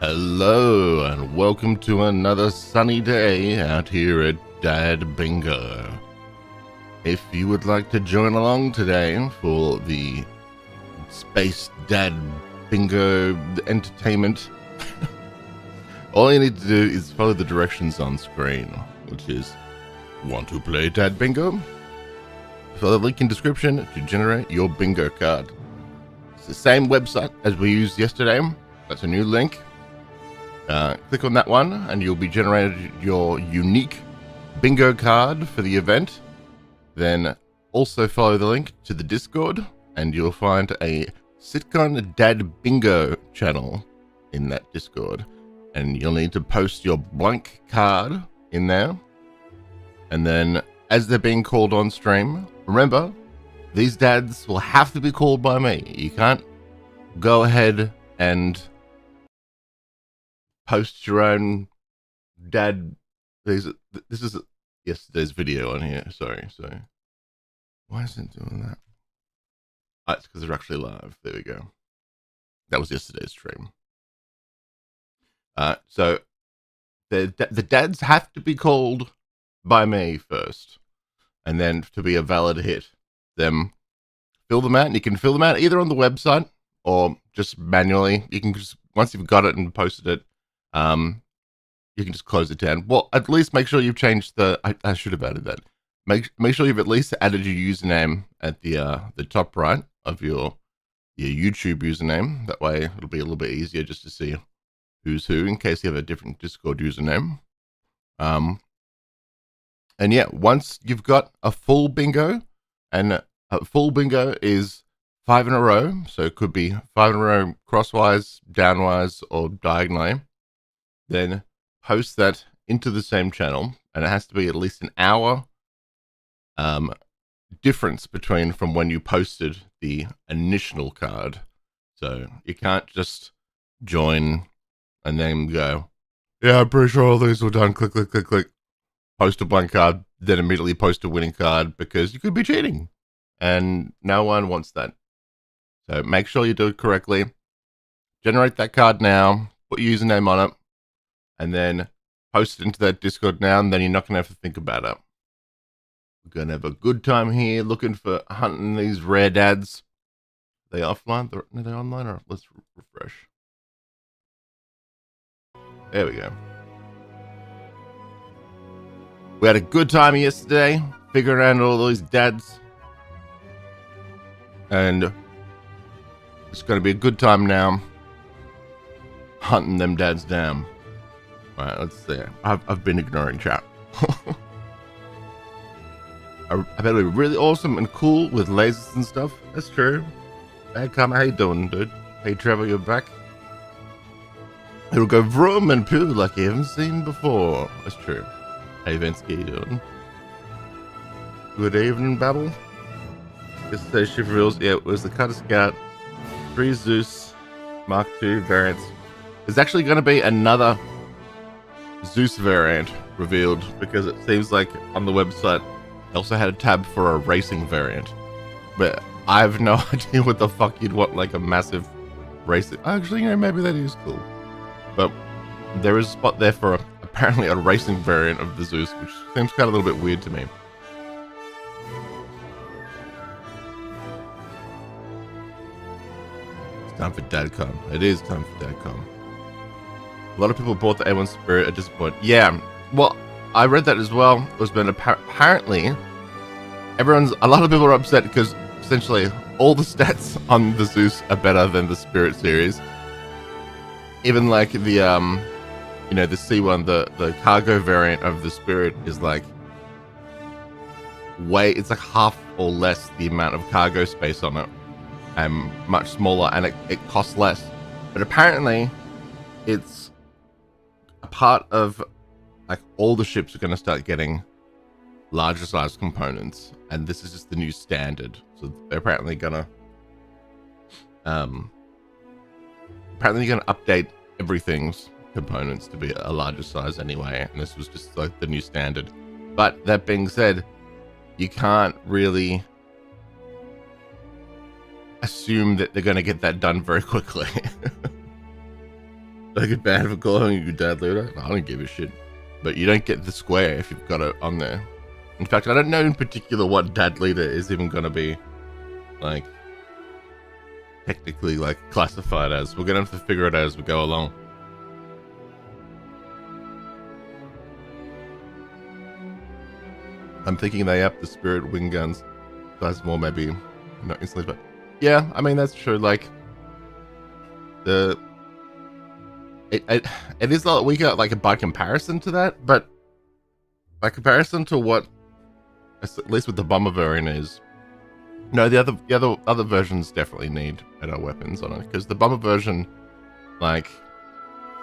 Hello and welcome to another sunny day out here at Dad Bingo. If you would like to join along today for the Space Dad Bingo entertainment, all you need to do is follow the directions on screen, which is want to play Dad Bingo? Follow the link in description to generate your bingo card. It's the same website as we used yesterday. That's a new link. Click on that one and you'll be generated your unique bingo card for the event. Then also follow the link to the Discord and you'll find a CitizenCon Dad Bingo channel in that Discord. And you'll need to post your blank card in there. And then as they're being called on stream, remember, these dads will have to be called by me. You can't go ahead and post your own dad. This is yesterday's video on here. Sorry. So why is it doing that? Oh, it's because they're actually live. There we go. That was yesterday's stream. So the dads have to be called by me first, and then to be a valid hit, then fill them out. And you can fill them out either on the website or just manually. You can just, once you've got it and posted it, you can just close it down. Well, at least make sure you've changed I should have added that. Make sure you've at least added your username at the top right of your YouTube username. That way it'll be a little bit easier just to see who's who in case you have a different Discord username. And yeah, once you've got a full bingo, and a full bingo is 5 in a row, so it could be 5 in a row crosswise, downwise, or diagonally. Then post that into the same channel, and it has to be at least an hour difference from when you posted the initial card. So you can't just join and then go, yeah, I'm pretty sure all these were done, click, post a blank card, then immediately post a winning card, because you could be cheating, and no one wants that. So make sure you do it correctly. Generate that card now, put your username on it, and then post it into that Discord now, and then you're not going to have to think about it. We're going to have a good time here looking for hunting these rare dads. Are they offline? Are they online? Or let's refresh. There we go. We had a good time yesterday figuring out all these dads. And it's going to be a good time now hunting them dads down. Alright, let's see. I've been ignoring chat. I bet it'll be really awesome and cool with lasers and stuff. That's true. Hey, Karma, how you doing, dude? Hey, Trevor, you're back. It'll go vroom and poo like you haven't seen before. That's true. Hey, Vince, how you doing? Good evening, Babel. Just say shift reels. Yeah, it was the Cutter Scout 3 Zeus Mark II variants. There's actually going to be another Zeus variant revealed, because it seems like on the website they also had a tab for a racing variant, but I have no idea what the fuck you'd want, like a massive racing. Actually, you know, maybe that is cool, but there is a spot there for apparently a racing variant of the Zeus, which seems kind of a little bit weird to me. It's time for DadCon. It is time for DadCon. A lot of people bought the A1 Spirit at this point. Yeah, well, I read that as well. It was been apparently a lot of people are upset because essentially all the stats on the Zeus are better than the Spirit series. Even like the the C1, the cargo variant of the Spirit is like it's like half or less the amount of cargo space on it, and much smaller, and it costs less. But apparently it's a part of, like, all the ships are going to start getting larger size components, and this is just the new standard. So they're apparently gonna update everything's components to be a larger size anyway, and this was just like the new standard. But that being said, you can't really assume that they're going to get that done very quickly. I get banned for calling you dad leader. I don't give a shit. But you don't get the square if you've got it on there. In fact, I don't know in particular what dad leader is even going to be, like, technically, like, classified as. We're going to have to figure it out as we go along. I'm thinking they up the spirit wing guns. That's more maybe not instantly, but yeah, I mean, that's true. Like, it is like we got like a by comparison to that, but by comparison to what, at least with the bomber variant is, no, the other versions definitely need better weapons on it, because the bomber version, like,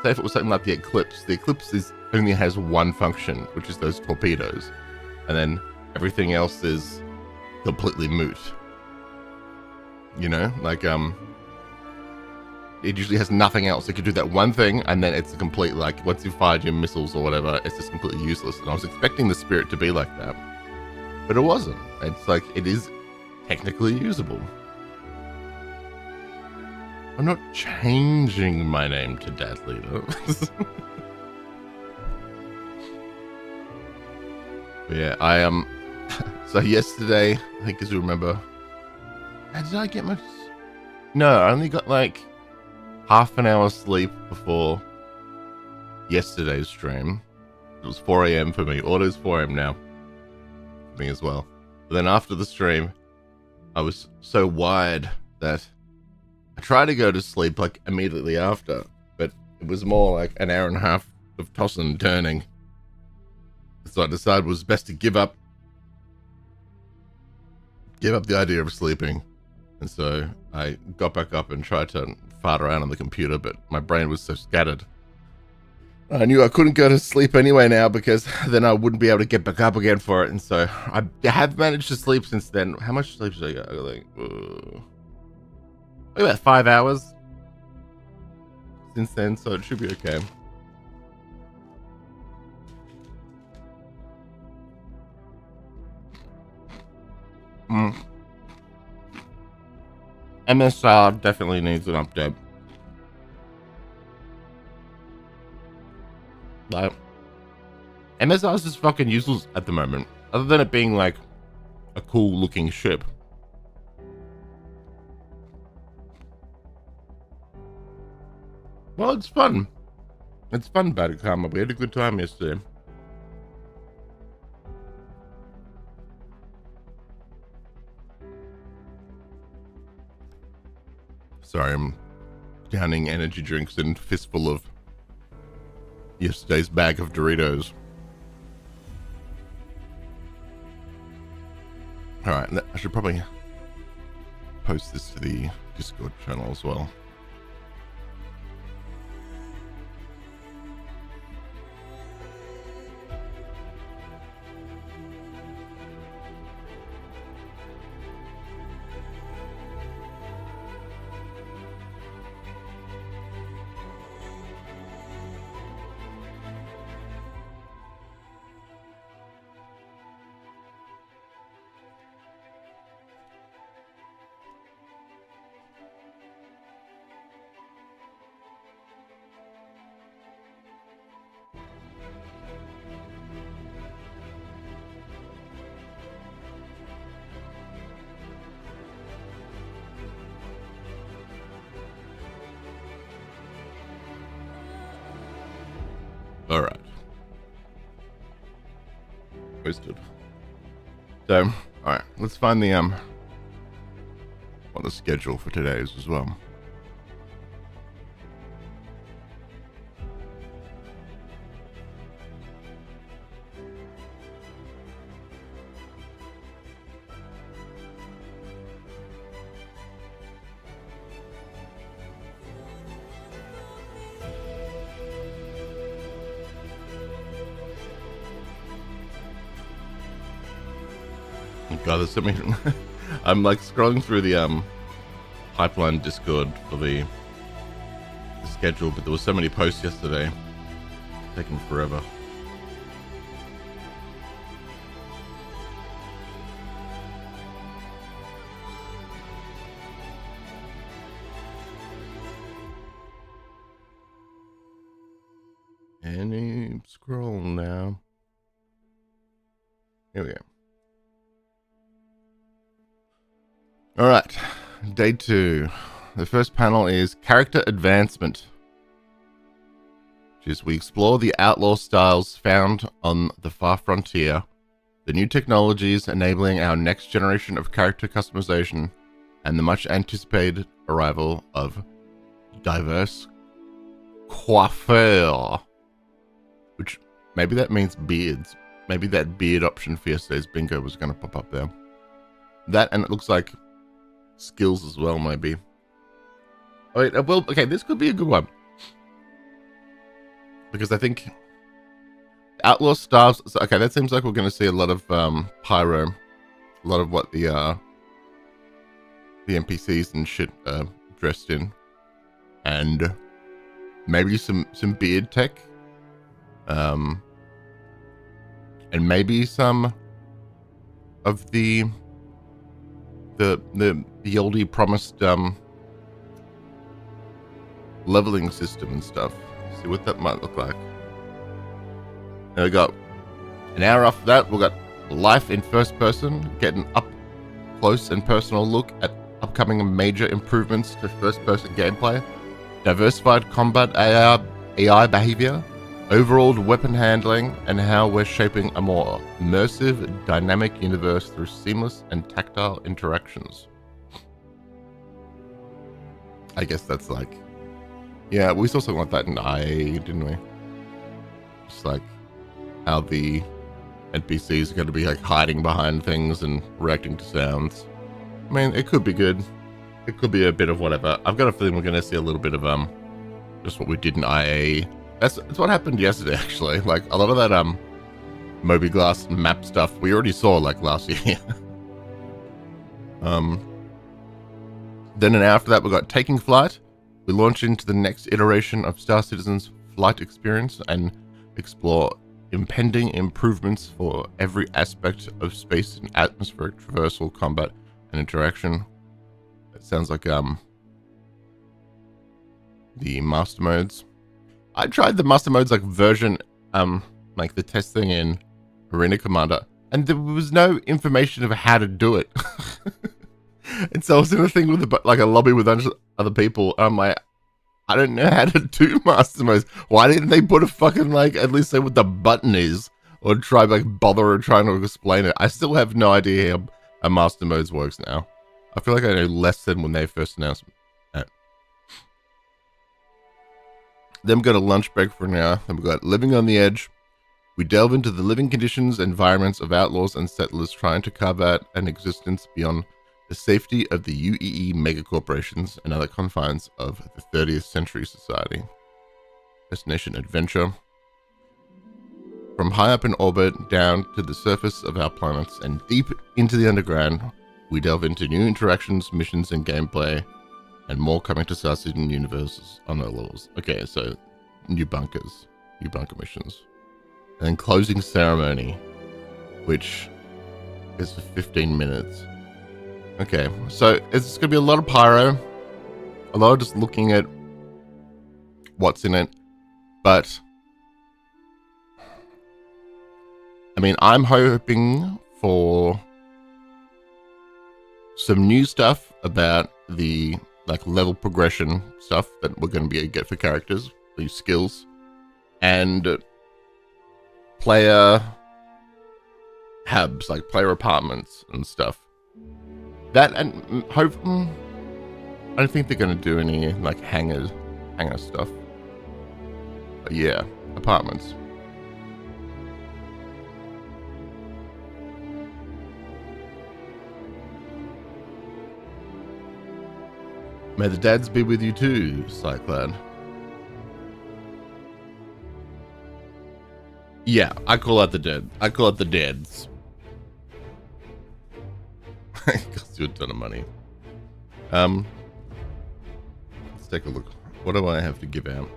say if it was something like the Eclipse only has one function, which is those torpedoes, and then everything else is completely moot. You know, like it usually has nothing else. It could do that one thing, and then it's a complete, like, once you fired your missiles or whatever, it's just completely useless. And I was expecting the Spirit to be like that, but it wasn't. It's like, it is technically usable. I'm not changing my name to Dad Leader. But yeah, so yesterday, I think, as you remember, did I get much? No, I only got like half an hour sleep before yesterday's stream. It was 4 a.m. for me. Auto's 4 a.m. now for me as well. But then after the stream, I was so wired that I tried to go to sleep like immediately after, but it was more like an hour and a half of tossing and turning. So I decided it was best to give up the idea of sleeping. And so I got back up and tried to fart around on the computer, but my brain was so scattered. I knew I couldn't go to sleep anyway now, because then I wouldn't be able to get back up again for it. And so I have managed to sleep since then. How much sleep did I get? Like, about 5 hours since then, so it should be okay. MSR definitely needs an update. Like, MSR is just fucking useless at the moment, other than it being like a cool looking ship. Well, it's fun. It's fun, Bad Karma. We had a good time yesterday. Sorry, I'm downing energy drinks in a fistful of yesterday's bag of Doritos. Alright, I should probably post this to the Discord channel as well. Alright. Posted. So, alright, let's find the what the schedule for today is as well. God, there's so many. I'm like scrolling through the pipeline Discord for the schedule, but there were so many posts yesterday, taking forever. scroll now. Here we go. All right, day 2. The first panel is character advancement, which is we explore the outlaw styles found on the far frontier, the new technologies enabling our next generation of character customization, and the much anticipated arrival of diverse coiffure, which maybe that means beards. Maybe that beard option for yesterday's bingo was going to pop up there. That, and it looks like skills as well, maybe. Oh, wait, well, okay, this could be a good one. Because I think outlaw styles, okay, that seems like we're going to see a lot of Pyro, a lot of what the NPCs and shit dressed in, and maybe some beard tech, and maybe some of the oldie promised leveling system and stuff. See what that might look like. And we got an hour after that, we got life in first person, get an up close and personal look at upcoming major improvements to first person gameplay, diversified combat AI behavior, overall weapon handling, and how we're shaping a more immersive, dynamic universe through seamless and tactile interactions. I guess that's like, yeah, we saw something like that in IA, didn't we? Just like how the NPCs are going to be like hiding behind things and reacting to sounds. I mean, it could be good. It could be a bit of whatever. I've got a feeling we're going to see a little bit of just what we did in IA. That's what happened yesterday, actually. Like a lot of that Moby-Glass map stuff we already saw like last year. Then an hour after that, we got Taking Flight. We launch into the next iteration of Star Citizen's flight experience and explore impending improvements for every aspect of space and atmospheric traversal, combat, and interaction. It sounds like the master modes. I tried the master modes like version, like the test thing in Arena Commander, and there was no information of how to do it. And so I was in a thing with like a lobby with other people. I'm like, I don't know how to do master modes. Why didn't they put a fucking like at least say what the button is, or try like bother trying to explain it? I still have no idea how a master modes works now. I feel like I know less than when they first announced it. Then we got a lunch break for an hour. Then we got Living on the Edge. We delve into the living conditions and environments of outlaws and settlers trying to carve out an existence beyond the safety of the UEE megacorporations and other confines of the 30th century society. Destination adventure. From high up in orbit down to the surface of our planets and deep into the underground, we delve into new interactions, missions, and gameplay, and more coming to Star Citizen universes on their levels. Okay, so new bunker missions. And then closing ceremony, which is for 15 minutes. Okay, so it's going to be a lot of Pyro, a lot of just looking at what's in it, but I mean, I'm hoping for some new stuff about the like level progression stuff that we're going to be able to get for characters, these skills, and player hubs, like player apartments and stuff. That, and I don't think they're going to do any like hangar stuff. But yeah, apartments. May the dads be with you too, Cyclad. Yeah, I call out the dead. I call out the dads. It costs you a ton of money. Let's take a look. What do I have to give out?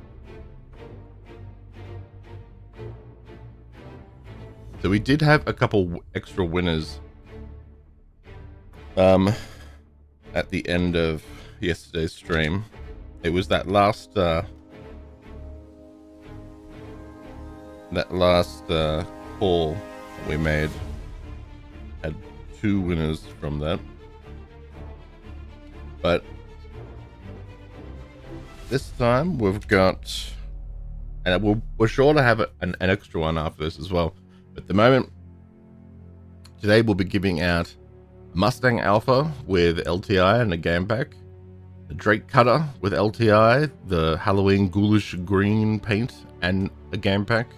So we did have a couple extra winners at the end of yesterday's stream. It was that last that last haul we made had 2 winners from that. But this time we've got, and we're sure to have an extra one after this as well. But at the moment, today we'll be giving out a Mustang Alpha with LTI and a game pack, the Drake Cutter with LTI, the Halloween Ghoulish Green paint and a game pack,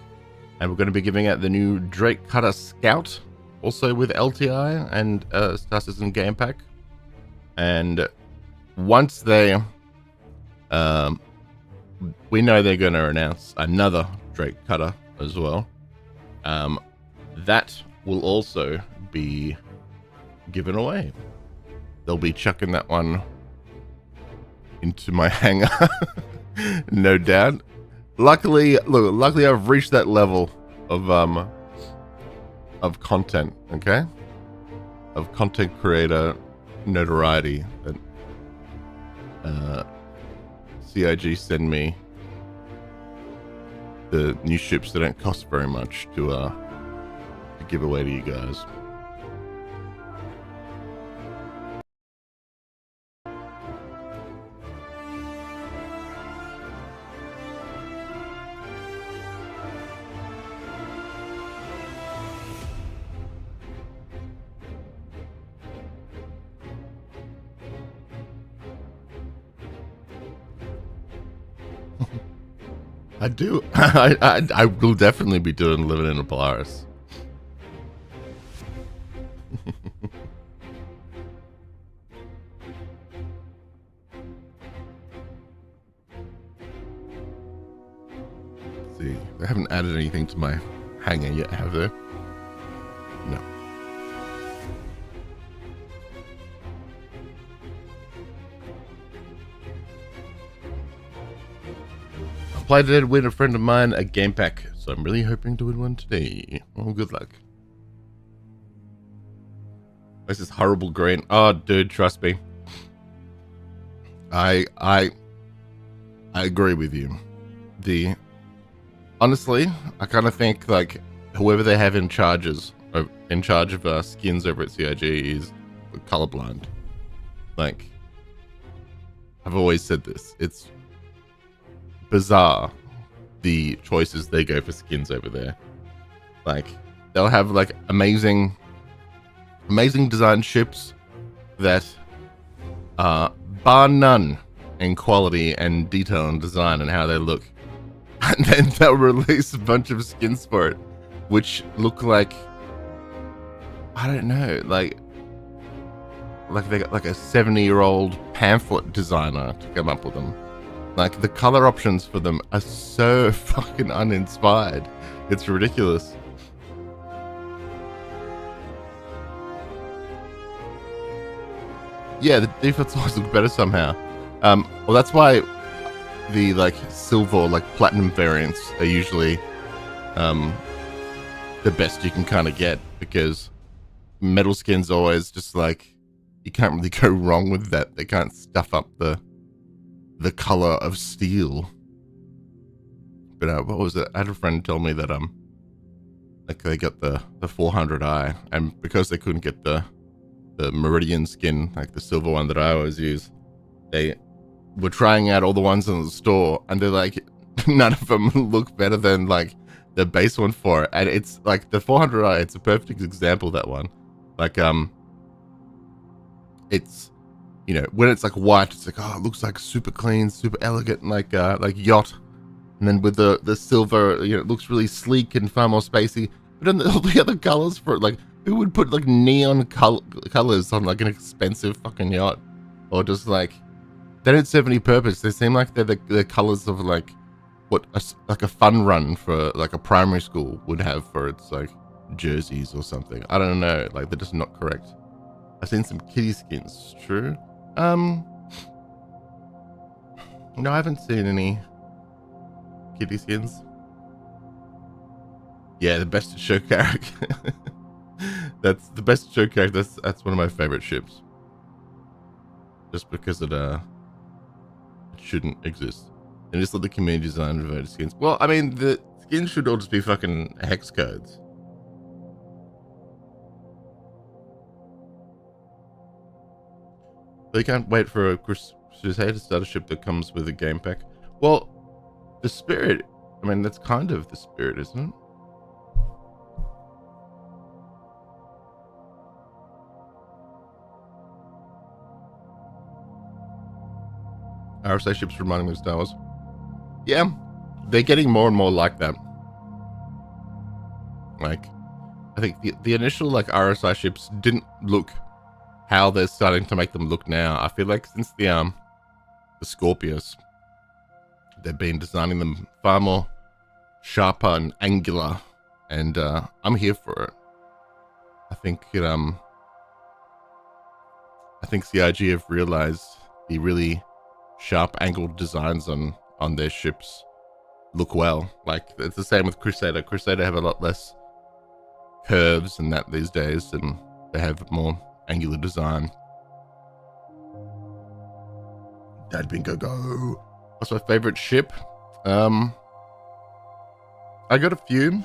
and we're going to be giving out the new Drake Cutter Scout also with LTI and Star Citizen game pack. And once they we know they're going to announce another Drake Cutter as well, that will also be given away. They'll be chucking that one into my hangar, no doubt. Luckily I've reached that level of content, okay, of content creator notoriety that CIG send me the new ships that don't cost very much to give away to you guys. I do. I will definitely be doing living in a Polaris. Let's see, they haven't added anything to my hangar yet, have they? No. Applied to win a friend of mine a game pack, so I'm really hoping to win one today. Oh, good luck. This is horrible green. Oh, dude, trust me. I agree with you. Honestly, I kind of think like whoever they have in charge of skins over at CIG is colorblind. Like, I've always said this. It's bizarre the choices they go for skins over there. Like, they'll have like amazing design ships that are bar none in quality and detail and design and how they look, and then they'll release a bunch of skins for it which look like, I don't know, like they got like a 70-year-old pamphlet designer to come up with them. Like, the color options for them are so fucking uninspired. It's ridiculous. Yeah, the default always look better somehow. Well, that's why the like silver or like platinum variants are usually the best you can kind of get, because metal skins always just like, you can't really go wrong with that. They can't stuff up the color of steel. But what was it? I had a friend tell me that like they got the 400i, and because they couldn't get the Meridian skin, like the silver one that I always use, they were trying out all the ones in the store, and they're like, none of them look better than like the base one for it. And it's like the 400i, it's a perfect example of that one. Like it's, you know, when it's like white, it's like, oh, it looks like super clean, super elegant, like yacht. And then with the silver, you know, it looks really sleek and far more spacey. But then all the other colors for it, like, who would put like neon colors on like an expensive fucking yacht? Or just like, they don't serve any purpose. They seem like they're the colors of like what like a fun run for like a primary school would have for its like jerseys or something. I don't know. Like, they're just not correct. I've seen some kitty skins. True. No, I haven't seen any kitty skins. Yeah, the best show character. That's the best show character. That's one of my favorite ships. Just because it shouldn't exist. And just let the community design voted skins. Well, I mean, the skins should all just be fucking hex codes. They can't wait for a Crusader starter ship that comes with a game pack. Well, the Spirit, I mean, that's kind of the Spirit, isn't it? RSA ships reminding me of Star Wars. Yeah, they're getting more and more like that. Like, I think the initial like RSI ships didn't look how they're starting to make them look now. I feel like since the Scorpius, they've been designing them far more sharper and angular, and I'm here for it. I think it I think CIG have realized the really sharp angled designs on their ships look well. Like, it's the same with Crusader. Crusader have a lot less curves and that these days, and they have more angular design. Dad Bingo go. What's my favorite ship? I got a few,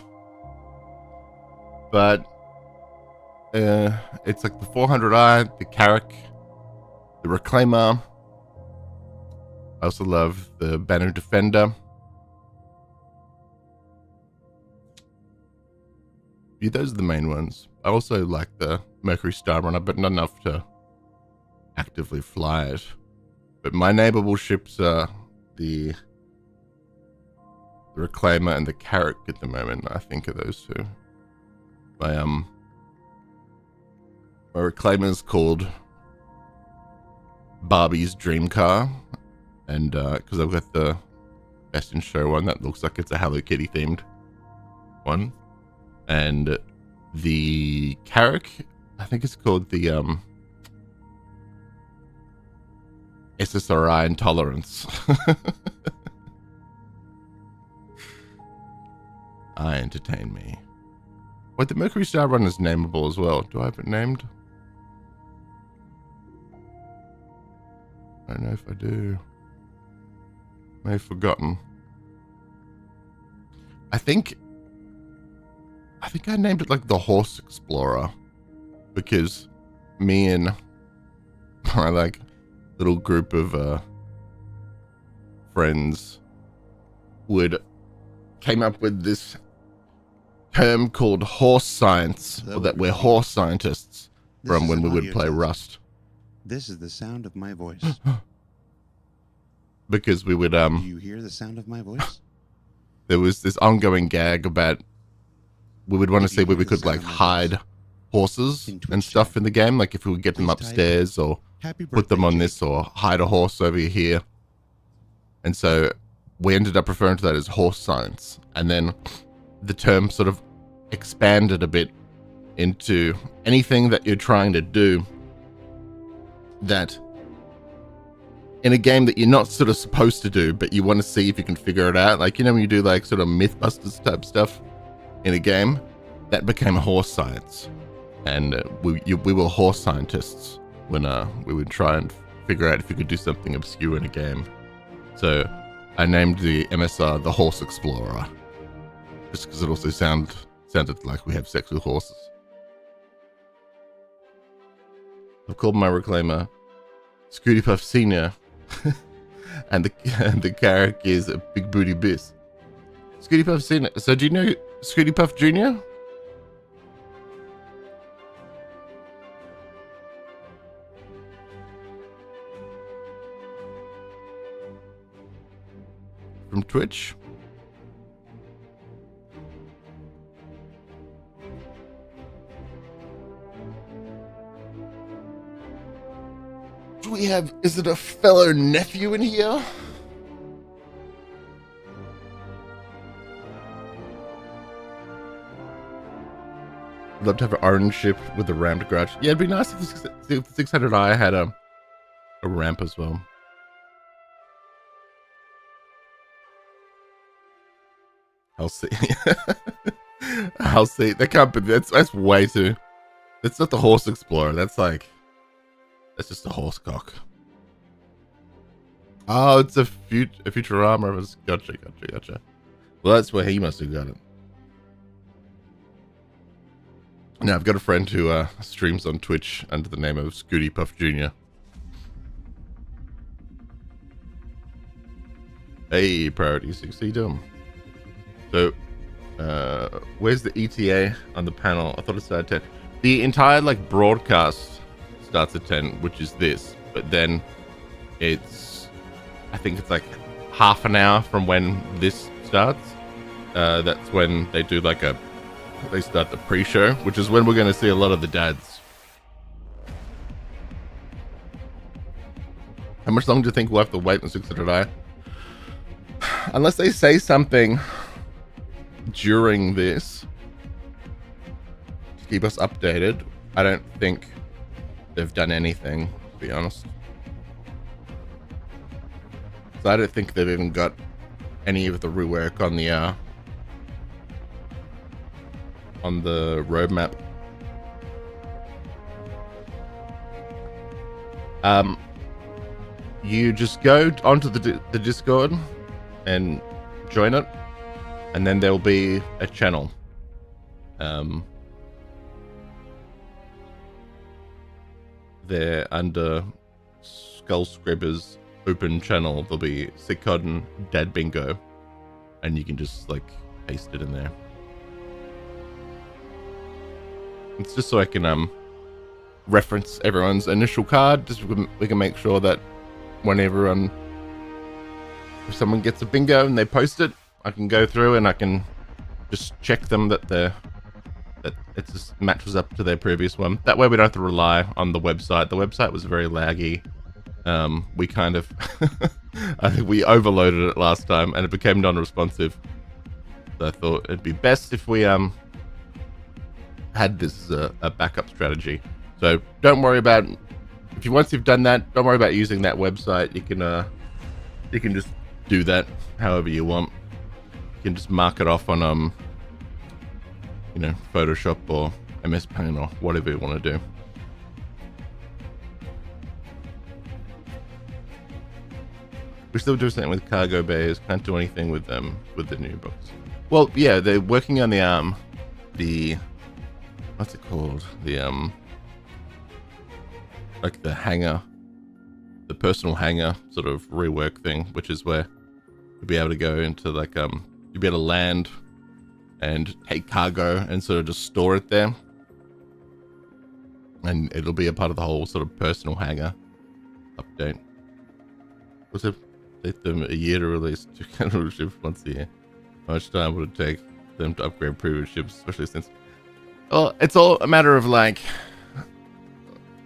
but it's like the 400i, the Carrack, the Reclaimer. I also love the Banner Defender. Yeah, those are the main ones. I also like the Mercury Star Runner, but not enough to actively fly it. But my neighborable ships are the Reclaimer and the Carrack at the moment. I think of those two. My Reclaimer's called Barbie's Dream Car, and because I've got the Best in Show one that looks like it's a Hello Kitty themed one, and the Carrack, I think it's called the SSRI Intolerance. I entertain me. Wait, the Mercury Star Runner is nameable as well. Do I have it named? I don't know if I do. May have forgotten. I think I named it like the Horse Explorer, because me and my like little group of friends came up with this term called horse science, or that we're horse scientists, from when we would play Rust. This is the sound of my voice. Because we would Do you hear the sound of my voice? There was this ongoing gag about we would want to see where we could like hide horses and stuff in the game, like if we would get them upstairs or put them on this, or hide a horse over here. And so we ended up referring to that as horse science, and then the term sort of expanded a bit into anything that you're trying to do that in a game that you're not sort of supposed to do, but you want to see if you can figure it out. Like, you know, when you do like sort of Mythbusters type stuff in a game, that became a horse science. And we were horse scientists when we would try and figure out if you could do something obscure in a game. So I named the MSR the Horse Explorer, just because it also sounded like we have sex with horses. I've called my Reclaimer Scooty Puff Senior, and the Carrack is a Big Booty Biss. Scooty Puff Senior. So do you know Scooty Puff Junior? From Twitch? Do we have, is it a fellow nephew in here? I'd love to have an orange ship with a ramped garage. Yeah, it'd be nice if the 600i had a ramp as well. I'll see. I'll see. That can't be. That's way too. That's not the Horse Explorer. That's like. That's just a horse cock. Oh, it's a Futurama. Gotcha. Well, that's where he must have got it. Now, I've got a friend who streams on Twitch under the name of Scooty Puff Jr. Hey, Priority 6, how you doing? So, where's the ETA on the panel? I thought it started at 10. The entire, like, broadcast starts at 10, which is this. But then it's, I think it's like half an hour from when this starts. That's when they do like they start the pre-show, which is when we're going to see a lot of the dads. How much longer do you think we'll have to wait in 6 to die? Unless they say something during this to keep us updated, I don't think they've done anything, to be honest. So I don't think they've even got any of the rework on the roadmap. You just go onto the Discord and join it, and then there'll be a channel. There under Skull Scrapper's open channel, there'll be CitizenCon Dad Bingo, and you can just like paste it in there. It's just so I can reference everyone's initial card. Just we can make sure that whenever if someone gets a bingo and they post it, I can go through and I can just check them that it just matches up to their previous one. That way we don't have to rely on the website. The website was very laggy. We kind of I think we overloaded it last time and it became non-responsive. So I thought it'd be best if we had this as a backup strategy. So don't worry about once you've done that, don't worry about using that website. You can just do that however you want. You can just mark it off on Photoshop or MS Paint or whatever you want to do. We're still doing something with cargo bays. Can't do anything with them with the new books. Well, yeah, they're working on the what's it called? The like the hangar, the personal hangar sort of rework thing, which is where you'll be able to go into like you'll be able to land and take cargo and sort of just store it there, and it'll be a part of the whole sort of personal hangar update. What's it? Take them a year to release 2 capital ships once a year. How much time would it take them to upgrade previous ships, especially since? Well, it's all a matter of like,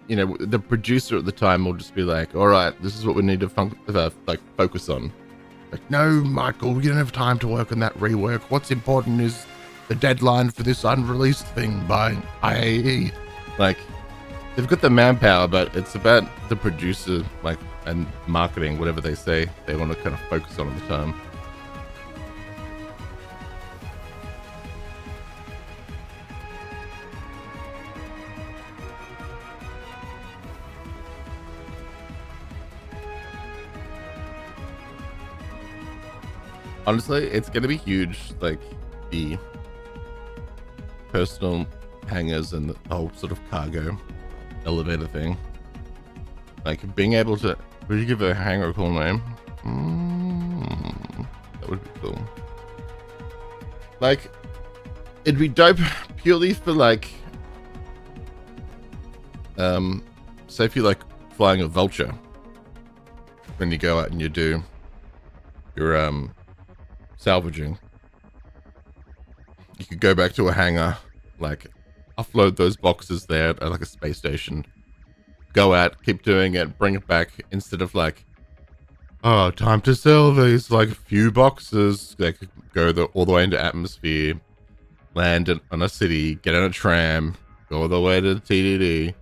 the producer at the time will just be like, all right, this is what we need to focus on. Like, no, Michael, we don't have time to work on that rework. What's important is the deadline for this unreleased thing by IAE. Like, they've got the manpower, but it's about the producer, like, and marketing, whatever they say they want to kind of focus on at the time. Honestly, it's going to be huge, like the personal hangars and the whole sort of cargo elevator thing. Like being able to, would you give a hangar a cool name? That would be cool. Like, it'd be dope purely for like, say if you like flying a vulture, when you go out and you do your salvaging, you could go back to a hangar, like offload those boxes there at like a space station, go out, keep doing it, bring it back, instead of like, oh, time to sell these like a few boxes. They could go all the way into atmosphere, land on a city, get on a tram, go all the way to the TDD,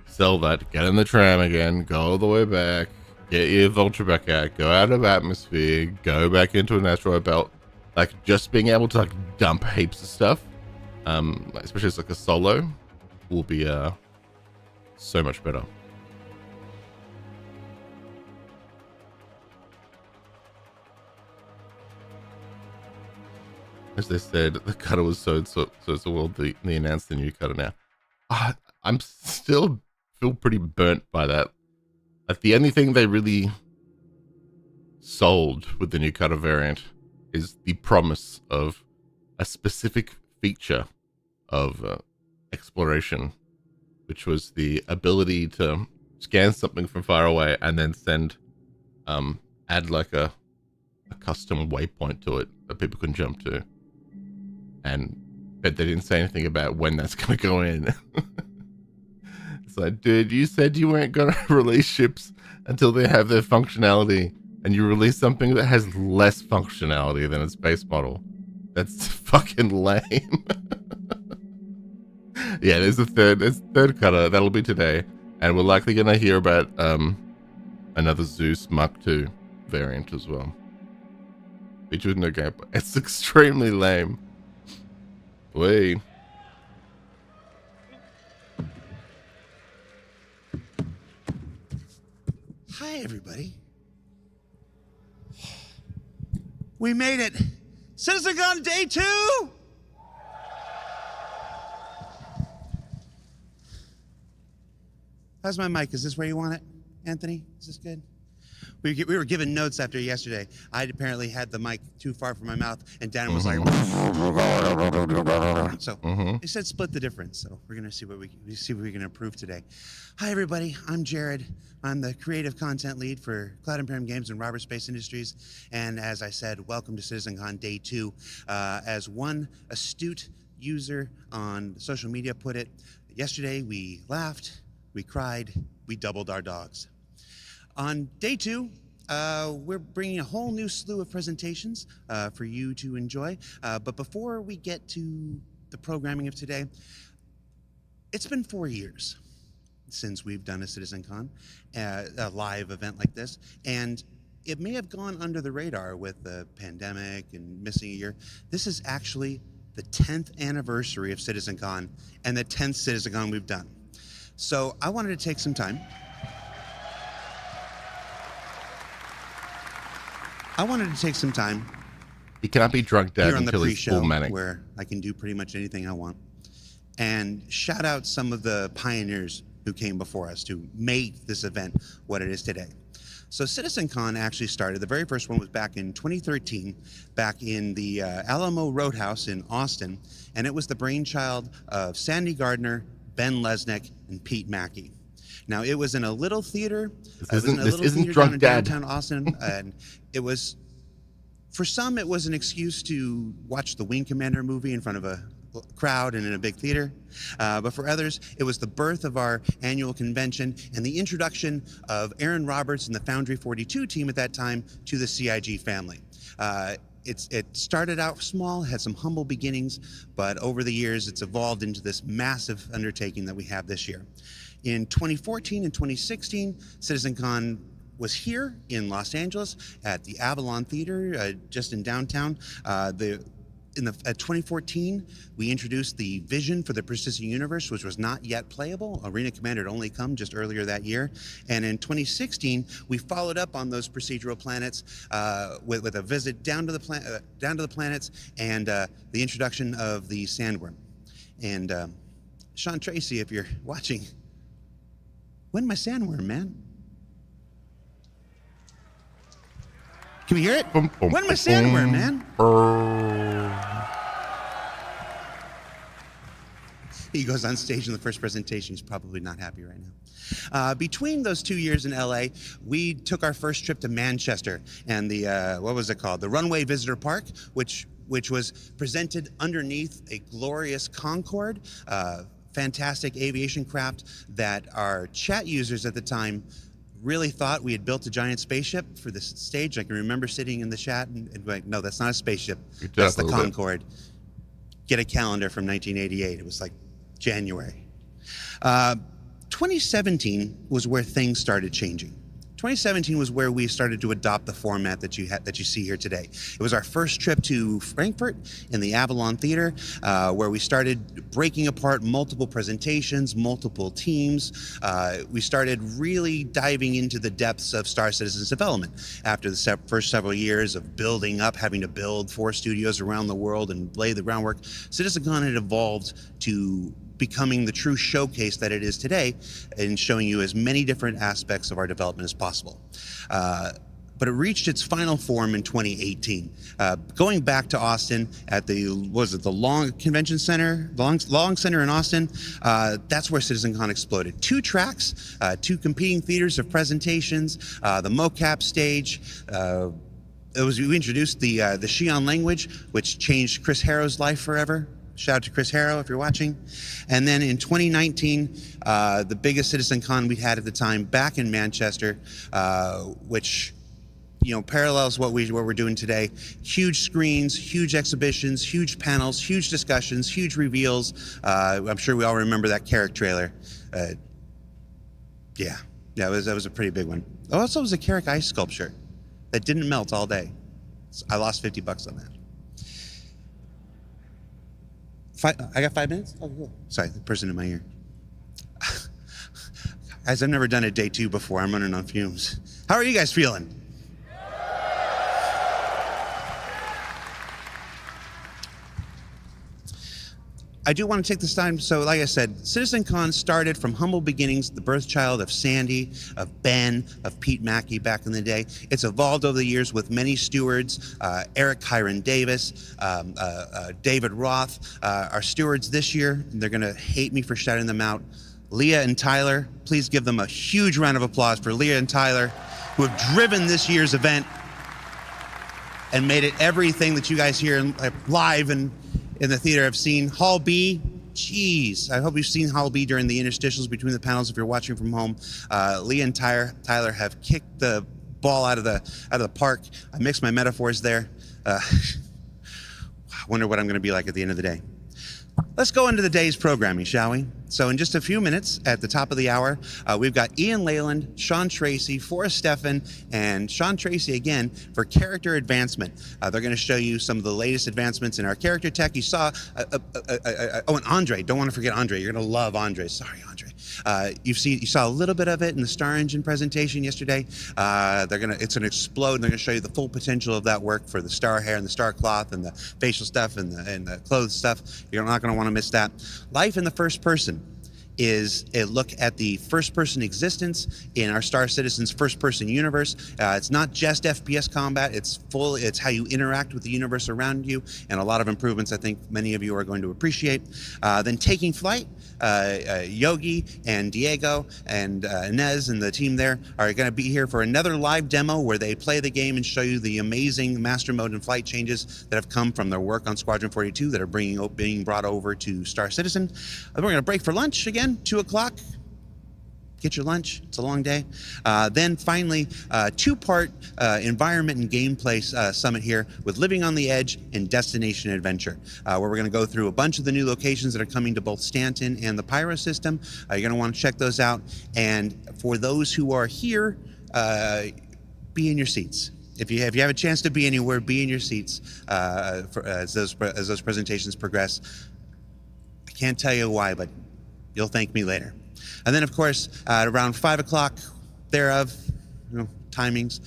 sell that, get in the tram again, go all the way back, get your vulture back out, go out of atmosphere, go back into an asteroid belt. Like, just being able to like dump heaps of stuff, especially as like a solo, will be so much better. as they said, the cutter was so well. They announced the new cutter now. I'm still feel pretty burnt by that. Like the only thing they really sold with the new cutter variant is the promise of a specific feature of exploration, which was the ability to scan something from far away and then add like a custom waypoint to it that people can jump to. But they didn't say anything about when that's going to go in. It's like, dude, you said you weren't going to release ships until they have their functionality, and you release something that has less functionality than its base model. That's fucking lame. Yeah, there's third cutter. That'll be today. And we're likely going to hear about another Zeus Mark II variant as well. Which with no gameplay. It's extremely lame. Wait. Hi, everybody. We made it. CitizenCon Day 2! How's my mic? Is this where you want it, Anthony? Is this good? We were given notes after yesterday. I apparently had the mic too far from my mouth, and Dan was like, so they said split the difference. So we're gonna see what we can improve today. Hi everybody, I'm Jared. I'm the creative content lead for Cloud Imperium Games and Robert Space Industries. And as I said, welcome to CitizenCon Day 2. As one astute user on social media put it, yesterday we laughed, we cried, we doubled our dogs. On Day 2, we're bringing a whole new slew of presentations for you to enjoy. But before we get to the programming of today, it's been 4 years since we've done a CitizenCon, a live event like this. And it may have gone under the radar with the pandemic and missing a year. This is actually the 10th anniversary of CitizenCon and the 10th CitizenCon we've done. So I wanted to take some time. He cannot be drunk dad here on the until he's full pre-show, manic. where I can do pretty much anything I want, and shout out some of the pioneers who came before us to make this event what it is today. So CitizenCon actually started, the very first one was back in 2013, back in the Alamo Roadhouse in Austin, and it was the brainchild of Sandy Gardner, Ben Lesnick, and Pete Mackey. Now, it was in a little theater. This isn't drunk dad. Downtown Austin, and it was, for some, it was an excuse to watch the Wing Commander movie in front of a crowd and in a big theater. But for others, it was the birth of our annual convention and the introduction of Aaron Roberts and the Foundry 42 team at that time to the CIG family. It started out small, had some humble beginnings, but over the years, it's evolved into this massive undertaking that we have this year. In 2014 and 2016, CitizenCon was here in Los Angeles at the Avalon Theater, just in downtown. At 2014, we introduced the vision for the persistent universe, which was not yet playable. Arena Commander had only come just earlier that year. And in 2016, we followed up on those procedural planets with a visit down to the planets and the introduction of the Sandworm. And Sean Tracy, if you're watching, when my Sandworm, man? Can we hear it? When my Sandworm, man? He goes on stage in the first presentation. He's probably not happy right now. Between those 2 years in LA, we took our first trip to Manchester and the, what was it called? The Runway Visitor Park, which was presented underneath a glorious Concorde, fantastic aviation craft that our chat users at the time really thought we had built a giant spaceship for this stage. I can remember sitting in the chat and like, no, that's not a spaceship. That's the Concorde. Get a calendar from 1988. It was like January. 2017 was where things started changing. 2017 was where we started to adopt the format that you see here today. It was our first trip to Frankfurt in the Avalon Theater, where we started breaking apart multiple presentations, multiple teams. We started really diving into the depths of Star Citizen's development. After the first several years of building up, having to build 4 studios around the world and lay the groundwork, CitizenCon had evolved to becoming the true showcase that it is today and showing you as many different aspects of our development as possible. But it reached its final form in 2018. Going back to Austin at the Long Convention Center, Long Center in Austin, that's where CitizenCon exploded. 2 tracks, 2 competing theaters of presentations, the mocap stage. We introduced the Xi'an language, which changed Chris Harrow's life forever. Shout out to Chris Harrow if you're watching. And then in 2019, the biggest CitizenCon we had at the time back in Manchester, which parallels what we're doing today. Huge screens, huge exhibitions, huge panels, huge discussions, huge reveals. I'm sure we all remember that Carrick trailer. Yeah, that was a pretty big one. Also, it was a Carrick ice sculpture that didn't melt all day. So I lost $50 on that. I got 5 minutes? Oh, cool. Sorry, the person in my ear. Guys, I've never done a day 2 before. I'm running on fumes. How are you guys feeling? I do want to take this time, so like I said, CitizenCon started from humble beginnings, the birth child of Sandy, of Ben, of Pete Mackey back in the day. It's evolved over the years with many stewards, Eric Kyron Davis, David Roth, our stewards this year. They're going to hate me for shouting them out. Leah and Tyler, please give them a huge round of applause for Leah and Tyler, who have driven this year's event and made it everything that you guys hear live and in the theater have seen. Hall B, geez, I hope you've seen Hall B during the interstitials between the panels if you're watching from home. Leah and Tyler have kicked the ball out of the park. I mixed my metaphors there. I wonder what I'm going to be like at the end of the day. Let's go into the day's programming, shall we? So in just a few minutes, at the top of the hour, we've got Ian Leyland, Sean Tracy, Forrest Steffen, and Sean Tracy again for character advancement. They're going to show you some of the latest advancements in our character tech. You saw, and Andre. Don't want to forget Andre. You're going to love Andre. Sorry, Andre. You saw a little bit of it in the Star Engine presentation yesterday. It's going to explode. And they're going to show you the full potential of that work for the star hair and the star cloth and the facial stuff and the clothes stuff. You're not going to want to miss that. Life in the first person is a look at the first-person existence in our Star Citizen's first-person universe. It's not just FPS combat, it's how you interact with the universe around you, and a lot of improvements I think many of you are going to appreciate. Then Taking Flight, Yogi and Diego and Inez and the team there are going to be here for another live demo where they play the game and show you the amazing master mode and flight changes that have come from their work on Squadron 42 that are being brought over to Star Citizen. We're going to break for lunch again, 2 o'clock. Get your lunch. It's a long day. Then finally, 2-part environment and gameplay summit here with Living on the Edge and Destination Adventure, where we're going to go through a bunch of the new locations that are coming to both Stanton and the Pyro system. You're going to want to check those out. And for those who are here, be in your seats. If you have a chance to be anywhere, be in your seats as those presentations progress. I can't tell you why, but you'll thank me later. And then, of course, at around 5 o'clock thereof, timings,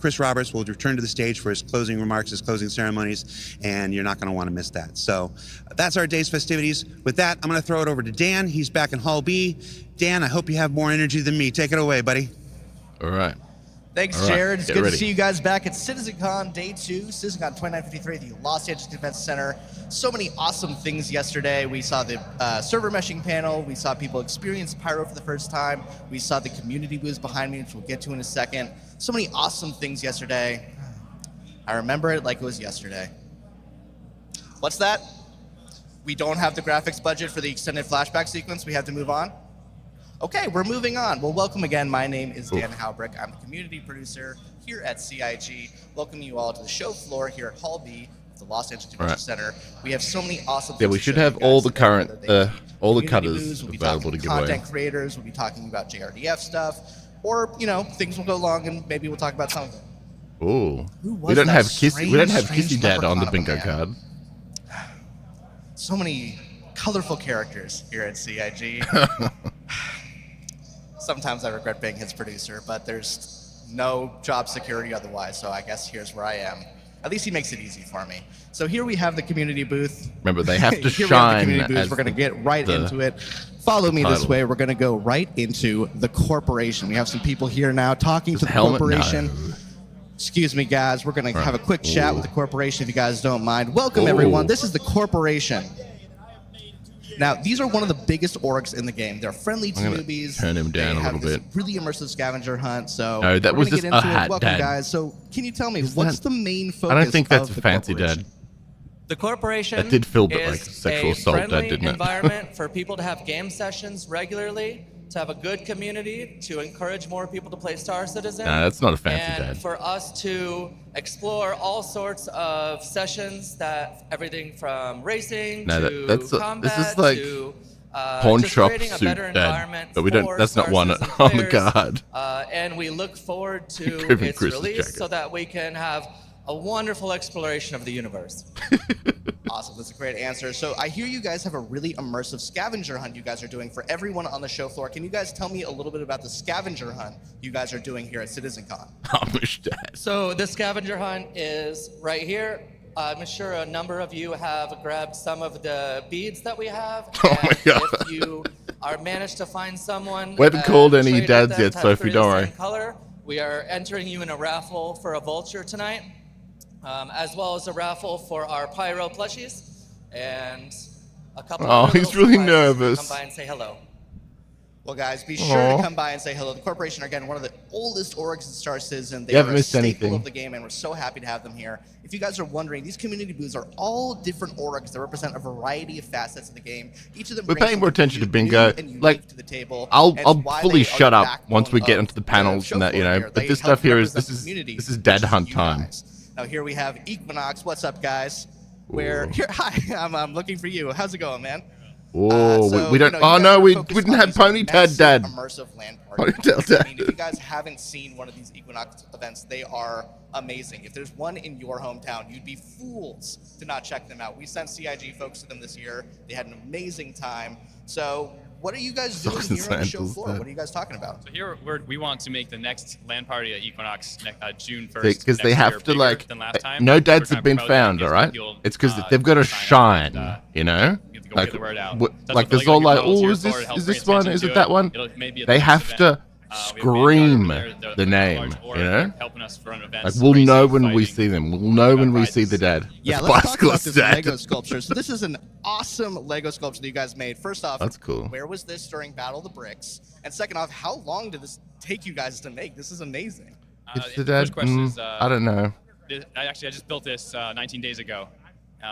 Chris Roberts will return to the stage for his closing remarks, his closing ceremonies, and you're not going to want to miss that. So that's our day's festivities. With that, I'm going to throw it over to Dan. He's back in Hall B. Dan, I hope you have more energy than me. Take it away, buddy. All right. Thanks, Jared. It's good to see you guys back at CitizenCon Day 2, CitizenCon 2953 at the Los Angeles Convention Center. So many awesome things yesterday. We saw the server meshing panel. We saw people experience Pyro for the first time. We saw the community booths behind me, which we'll get to in a second. So many awesome things yesterday. I remember it like it was yesterday. What's that? We don't have the graphics budget for the extended flashback sequence. We have to move on. Okay, we're moving on. Well, welcome again. My name is Dan Haubrick. I'm the community producer here at CIG. Welcome you all to the show floor here at Hall B, the Los Angeles Convention Center. We have so many awesome things. Yeah, we should have all the current, all the cutters available to give away. Content creators. We'll be talking about JRDF stuff. or things will go long and maybe we'll talk about some of it. Ooh, we don't have Kissy Dad on the bingo card. So many colorful characters here at CIG. Sometimes I regret being his producer, but there's no job security otherwise, so I guess here's where I am. At least he makes it easy for me. So here we have the community booth. Remember, they have to here shine. We have the community booth. We're going to get right into it. Follow me this way. We're going to go right into the corporation. We have some people here now talking to the corporation. No. Excuse me, guys. We're going to have a quick chat with the corporation if you guys don't mind. Welcome, everyone. This is the corporation. Now, these are one of the biggest orgs in the game. They're friendly to newbies. Turn him down a little bit. Really immersive scavenger hunt. So no, that was just a hat, Welcome, Dad. guys. So, can you tell me what's the main focus? I don't think that's a fancy dad. The corporation that did feel like is sexual a assault, friendly didn't it? environment for people to have game sessions regularly, to have a good community, to encourage more people to play Star Citizen. Nah, that's not a fancy and dad. For us to explore all sorts of sessions, that everything from racing to combat this is like to pawn just shop creating a suit, better Dad. environment But we don't. for That's not Star one Citizen on the players. card. And we look forward to Giving its Chris the release jacket. so that we can have a wonderful exploration of the universe. Awesome, that's a great answer. So I hear you guys have a really immersive scavenger hunt you guys are doing for everyone on the show floor. Can you guys tell me a little bit about the scavenger hunt you guys are doing here at CitizenCon? Amish Dad. So the scavenger hunt is right here. I'm sure a number of you have grabbed some of the beads that we have. Oh my God. If you are managed to find someone, We haven't called any trade dads with them, yet, have Sophie, three don't the worry. same color, we are entering you in a raffle for a vulture tonight, as well as a raffle for our Pyro plushies and a couple. Oh, other he's little really surprises. nervous. Come by and say hello. Well, guys, be sure to come by and say hello. The corporation are, again, one of the oldest orgs in Star Citizen. They are a staple of the game, and we're so happy to have them here. If you guys are wondering, these community booths are all different orgs that represent a variety of facets of the game. Each of them We're paying more attention to bingo. Like, to the table. I'll fully shut up once we get into the panels and that, But this stuff here this is Dad Hunt time. Now here we have Equinox. What's up, guys? Hi, I'm looking for you. How's it going, man? Oh, we don't. We didn't have Ponytail Dad. Immersive land party. Ponytail Dad. I mean, if you guys haven't seen one of these Equinox events, they are amazing. If there's one in your hometown, you'd be fools to not check them out. We sent CIG folks to them this year. They had an amazing time. So, what are you guys doing here on the show floor? What are you guys talking about? So here we want to make the next land party at Equinox June 1st. Because they have to no dads have been found, all right? It's because they've got to shine, Like, there's all like, oh, is this one? Is it that one? They have to scream the name, Like, we'll know when we see them. We'll know when we see the dad. Yeah, let's talk about this Lego sculpture. So this is an awesome Lego sculpture that you guys made. First off, that's cool. Where was this during Battle of the Bricks? And second off, how long did this take you guys to make? This is amazing. It's the dad. I don't know. I just built this 19 days ago.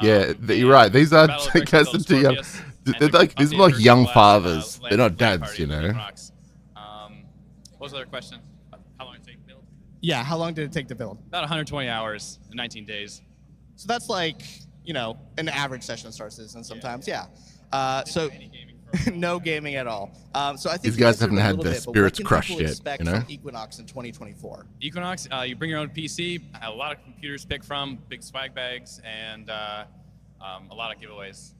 Yeah, you're right. These are custom to young. These are like young fathers. They're not dads, What was the other question? How long did it take to build? Yeah, how long did it take to build? About 120 hours in 19 days. So that's like, an average session of Star Citizen sometimes, yeah. So no gaming at all. So I think these guys haven't had their spirits crushed yet, From Equinox in 2024. Equinox, you bring your own PC, a lot of computers to pick from, big swag bags, and a lot of giveaways.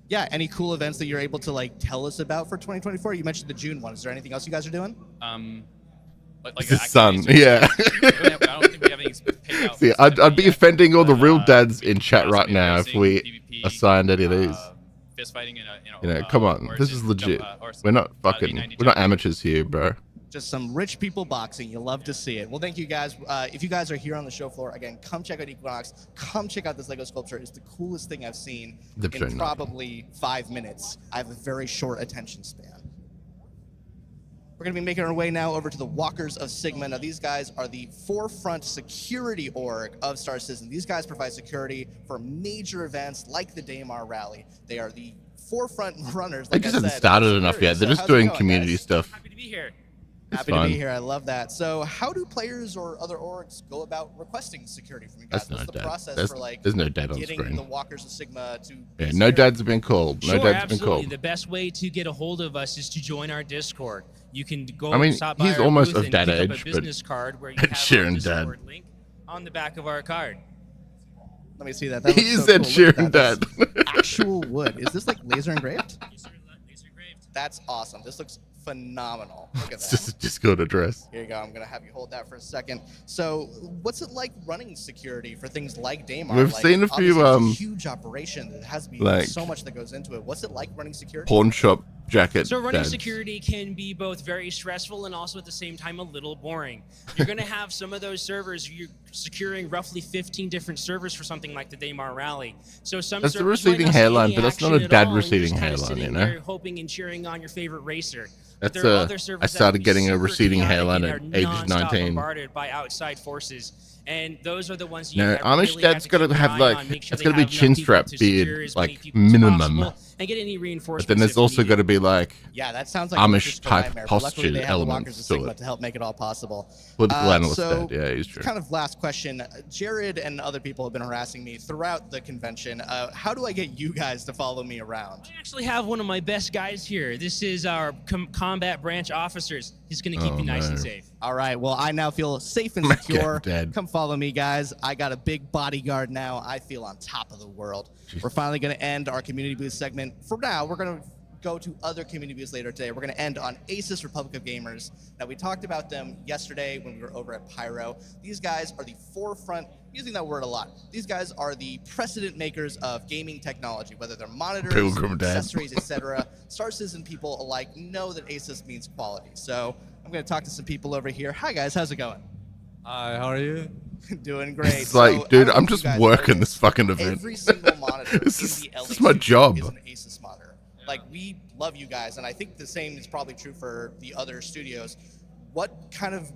Yeah, any cool events that you're able to tell us about for 2024? You mentioned the June one. Is there anything else you guys are doing? The sun, yeah. I don't think we have any paid out. See, I'd be offending all the real dads in chat right now if we assigned any of these. Fist fighting come on, this is legit. We're not we're not amateurs here, bro. Just some rich people boxing. You love to see it. Well, thank you guys. If you guys are here on the show floor, again, come check out Equinox. Come check out this Lego sculpture. It's the coolest thing I've seen in probably 5 minutes. I have a very short attention span. We're going to be making our way now over to the Walkers of Sigma. Now, these guys are the forefront security org of Star Citizen. These guys provide security for major events like the Daymar Rally. They are the forefront runners. They just haven't started enough yet. They're just doing community stuff. Happy to be here. Happy to be here. I love that. So how do players or other orgs go about requesting security from you guys? What's the process for like there's no dad on getting screen. the Walkers of Sigma to... Yeah, no dads have been called. No Sure, dads have been absolutely. called. The best way to get a hold of us is to join our Discord. You can go stop by he's our almost booth of and dad pick age, up a but business card where you Ed have Sheeran our dad. Discord link on the back of our card. Let me see that. That He looks so said cool. Look Sheeran at that. dad. That's actual wood. Is this like laser engraved? Laser engraved. That's awesome. This looks phenomenal. Look at It's that. just a Discord address. Here you go. I'm going to have you hold that for a second. So what's it like running security for things like Daymar? We've seen a few, obviously it's a huge operation. There has to be like, so much that goes into it. What's it like running security? Pawn shop jacket. So running dads. security can be both very stressful and also at the same time a little boring. You're going to have some of those servers, you're securing roughly 15 different servers for something like the Daymar Rally. So some That's the servers might receding not see hairline, any but that's not action a at dad all, and you're receding just kinda hairline, sitting you know? there hoping and cheering on your favorite racer. That's There are other servers I that started can be getting a super receding chaotic hairline and at are age nonstop 19. bombarded by outside forces. And those are the ones you No, that Amish really dad's have got to keep have an eye like on, make sure it's they got to be have enough chin people strap to secure beard as many like people as minimum. possible and get any reinforcements. But then there's if also needed. got to be like Yeah, that sounds like Amish a type nightmare, but luckily posture they have the Walkers of elements to Sigma it. to help make it all possible. Political analyst so dad. Yeah, he's true. kind of last question. Jared and other people have been harassing me throughout the convention. How do I get you guys to follow me around? I actually have one of my best guys here. This is our combat branch officers. He's going to keep you nice and safe. All right. Well, I now feel safe and My secure. dad. Come follow me, guys. I got a big bodyguard now. I feel on top of the world. Jeez. We're finally going to end our community booth segment. For now, we're going to go to other community booths later today. We're going to end on Asus Republic of Gamers. Now, we talked about them yesterday when we were over at Pyro. These guys are the forefront, using that word a lot. These guys are the precedent makers of gaming technology, whether they're monitors, Pilgrim Dad. accessories, etc. Star Citizen people alike know that Asus means quality. So I'm going to talk to some people over here. Hi, guys. How's it going? Hi, how are you? Doing great. It's like, So, I dude, don't know I'm if you just guys working know this fucking event. Every single monitor This in is- the LA this is my studio job. is an Asus monitor. Like, we love you guys, and I think the same is probably true for the other studios. What kind of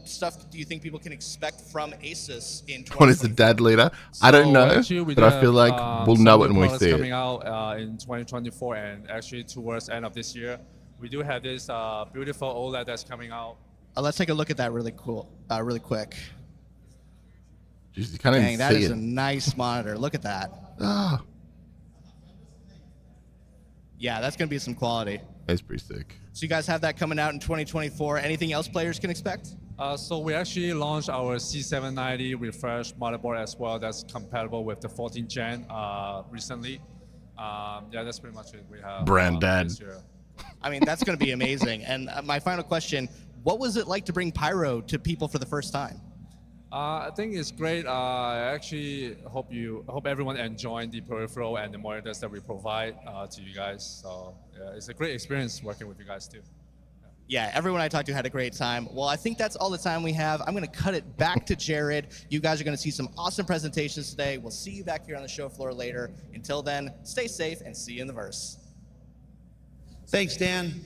stuff do you think people can expect from Asus in 2024? What is the dad leader? I don't know, Actually, we but I do feel have, like we'll some know new it when we products see coming it. out in 2024 and actually towards the end of this year. We do have this beautiful OLED that's coming out. Let's take a look at that really quick. Jeez, you can't Dang, even that see is it. a nice monitor. Look at that. Ah, Yeah, that's going to be some quality. that's pretty sick. So you guys have that coming out in 2024. Anything else players can expect? So we actually launched our C790 refresh motherboard as well. That's compatible with the 14th gen recently. Yeah, that's pretty much it. We have Brand dad. this year. I mean, that's going to be amazing. And my final question, what was it like to bring Pyro to people for the first time? I think it's great. I actually hope everyone enjoyed the peripheral and the monitors that we provide to you guys. So yeah, it's a great experience working with you guys too. Yeah, everyone I talked to had a great time. Well, I think that's all the time we have. I'm going to cut it back to Jared. You guys are going to see some awesome presentations today. We'll see you back here on the show floor later. Until then, stay safe and see you in the verse. Thanks, Dan.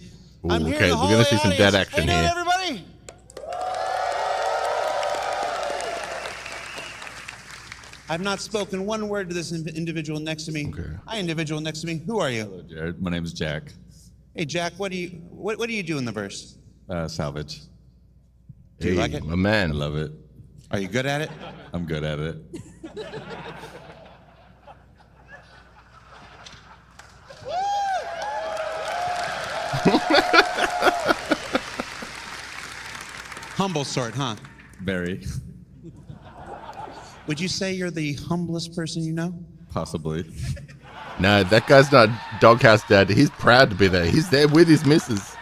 Ooh, I'm here in okay, the we're gonna hallway see some audience. dead action How you doing, here. everybody? I've not spoken one word to this individual next to me. Okay. Hi, individual next to me. Who are you? Hello, Jared. My name is Jack. Hey, Jack. What do you do in the verse? Salvage. Do you Hey, like it? my I man. love it. Are you good at it? I'm good at it. Humble sort, huh? Very. Would you say you're the humblest person you know? Possibly. No, that guy's not doghouse dad. He's proud to be there. He's there with his missus.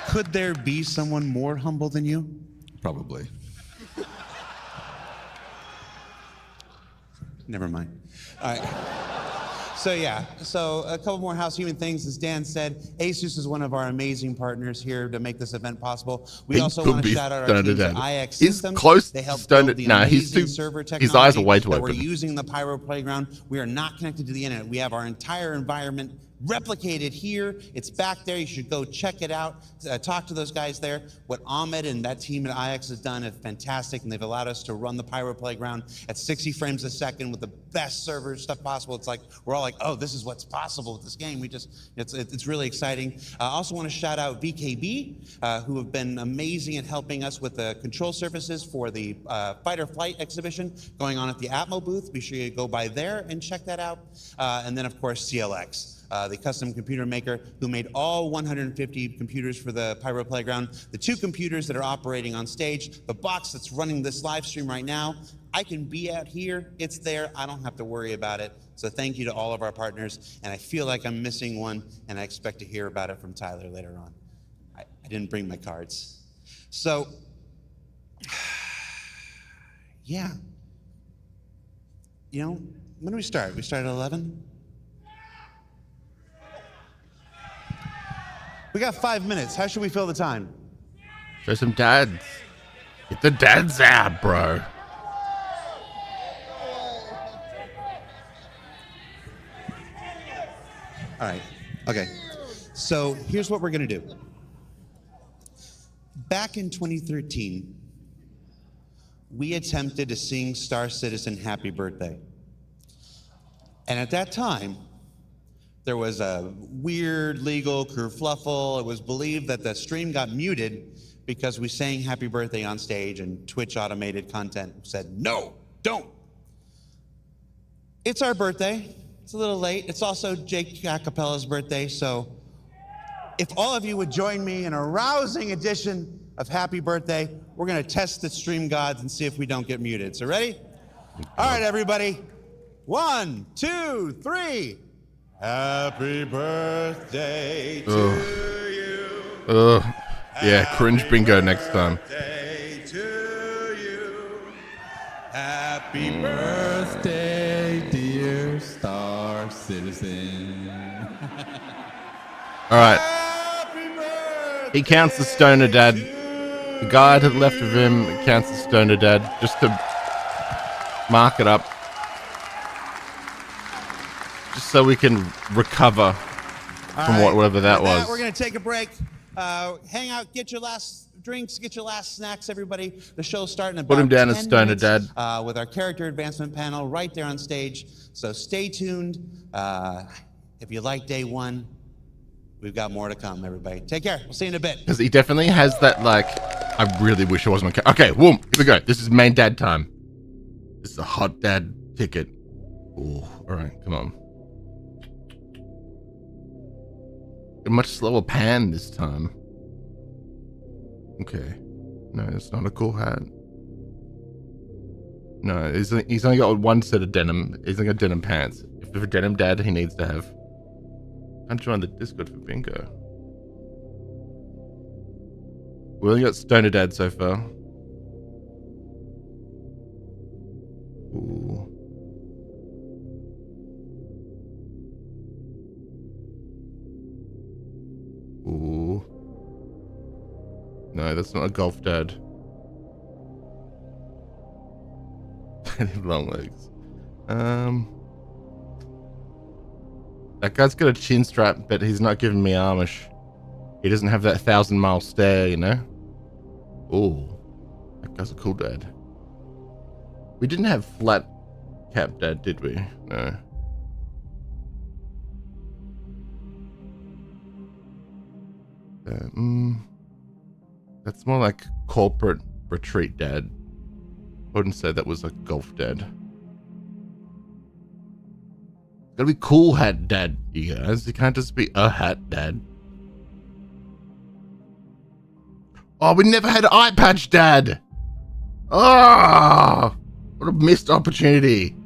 Could there be someone more humble than you? Probably. Never mind. All right. So a couple more housekeeping things. As Dan said, Asus is one of our amazing partners here to make this event possible. We He also could want to be shout out our stoned teams to at death. IX He's Systems. close They to help stoned build to- the nah, he's amazing too- server his eyes are way technology too that we're open. using the Pyro playground. We are not connected to the internet. We have our entire environment replicated here. It's back there. You should go check it out. Talk to those guys there. What Ahmed and that team at IX has done is fantastic, and they've allowed us to run the Pyro playground at 60 frames a second with the best server stuff possible. It's like we're all like, oh, this is what's possible with this game. It's really exciting. I also want to shout out VKB, who have been amazing at helping us with the control surfaces for the Fight or Flight exhibition going on at the Atmo booth. Be sure you go by there and check that out. And then, of course, CLX. The custom computer maker who made all 150 computers for the Pyro Playground, the 2 computers that are operating on stage, the box that's running this live stream right now. I can be out here, it's there, I don't have to worry about it. So thank you to all of our partners, and I feel like I'm missing one, and I expect to hear about it from Tyler later on. I didn't bring my cards. So, yeah. You know, when do we start? We start at 11? We got 5 minutes. How should we fill the time? Show some dads. Get the dads out, bro. All right. Okay. So here's what we're going to do. Back in 2013, we attempted to sing Star Citizen Happy Birthday. And at that time, there was a weird legal kerfluffle. It was believed that the stream got muted because we sang Happy Birthday on stage, and Twitch automated content said, no, don't. It's our birthday. It's a little late. It's also Jake Acapella's birthday, so if all of you would join me in a rousing edition of Happy Birthday, we're gonna test the stream gods and see if we don't get muted. So ready? All right, everybody. 1, 2, 3. Happy birthday to you. Yeah, cringe bingo next time. Birthday to you. Happy Birthday, dear Star Citizen. All right. He counts the stoner dad. The guy to the left of him counts the stoner dad, just to mark it up. Just so we can recover from whatever that was. We're going to take a break. Hang out, get your last drinks, get your last snacks, everybody. The show's starting in about 10 Put him down as stoner minutes, dad. with our character advancement panel right there on stage. So stay tuned. If you like day 1, we've got more to come, everybody. Take care. We'll see you in a bit. Because he definitely has that, like, I really wish I wasn't okay. Okay, whoom, here we go. This is main dad time. This is a hot dad ticket. Ooh, all right, come on. A much slower pan this time. Okay. No, it's not a cool hat. No, he's only got one set of denim. He's only got denim pants. If for denim dad, he needs to have. Can't join the Discord for bingo. We only got stoner dad so far. Ooh. Ooh. No, that's not a golf dad. Long legs. That guy's got a chin strap, but he's not giving me Amish. He doesn't have that 1,000-mile stare, you know? Ooh. That guy's a cool dad. We didn't have flat cap dad, did we? No. That's more like corporate retreat dad. I wouldn't say that was a golf dad. It's gotta be cool hat dad, you guys. You can't just be a hat dad. Oh, we never had eye patch dad. Oh, what a missed opportunity.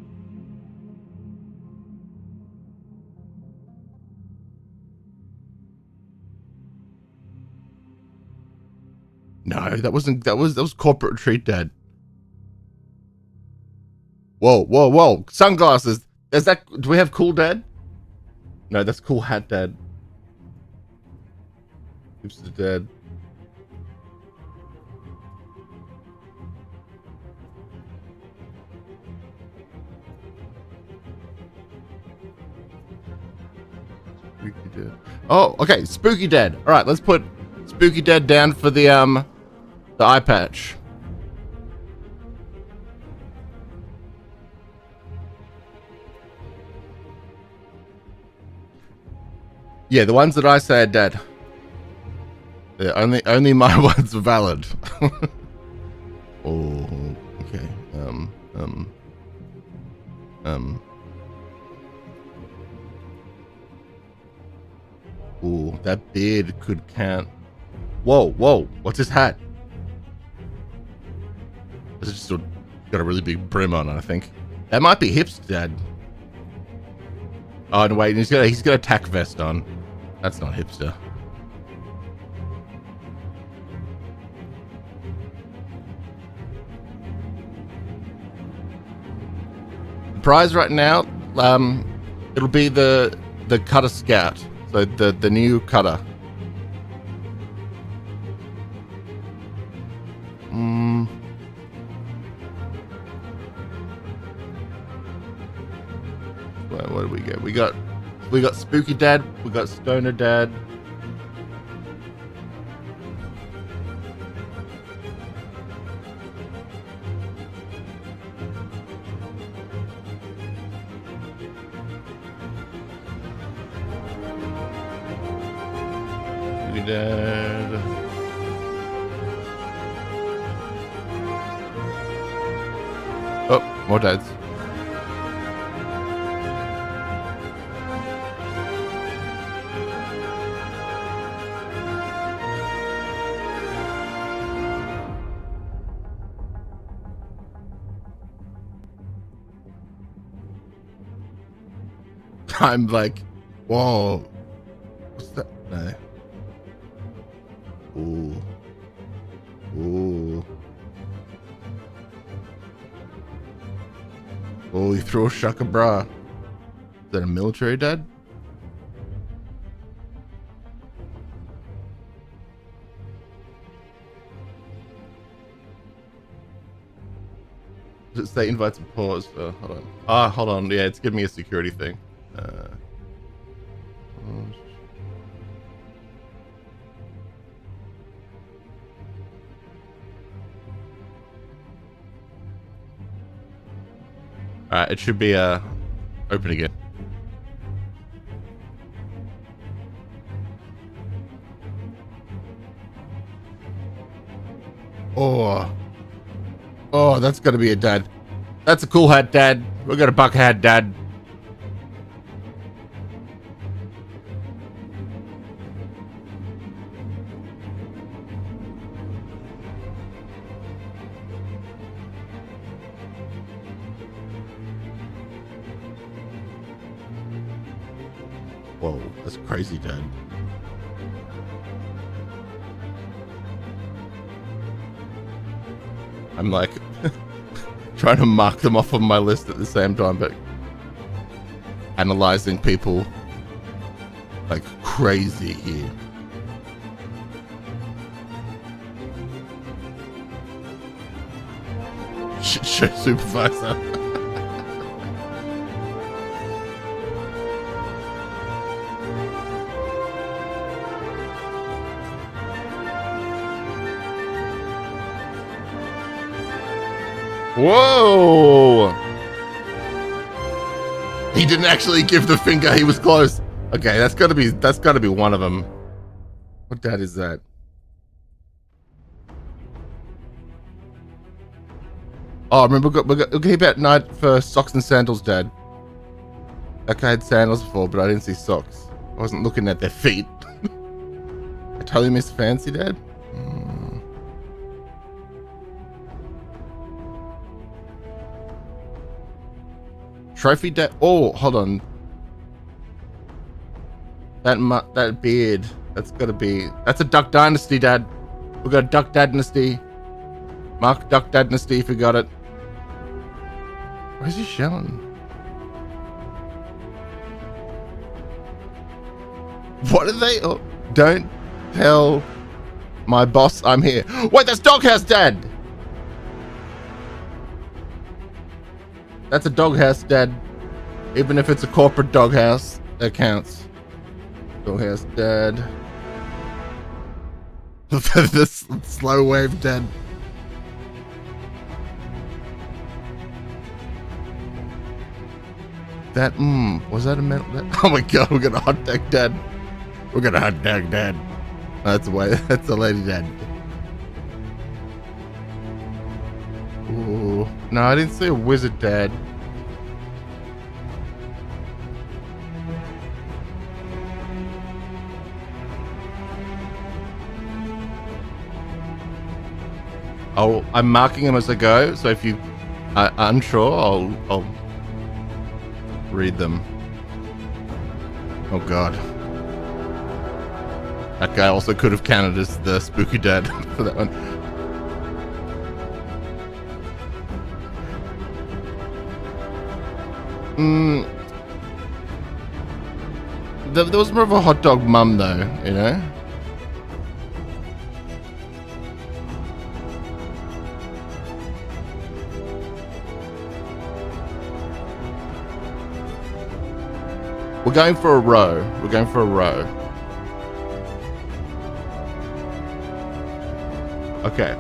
No, that was corporate retreat dad. Whoa. Sunglasses. Do we have cool dad? No, that's cool hat dad. Hipster dad. Spooky Dad. Oh, okay. Spooky Dad. All right, let's put Spooky Dad down for the eye patch. Yeah, the ones that I say are dead. Yeah, only my ones are valid. Oh, okay. Ooh, that beard could count. Whoa, what's his hat? This is just got a really big brim on it, I think. That might be Hipster Dad. Oh, no, wait, he's got a tack vest on. That's not hipster. The prize right now, it'll be the Cutter Scout. So the new cutter. What do we get? We got Spooky Dad. We got Stoner Dad. Spooky Dad. Oh, more dads. I'm like, whoa, what's that? No. Ooh. Oh, he threw a shaka bra. Is that a military dad? Does it say invites and pause? Hold on. Hold on. Yeah, it's giving me a security thing. Alright, it should be open again. Oh, that's gotta be a dad. That's a cool hat, Dad. We got a bucket hat, Dad. Whoa, that's crazy, Dad. I'm like trying to mark them off on my list at the same time, but analyzing people like crazy here. Show supervisor. Whoa! He didn't actually give the finger. He was close. Okay, that's gotta be one of them. What dad is that? Oh, remember we got keep at night for socks and sandals, Dad. That guy had sandals before, but I didn't see socks. I wasn't looking at their feet. I totally missed fancy, Dad. Trophy Dad. Oh, hold on. That beard. That's gotta be. That's a Duck Dynasty, Dad. We got a Duck Dynasty. Mark Duck Dynasty if you got it. Where's he showing? What are they? Oh, don't tell my boss I'm here. Wait, that's Doghouse, Dad. That's a doghouse, Dad. Even if it's a corporate doghouse, that counts. Doghouse Dad. This slow wave Dad. That, was that a metal dad? Oh my god, we're gonna hot tag Dad. We're gonna hot tag Dad. That's why, that's the lady Dad. Ooh. No, I didn't see a wizard Dad. I'm marking them as I go, so if you are unsure, I'll read them. Oh god. That guy also could have counted as the spooky dad for that one. There was more of a hot dog mum though, you know? We're going for a row. We're going for a row. Okay.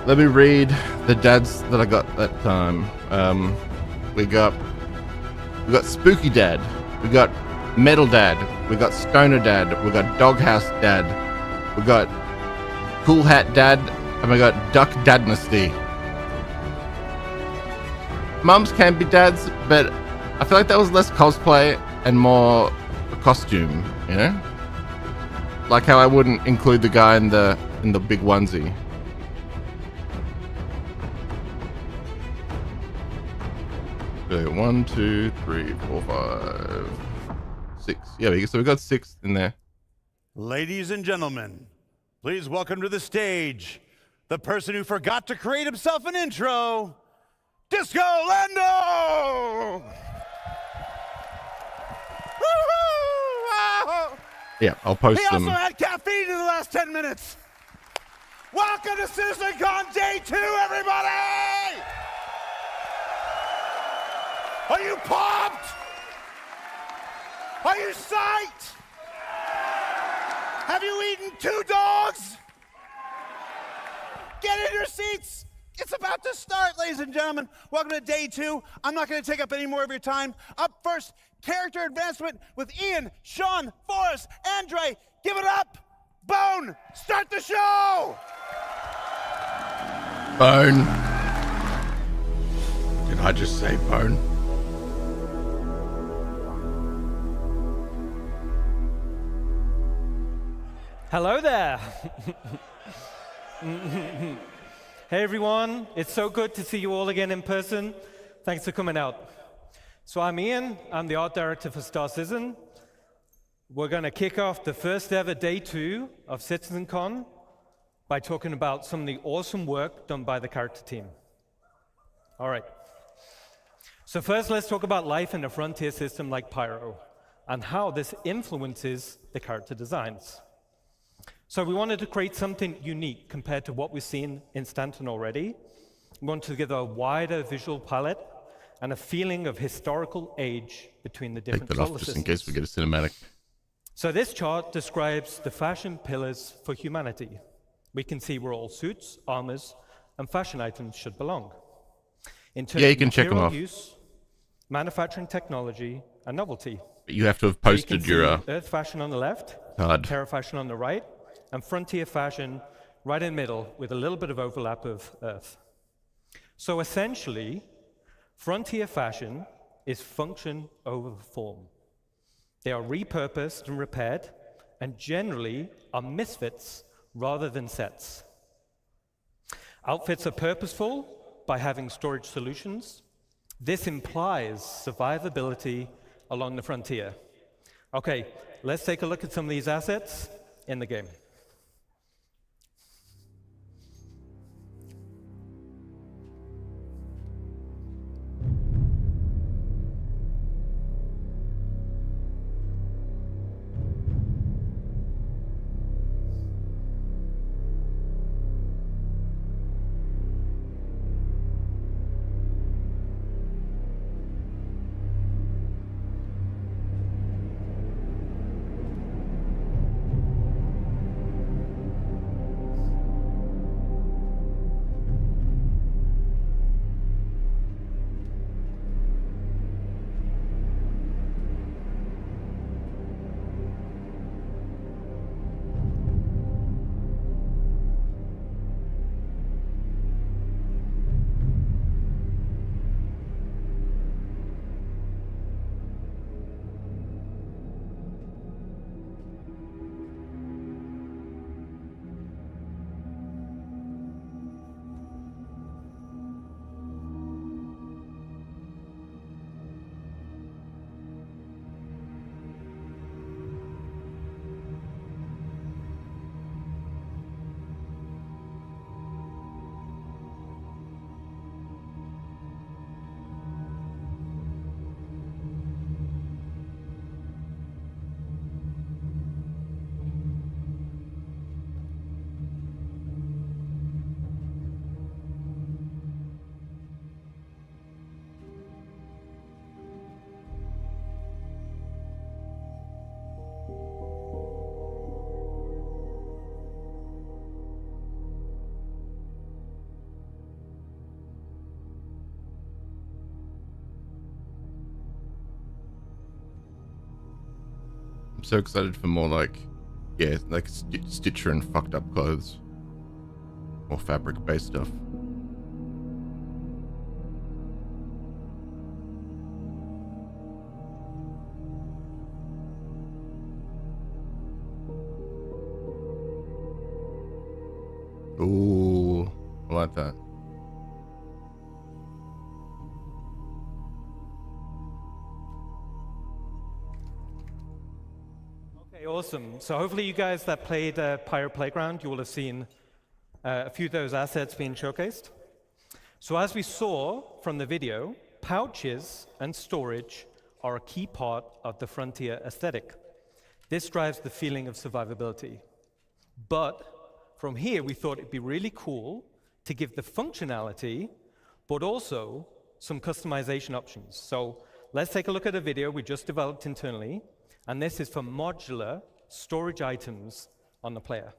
Let me read the dads that I got that time. We got Spooky Dad. We got Metal Dad. We got Stoner Dad. We got Doghouse Dad. We got Cool Hat Dad. And we got Duck Dadnesty. Mums can be dads, but I feel like that was less cosplay and more a costume, you know? Like how I wouldn't include the guy in the big onesie. Okay, 1, 2, 3, 4, 5, 6. Yeah, so we got 6 in there. Ladies and gentlemen, please welcome to the stage the person who forgot to create himself an intro, Disco Lando! Yeah, I'll post them. He also had caffeine in the last 10 minutes. Welcome to CitizenCon Day 2, everybody! Are you pumped? Are you psyched? Have you eaten 2 dogs? Get in your seats. It's about to start, ladies and gentlemen. Welcome to Day 2. I'm not going to take up any more of your time. Up first, character advancement with Ian, Sean, Forrest, Andre. Give it up. Bone, start the show. Bone. Did I just say bone? Hello there. Hey everyone, it's so good to see you all again in person. Thanks for coming out. So I'm Ian, I'm the art director for Star Citizen. We're going to kick off the first ever Day 2 of CitizenCon by talking about some of the awesome work done by the character team. All right. So first, let's talk about life in a frontier system like Pyro and how this influences the character designs. So we wanted to create something unique compared to what we've seen in Stanton already. We wanted to give a wider visual palette and a feeling of historical age between the different solar systems. Just in case we get a cinematic. So this chart describes the fashion pillars for humanity. We can see where all suits, armors, and fashion items should belong. In terms Yeah, you can check them off. use, manufacturing technology, and novelty. But you have to have posted so you your can see Earth fashion on the left, card. Terra fashion on the right, and frontier fashion right in the middle with a little bit of overlap of Earth. So essentially, frontier fashion is function over form. They are repurposed and repaired, and generally are misfits rather than sets. Outfits are purposeful by having storage solutions. This implies survivability along the frontier. Okay, let's take a look at some of these assets in the game. so excited for more like Stitcher and fucked up clothes. More fabric-based stuff. Ooh, I like that. Okay, awesome. So hopefully you guys that played Pyro Playground, you will have seen a few of those assets being showcased. So as we saw from the video, pouches and storage are a key part of the Frontier aesthetic. This drives the feeling of survivability. But from here, we thought it'd be really cool to give the functionality, but also some customization options. So let's take a look at a video we just developed internally, and this is for modular storage items on the player.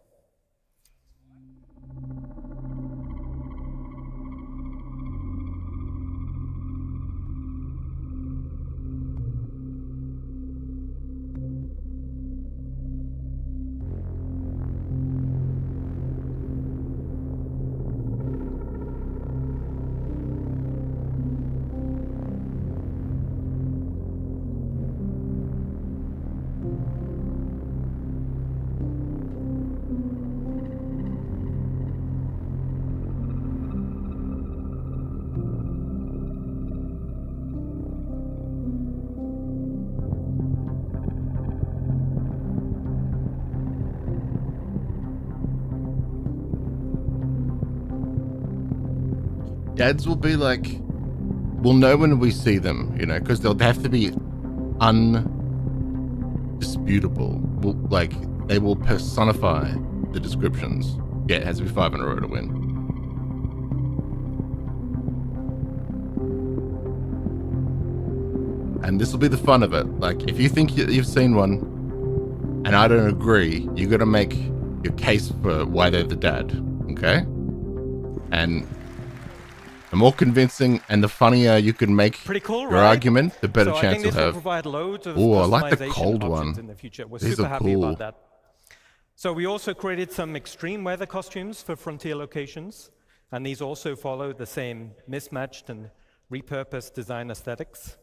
Dads will be like, we'll know when we see them, you know, because they'll have to be undisputable. Like, they will personify the descriptions. Yeah, it has to be 5 in a row to win. And this will be the fun of it. Like, if you think you've seen one, and I don't agree, you got to make your case for why they're the dad, okay? And the more convincing and the funnier you can make your argument, the better chance you'll have. Oh, I like the cold one. In the future. We're These super are happy cool. about that. So we also created some extreme weather costumes for Frontier locations, and these also follow the same mismatched and repurposed design aesthetics.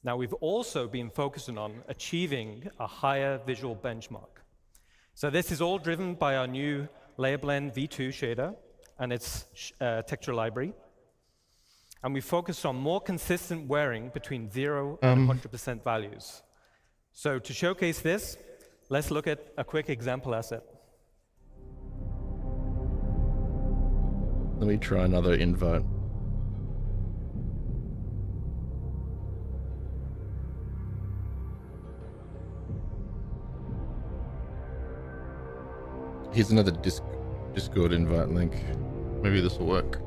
Now we've also been focusing on achieving a higher visual benchmark. So this is all driven by our new Layer Blend V2 shader and its texture library. And we focused on more consistent wearing between 0 and 100% values. So to showcase this, let's look at a quick example asset. Let me try another invite. Here's another Discord invite link. Maybe this will work.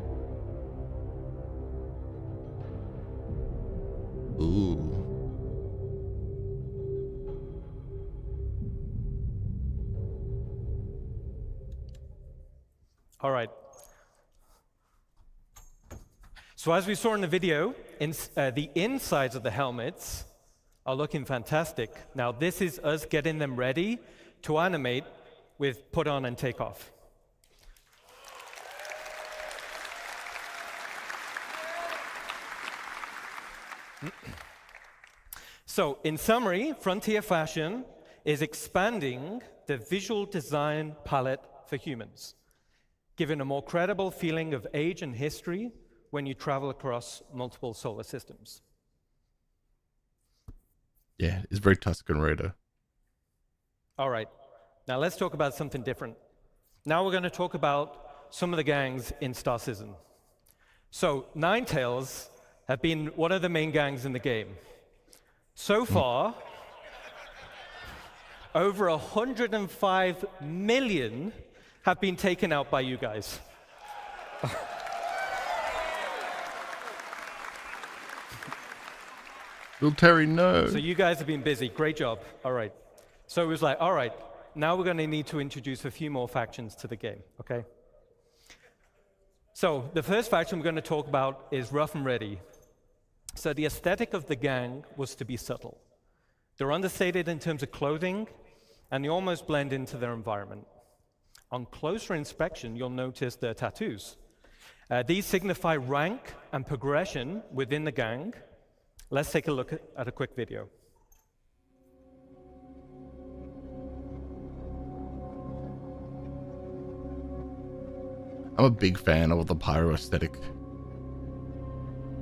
Ooh. All right. So as we saw in the video, the insides of the helmets are looking fantastic. Now this is us getting them ready to animate with put on and take off. So in summary, Frontier Fashion is expanding the visual design palette for humans, giving a more credible feeling of age and history when you travel across multiple solar systems. Yeah, it's very Tuscan Raider. All right. Now let's talk about something different. Now we're going to talk about some of the gangs in Star Citizen. So Ninetales have been one of the main gangs in the game. So far, over 105 million have been taken out by you guys. Little Terry, no. So you guys have been busy. Great job. All right. So it was like, all right, now we're going to need to introduce a few more factions to the game, okay? So the first faction we're going to talk about is Rough and Ready. So the aesthetic of the gang was to be subtle. They're understated in terms of clothing, and they almost blend into their environment. On closer inspection, you'll notice their tattoos. These signify rank and progression within the gang. Let's take a look at a quick video. I'm a big fan of the Pyro aesthetic.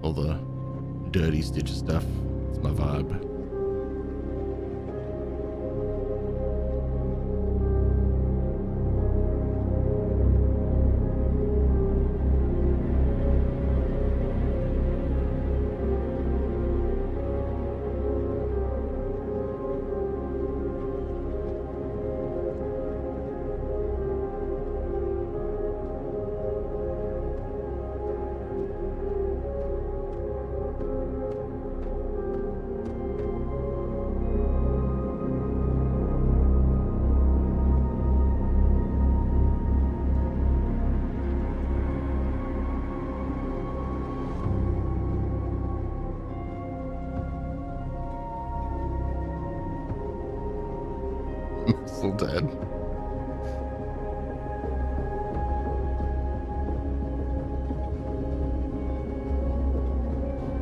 All the dirty Stitcher stuff. It's my vibe. Still dead.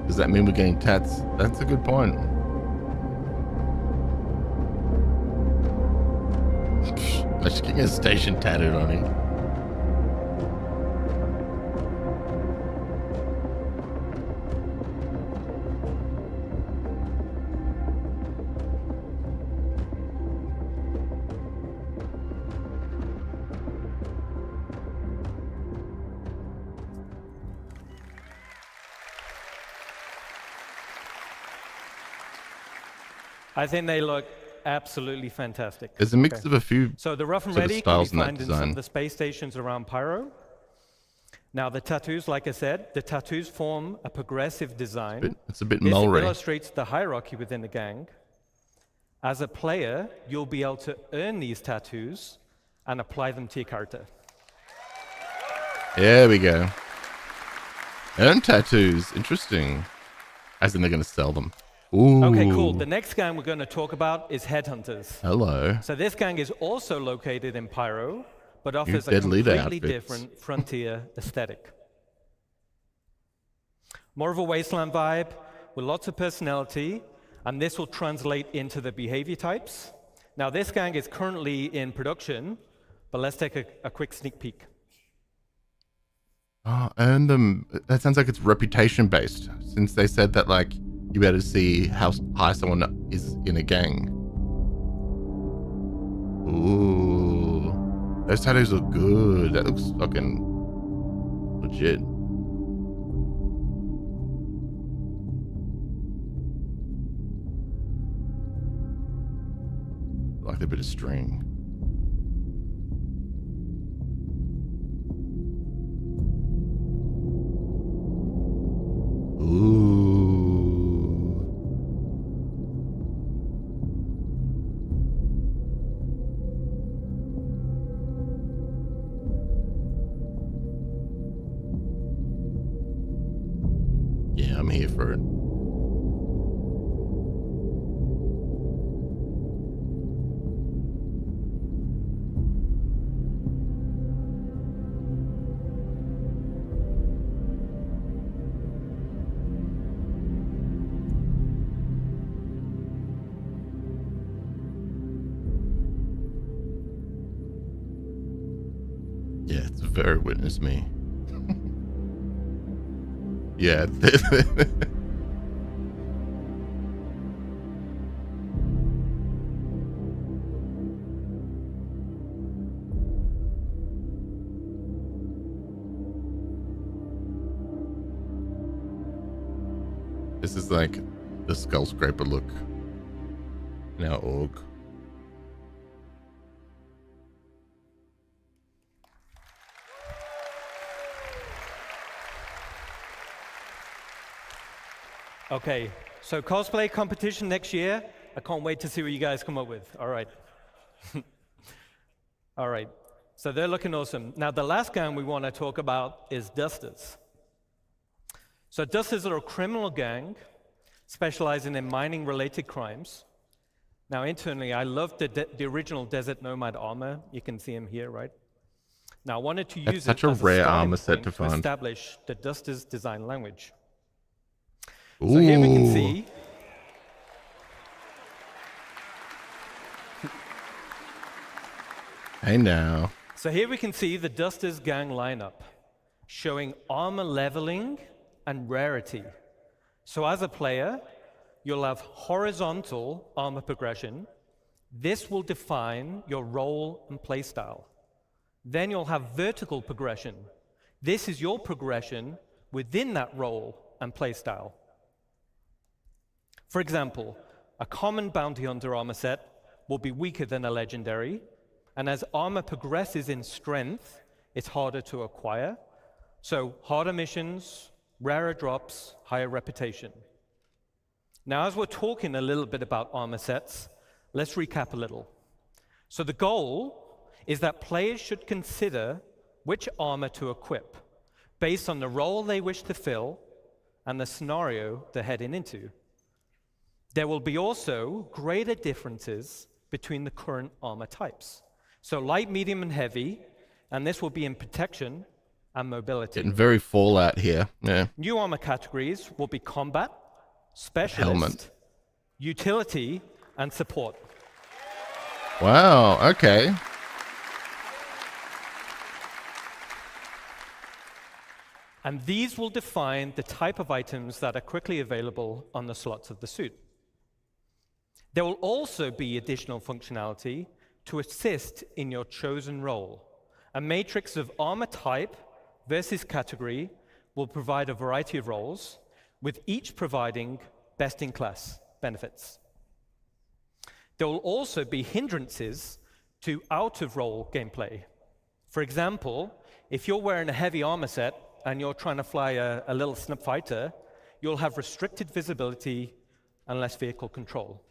Does that mean we're getting tats? That's a good point. I should get a station tattooed on him. I think they look absolutely fantastic. There's a mix of a few So the rough and sort of ready can be styles in that found in some design. of the space stations around Pyro. Now the tattoos, like I said, the tattoos form a progressive design. It's a bit This Mulray. illustrates the hierarchy within the gang. As a player, you'll be able to earn these tattoos and apply them to your character. There we go. Earn tattoos. Interesting. As in they're going to sell them. Ooh. Okay, cool. The next gang we're going to talk about is Headhunters. Hello. So this gang is also located in Pyro, but offers a dead leader completely outfits. different frontier aesthetic. More of a wasteland vibe with lots of personality, and this will translate into the behavior types. Now this gang is currently in production, but let's take a quick sneak peek. Oh, earn them. That sounds like it's reputation based, since they said that like you better see how high someone is in a gang. Ooh, those tattoos look good. That looks fucking legit. Like a bit of string. Ooh. Yeah, I'm here for it. Yeah, it's very witness me. Yeah. This is like the skull scraper look in our org. Okay, so cosplay competition next year. I can't wait to see what you guys come up with. All right. All right, so they're looking awesome. Now, the last gang we want to talk about is Dusters. So Dusters are a criminal gang specializing in mining-related crimes. Now, internally, I love the original Desert Nomad armor. You can see him here, right? Now, I wanted to use such it a as rare a starting armor set point to find. establish the Dusters design language. Ooh. So here we can see Hey now. So here we can see the Dusters gang lineup, showing armor leveling and rarity. So as a player, you'll have horizontal armor progression. This will define your role and playstyle. Then you'll have vertical progression. This is your progression within that role and playstyle. For example, a common bounty hunter armor set will be weaker than a legendary, and as armor progresses in strength, it's harder to acquire. So harder missions, rarer drops, higher reputation. Now, as we're talking a little bit about armor sets, let's recap a little. So the goal is that players should consider which armor to equip based on the role they wish to fill and the scenario they're heading into. There will be also greater differences between the current armor types. So light, medium, and heavy, and this will be in protection and mobility. Getting very Fallout here. Yeah. New armor categories will be combat, specialist, helmet, utility, and support. Wow, okay. And these will define the type of items that are quickly available on the slots of the suit. There will also be additional functionality to assist in your chosen role. A matrix of armor type versus category will provide a variety of roles, with each providing best-in-class benefits. There will also be hindrances to out-of-role gameplay. For example, if you're wearing a heavy armor set and you're trying to fly a little snub fighter, you'll have restricted visibility and less vehicle control.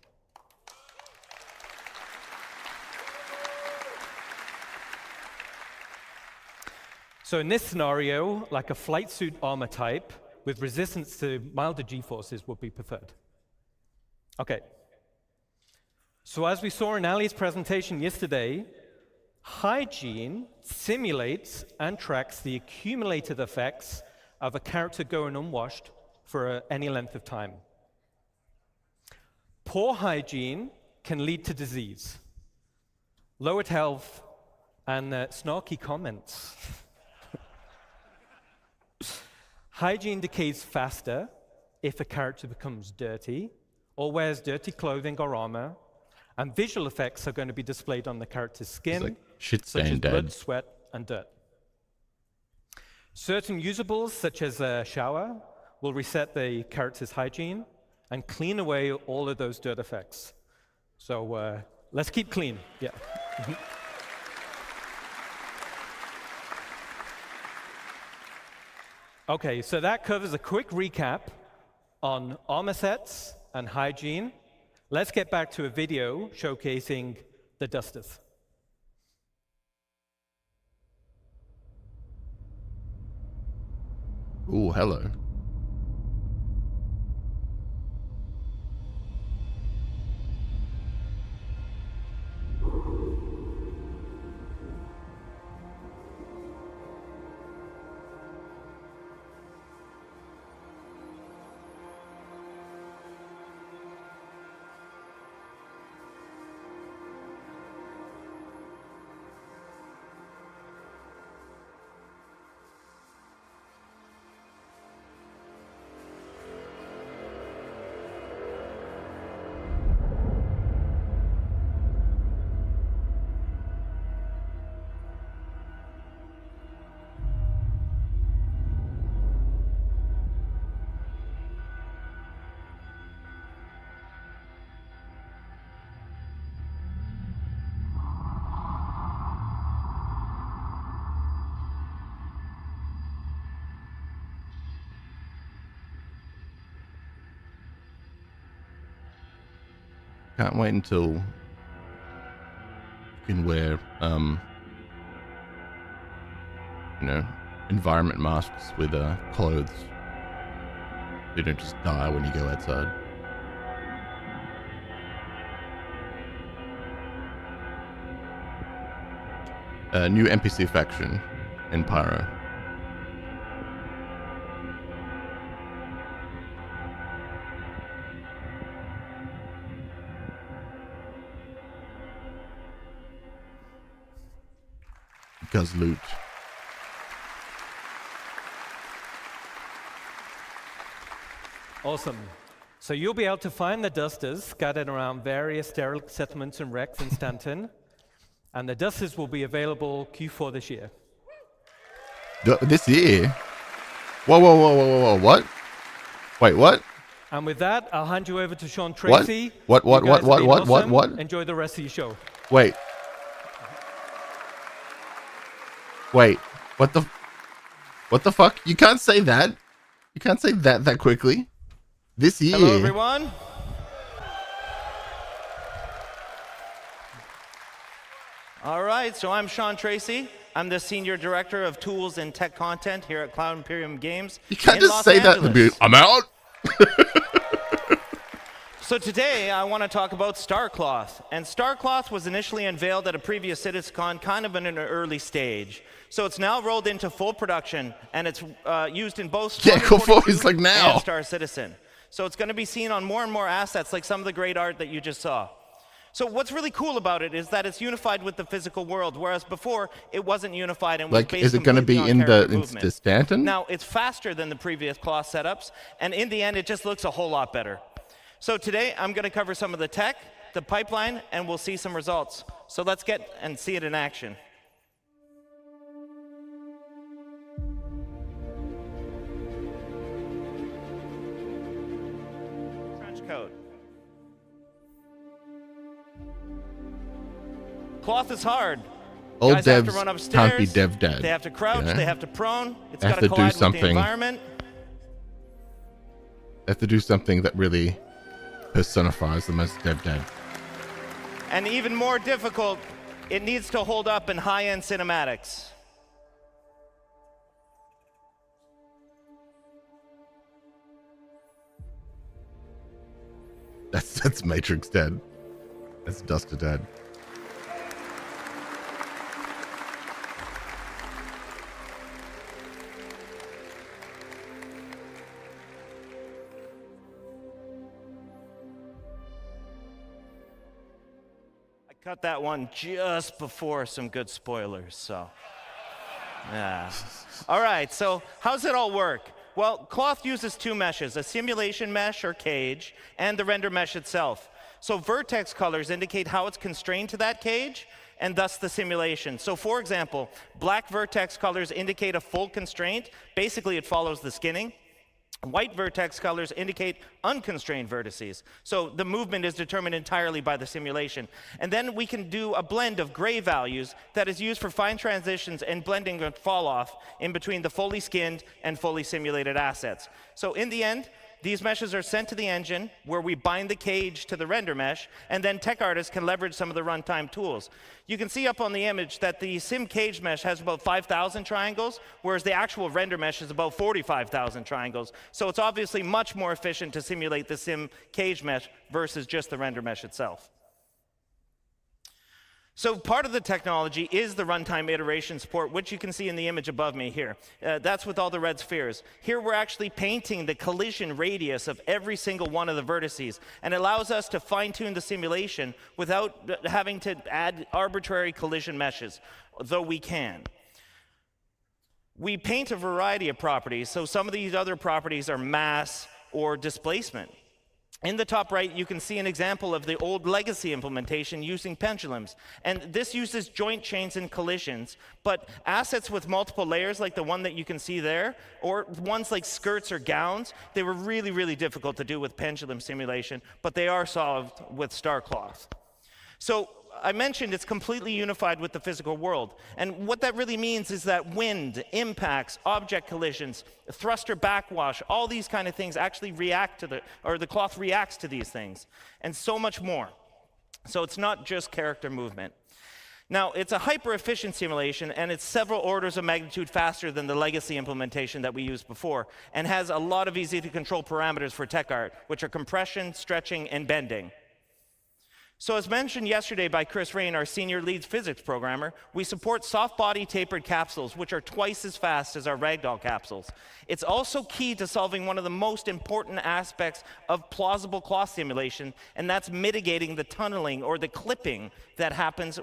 So in this scenario, like a flight suit armor type with resistance to milder G-forces would be preferred. Okay. So as we saw in Ali's presentation yesterday, hygiene simulates and tracks the accumulated effects of a character going unwashed for any length of time. Poor hygiene can lead to disease, lowered health, and snarky comments. Hygiene decays faster if a character becomes dirty or wears dirty clothing or armor, and visual effects are going to be displayed on the character's skin, like shit such as stain blood, dead. sweat, and dirt. Certain usables, such as a shower, will reset the character's hygiene and clean away all of those dirt effects. So let's keep clean. Yeah. Okay, so that covers a quick recap on armor sets and hygiene. Let's get back to a video showcasing the Dusters. Ooh, hello. Can't wait until you can wear, you know, environment masks with clothes. You don't just die when you go outside. New NPC faction in Pyro. Because loot. Awesome. So you'll be able to find the dusters scattered around various derelict settlements and wrecks in Stanton. And the dusters will be available Q4 this year. This year? Whoa, what? Wait, what? And with that, I'll hand you over to Sean Tracy. What? Enjoy the rest of your show. Wait, what the fuck? You can't say that. You can't say that quickly. This year. Hello, everyone. All right, so I'm Sean Tracy. I'm the Senior Director of Tools and Tech Content here at Cloud Imperium Games. You can't just say that. I'm out. So today I want to talk about Starcloth. And Starcloth was initially unveiled at a previous CitizenCon, kind of in an early stage. So it's now rolled into full production, and it's used in both like now. and Star Citizen. So it's going to be seen on more and more assets, like some of the great art that you just saw. So what's really cool about it is that it's unified with the physical world, whereas before it wasn't unified and was based is it going to be in the Stanton? Now it's faster than the previous cloth setups, and in the end it just looks a whole lot better. So today I'm going to cover some of the tech, the pipeline, and we'll see some results. So let's get and see it in action. Trench coat. Cloth is hard. Old Guys have to devs run upstairs, can't be dev dead. They have to crouch, you know? they have to prone. It's They got have to to do collide with the something. environment. They have to do something that really personifies the most dev dead. And even more difficult, it needs to hold up in high-end cinematics. That's Matrix dead. That's Duster dead. Cut that one just before some good spoilers, so. Yeah. All right, so how's it all work? Well, Cloth uses two meshes, a simulation mesh or cage, and the render mesh itself. So vertex colors indicate how it's constrained to that cage, and thus the simulation. So for example, black vertex colors indicate a full constraint. Basically, it follows the skinning. White vertex colors indicate unconstrained vertices. So the movement is determined entirely by the simulation. And then we can do a blend of gray values that is used for fine transitions and blending and fall off in between the fully skinned and fully simulated assets. So in the end, these meshes are sent to the engine where we bind the cage to the render mesh, and then tech artists can leverage some of the runtime tools. You can see up on the image that the sim cage mesh has about 5,000 triangles, whereas the actual render mesh is about 45,000 triangles. So it's obviously much more efficient to simulate the sim cage mesh versus just the render mesh itself. So part of the technology is the runtime iteration support, which you can see in the image above me here. That's with all the red spheres. Here we're actually painting the collision radius of every single one of the vertices, and it allows us to fine-tune the simulation without having to add arbitrary collision meshes, though we can. We paint a variety of properties, so some of these other properties are mass or displacement. In the top right, you can see an example of the old legacy implementation using pendulums. And this uses joint chains and collisions, but assets with multiple layers like the one that you can see there, or ones like skirts or gowns, they were really, really difficult to do with pendulum simulation, but they are solved with Starcloth. So I mentioned it's completely unified with the physical world. And what that really means is that wind, impacts, object collisions, thruster backwash, all these kind of things actually react to the cloth reacts to these things, and so much more. So it's not just character movement. Now, it's a hyper-efficient simulation, and it's several orders of magnitude faster than the legacy implementation that we used before, and has a lot of easy-to-control parameters for tech art, which are compression, stretching, and bending. So as mentioned yesterday by Chris Rain, our senior lead physics programmer, we support soft-body tapered capsules, which are twice as fast as our ragdoll capsules. It's also key to solving one of the most important aspects of plausible cloth simulation, and that's mitigating the tunneling or the clipping that happens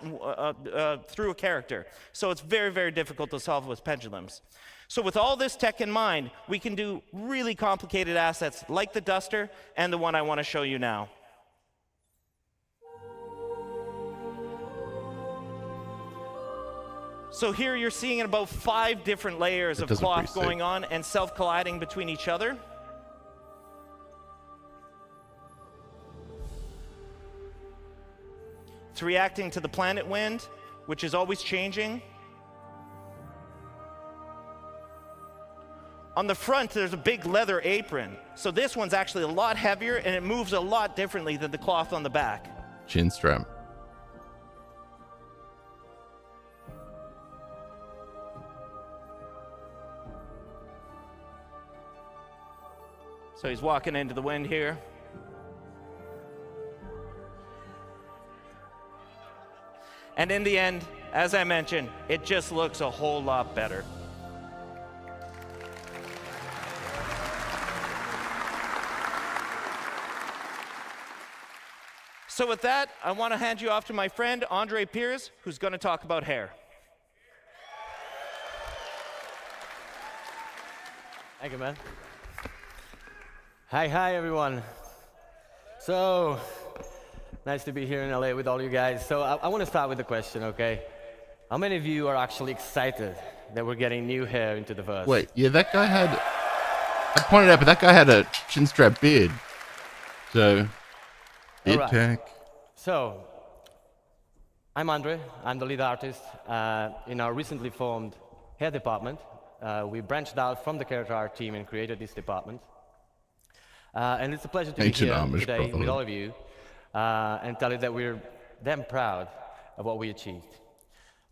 through a character. So it's very, very difficult to solve with pendulums. So with all this tech in mind, we can do really complicated assets like the Duster and the one I want to show you now. So here you're seeing about 5 different layers of cloth going on and self-colliding between each other. It's reacting to the planet wind, which is always changing. On the front, there's a big leather apron. So this one's actually a lot heavier, and it moves a lot differently than the cloth on the back. Chin strap. So he's walking into the wind here. And in the end, as I mentioned, it just looks a whole lot better. So with that, I want to hand you off to my friend, Andre Piers, who's going to talk about hair. Thank you, man. Hi, everyone. So, nice to be here in LA with all you guys. So, I want to start with a question, okay? How many of you are actually excited that we're getting new hair into the verse? Wait, yeah, that guy had... I pointed out, but that guy had a chin strap beard. So, beard tech. So, I'm Andre. I'm the lead artist in our recently formed hair department. We branched out from the character art team and created this department. And it's a pleasure to be here today with all of you and tell you that we're damn proud of what we achieved.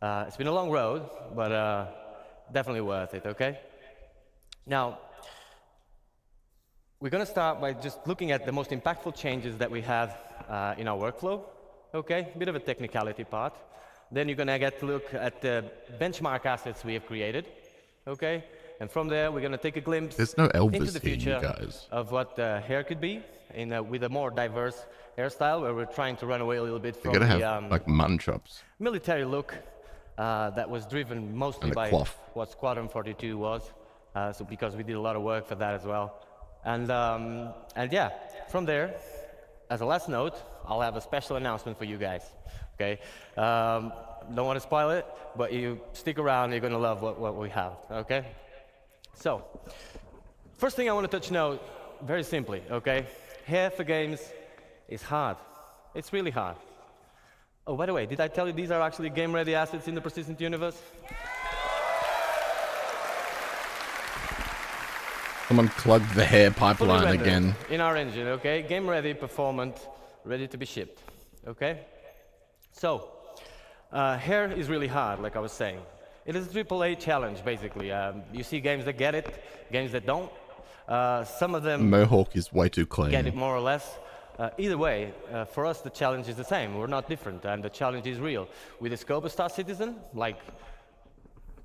It's been a long road, but definitely worth it, okay? Now, we're going to start by just looking at the most impactful changes that we have in our workflow, okay? A bit of a technicality part. Then you're going to get to look at the benchmark assets we have created, okay? And from there, we're going to take a glimpse into the future of what hair could be with a more diverse hairstyle, where we're trying to run away a little bit from the have, like mutton chops. Military look that was driven mostly by what Squadron 42 was, so because we did a lot of work for that as well. And yeah, from there, as a last note, I'll have a special announcement for you guys, okay? Don't want to spoil it, but you stick around, you're going to love what we have, okay? So, first thing I want to touch note, very simply, okay? Hair for games is hard. It's really hard. Oh, by the way, did I tell you these are actually game-ready assets in the persistent universe? Someone plugged the hair pipeline again. In our engine, okay? Game-ready, performant, ready to be shipped, okay? So, hair is really hard, like I was saying. It is a AAA challenge, basically. You see games that get it, games that don't. Some of them... Mohawk is way too clean. Get it more or less. Either way, for us, the challenge is the same. We're not different, and the challenge is real. With the scope of Star Citizen, like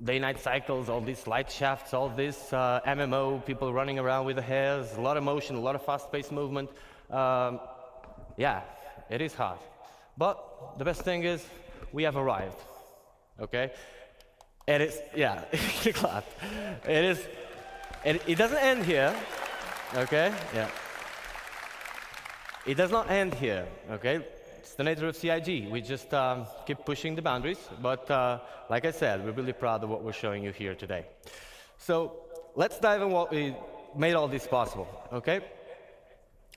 day-night cycles, all these light shafts, all this MMO, people running around with the hairs, a lot of motion, a lot of fast-paced movement. Yeah, it is hard. But the best thing is, we have arrived, okay? It is, yeah, clap. It is, it doesn't end here, okay? Yeah. It does not end here, okay? It's the nature of CIG. We just keep pushing the boundaries, but like I said, we're really proud of what we're showing you here today. So let's dive in what we made all this possible, okay?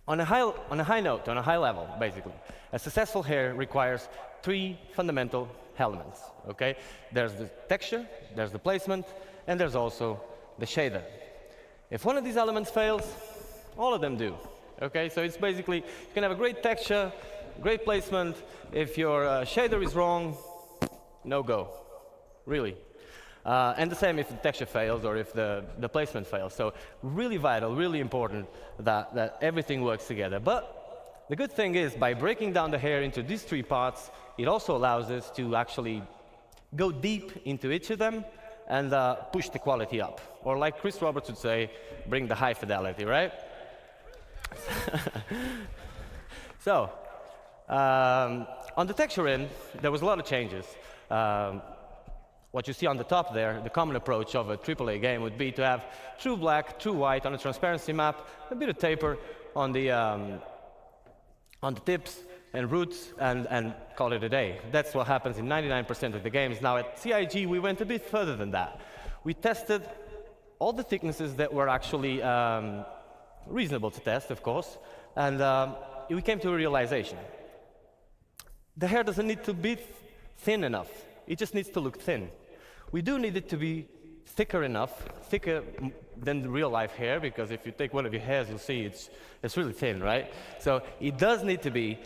On a high note, on a high level, basically, a successful hair requires 3 fundamental elements, okay? There's the texture, there's the placement, and there's also the shader. If one of these elements fails, all of them do, okay? So it's basically, you can have a great texture, great placement. If your shader is wrong, no go, really. And the same if the texture fails or if the placement fails. So really vital, really important that everything works together. But the good thing is, by breaking down the hair into these 3 parts, it also allows us to actually go deep into each of them and push the quality up. Or like Chris Roberts would say, bring the high fidelity, right? So, on the texture end, there was a lot of changes. What you see on the top there, the common approach of a AAA game would be to have true black, true white on a transparency map, a bit of taper on the tips and roots, and call it a day. That's what happens in 99% of the games. Now at CIG, we went a bit further than that. We tested all the thicknesses that were actually reasonable to test, of course, and we came to a realization. The hair doesn't need to be thin enough. It just needs to look thin. We do need it to be thicker enough, thicker than real life hair, because if you take one of your hairs, you'll see it's really thin, right? So it does need to be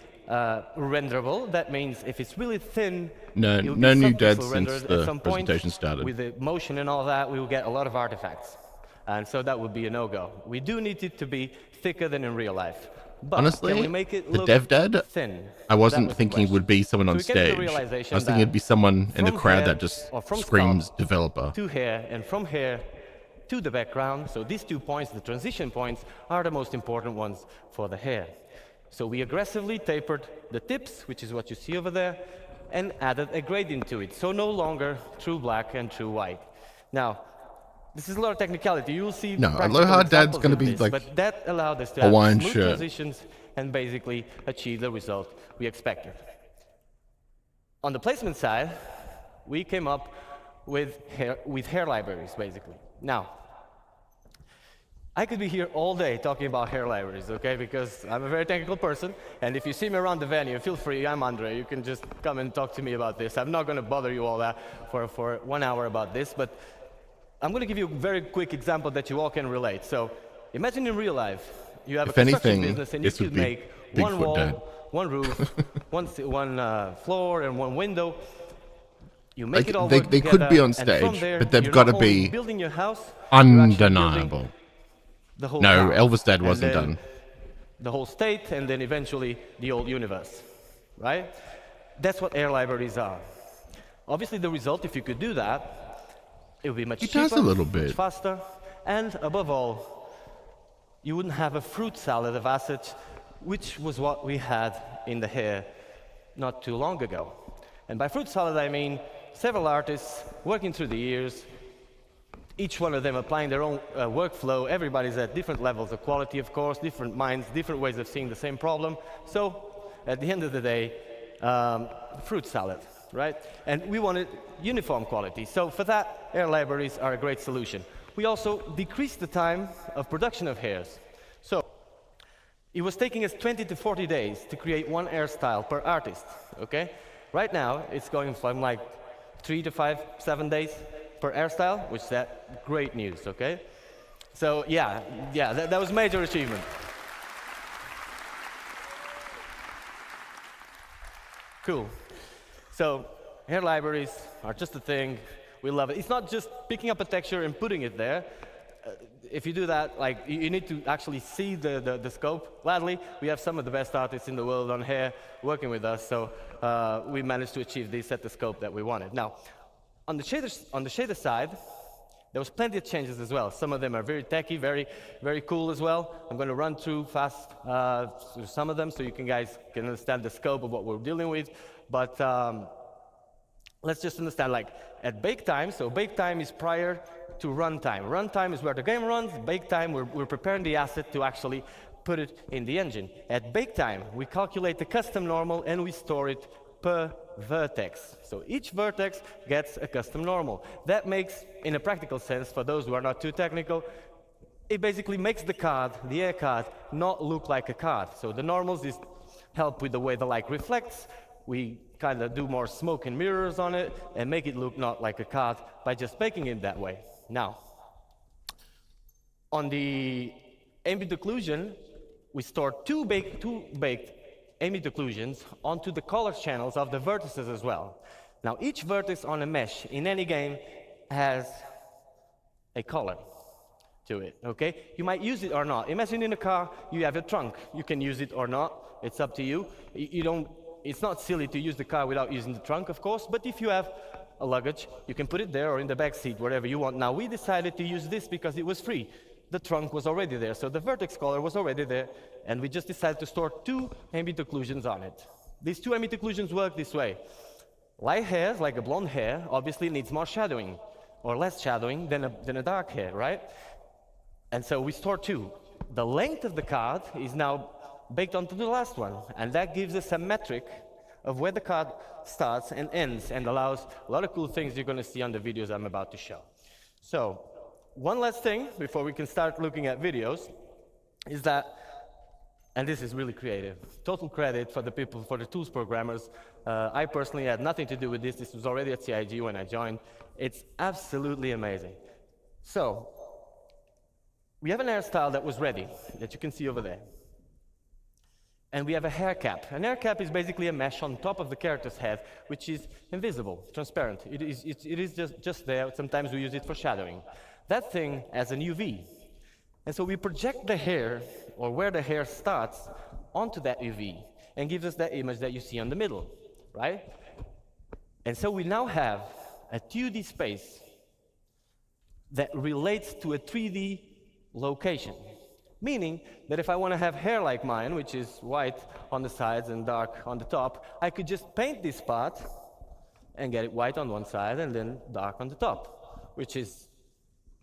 renderable. That means if it's really thin, no new deads since the presentation started. With the motion and all that, we will get a lot of artifacts. And so that would be a no-go. We do need it to be thicker than in real life. But honestly, can we make it the look dev dad, thin? I wasn't thinking it would be someone on So we came to stage. the I realization was thinking it'd be someone in the from crowd hair that just or from screams scalp developer. to hair, and from hair to the background. So these 2 points, the transition points, are the most important ones for the hair. So we aggressively tapered the tips, which is what you see over there, and added a gradient to it. So no longer true black and true white. Now, this is a lot of technicality. You'll see. No, practical Aloha Dad's examples going to of be this, like but that allowed us to Hawaiian have smooth shirt. transitions and basically achieve the result we expected. On the placement side, we came up with hair libraries, basically. Now, I could be here all day talking about hair libraries, okay? Because I'm a very technical person, and if you see me around the venue, feel free, I'm Andre. You can just come and talk to me about this. I'm not going to bother you all that for 1 hour about this, but I'm going to give you a very quick example that you all can relate. So imagine in real life, you have a construction business, and you could make one wall, one roof, one floor, and one window. You make it all work they together, could be on and from stage, there, but they've you're got not to only be building your house, undeniable. The whole No, town, Elvis Dad and wasn't then done. The whole state, and then eventually the old universe, right? That's what air libraries are. Obviously, the result, if you could do that, it would be much cheaper, does a little bit. much faster, and above all, you wouldn't have a fruit salad of assets, which was what we had in the hair not too long ago. And by fruit salad, I mean several artists working through the years, each one of them applying their own workflow. Everybody's at different levels of quality, of course, different minds, different ways of seeing the same problem. So at the end of the day, fruit salad, right? And we wanted uniform quality. So for that, air libraries are a great solution. We also decreased the time of production of hairs. So it was taking us 20 to 40 days to create one hairstyle per artist, okay? Right now, it's going from like 3 to 5, 7 days per hairstyle, which is that great news, okay? So yeah, that was major achievement. Cool. So hair libraries are just a thing. We love it. It's not just picking up a texture and putting it there. If you do that, like, you need to actually see the scope. Gladly, we have some of the best artists in the world on hair working with us, so we managed to achieve this at the scope that we wanted. Now, on the shader side, there was plenty of changes as well. Some of them are very techy, very, very cool as well. I'm going to run through fast through some of them so you guys can understand the scope of what we're dealing with. But let's just understand, like, at bake time, so bake time is prior to runtime. Runtime is where the game runs. Bake time, we're preparing the asset to actually put it in the engine. At bake time, we calculate the custom normal and we store it per vertex. So each vertex gets a custom normal. That makes, in a practical sense, for those who are not too technical, it basically makes the card, the air card, not look like a card. So the normals is help with the way the light reflects. We kind of do more smoke and mirrors on it and make it look not like a card by just baking it that way. Now, on the ambient occlusion, we store two baked ambient occlusions onto the color channels of the vertices as well. Now, each vertex on a mesh in any game has a color to it, okay? You might use it or not. Imagine in a car, you have a trunk. You can use it or not. It's up to you. It's not silly to use the car without using the trunk, of course, but if you have a luggage, you can put it there or in the back seat, wherever you want. Now, we decided to use this because it was free. The trunk was already there, so the vertex color was already there, and we just decided to store 2 ambient occlusions on it. These 2 ambient occlusions work this way. Light hairs, like a blonde hair, obviously needs more shadowing, or less shadowing than a dark hair, right? And so we store 2. The length of the card is now baked onto the last one, and that gives us a metric of where the card starts and ends, and allows a lot of cool things you're going to see on the videos I'm about to show. So, one last thing before we can start looking at videos is that, and this is really creative, total credit for the people, for the tools programmers. I personally had nothing to do with this. This was already at CIG when I joined. It's absolutely amazing. So, we have an hairstyle that was ready, that you can see over there. And we have a hair cap. An hair cap is basically a mesh on top of the character's head, which is invisible, transparent. It is just there. Sometimes we use it for shadowing. That thing has an UV. And so we project the hair, or where the hair starts, onto that UV, and gives us that image that you see on the middle, right? And so we now have a 2D space that relates to a 3D location. Meaning that if I want to have hair like mine, which is white on the sides and dark on the top, I could just paint this part and get it white on one side and then dark on the top, which is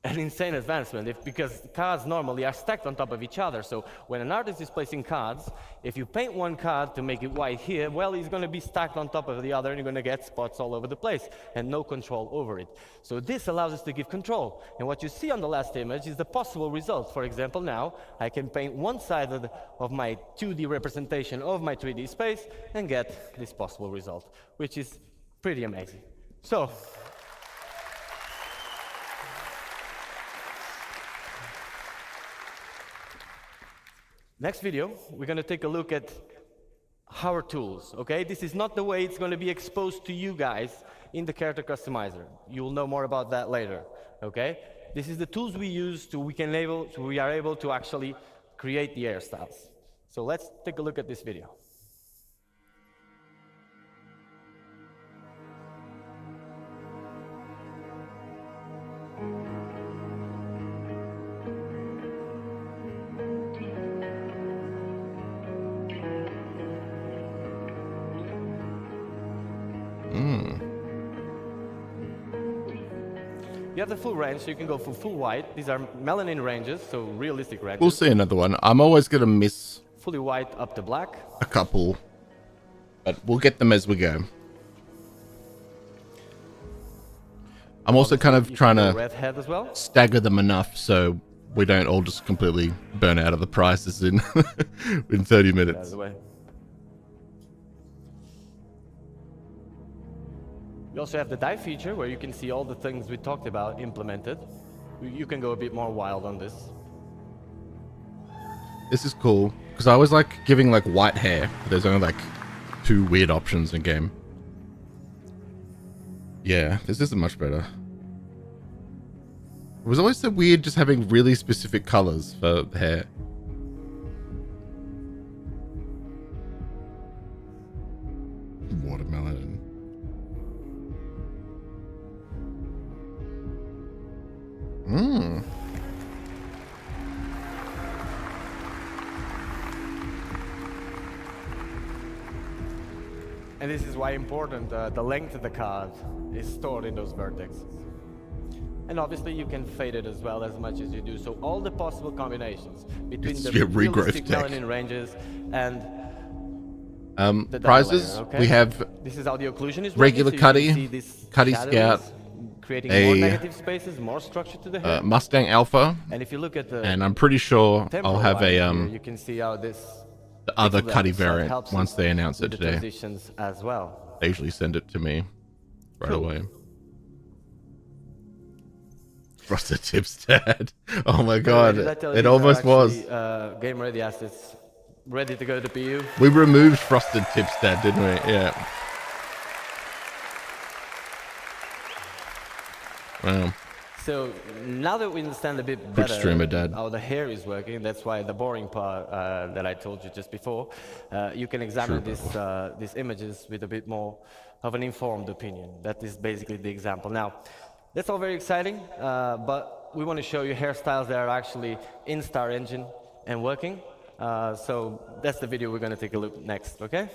an insane advancement because cards normally are stacked on top of each other. So when an artist is placing cards, if you paint one card to make it white here, well, it's going to be stacked on top of the other and you're going to get spots all over the place and no control over it. So this allows us to give control. And what you see on the last image is the possible result. For example, now I can paint one side of my 2D representation of my 3D space and get this possible result, which is pretty amazing. So, next video, we're going to take a look at our tools, okay? This is not the way it's going to be exposed to you guys in the character customizer. You'll know more about that later, okay? This is the tools we use we are able to actually create the hairstyles. So let's take a look at this video. You have the full range, so you can go for full white. These are melanin ranges, so realistic ranges. We'll see another one. I'm always going to miss fully white up to black. A couple, but we'll get them as we go. I'm also kind of trying to stagger them enough so we don't all just completely burn out of the prices in 30 minutes. We also have the dive feature where you can see all the things we talked about implemented. You can go a bit more wild on this. This is cool because I always like giving like white hair. There's only like 2 weird options in game. Yeah, this isn't much better. It was always so weird just having really specific colors for hair. Watermelon. And this is why important the length of the card is stored in those vertices. And obviously you can fade it as well as much as you do. So all the possible combinations between the realistic melanin ranges and the prizes layer, okay? We have this is how the occlusion is regular ready, so Cuddy Scout, creating more negative spaces, more structure to the hair. Mustang Alpha, and if you look at the and I'm pretty sure I'll have a you can see how this the other Cuddy variant once they announce it today. Transitions as well. They usually send it to me right away. Frosted Tips, Dad. Oh my God, it almost was. Game ready assets, ready to go to PU. We removed Frosted Tips, Dad, didn't we? Yeah. Wow. So now that we understand a bit Quick better streamer, Dad. how the hair is working, that's why the boring part that I told you just before, you can examine these images with a bit more of an informed opinion. That is basically the example. Now, that's all very exciting, but we want to show you hairstyles that are actually in Star Engine and working. So that's the video we're going to take a look next, okay?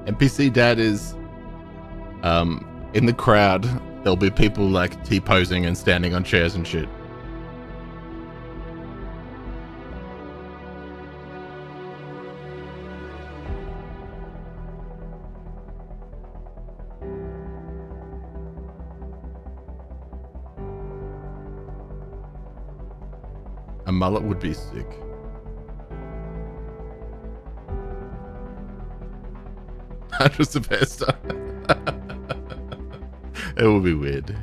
NPC Dad is in the crowd. There'll be people like T-posing and standing on chairs and shit. A mullet would be sick. That was the best. It will be weird.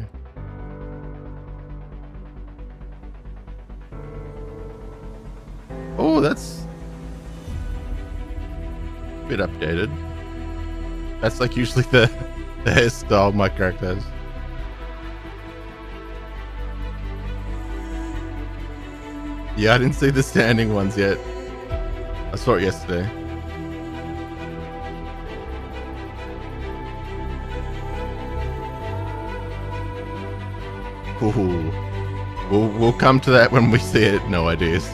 Oh, that's a bit updated. That's like usually the hairstyle my character has. Yeah, I didn't see the standing ones yet. I saw it yesterday. Ooh. We'll come to that when we see it. No ideas.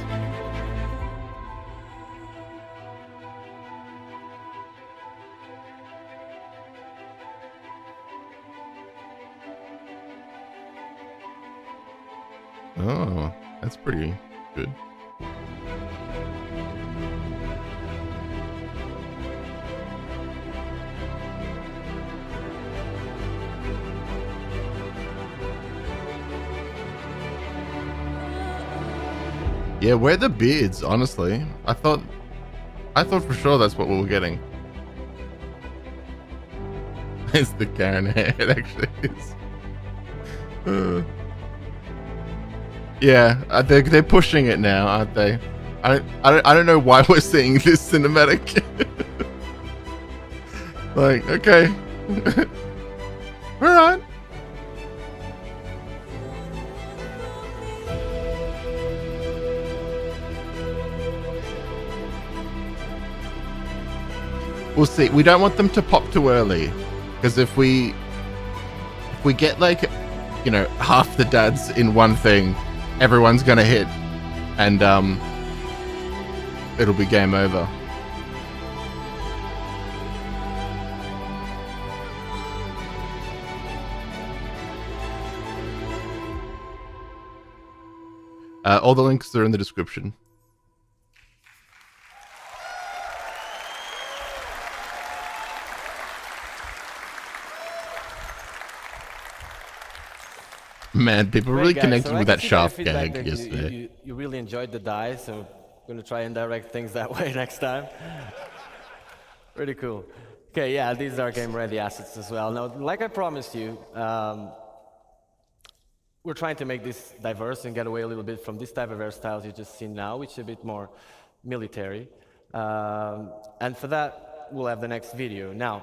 Oh, that's pretty good. Yeah, where are the beards, honestly? I thought for sure that's what we were getting. It's the Karen hair, it actually is. Yeah, they're pushing it now, aren't they? I don't know why we're seeing this cinematic. Like, okay. Alright. We'll see. We don't want them to pop too early, because if we get like, you know, half the dads in one thing, everyone's gonna hit, and it'll be game over. All the links are in the description. Man, people really connected with that shaft gag yesterday. You really enjoyed the die, so I'm going to try and direct things that way next time. Pretty cool. Okay, yeah, these are game-ready assets as well. Now, like I promised you, we're trying to make this diverse and get away a little bit from this type of hairstyles you just seen now, which is a bit more military. And for that, we'll have the next video. Now,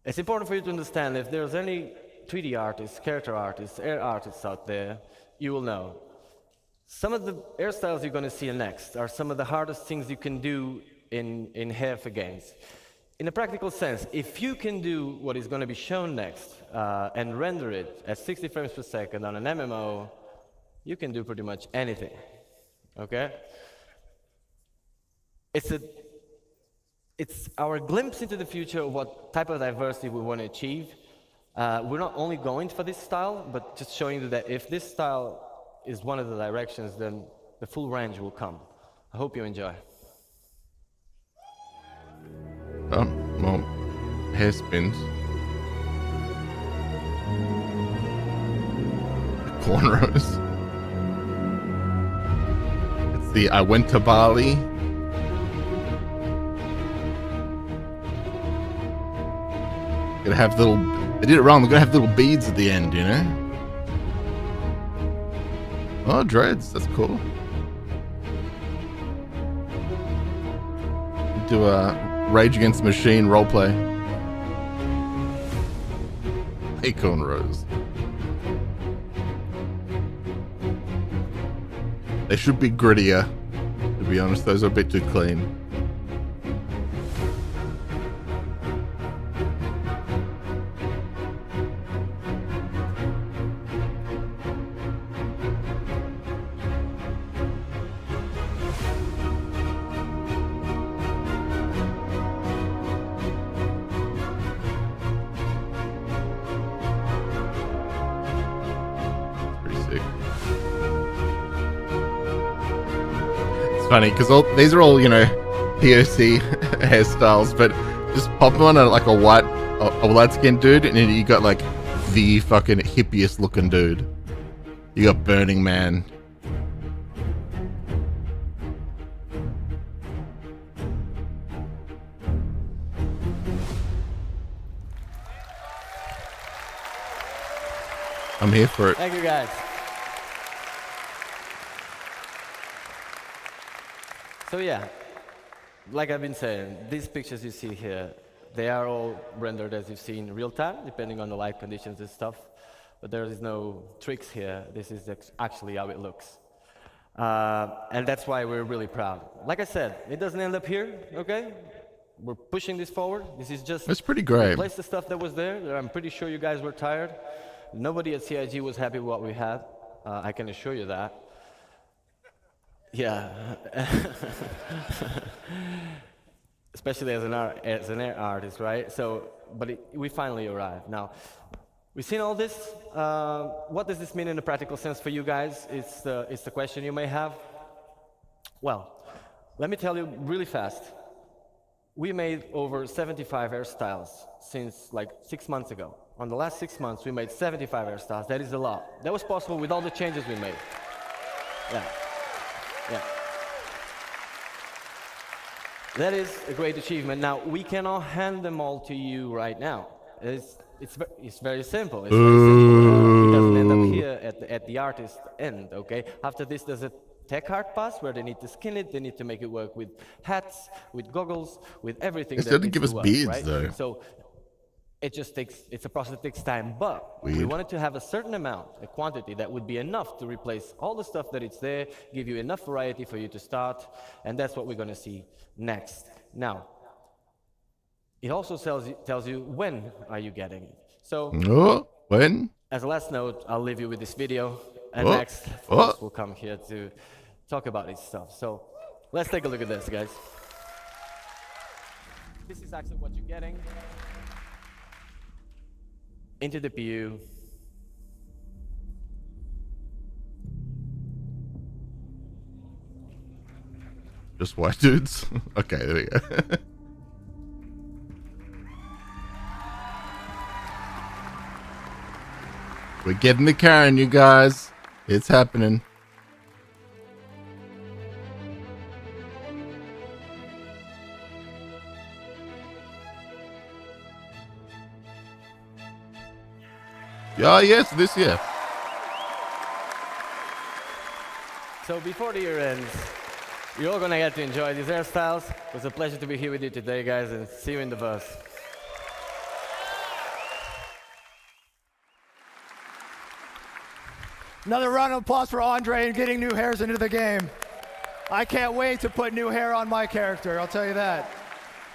it's important for you to understand if there's any 3D artists, character artists, air artists out there, you will know. Some of the hairstyles you're going to see next are some of the hardest things you can do in hair for games. In a practical sense, if you can do what is going to be shown next and render it at 60 frames per second on an MMO, you can do pretty much anything, okay? It's our glimpse into the future of what type of diversity we want to achieve. We're not only going for this style, but just showing you that if this style is one of the directions, then the full range will come. I hope you enjoy. Well, hairspins. Cornrows. It's the I went to Bali. Gonna have little. They did it wrong. They're gonna have little beads at the end, you know. Oh, dreads. That's cool. Do a Rage Against the Machine roleplay. Hey, cornrows. They should be grittier. To be honest, those are a bit too clean. Funny because these are all, you know, POC hairstyles, but just pop them on a light skinned dude, and then you got like the fucking hippiest looking dude. You got Burning Man. I'm here for it. Thank you, guys. So yeah, like I've been saying, these pictures you see here, they are all rendered as you see in real time, depending on the light conditions and stuff. But there is no tricks here. This is actually how it looks. And that's why we're really proud. Like I said, it doesn't end up here, okay? We're pushing this forward. This is just... That's pretty great. Replace the stuff that was there. I'm pretty sure you guys were tired. Nobody at CIG was happy with what we had. I can assure you that. Yeah. Especially as an artist, right? So, but we finally arrived. Now, we've seen all this. What does this mean in a practical sense for you guys? It's the question you may have. Well, let me tell you really fast. We made over 75 hairstyles since like 6 months ago. On the last 6 months, we made 75 hairstyles. That is a lot. That was possible with all the changes we made. Yeah. Yeah. That is a great achievement. Now, we cannot hand them all to you right now. It's very simple. It's very simple. It doesn't end up here at the artist end, okay? After this, there's a tech art pass where they need to skin it, they need to make it work with hats, with goggles, with everything. They didn't give us beads, right? though. So it's a process that takes time, but we wanted to have a certain amount, a quantity that would be enough to replace all the stuff that it's there, give you enough variety for you to start, and that's what we're going to see next. Now, it also tells you when are you getting it. So, when? As a last note, I'll leave you with this video, and next, we'll come here to talk about this stuff. So, let's take a look at this, guys. This is actually what you're getting. Into the PU. Just white dudes? Okay, there we go. We're getting the Karen, you guys. It's happening. Yes, this year. So before the year ends, you're all gonna get to enjoy these hairstyles. It was a pleasure to be here with you today, guys, and see you in the bus. Another round of applause for Andre and getting new hairs into the game. I can't wait to put new hair on my character, I'll tell you that.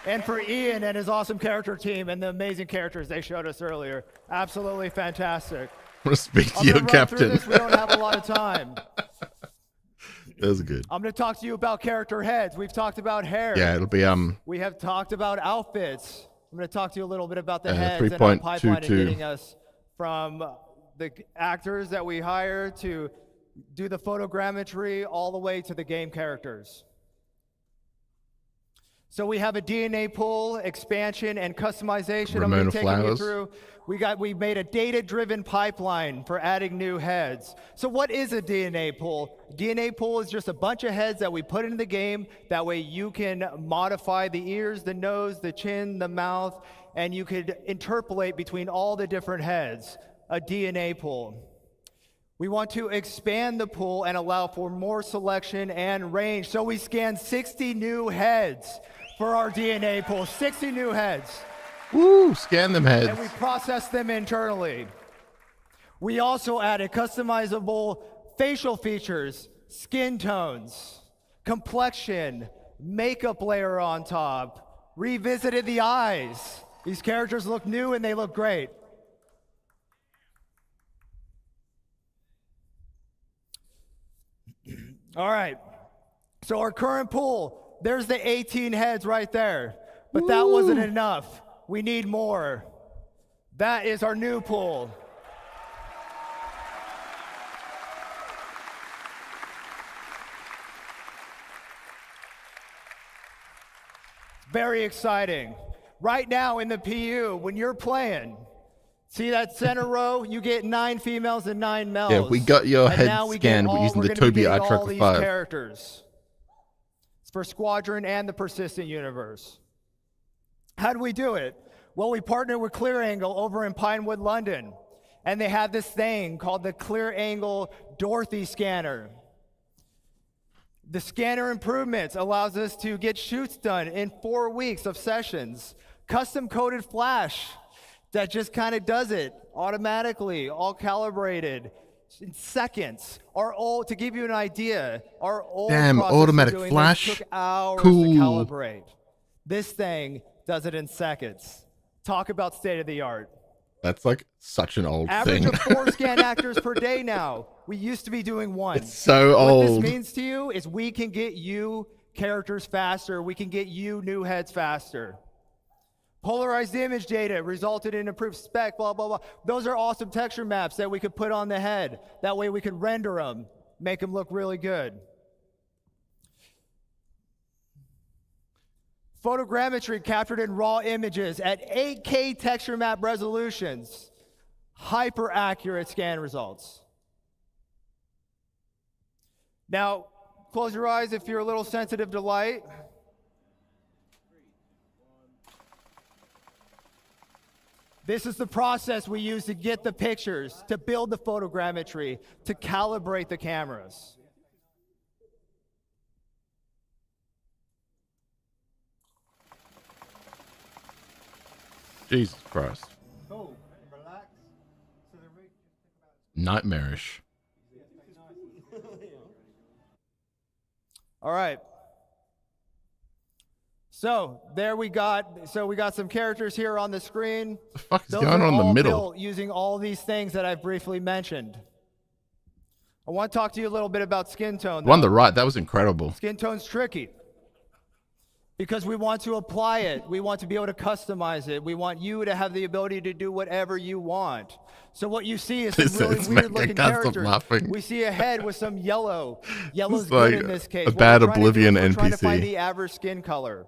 And for Ian and his awesome character team and the amazing characters they showed us earlier. Absolutely fantastic. Speak to your captain. We don't have a lot of time. That was good. I'm going to talk to you about character heads. We've talked about hair. Yeah, it'll be We have talked about outfits. I'm going to talk to you a little bit about the 3.22. heads and our pipeline and getting us from the actors that we hire to do the photogrammetry all the way to the game characters. So we have a DNA pool, expansion, and customization. I'm going to take you through. We made a data-driven pipeline for adding new heads. So what is a DNA pool? DNA pool is just a bunch of heads that we put into the game. That way you can modify the ears, the nose, the chin, the mouth, and you could interpolate between all the different heads. A DNA pool. We want to expand the pool and allow for more selection and range. So we scanned 60 new heads for our DNA pool. 60 new heads. Woo, scan them heads. And we process them internally. We also added customizable facial features, skin tones, complexion, makeup layer on top, revisited the eyes. These characters look new and they look great. All right, so our current pool, there's the 18 heads right there, but that wasn't enough. We need more. That is our new pool. Very exciting. Right now in the PU, when you're playing, see that center row? You get 9 females and 9 males. Yeah, we got your And head now scanned using the Toby I Truck 5. Characters. It's for Squadron and the Persistent Universe. How do we do it? Well, we partnered with Clear Angle over in Pinewood, London. And they have this thing called the Clear Angle Dorothy Scanner. The scanner improvements allows us to get shoots done in 4 weeks of sessions. Custom coded flash that just kind of does it automatically, all calibrated in seconds. To give you an idea, our old automatic flash, took hours cool. to calibrate. This thing does it in seconds. Talk about state of the art. That's like such an old Average thing. of 4 scan actors per day now. We used to be doing 1. It's so old. What this means to you is we can get you characters faster. We can get you new heads faster. Polarized image data resulted in improved spec, blah, blah, blah. Those are awesome texture maps that we could put on the head. That way we could render them, make them look really good. Photogrammetry captured in raw images at 8K texture map resolutions. Hyper accurate scan results. Now, close your eyes if you're a little sensitive to light. This is the process we use to get the pictures, to build the photogrammetry, to calibrate the cameras. Jesus Christ. Oh, relax. Nightmarish. All right. So there we got some characters here on the screen. What the fuck is Those going are on in the all middle? built using all these things that I've briefly mentioned. I want to talk to you a little bit about skin tone. One on the right, that was incredible. Skin tone's tricky because we want to apply it. We want to be able to customize it. We want you to have the ability to do whatever you want. So what you see is some really weird-looking characters. We see a head with some yellow. Yellow's good in this case. A bad Oblivion NPC. We're trying to find the average skin color.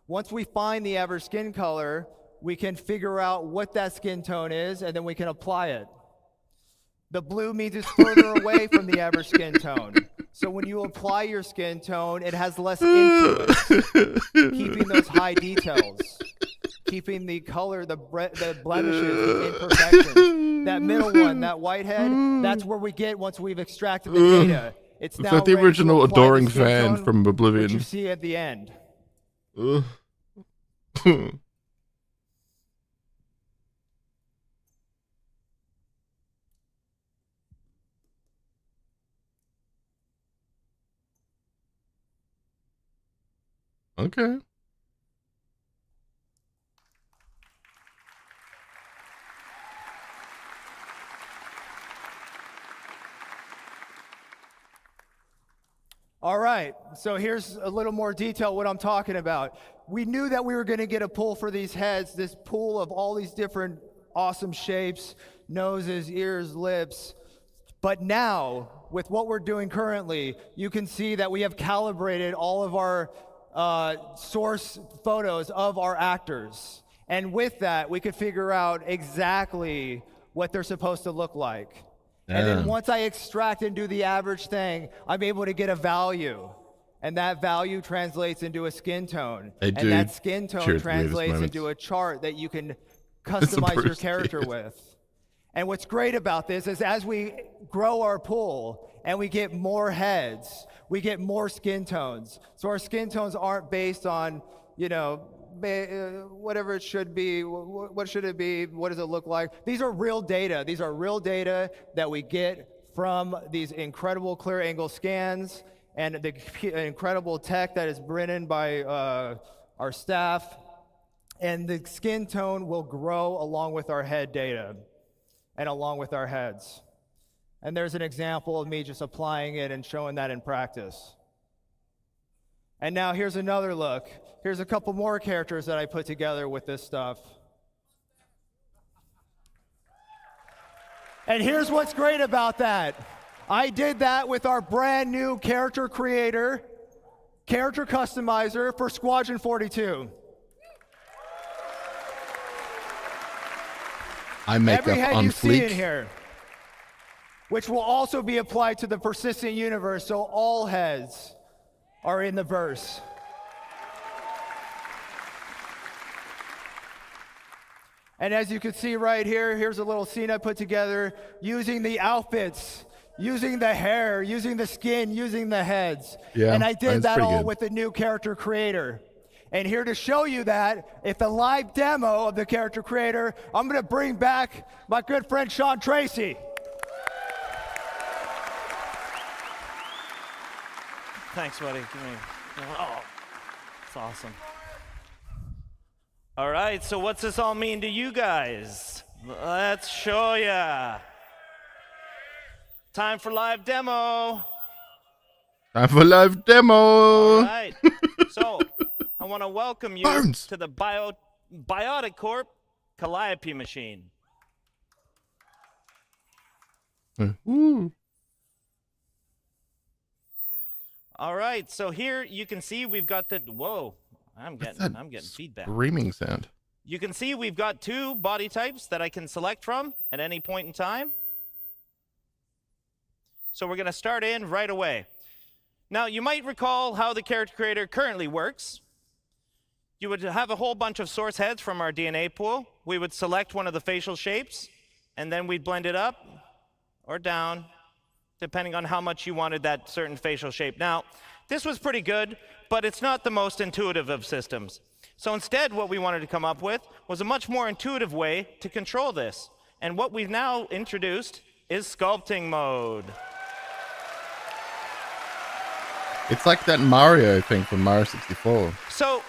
Once we find the average skin color, we can figure out what that skin tone is, and then we can apply it. The blue means it's further away from the average skin tone. So when you apply your skin tone, it has less influence, keeping those high details, keeping the color, the blemishes, the imperfections. That middle one, that white head, that's where we get once we've extracted the data. It's now like the original adoring fan from Oblivion. Which you see at the end. Okay. All right, so here's a little more detail what I'm talking about. we knew that we were going to get a pull for these heads, this pool of all these different awesome shapes, noses, ears, lips. But now, with what we're doing currently, you can see that we have calibrated all of our source photos of our actors. And with that, we could figure out exactly what they're supposed to look like. And then once I extract and do the average thing, I'm able to get a value. And that value translates into a skin tone. And that skin tone translates into a chart that you can customize your character with. And what's great about this is as we grow our pool and we get more heads, we get more skin tones. So our skin tones aren't based on, you know, whatever it should be. What should it be? What does it look like? These are real data. These are real data that we get from these incredible clear angle scans and the incredible tech that is written by our staff. And the skin tone will grow along with our head data and along with our heads. And there's an example of me just applying it and showing that in practice. And now here's another look. Here's a couple more characters that I put together with this stuff. And here's what's great about that. I did that with our brand new character creator, character customizer for Squadron 42. I make every up head on you see in fleek. here, which will also be applied to the persistent universe, so all heads are in the verse. And as you can see right here, here's a little scene I put together using the outfits, using the hair, using the skin, using the heads. Yeah, and I did that all good. with the new character creator. And here to show you that, if the live demo of the character creator, I'm going to bring back my good friend Sean Tracy. Thanks, buddy. Give me. Oh, it's awesome. All right, so what's this all mean to you guys? Let's show ya. Time for live demo. Time for live demo. All right. So I want to welcome you to the Biotic Corp Calliope machine. Woo. All right, so here you can see we've got the whoa. I'm getting feedback. Screaming sound. You can see we've got two body types that I can select from at any point in time. So we're going to start in right away. Now, you might recall how the character creator currently works. You would have a whole bunch of source heads from our DNA pool. We would select one of the facial shapes, and then we'd blend it up or down, depending on how much you wanted that certain facial shape. Now, this was pretty good, but it's not the most intuitive of systems. So instead, what we wanted to come up with was a much more intuitive way to control this. And what we've now introduced is sculpting mode. It's like that Mario thing from Mario 64. So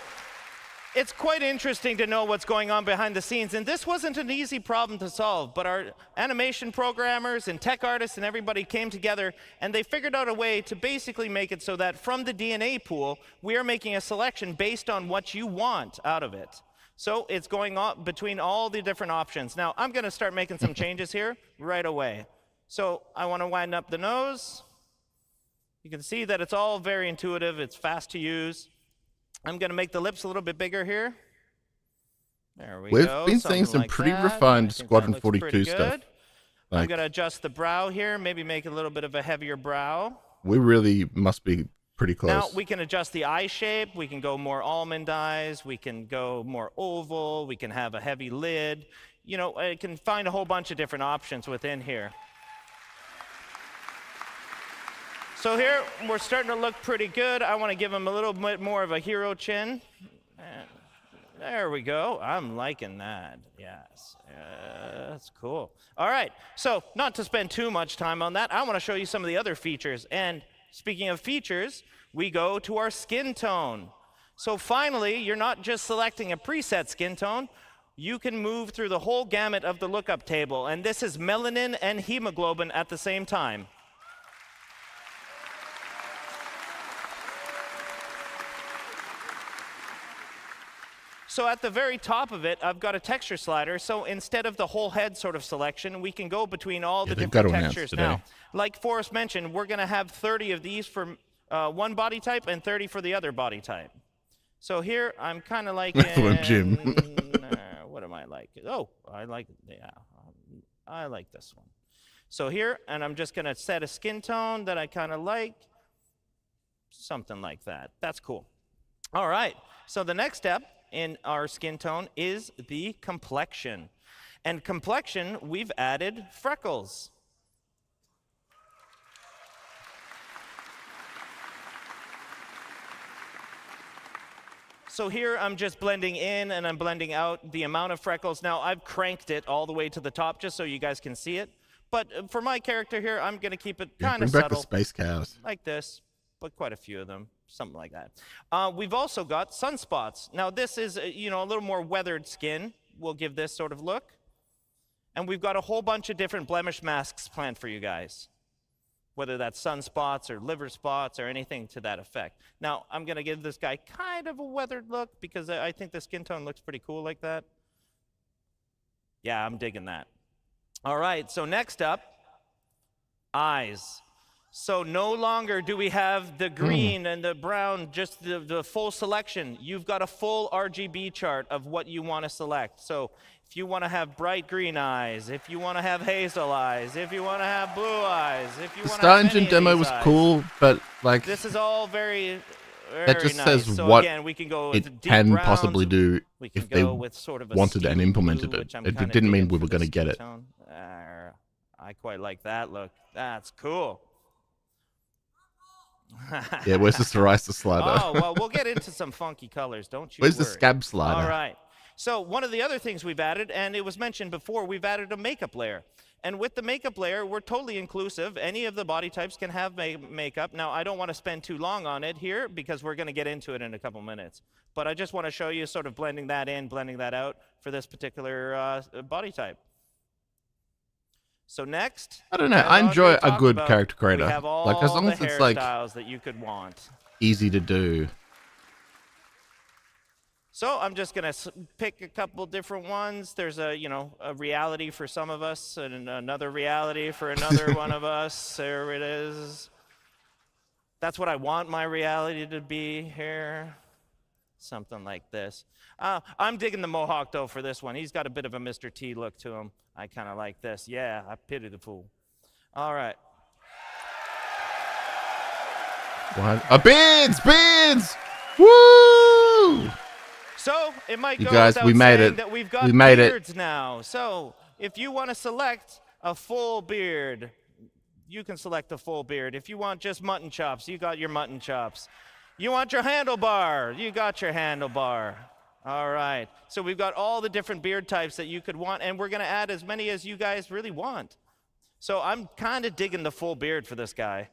it's quite interesting to know what's going on behind the scenes, and this wasn't an easy problem to solve, but our animation programmers and tech artists and everybody came together, and they figured out a way to basically make it so that from the DNA pool, we are making a selection based on what you want out of it. So it's going on between all the different options. Now, I'm going to start making some changes here right away. So I want to wind up the nose. You can see that it's all very intuitive. It's fast to use. I'm going to make the lips a little bit bigger here. There we go. We've been seeing some like pretty that. refined Squadron 42 stuff. I'm going to adjust the brow here, maybe make a little bit of a heavier brow. We really must be pretty close. Now, we can adjust the eye shape. We can go more almond eyes. We can go more oval. We can have a heavy lid. You know, I can find a whole bunch of different options within here. So here, we're starting to look pretty good. I want to give him a little bit more of a hero chin. And there we go. I'm liking that. Yes. That's cool. All right. So not to spend too much time on that, I want to show you some of the other features. And speaking of features, we go to our skin tone. So finally, you're not just selecting a preset skin tone. You can move through the whole gamut of the lookup table. And this is melanin and hemoglobin at the same time. So at the very top of it, I've got a texture slider. So instead of the whole head sort of selection, we can go between all the different textures now. Like Forrest mentioned, we're going to have 30 of these for one body type and 30 for the other body type. So here I'm kind of like Jim. what am I like? Oh, I like this one. So here, and I'm just going to set a skin tone that I kind of like. Something like that. That's cool. All right. So the next step in our skin tone is the complexion. And complexion, we've added freckles. So here I'm just blending in and I'm blending out the amount of freckles. Now I've cranked it all the way to the top just so you guys can see it. But for my character here, I'm going to keep it kind of subtle. Bring back the space cows. Like this, but quite a few of them, something like that. We've also got sunspots. Now this is, a little more weathered skin. We'll give this sort of look. And we've got a whole bunch of different blemish masks planned for you guys, whether that's sunspots or liver spots or anything to that effect. Now, I'm going to give this guy kind of a weathered look because I think the skin tone looks pretty cool like that. Yeah, I'm digging that. All right, so next up, eyes. So no longer do we have the green and the brown, just the full selection. You've got a full RGB chart of what you want to select. So if you want to have bright green eyes, if you want to have hazel eyes, if you want to have blue eyes, if you want to have Star Engine demo was cool, but like this is all very that just nice. says So what again, we can go with it deep can browns, possibly do we can if they go with sort of a wanted and steely implemented blue, it. which I'm It kinda didn't mean digging we were for going to the get it. skin tone. I quite like that look. That's cool. Yeah, where's the psoriasis slider? Oh, well, we'll get into some funky colors, don't you Where's the worry. scab slider? All right. So one of the other things we've added, and it was mentioned before, we've added a makeup layer. And with the makeup layer, we're totally inclusive. Any of the body types can have makeup. Now, I don't want to spend too long on it here because we're going to get into it in a couple minutes. But I just want to show you sort of blending that in, blending that out for this particular body type. So next, I don't know. I enjoy a good character creator. Like as long as it's like that you could want. Easy to do. So I'm just gonna pick a couple different ones. There's a reality for some of us, and another reality for another one of us. There it is. That's what I want my reality to be here. Something like this. I'm digging the Mohawk though for this one. He's got a bit of a Mr. T look to him. I kind of like this. Yeah, I pity the fool. All right. What? Beards! Woo! So it might go guys, without we made saying it. that we've got We made it. beards now. So if you want to select a full beard, you can select a full beard. If you want just mutton chops, you got your mutton chops. You want your handlebar, you got your handlebar. All right. So we've got all the different beard types that you could want, and we're going to add as many as you guys really want. So I'm kind of digging the full beard for this guy.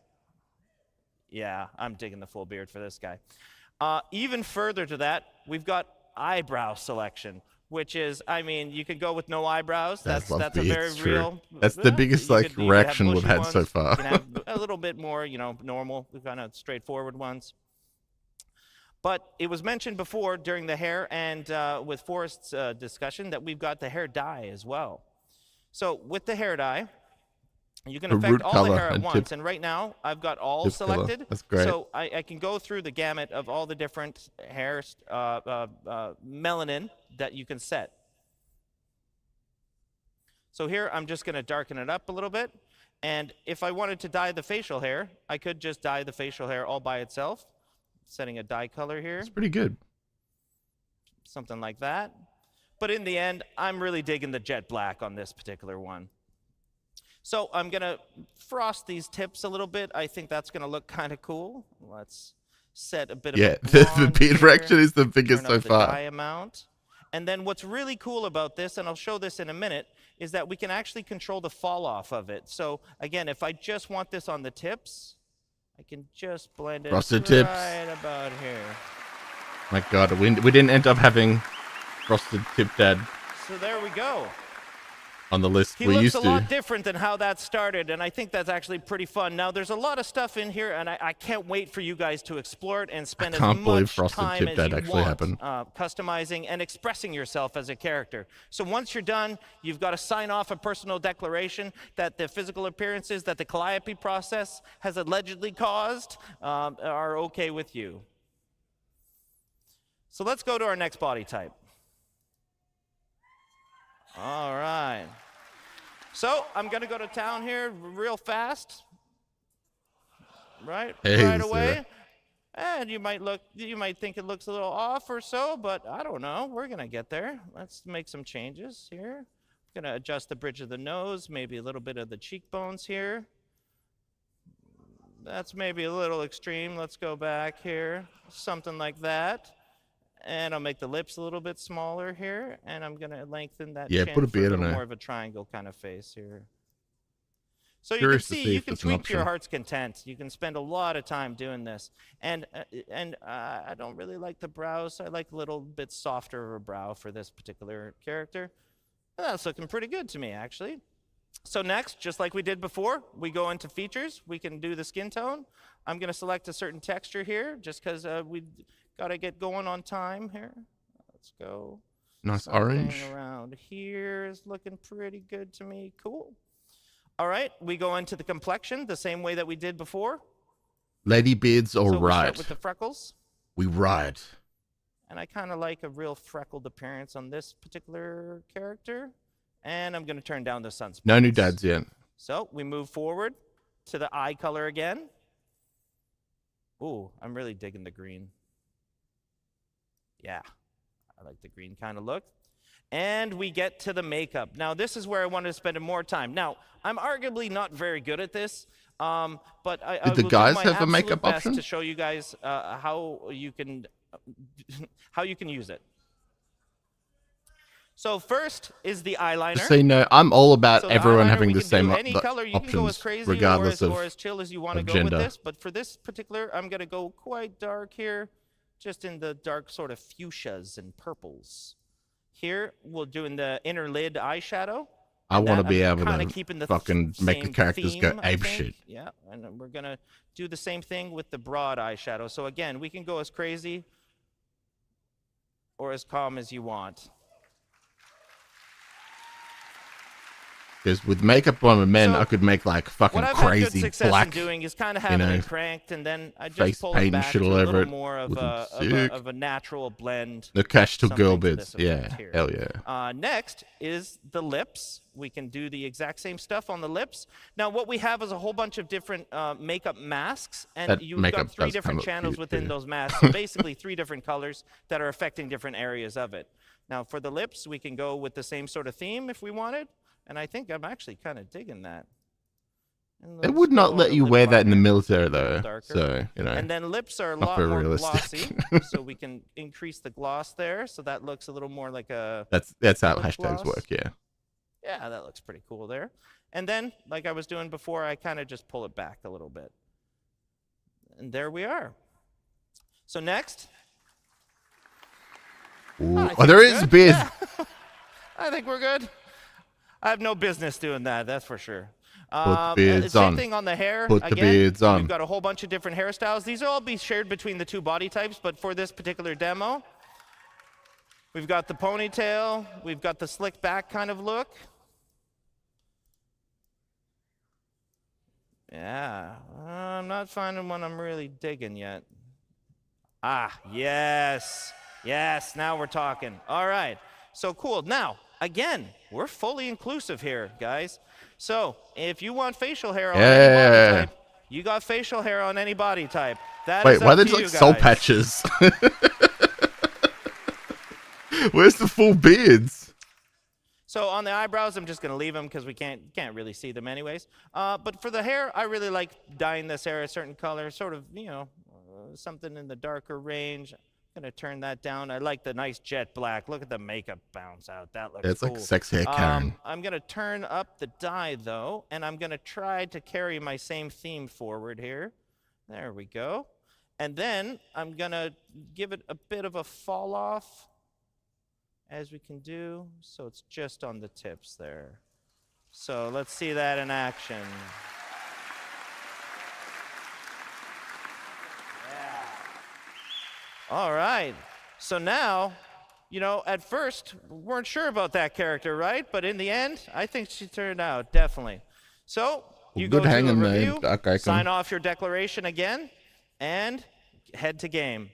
Yeah, I'm digging the full beard for this guy. Even further to that, we've got eyebrow selection, which is, I mean, you could go with no eyebrows. That's a very real. That's the biggest reaction we've had so far. You can have a little bit more, normal, kind of straightforward ones. But it was mentioned before during the hair and with Forrest's discussion that we've got the hair dye as well. So with the hair dye, you can affect all the hair at once. And right now, I've got all selected. That's great. So I can go through the gamut of all the different hair melanin that you can set. So here, I'm just going to darken it up a little bit. And if I wanted to dye the facial hair, I could just dye the facial hair all by itself. Setting a dye color here. It's pretty good. Something like that. But in the end, I'm really digging the jet black on this particular one. So I'm going to frost these tips a little bit. I think that's going to look kind of cool. Let's set a bit of a the beard reaction is the biggest so far. The dye amount. And then what's really cool about this, and I'll show this in a minute, is that we can actually control the fall off of it. So again, if I just want this on the tips, I can just blend it Frosted tips. right about here. My God, we didn't end up having frosted tip dad. So there we go. on the list He we looks used a to. lot different than how that started, and I think that's actually pretty fun. Now, there's a lot of stuff in here, and I can't wait for you guys to explore it and spend as Can't believe much Frosted time Tip as Dad you actually want happened. customizing and expressing yourself as a character. So once you're done, you've got to sign off a personal declaration that the physical appearances that the calliope process has allegedly caused are okay with you. So let's go to our next body type. All right. So I'm going to go to town here real fast, right away. And you might think it looks a little off or so, but I don't know. We're going to get there. Let's make some changes here. I'm going to adjust the bridge of the nose, maybe a little bit of the cheekbones here. That's maybe a little extreme. Let's go back here, something like that. And I'll make the lips a little bit smaller here, and I'm going to lengthen that chin put a for beard a little on more it. of a triangle kind of face here. So Curious to you can see see, you if can it's an tweak to your option. heart's content. You can spend a lot of time doing this. And I don't really like the brows. I like a little bit softer of a brow for this particular character. And that's looking pretty good to me, actually. So next, just like we did before, we go into features. We can do the skin tone. I'm going to select a certain texture here, just because we got to get going on time here. Let's go. Nice Something orange. around here is looking pretty good to me. Cool. All right, we go into the complexion the same way that we did before. Lady beards all So we right. start with the freckles. We ride. And I kind of like a real freckled appearance on this particular character. And I'm going to turn down the sunspots. No new dads yet. So we move forward to the eye color again. Ooh, I'm really digging the green. Yeah, I like the green kind of look. And we get to the makeup. Now, this is where I wanted to spend more time. Now, I'm arguably not very good at this, but I Did the will guys do my have a absolute makeup best option? to show you guys how you can use it. So first is the eyeliner. Just so you know, I'm all about So the everyone eyeliner, having we the can same do any color. You can go as options, crazy regardless or as chill as you want to of go gender. with this. But for this particular, I'm going to go quite dark here, just in the dark sort of fuchsias and purples. Here, we'll do in the inner lid eyeshadow. I want to be I'm able kinda to keeping the fucking make the same characters go theme, I ape think. shit. Yeah, and then we're going to do the same thing with the broad eyeshadow. So again, we can go as crazy or as calm as you want. Because with makeup on the men, So, I could make like fucking What I've had good crazy success black, in doing is kind of you having know, it cranked, and then I face just pull paint it and back shit to all a over little it. more of Looking sick. a natural blend. The cash to girl something to bits. this Yeah, effect here. hell yeah. Next is the lips. We can do the exact same stuff on the lips. Now, what we have is a whole bunch of different makeup masks, and That you've makeup got 3 does different come up channels cute, within too. those masks. So basically, 3 different colors that are affecting different areas of it. Now, for the lips, we can go with the same sort of theme if we wanted, and I think I'm actually kind of digging that. And They let's would not go let on you lip wear that in the liner, military a little though, darker. so you know. And then lips are a not lot very more realistic. glossy, so we can increase the gloss there, so that looks a little more like a. That's how lip hashtags gloss. work. Yeah. Yeah, that looks pretty cool there. And then, like I was doing before, I kind of just pull it back a little bit. And there we are. So next. Ooh. I Oh, think there we're is good. beard. Yeah. I think we're good. I have no business doing that, that's for sure. the beards Same on. thing on the hair. Put the Again, beards on. We've got a whole bunch of different hairstyles. These will all be shared between the 2 body types, but for this particular demo, we've got the ponytail, we've got the slick back kind of look. Yeah, I'm not finding one I'm really digging yet. Ah, yes. Yes, now we're talking. All right, so cool. Now, again, we're fully inclusive here, guys. So if you want facial hair on any body type, you got facial hair on any body type. That Wait, is why are up they to like you soul guys. patches? Where's the full beards? So on the eyebrows, I'm just going to leave them because we can't really see them anyways. But for the hair, I really like dyeing this hair a certain color, sort of, you know, something in the darker range. I'm going to turn that down. I like the nice jet black. Look at the makeup bounce out. That looks It's cool. like sex hair, Karen. I'm going to turn up the dye, though, and I'm going to try to carry my same theme forward here. There we go. And then I'm going to give it a bit of a fall off, as we can do, so it's just on the tips there. So let's see that in action. Yeah. All right. So now, you know, at first, we weren't sure about that character, right? But in the end, I think she turned out, definitely. So you go to a review, sign off your declaration again, and head to game.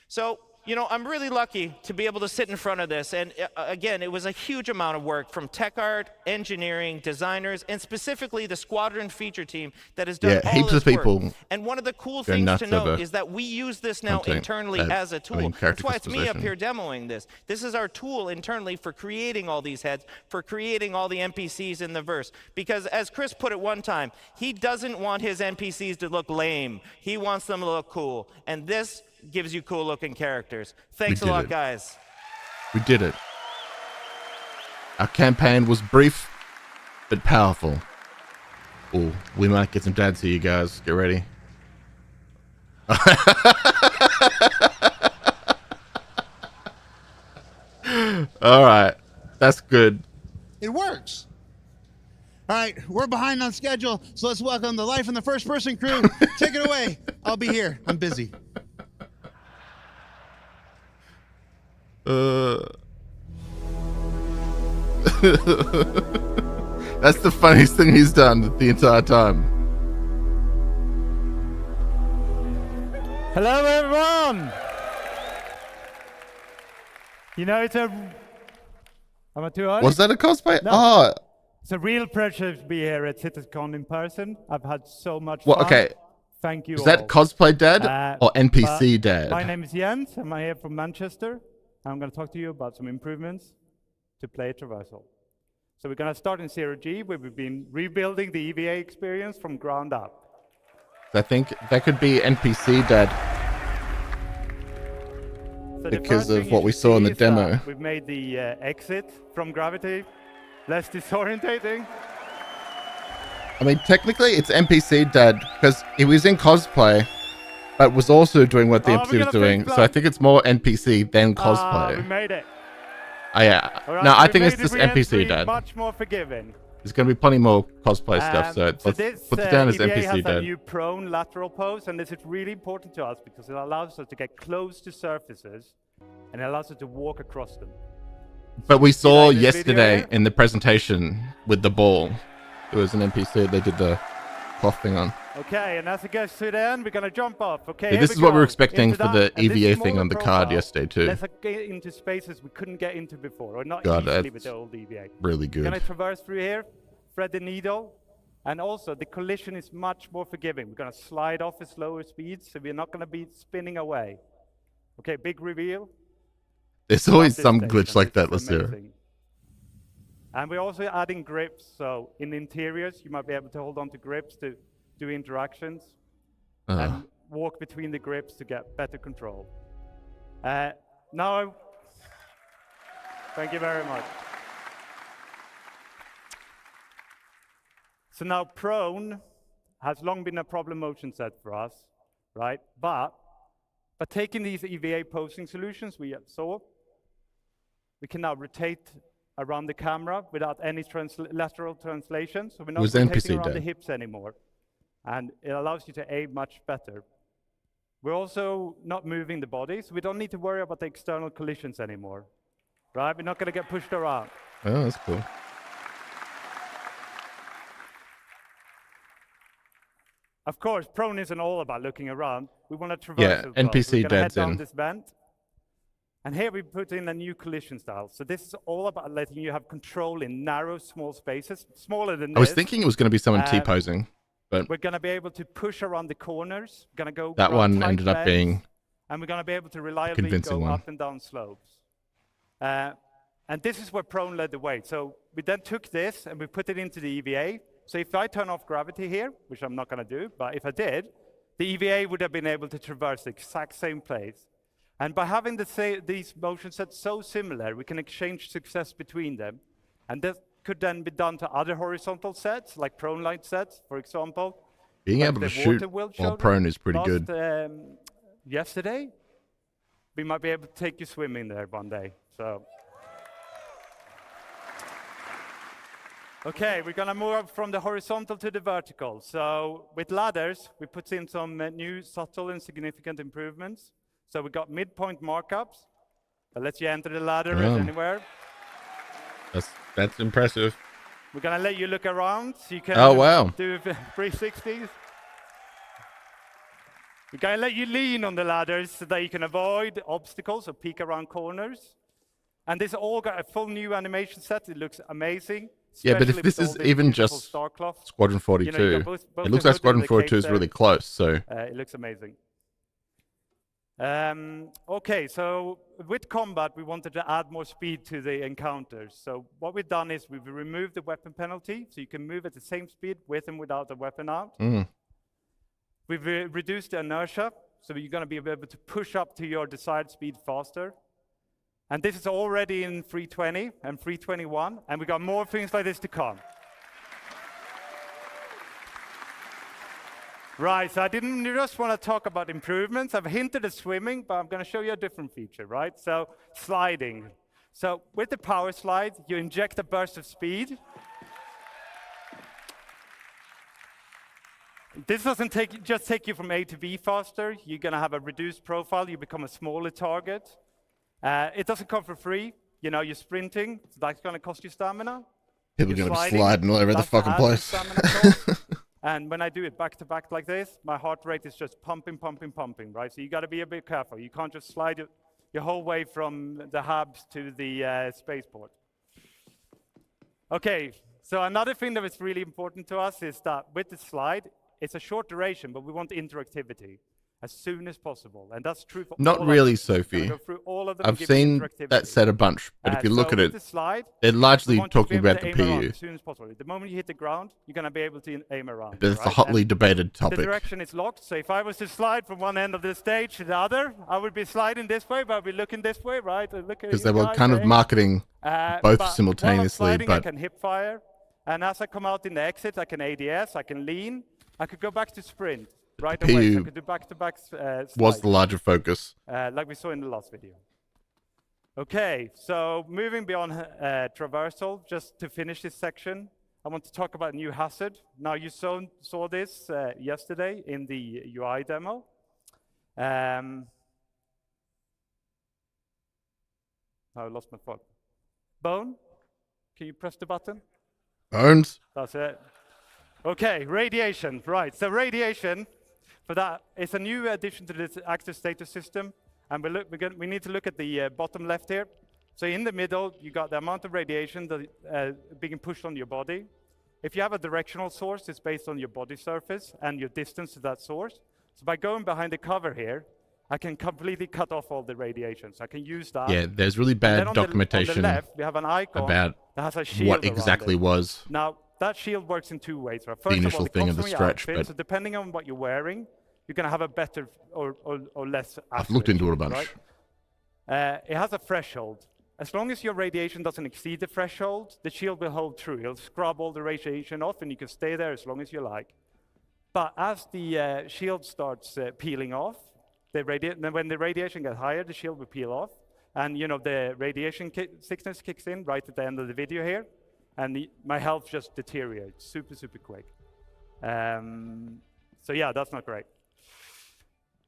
So, you know, I'm really lucky to be able to sit in front of this. And again, it was a huge amount of work from tech art, engineering, designers, and specifically the Squadron feature team that has done all heaps this of people work. And one of the cool things to note is that we use this now internally as a tool. That's why it's me up here demoing this. This is our tool internally for creating all these heads, for creating all the NPCs in the verse. Because as Chris put it one time, he doesn't want his NPCs to look lame. He wants them to look cool. And this gives you cool looking characters. Thanks a lot, guys. We did it. Our campaign was brief but powerful. Oh, we might get some dads here, you guys. Get ready. All right. That's good. It works. All right, we're behind on schedule, so let's welcome the Life in the First Person crew. Take it away. I'll be here. I'm busy. That's the funniest thing he's done the entire time. Hello, everyone. You know, it's a... Am I too early? Was that a cosplay? No. Oh. It's a real pleasure to be here at CitizenCon in person. I've had so much fun. Well, okay. Thank you Is all. that cosplay dad or NPC dad? My name is Jens. I'm here from Manchester. I'm going to talk to you about some improvements to play traversal. So we're going to start in 0G, where we've been rebuilding the EVA experience from ground up. I think that could be NPC dad So because of what we saw in the demo. We've made the exit from gravity less disorientating. I mean, technically, it's NPC dad because he was in cosplay, but was also doing what the NPC was doing. So I think it's more NPC than cosplay. We made it. Oh, yeah. Right, No, I we think it's made just re-entry NPC dad. Much more forgiving. There's going to be plenty more cosplay stuff, so let's put it down as EVA NPC has a dad. new prone lateral pose, and this is really important to us because it allows us to get close to surfaces, and it allows us to walk across them. But we saw yesterday in the presentation with the ball, it was an NPC they did the cloth thing on. Okay, and as it gets to the end, we're going to jump off. Okay, Yeah, this is what we were expecting for the EVA thing on the card yesterday too. Let's get into spaces we couldn't get into before, or not God, easily with that's the old EVA. really good. We're going to traverse through here, thread the needle, and also the collision is much more forgiving. We're going to slide off at slower speeds, so we're not going to be spinning away. Okay, big reveal. There's always some glitch like that, let's hear. And we're also adding grips, so in interiors, you might be able to hold on to grips to do interactions and walk between the grips to get better control. Now, thank you very much. So now prone has long been a problem motion set for us, right? But taking these EVA posing solutions we saw, we can now rotate around the camera without any lateral translation. So we're not rotating around the hips anymore. And it allows you to aim much better. We're also not moving the body, so we don't need to worry about the external collisions anymore. Right? We're not going to get pushed around. Oh, that's cool. Of course, prone isn't all about looking around. We want to traverse as well. NPC so dad's head down in. this vent. And here we put in a new collision style. So this is all about letting you have control in narrow, small spaces, smaller than this. I was thinking it was going to be someone T-posing, but we're going to be able to push around the corners. We're going to go that one tight ended up bends, being and we're going to be able to reliably convincing go one. up and down slopes. And this is where prone led the way. So we then took this and we put it into the EVA. So if I turn off gravity here, which I'm not going to do, but if I did, the EVA would have been able to traverse the exact same place. And by having these motion sets so similar, we can exchange success between them. And that could then be done to other horizontal sets, like prone light sets, for example. Being like able to the shoot water wheel while showed prone is pretty last, good. Yesterday, we might be able to take you swimming there one day. So Okay, we're gonna move up from the horizontal to the vertical. So with ladders, we put in some new subtle and significant improvements. So we got midpoint markups that lets you enter the ladder anywhere. That's impressive. We're gonna let you look around so you can do 360s. We're gonna let you lean on the ladders so that you can avoid obstacles or peek around corners. And this all got a full new animation set. It looks amazing. Yeah, but if this is even just Squadron 42, it looks like Squadron 42 is really close, so... it looks amazing. Okay, so with combat, we wanted to add more speed to the encounters. So what we've done is we've removed the weapon penalty, so you can move at the same speed with and without the weapon out. We've reduced the inertia, so you're going to be able to push up to your desired speed faster. And this is already in 320 and 321, and we've got more things like this to come. Right, so I didn't just want to talk about improvements. I've hinted at swimming, but I'm going to show you a different feature, right? So sliding. So with the power slide, you inject a burst of speed. This doesn't just take you from A to B faster. You're going to have a reduced profile. You become a smaller target. It doesn't come for free. You know, you're sprinting. So that's going to cost you stamina. People are going to be sliding all over the fucking place. And when I do it back to back like this, my heart rate is just pumping, pumping, pumping, right? So you got to be a bit careful. You can't just slide your whole way from the hubs to the spaceport. Okay, so another thing that is really important to us is that with the slide, it's a short duration, but we want interactivity as soon as possible. And that's true for Not all really, of them. Sophie. Go through all of them I've seen that set a bunch, but if you look at it, they're largely talking about the PU. As soon as possible. The moment you hit the ground, you're going to be able to aim around. But it's a hotly debated topic. The direction is locked, so if I was to slide from one end of the stage to the other, I would be sliding this way, but I'd be looking this way, right? Because they were kind of marketing both simultaneously, but I can hip fire, and as I come out in the exit, I can ADS, I can lean, I could go back to sprint. Right away, so I could do back-to-back was the larger focus. Like we saw in the last video. Okay, so moving beyond traversal, just to finish this section, I want to talk about new hazard. Now, you saw this yesterday in the UI demo. I lost my phone. Bone, can you press the button? Bones. That's it. Okay, radiation, right. So radiation, for that, it's a new addition to this active status system. And we need to look at the bottom left here. So in the middle, you got the amount of radiation that being pushed on your body. If you have a directional source, it's based on your body surface and your distance to that source. So by going behind the cover here, I can completely cut off all the radiation. So I can use that. Yeah, there's really bad documentation on the left, we have an icon about that has a shield what exactly was. Now, that shield works in two ways. Right? The initial thing of the stretch, but so depending on what you're wearing, you're going to have a better or less. I've looked into it a bunch. Right? It has a threshold. As long as your radiation doesn't exceed the threshold, the shield will hold true. It'll scrub all the radiation off, and you can stay there as long as you like. But as the shield starts peeling off, when the radiation gets higher, the shield will peel off, and you know the radiation sickness kicks in right at the end of the video here. And my health just deteriorates super, super quick. So yeah, that's not great.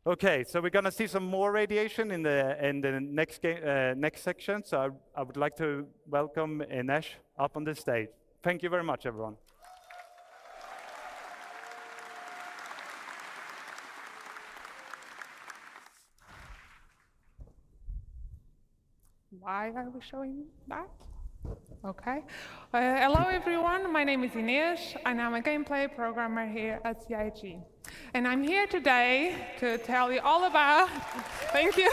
Okay, so we're gonna see some more radiation in the next section. So I would like to welcome Inesh up on the stage. Thank you very much, everyone. Why are we showing that? Okay. Hello, everyone. My name is Inês, and I'm a gameplay programmer here at CIG. And I'm here today to tell you all about... Thank you.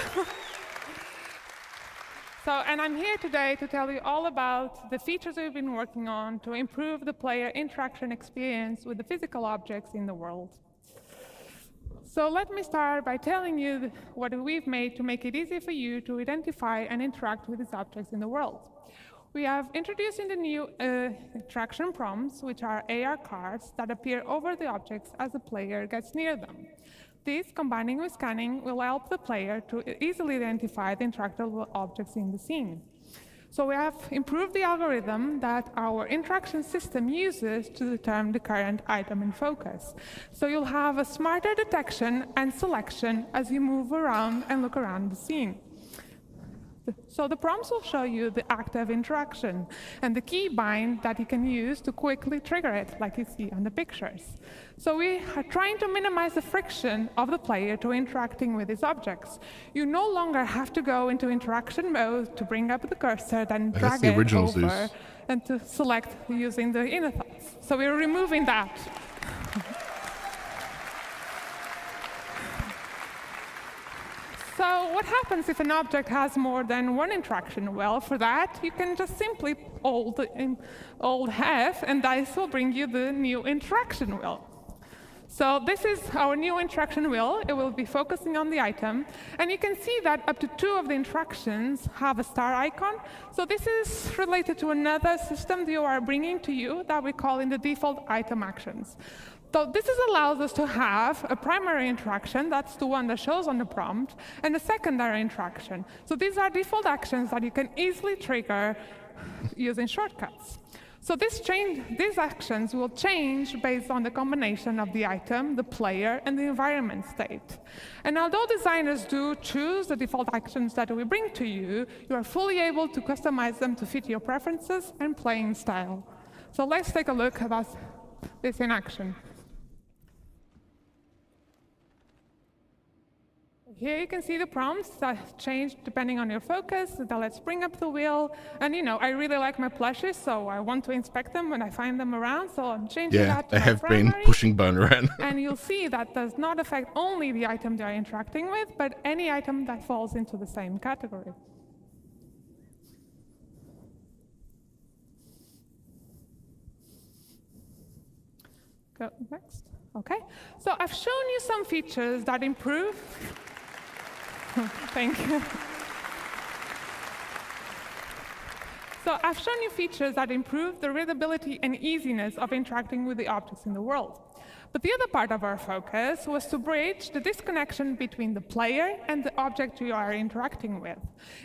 And I'm here today to tell you all about the features we've been working on to improve the player interaction experience with the physical objects in the world. So let me start by telling you what we've made to make it easy for you to identify and interact with these objects in the world. We have introduced in the new interaction prompts, which are AR cards that appear over the objects as the player gets near them. This, combining with scanning, will help the player to easily identify the interactable objects in the scene. So we have improved the algorithm that our interaction system uses to determine the current item in focus. So you'll have a smarter detection and selection as you move around and look around the scene. So the prompts will show you the active interaction and the key bind that you can use to quickly trigger it, like you see on the pictures. So we are trying to minimize the friction of the player to interacting with these objects. You no longer have to go into interaction mode to bring up the cursor, then drag it over, and to select using the inner thoughts. So we're removing that. So what happens if an object has more than one interaction? Well, for that, you can just simply hold F, and dice will bring you the new interaction wheel. So this is our new interaction wheel. It will be focusing on the item. And you can see that up to 2 of the interactions have a star icon. So this is related to another system that you are bringing to you that we call in the default item actions. So this allows us to have a primary interaction, that's the one that shows on the prompt, and a secondary interaction. So these are default actions that you can easily trigger using shortcuts. So these actions will change based on the combination of the item, the player, and the environment state. And although designers do choose the default actions that we bring to you, you are fully able to customize them to fit your preferences and playing style. So let's take a look at this in action. Here you can see the prompts that change depending on your focus. So let's bring up the wheel. And I really like my plushies, so I want to inspect them when I find them around. So I'm changing that to they my have primary. been pushing Bone around. And you'll see that does not affect only the item they're interacting with, but any item that falls into the same category. Go next. OK. So I've shown you some features that improve. Thank you. So I've shown you features that improve the readability and easiness of interacting with the objects in the world. But the other part of our focus was to bridge the disconnection between the player and the object you are interacting with.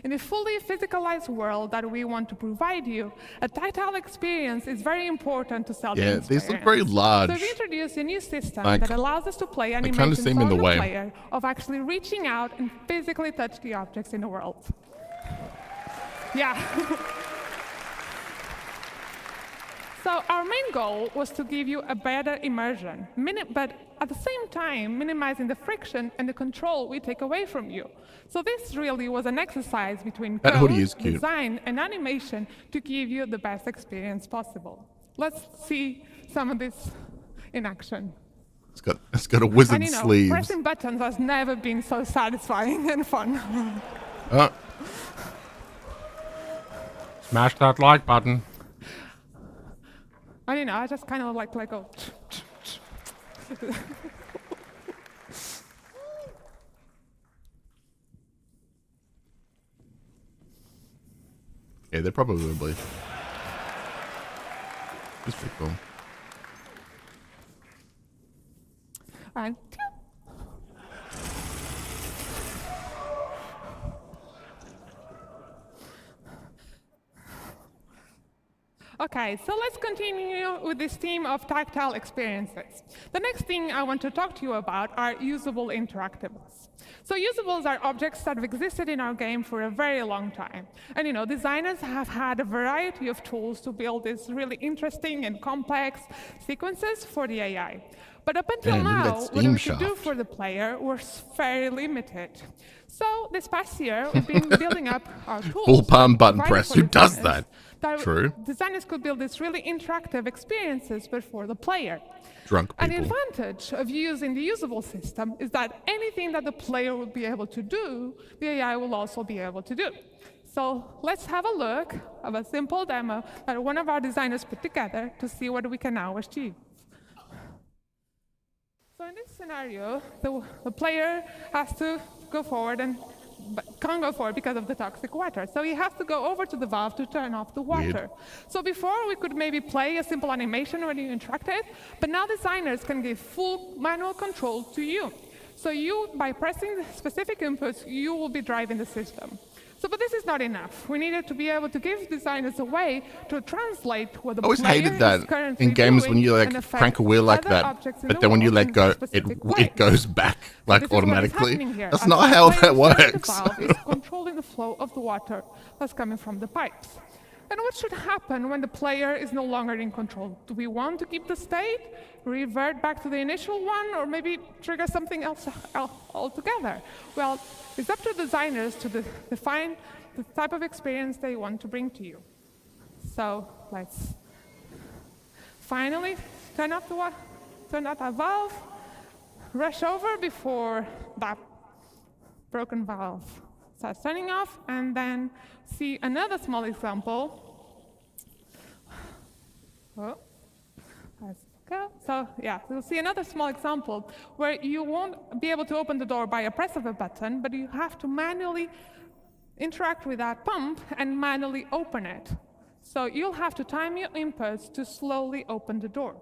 In a fully physicalized world that we want to provide you, a tactile experience is very important to sell the experience. These look very large. So we introduced a new system that allows us to play animations seem for in the way. player of actually reaching out and physically touch the objects in the world. Yeah. So our main goal was to give you a better immersion, but at the same time, minimizing the friction and the control we take away from you. So this really was an exercise between code, design, and animation to give you the best experience possible. Let's see some of this in action. It's got a wizard sleeve. Pressing buttons has never been so satisfying and fun. Smash that like button. And I just kind of like go. Yeah, they probably will be. It's pretty cool. And OK, so let's continue with this theme of tactile experiences. The next thing I want to talk to you about are usable interactables. So usables are objects that have existed in our game for a very long time. And designers have had a variety of tools to build these really interesting and complex sequences for the AI. But up until now, what we could do for the player was very limited. So this past year, we've been building up our tools. Full palm button press. Who does that? True. Designers could build these really interactive experiences, but for the player. Drunk people. And the advantage of using the usable system is that anything that the player will be able to do, the AI will also be able to do. So let's have a look at a simple demo that one of our designers put together to see what we can now achieve. So in this scenario, the player has to go forward but can't go forward because of the toxic water. So he has to go over to the valve to turn off the water. Weird. So before, we could maybe play a simple animation when you interacted, but now designers can give full manual control to you. So you, by pressing the specific inputs, you will be driving the system. But this is not enough. We needed to be able to give designers a way to translate what the I always player hated is that currently in games doing when you and like affect crank a wheel like other that, objects in but the then when you world let in go, specific ways. it goes back like This is what is automatically. happening here. That's As not the how player that is turning works. The valve is controlling the flow of the water that's coming from the pipes. And what should happen when the player is no longer in control? Do we want to keep the state, revert back to the initial one, or maybe trigger something else altogether? Well, it's up to designers to define the type of experience they want to bring to you. So let's finally turn off that valve, rush over before that broken valve starts turning off, and then see another small example. Oh, let's go. So yeah, you'll see another small example where you won't be able to open the door by a press of a button, but you have to manually interact with that pump and manually open it. So you'll have to time your inputs to slowly open the door.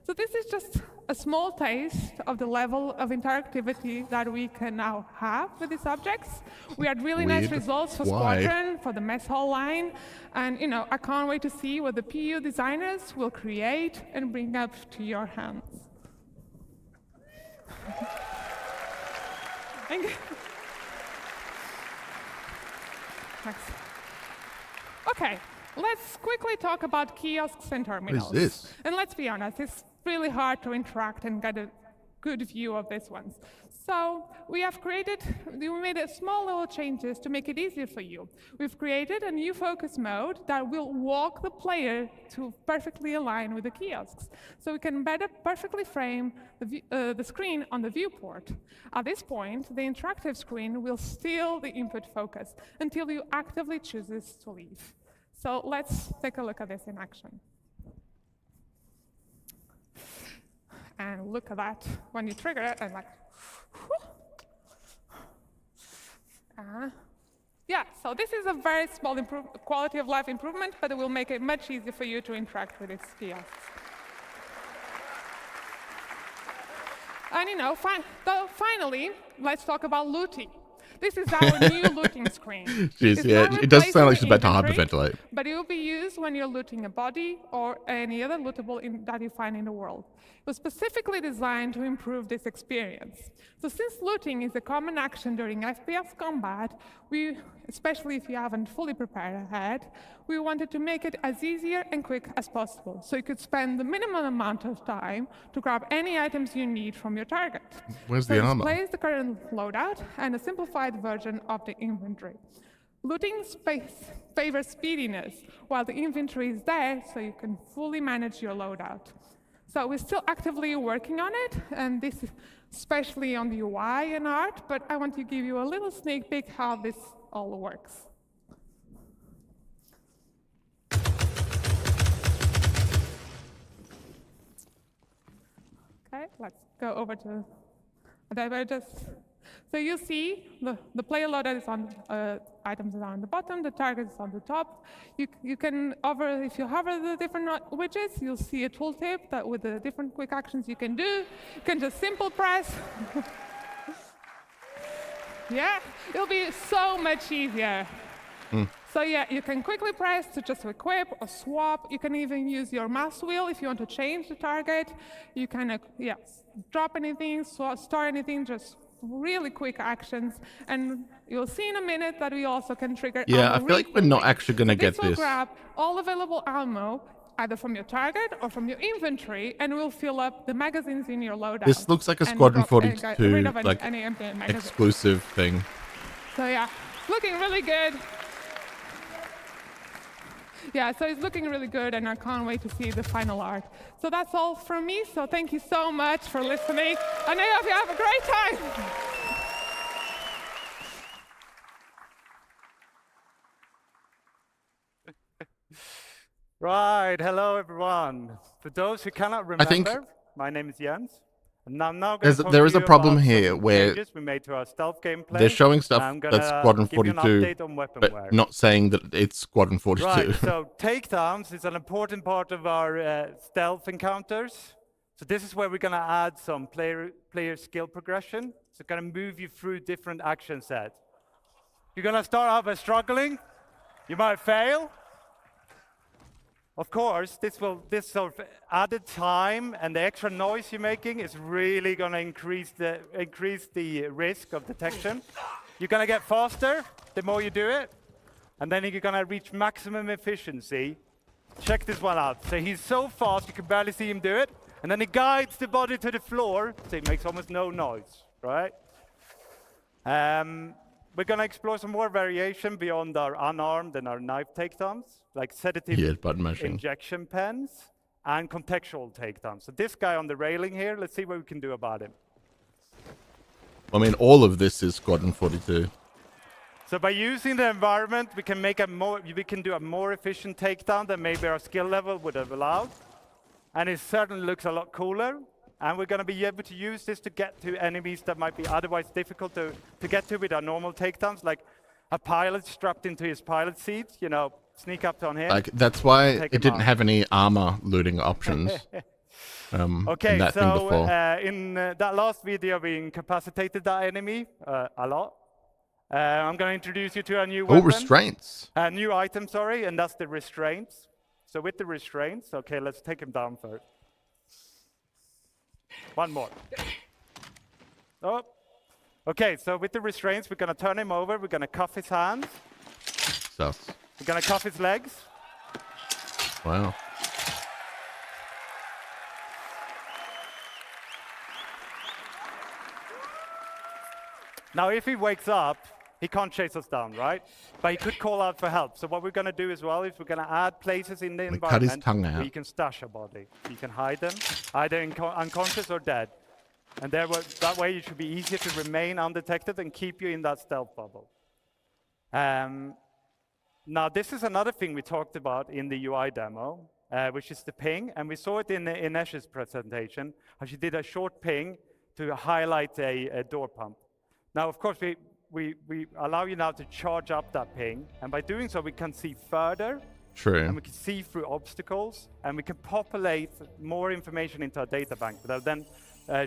So this is just a small taste of the level of interactivity that we can now have with these objects. We had really nice results for Squadron, for the mess hall line, and I can't wait to see what the PU designers will create and bring up to your hands. Thank you. Thanks. Okay, let's quickly talk about kiosks and terminals. What is this? And let's be honest, it's really hard to interact and get a good view of these ones. So we made a small little changes to make it easier for you. We've created a new focus mode that will walk the player to perfectly align with the kiosks. So we can better perfectly frame the screen on the viewport. At this point, the interactive screen will steal the input focus until you actively chooses to leave. So let's take a look at this in action. And look at that, when you trigger it, and like, yeah, so this is a very small quality of life improvement, but it will make it much easier for you to interact with these kiosks. And finally, let's talk about looting. This is our new looting screen. Jeez, yeah, it does sound like she's about to hyperventilate. But it will be used when you're looting a body or any other lootable that you find in the world. It was specifically designed to improve this experience. So since looting is a common action during FPS combat, especially if you haven't fully prepared ahead, we wanted to make it as easier and quick as possible, so you could spend the minimum amount of time to grab any items you need from your target. Where's the armor? Displays the current loadout and a simplified version of the inventory. Looting favors speediness, while the inventory is there so you can fully manage your loadout. So we're still actively working on it, and this is especially on the UI and art, but I want to give you a little sneak peek how this all works. Okay, let's go over to divergence. So you see the player loadout is on items are on the bottom, the target is on the top. You can hover, if you hover the different widgets, you'll see a tooltip that with the different quick actions you can do. You can just simple press. Yeah, it'll be so much easier. So yeah, you can quickly press to just equip or swap. You can even use your mouse wheel if you want to change the target. You can drop anything, store anything, just really quick actions. And you'll see in a minute that we also can trigger Yeah, I ammo feel like we're not actually going to get This will this. grab all available ammo, either from your target or from your inventory, and will fill up the magazines in your loadout. This looks like a and Squadron drop- 42 rid of like any empty magazine. exclusive thing. So yeah, looking really good. Yeah, so it's looking really good, and I can't wait to see the final art. So that's all from me, so thank you so much for listening, and I hope you have a great time. Right, hello everyone. For those who cannot remember, think my name is Jens. And I'm now going to there is a problem here where we made to our stealth gameplay. they're showing stuff I'm that's gonna Squadron give you an 42, update on weapon but wear. not saying that it's Squadron 42. Right, so takedowns is an important part of our stealth encounters. So this is where we're going to add some player skill progression. So going to move you through different action sets. You're gonna start out by struggling. You might fail. Of course, this sort of added time and the extra noise you're making is really gonna increase the risk of detection. You're gonna get faster the more you do it, and then you're gonna reach maximum efficiency. Check this one out. So he's so fast you can barely see him do it, and then he guides the body to the floor, so it makes almost no noise, right? We're gonna explore some more variation beyond our unarmed and our knife takedowns, like sedative injection pens and contextual takedowns. So this guy on the railing here, let's see what we can do about him. I mean, all of this is Squadron 42. So by using the environment, we can do a more efficient takedown than maybe our skill level would have allowed. And it certainly looks a lot cooler. And we're going to be able to use this to get to enemies that might be otherwise difficult to get to with our normal takedowns, like a pilot strapped into his pilot seat, you know, sneak up on him. Like, that's why it didn't have any armor looting options. Okay, in that thing so before. in that last video, we incapacitated that enemy a lot. I'm going to introduce you to a new weapon. Restraints. A new item, sorry, and that's the restraints. So with the restraints, okay, let's take him down first. One more. Oh. Okay, so with the restraints, we're going to turn him over. We're going to cuff his hands. Sus. We're going to cuff his legs. Wow. Now, if he wakes up, he can't chase us down, right? But he could call out for help. So what we're going to do as well is we're going to add places in the environment cut his tongue out. where you can stash a body. You can hide them, either unconscious or dead. And that way, it should be easier to remain undetected and keep you in that stealth bubble. Now, this is another thing we talked about in the UI demo, which is the ping. And we saw it in Inesh's presentation, how she did a short ping to highlight a door pump. Now, of course, we allow you now to charge up that ping, and by doing so, we can see further. True. And we can see through obstacles, and we can populate more information into our data bank that then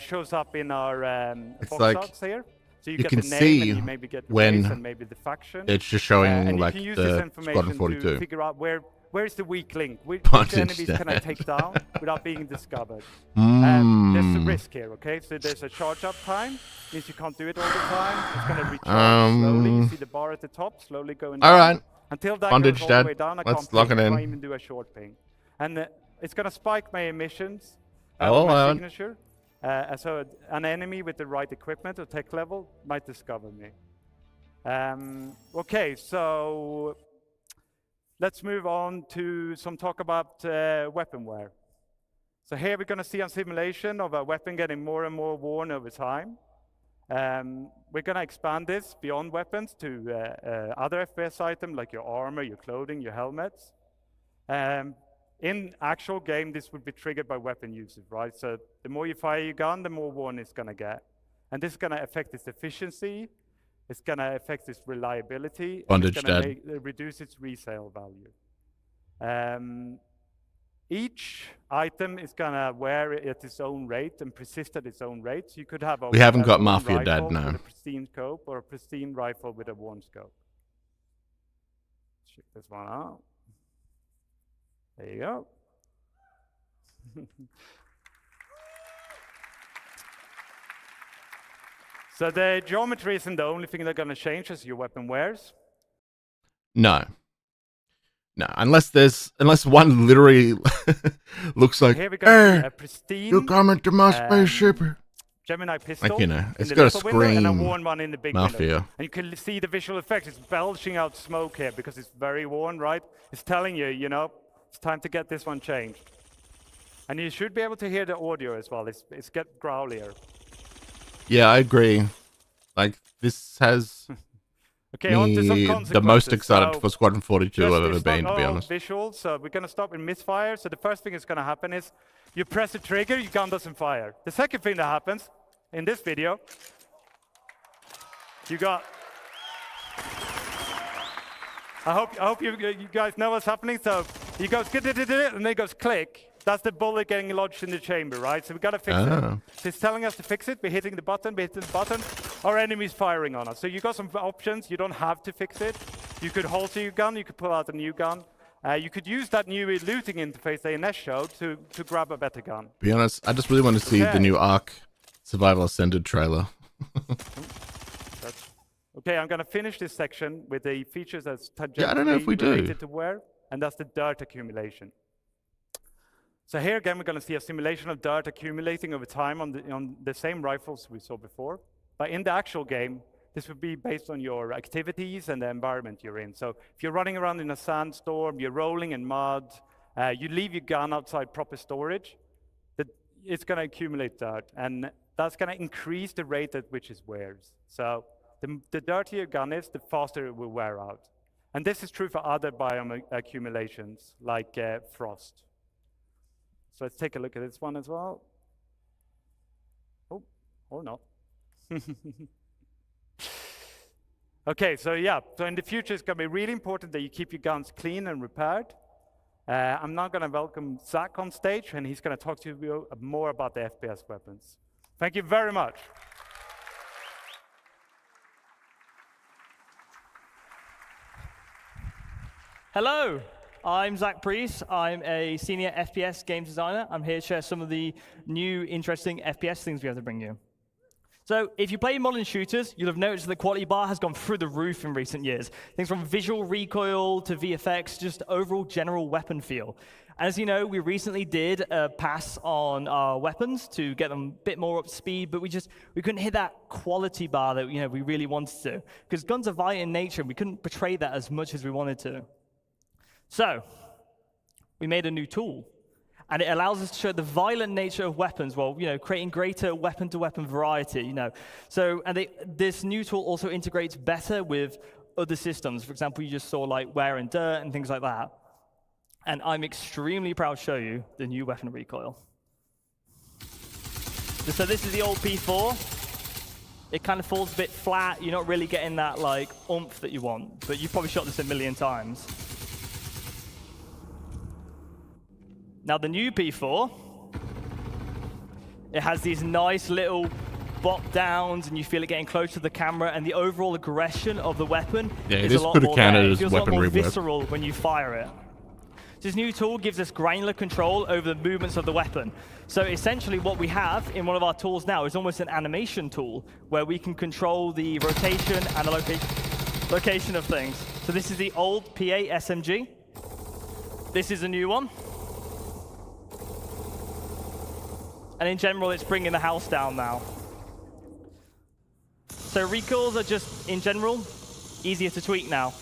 shows up in our box like charts here. So you you get can the name, see and you maybe get the when race and maybe the faction. it's just showing and like you can use the this information Squadron 42. to figure out where is the weak link, which enemies can I take down without being discovered. There's a risk here, okay? So there's a charge up time, means you can't do it all the time. It's going to recharge slowly. You see the bar at the top slowly going down. All right. Until that Bondage, goes all the Dad. way down, I Let's can't lock ping. it I in. can't even do a short ping. And it's going to spike my emissions, Oh, my signature. So an enemy with the right equipment or tech level might discover me. Okay, so let's move on to some talk about weaponware. So here we're going to see a simulation of a weapon getting more and more worn over time. We're going to expand this beyond weapons to other FPS items like your armor, your clothing, your helmets. In actual game, this would be triggered by weapon usage, right? So the more you fire your gun, the more worn it's going to get. And this is going to affect its efficiency. It's going to affect its reliability. Bondage, and it's Dad. going to reduce its resale value. Each item is going to wear at its own rate and persist at its own rate. So you could have a We haven't got worn Mafia Dad rifle now. with a pristine scope or a pristine rifle with a worn scope. Check this one out. There you go. So the geometry isn't the only thing that's going to change as your weapon wears. No. No, unless one literally looks like, Here we go. A pristine, you're coming to my spaceship. Gemini pistol. Like, you know, it's in got the a little window and a scream worn one in the big Mafia. window. And you can see the visual effects. It's belching out smoke here because it's very worn, right? It's telling you, you know, it's time to get this one changed. And you should be able to hear the audio as well. It's get growlier. Yeah, I agree. Like, this has Okay, on to some me consequences. the most excited So for Squadron 42 I've ever it's been, not to be all honest. Visuals, so we're going to start with misfire. So the first thing that's going to happen is you press the trigger, your gun doesn't fire. The second thing that happens in this video, you got... I hope you guys know what's happening. So he goes, and then he goes click, That's the bullet getting lodged in the chamber, right? So we got to fix it. So it's telling us to fix it. We're hitting the button. Our enemy's firing on us. So you got some options. You don't have to fix it. You could holster your gun. You could pull out a new gun. You could use that new looting interface that Ines showed to grab a better gun. Be honest, I just really want to see the new Ark Survival Ascended trailer. Okay, I'm going to finish this section with the features that's tangentially I don't know if we related do. to wear, and that's the dirt accumulation. So here again, we're going to see a simulation of dirt accumulating over time on the same rifles we saw before. But in the actual game, this would be based on your activities and the environment you're in. So if you're running around in a sandstorm, you're rolling in mud, you leave your gun outside proper storage, it's going to accumulate dirt. And that's going to increase the rate at which it wears. So the dirtier your gun is, the faster it will wear out. And this is true for other biome accumulations, like frost. So let's take a look at this one as well. Oh, or not. Okay, so yeah, so in the future it's going to be really important that you keep your guns clean and repaired. I'm now going to welcome Zach on stage, and he's going to talk to you more about the FPS weapons. Thank you very much. Hello, I'm Zach Priest. I'm a senior FPS game designer. I'm here to share some of the new, interesting FPS things we have to bring you. So if you play modern shooters, you'll have noticed the quality bar has gone through the roof in recent years. Things from visual recoil to VFX, just overall general weapon feel. As you know, we recently did a pass on our weapons to get them a bit more up to speed, but we couldn't hit that quality bar that we really wanted to, because guns are violent in nature, and we couldn't portray that as much as we wanted to. So we made a new tool, and it allows us to show the violent nature of weapons while creating greater weapon-to-weapon variety. So this new tool also integrates better with other systems. For example, you just saw like wear and dirt and things like that. And I'm extremely proud to show you the new weapon recoil. So this is the old P4. It kind of falls a bit flat. You're not really getting that like oomph that you want, but you've probably shot this a million times. Now the new P4, it has these nice little bop downs, and you feel it getting close to the camera, and the overall aggression of the weapon is a lot more there. It feels a lot more visceral when you fire it. This new tool gives us granular control over the movements of the weapon. So essentially what we have in one of our tools now is almost an animation tool where we can control the rotation and the location of things. So this is the old PA SMG. This is a new one. And in general, it's bringing the house down now. So recoils are just, in general, easier to tweak now.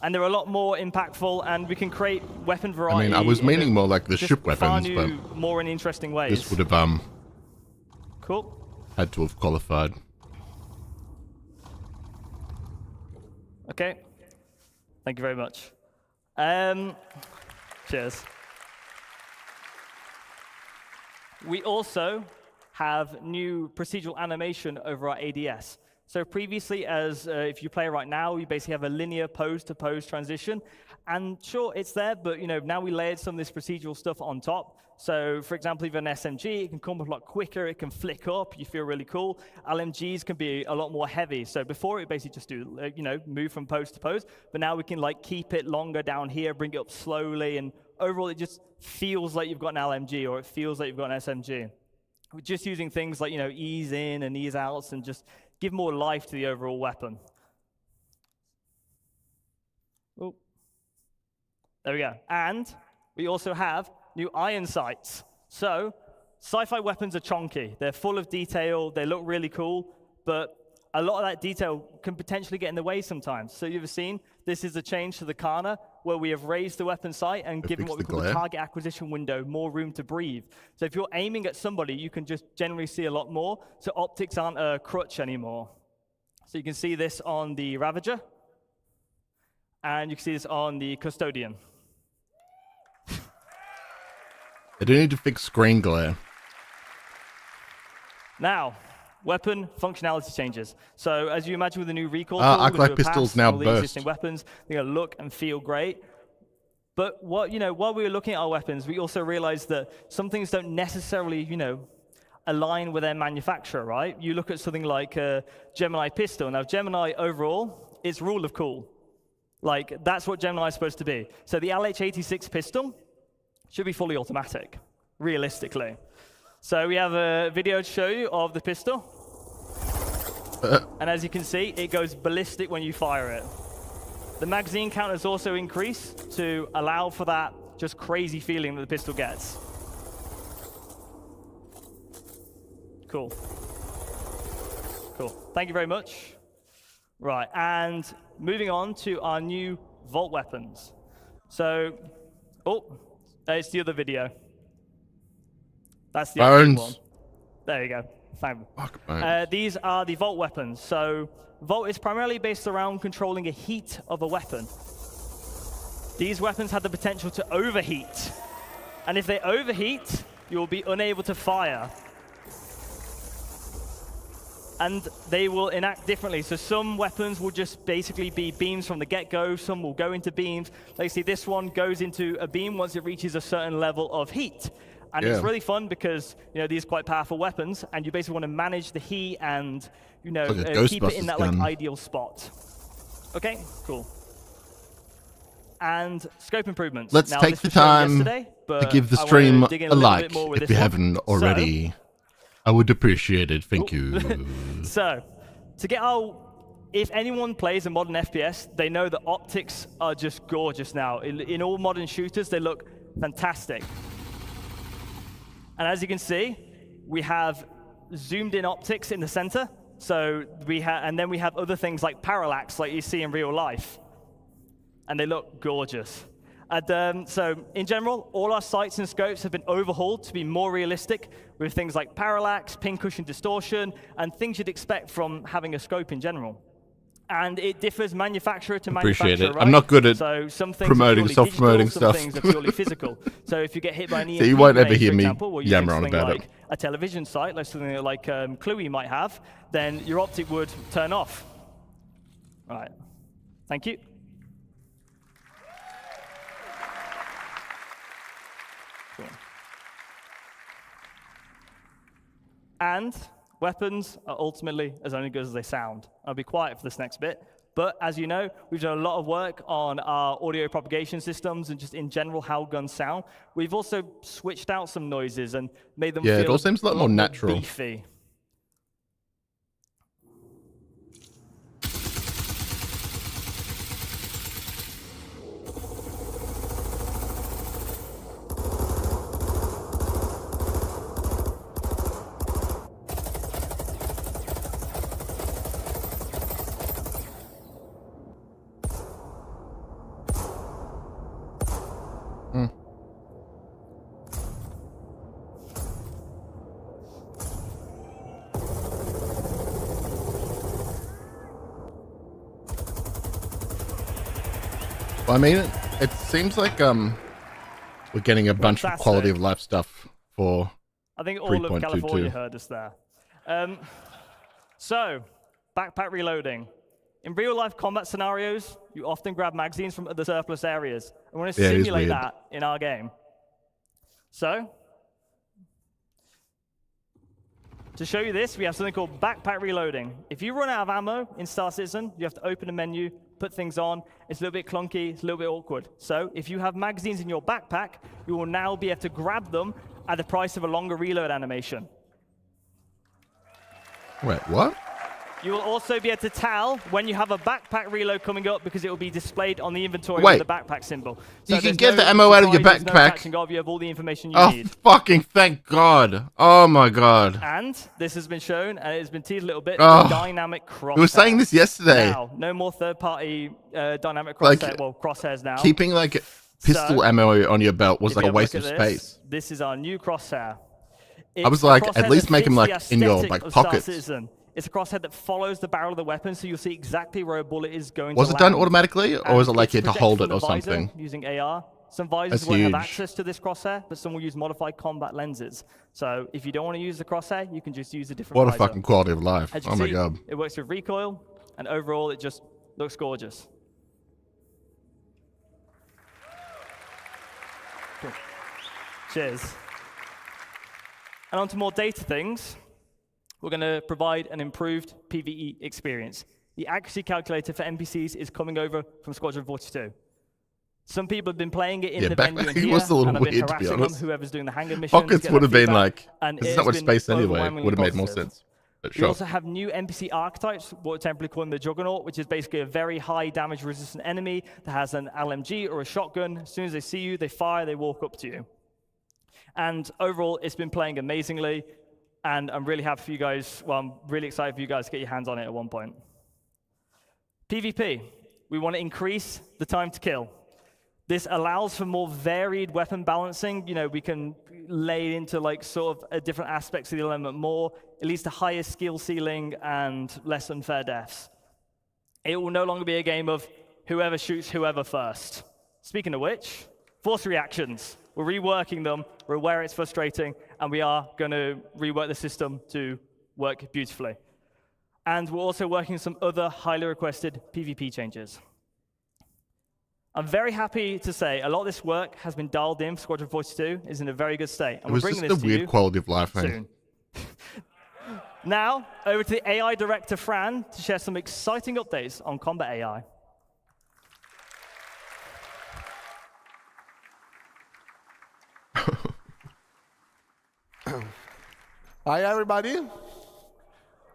And they're a lot more impactful, and we can create weapon variety. I mean, I was meaning more like the ship weapons, but more in interesting ways. This would have cool. Had to have qualified. Okay. Thank you very much. Cheers. We also have new procedural animation over our ADS. So previously, if you play right now, you basically have a linear pose-to-pose transition. And sure, it's there, but now we layered some of this procedural stuff on top. So for example, if you have an SMG, it can come up a lot quicker, it can flick up, you feel really cool. LMGs can be a lot more heavy. So before, it basically just do, move from pose to pose, but now we can keep it longer down here, bring it up slowly, and overall it just feels like you've got an LMG, or it feels like you've got an SMG. We're just using things like, ease in and ease outs, and just give more life to the overall weapon. Oh, there we go. And we also have new iron sights. So sci-fi weapons are chonky. They're full of detail. They look really cool, but a lot of that detail can potentially get in the way sometimes. So you've seen, this is a change to the Kana, where we have raised the weapon sight and given what we call the target acquisition window more room to breathe. So if you're aiming at somebody, you can just generally see a lot more. So optics aren't a crutch anymore. So you can see this on the Ravager, and you can see this on the Custodian. They do need to fix screen glare. Now, weapon functionality changes. So as you imagine with the new recoil tool, arc light pistols now burst. existing weapons, they're going to look and feel great. But while we were looking at our weapons, we also realized that some things don't necessarily, align with their manufacturer, right? You look at something like a Gemini pistol. Now, Gemini overall, it's rule of cool. Like, that's what Gemini is supposed to be. So the LH86 pistol should be fully automatic, realistically. So we have a video to show you of the pistol. And as you can see, it goes ballistic when you fire it. The magazine count has also increased to allow for that just crazy feeling that the pistol gets. Cool. Cool. Thank you very much. Right, and moving on to our new Vault weapons. So, it's the other video. That's the other one. There you go. Thank you. These are the Vault weapons. So, Vault is primarily based around controlling a heat of a weapon. These weapons have the potential to overheat. And if they overheat, you will be unable to fire. And they will enact differently. So some weapons will just basically be beams from the get-go. Some will go into beams. Like you see, this one goes into a beam once it reaches a certain level of heat. And it's really fun because these are quite powerful weapons, and you basically want to manage the heat and keep it in that ideal spot. Okay, cool. And scope improvements. Let's take the time to give the stream a like if you haven't already. I would appreciate it. Thank you. So, to get if anyone plays a modern FPS, they know the optics are just gorgeous now. In all modern shooters, they look fantastic. And as you can see, we have zoomed in optics in the center. So and then we have other things like parallax, like you see in real life. And they look gorgeous. And so in general, all our sights and scopes have been overhauled to be more realistic with things like parallax, pin cushion distortion, and things you'd expect from having a scope in general. And it differs manufacturer to manufacturer. Appreciate it. Right? I'm not good at promoting, self-promoting stuff. Some things are purely physical. So if you get hit by an EMP, so you won't ever hear for me example, yammer on about like a television sight, like something like Cluey might have, then your optic would turn off. All right. Thank you. Cool. And weapons are ultimately as only good as they sound. I'll be quiet for this next bit. But as you know, we've done a lot of work on our audio propagation systems and just in general how guns sound. We've also switched out some noises and made them feel it all seems a lot more natural. Beefy. I mean, it seems like we're getting a bunch of quality of life stuff for I think all of California heard us there. So, backpack reloading. In real-life combat scenarios, you often grab magazines from other surplus areas. I want to simulate that in our game. So, to show you this, we have something called backpack reloading. If you run out of ammo in Star Citizen, you have to open a menu, put things on. It's a little bit clunky, it's a little bit awkward. So if you have magazines in your backpack, you will now be able to grab them at the price of a longer reload animation. Wait, what? You will also be able to tell when you have a backpack reload coming up because it will be displayed on the inventory with the backpack symbol. So you can get the ammo out of your backpack. You have all the information you need. Fucking thank God. Oh my God. And this has been shown, and it has been teased a little bit, the dynamic crosshair. We were saying this yesterday. Now, no more third-party dynamic crosshair, crosshairs now. Keeping like pistol ammo on your belt was like a waste of space. This is our new crosshair. I was like, at least make them like in your like pockets. It's a crosshair that follows the barrel of the weapon, so you'll see exactly where a bullet is going to land. Was it done automatically, or was it like you had to hold it or something? Using AR. Some visors won't have access to this crosshair, but some will use modified combat lenses. So if you don't want to use the crosshair, you can just use a different visor. What a fucking quality of life. Oh my God. It works with recoil, and overall it just looks gorgeous. Cool. Cheers. And on to more data things. We're going to provide an improved PvE experience. The accuracy calculator for NPCs is coming over from Squadron 42. Some people have been playing it in the venue and here, and I've been harassing them, whoever's doing the hangar missions. Pockets would have been like, and this is not with space anyway. Would have made more sense. But We sure. also have new NPC archetypes, what we're temporarily calling the Juggernaut, which is basically a very high damage resistant enemy that has an LMG or a shotgun. As soon as they see you, they fire, they walk up to you. And overall, it's been playing amazingly, and I'm really happy for you guys. Well, I'm really excited for you guys to get your hands on it at one point. PvP, we want to increase the time to kill. This allows for more varied weapon balancing. You know, we can lay into like sort of different aspects of the element more. It leads to higher skill ceiling and less unfair deaths. It will no longer be a game of whoever shoots whoever first. Speaking of which, force reactions. We're reworking them. We're aware it's frustrating, and we are going to rework the system to work beautifully. And we're also working on some other highly requested PvP changes. I'm very happy to say a lot of this work has been dialed in for Squadron 42, is in a very good state. And It was we're bringing just this a to weird you quality of life, hey? soon. Now, over to the AI director, Fran, to share some exciting updates on combat AI. Hi, everybody.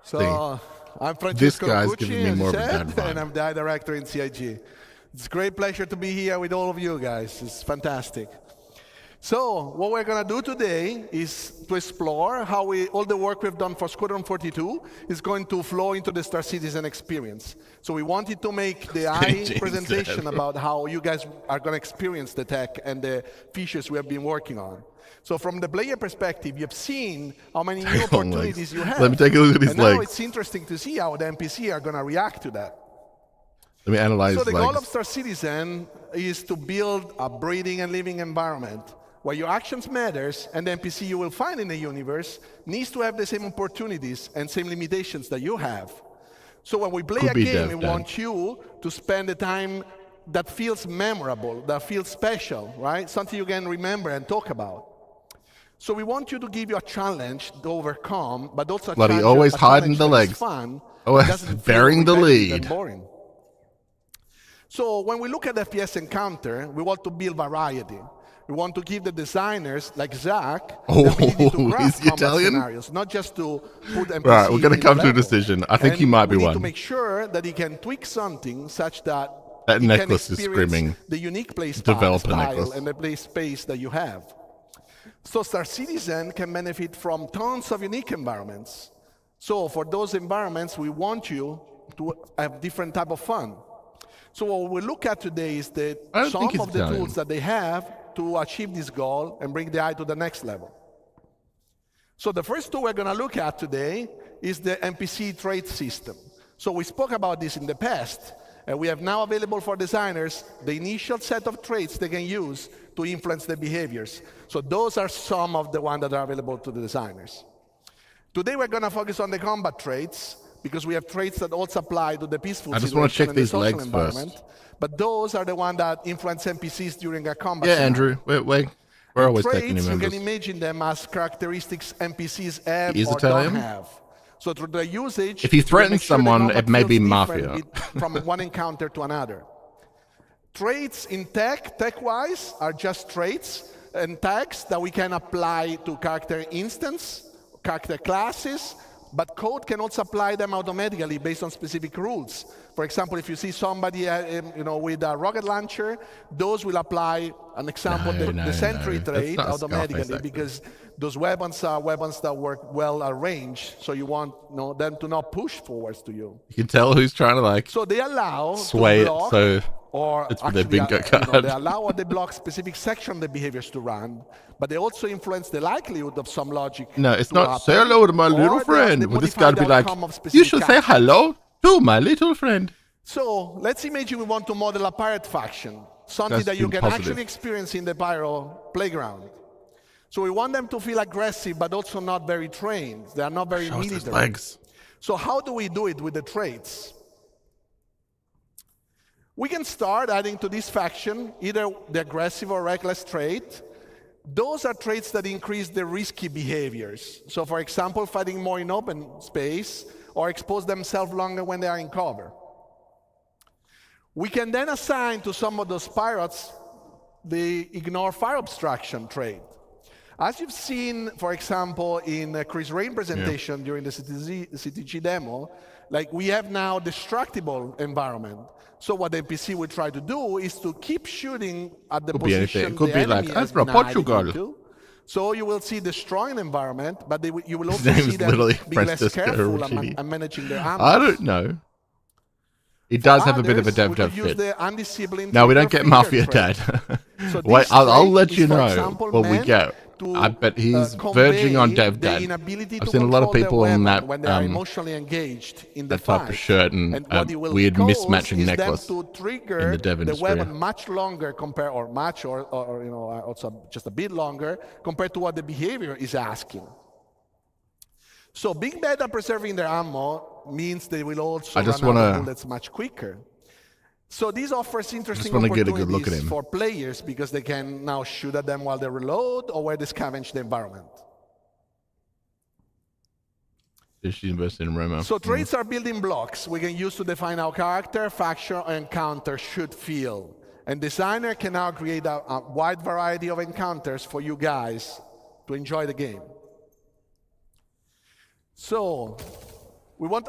So, I'm Francesco This guy's Cucci, giving me as more of a said, bad vibe. and I'm the AI director in CIG. It's a great pleasure to be here with all of you guys. It's fantastic. So, what we're going to do today is to explore how all the work we've done for Squadron 42 is going to flow into the Star Citizen experience. So we wanted to make the AI presentation about how you guys are going to experience the tech and the features we have been working on. So from the player perspective, you've seen how many new opportunities you have. Let me take a look at his and now legs. it's interesting to see how the NPC are going to react to that. Let me analyze So his the goal legs. of Star Citizen is to build a breathing and living environment where your actions matters, and the NPC you will find in the universe needs to have the same opportunities and same limitations that you have. So when we play Could a be game, dev, we Dan. want you to spend the time that feels memorable, that feels special, right? Something you can remember and talk about. So we want you to give you a challenge to overcome, but also a Bloody challenge, always a hiding challenge the that is legs. fun, Always doesn't feel bearing the repetitive and lead. boring. So when we look at FPS encounter, we want to build variety. We want to give the designers, like Zach, the ability to Oh, craft is he combat Italian? scenarios, not just to put NPC Right, we're going to in come a to a level. decision. I think he And might be we need one. to make sure that he can tweak something such that That he necklace can is experience screaming the unique play developer style necklace. and the play space that you have. So Star Citizen can benefit from tons of unique environments. So for those environments, we want you to have different type of fun. So what we look at today is that I don't think some he's of the Italian. tools that they have to achieve this goal and bring the AI to the next level. So the first tool we're going to look at today is the NPC trait system. So we spoke about this in the past, and we have now available for designers the initial set of traits they can use to influence their behaviors. So those are some of the ones that are available to the designers. Today we're going to focus on the combat traits, because we have traits that also apply to the peaceful I just want to situation check and the these social legs environment. first. But those are the ones that influence NPCs during a combat Yeah, scenario. Andrew. Wait. We're always Traits, taking new you members. can imagine them as characteristics NPCs have He is or Italian? don't have. So through the usage, If he we threatens make sure the someone, combat it may feels be different mafia. from one encounter to another. Traits in tech-wise, are just traits and tags that we can apply to character instance, character classes, but code can also apply them automatically based on specific rules. For example, if you see somebody with a rocket launcher, those will apply, an example, the sentry trait That's not automatically, Scarface, because those weapons are weapons that work well arranged, so you want them to not push forwards to you. You can tell who's trying to like So they allow sway to it block, so or it's for their actually, bingo card. they allow or they block specific section of the behaviors to run, but they also influence the likelihood of some logic. No, it's to not happen, say hello to my or little they friend. Well, this modify guy would the be like, outcome of you specific should say actions. hello to my little friend. So let's imagine we want to model a pirate faction, something That's that you been can positive. actually experience in the Pyro playground. So we want them to feel aggressive, but also not very trained. They are not very Shows his military. legs. So how do we do it with the traits? We can start adding to this faction either the aggressive or reckless trait, those are traits that increase the risky behaviors. So for example, fighting more in open space or expose themselves longer when they are in cover. We can then assign to some of those pirates the ignore fire obstruction trait. As you've seen, for example, in Chris Rain presentation during the CTG demo, like we have now destructible environment. So what the NPC will try to do is to keep shooting at the position It could the be like, enemy has Astra, been hiding Portugal. into. So you will see destroying environment, but you will His also name see is them literally being less Francisco careful Ricci. and managing their ammo. I don't know. It does have a bit of a Others, we dev could use fit. the undisciplined No, we don't trigger get Mafia finger Dad. trait. So Wait, this I'll trait let is, you for know example, what we meant get. to, I bet he's verging on Dev the Dad. inability I've to seen a lot of control their people in weapon that when they are emotionally engaged in the that type fight. of shirt and what it will weird cause mismatching is necklace them to trigger in the dev the industry. weapon much longer compared, or much, or you know, also just a bit longer compared to what the behavior is asking. So being bad at preserving their ammo means they will also I just run out of wanna- bullets much quicker. So this offers interesting wanna get a good look at opportunities him. for players because they can now shoot at them while they reload or where they scavenge the environment. She's invested in Roma. So traits are building blocks we can use to define how character, faction, or encounter should feel. And designer can now create a wide variety of encounters for you guys to enjoy the game. So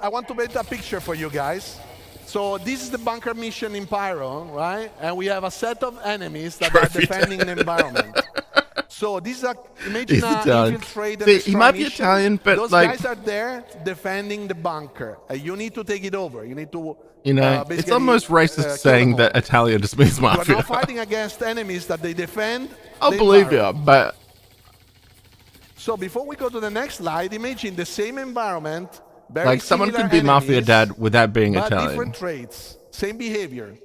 I want to paint a picture for you guys. So this is the bunker mission in Pyro, right? And we have a set of enemies that are defending the environment. So this is imagine He's Italian. infiltrate and See, he destroy might be mission. Italian, but those like- guys are there defending the bunker. You need to take it over. You need to. You know, it's almost racist saying that Italian just means You are mafia. now fighting against enemies that they defend. I'll the believe you, environment. but So before we go to the next slide, imagine the same environment. Very like someone similar could be Mafia enemies, Dad without being but Italian. different traits, same behavior.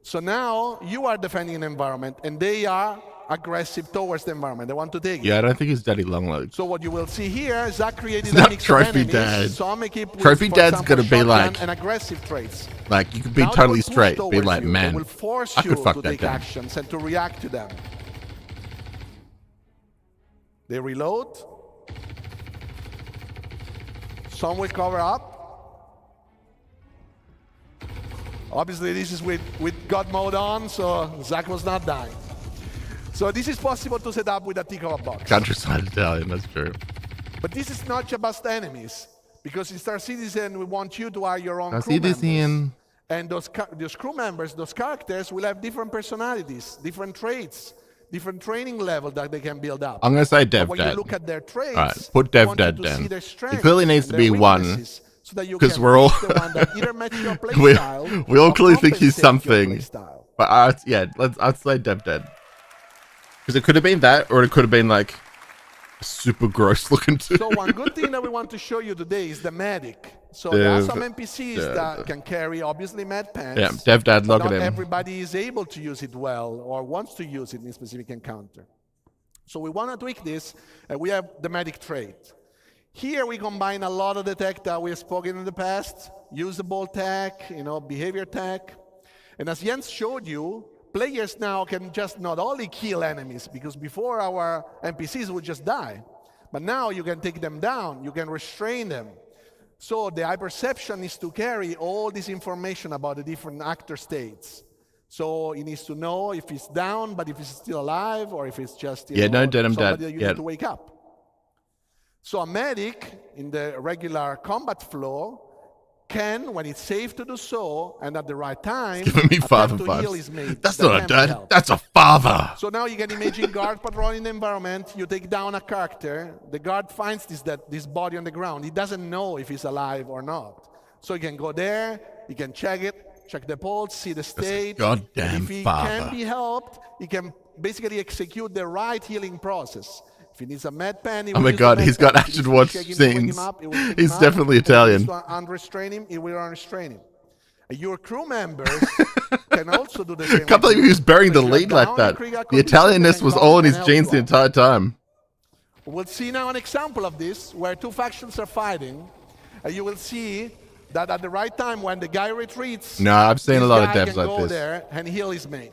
So now you are defending an environment, and they are aggressive towards the environment. They want to take it. Yeah, I don't think he's Daddy Longlegs. So what you will see here, Zach created It's a not mix Trophy of enemies. Dad. Some equipped with, Trophy for Dad's example, gonna be shotgun like- and aggressive traits. Like you could be Now they totally will push straight, be towards like, you. They man, will force I you could fuck to that take down. actions and to react to them. They reload. Some will cover up. Obviously, this is with God mode on, so Zach was not dying. So this is possible to set up with a tick of a box. Countryside Italian, that's true. But this is not just enemies, because in Star Citizen, we want you to hire your own Star crew members. Citizen. And those crew members, those characters, will have different personalities, different traits, different training level that they can build up. I'm gonna say But Dev when Dad. you look at their traits, All right, put we Dev want you Dad to see down. their He strengths clearly needs to and be their one, weaknesses, so that you because can we're all pick the one that either matches your play we style we all or clearly think he's compensates your something. play style. But I'd say Dev Dad. Because it could have been that, or it could have been like a super gross looking dude. So one good thing that we want to show you today is the medic. So there are Dev some NPCs that can carry obviously med pants. Yeah, Dev Dad, but look at not him. everybody is able to use it well or wants to use it in a specific encounter. So we want to tweak this, and we have the medic trait. Here we combine a lot of the tech that we have spoken in the past, usable tech, behavior tech. And as Jens showed you, players now can just not only kill enemies, because before our NPCs would just die, but now you can take them down, you can restrain them. So the eye perception is to carry all this information about the different actor states. So he needs to know if he's down, but if he's still alive, or if it's just No denim somebody dad. that you Yeah. need to wake up. So a medic in the regular combat flow can, when it's safe to do so, and at the right time, Giving me father attempt to heal vibes. his mate. That's that not a can be dad. helped. That's a father. So now you can imagine guard patrolling the environment. You take down a character. The guard finds this body on the ground. He doesn't know if he's alive or not. So he can go there. He can check it, check the pulse, see the state. goddamn And if he father. can be helped, he can basically execute the right healing process. If he needs a med pen, he Oh will my use God, the med he's got pen. If he action needs to watch shake him to wake him scenes. up, he will shake He's him up. definitely If he needs Italian. to unrestrain him, he will unrestrain him. Your crew members can also do the same. Can't believe he was burying the If you're lead like down, that. Kriega The could be something Italianness that was can all in come his and jeans help the you out. entire time. We'll see now an example of this where two factions are fighting. And you will see that at the right time when the guy retreats, No, I've seen a this lot of guy devs can like go this. there and heal his mate.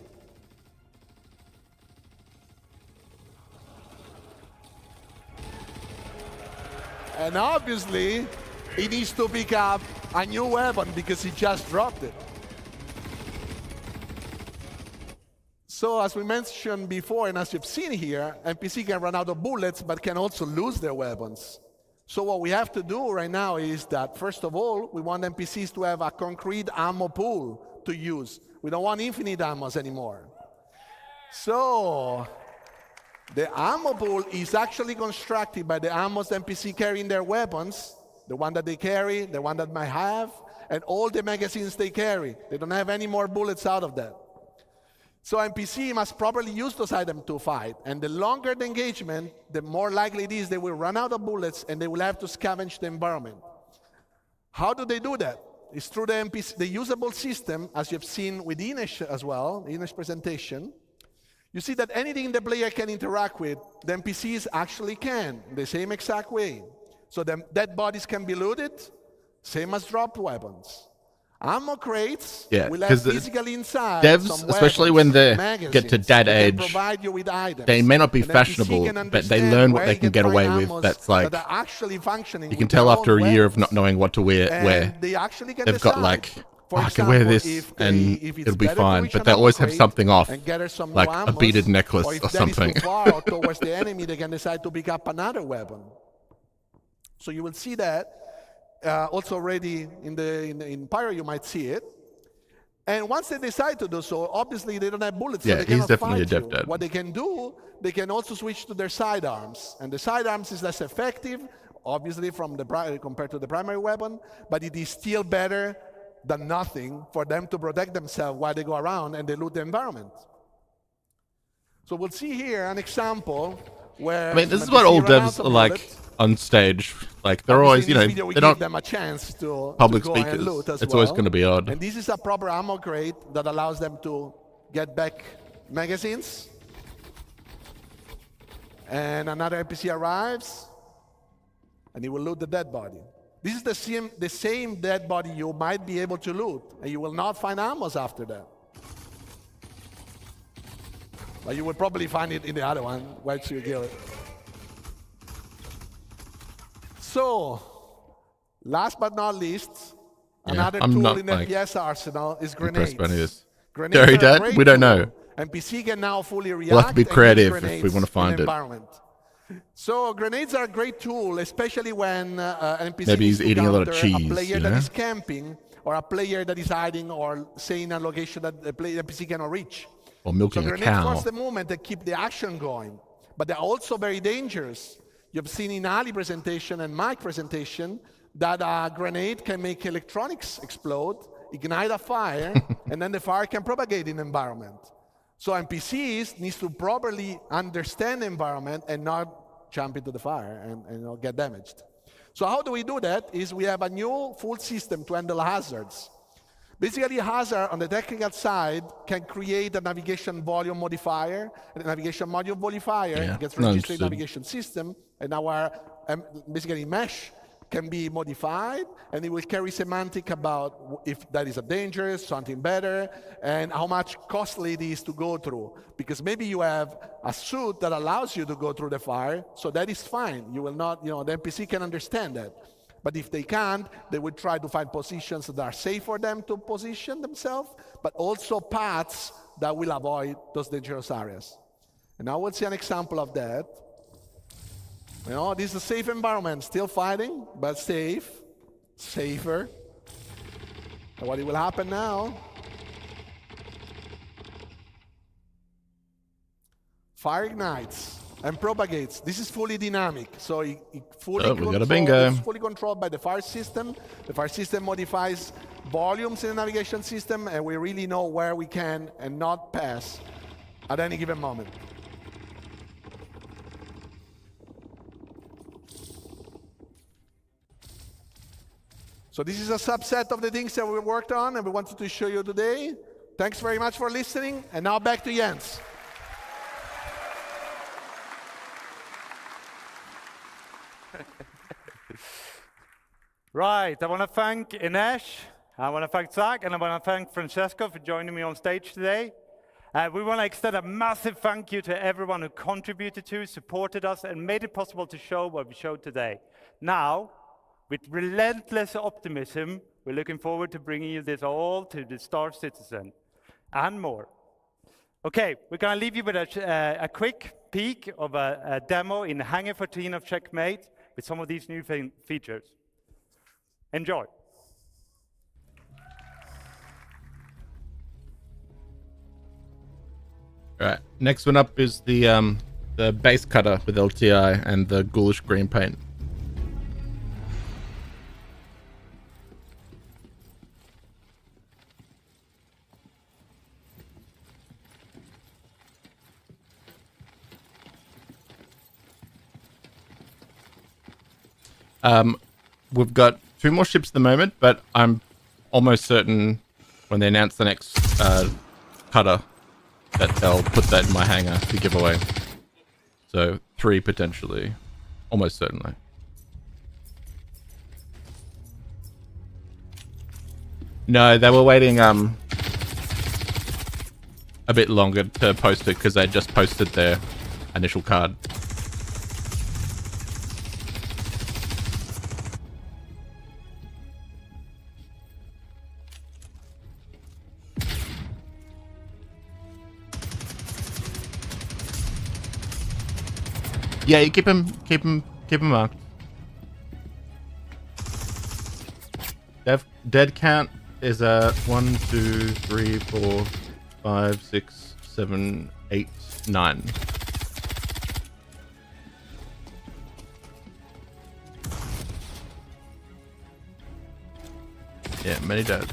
And obviously, he needs to pick up a new weapon because he just dropped it. So as we mentioned before, and as you've seen here, NPC can run out of bullets, but can also lose their weapons. So what we have to do right now is that, first of all, we want NPCs to have a concrete ammo pool to use. We don't want infinite ammos anymore. So the ammo pool is actually constructed by the ammos the NPC carry in their weapons, the one that they carry, the one that might have, and all the magazines they carry. They don't have any more bullets out of that. So NPC must properly use those items to fight. And the longer the engagement, the more likely it is they will run out of bullets and they will have to scavenge the environment. How do they do that? It's through the NPC, the usable system, as you've seen with Ines as well, the Ines presentation. You see that anything the player can interact with, the NPCs actually can, the same exact way. So the dead bodies can be looted, same as dropped weapons. Ammo crates will have physically inside devs, some especially weapons, when they magazines, get to that age, provide you with items. they may not be And fashionable, but they learn what they can get away with. That's like, that are actually functioning you can tell after a year of not knowing what to wear. They actually can They've got decide. like, For I can wear example, this if it'll it's be better to fine, reach but an they ammo always have crate something off, and gather some like new a ammos, beaded necklace or if or that is something. too far or towards the enemy, they can decide to pick up another weapon. So you will see that also already in Pyro, you might see it. And once they decide to do so, obviously they don't have bullets, Yeah, so they he's cannot definitely a fight dev you. dad. What they can do, they can also switch to their sidearms. And the sidearms is less effective, obviously, compared to the primary weapon, but it is still better than nothing for them to protect themselves while they go around and they loot the environment. So we'll see here an example where... I mean, this is what all devs are like on stage. Like, they're always, you know, they're not them a chance to public go and speakers. loot as It's always well. going to be odd. And this is a proper ammo crate that allows them to get back magazines. And another NPC arrives, and he will loot the dead body. This is the same dead body you might be able to loot, and you will not find ammos after that. But you will probably find it in the other one once you kill it. So, last but not least, another tool in the FPS arsenal is grenades. Grenades Derry are a Dad, great we don't tool. know. NPC can now fully react. We'll have to be and use creative if we grenades want to find in the it. environment. So grenades are a great tool, especially when an NPC Maybe needs he's to eating a lot of counter cheese, a player you that know? is camping, or a player that is hiding, or say in a location that the NPC cannot reach. Or milking So a grenades cow. force the movement and keep the action going. But they're also very dangerous. You've seen in Ali's presentation and my presentation that a grenade can make electronics explode, ignite a fire, and then the fire can propagate in the environment. So NPCs need to properly understand the environment and not jump into the fire and get damaged. So how do we do that? Is we have a new full system to handle hazards. Basically, hazard on the technical side can create a navigation volume modifier, and a navigation module modifier gets registered in the navigation system, and our basically mesh can be modified, and it will carry semantic about if that is a danger, something better, and how much costly it is to go through. Because maybe you have a suit that allows you to go through the fire, so that is fine. You will not, the NPC can understand that. But if they can't, they will try to find positions that are safe for them to position themselves, but also paths that will avoid those dangerous areas. And now we'll see an example of that. This is a safe environment, still fighting, but safe, safer. And what will happen now? Fire ignites and propagates. This is fully dynamic, so it fully we got a bingo. It's fully controlled by the fire system. The fire system modifies volumes in the navigation system, and we really know where we can and not pass at any given moment. So this is a subset of the things that we worked on and we wanted to show you today. Thanks very much for listening, and now back to Jens. Right, I want to thank Ines, I want to thank Zach, and I want to thank Francesco for joining me on stage today. We want to extend a massive thank you to everyone who contributed to, supported us, and made it possible to show what we showed today. Now, with relentless optimism, we're looking forward to bringing you this all to the Star Citizen and more. Okay, we're going to leave you with a quick peek of a demo in Hangar 14 of Checkmate with some of these new features. Enjoy. All right, next one up is the base cutter with LTI and the ghoulish green paint. We've got 2 more ships at the moment, but I'm almost certain when they announce the next cutter that they'll put that in my hangar to give away. So 3 potentially, almost certainly. No, they were waiting a bit longer to post it because they just posted their initial card. Yeah, you keep him marked. Dead count is 1, 2, 3, 4, 5, 6, 7, 8, 9. Yeah, many dead.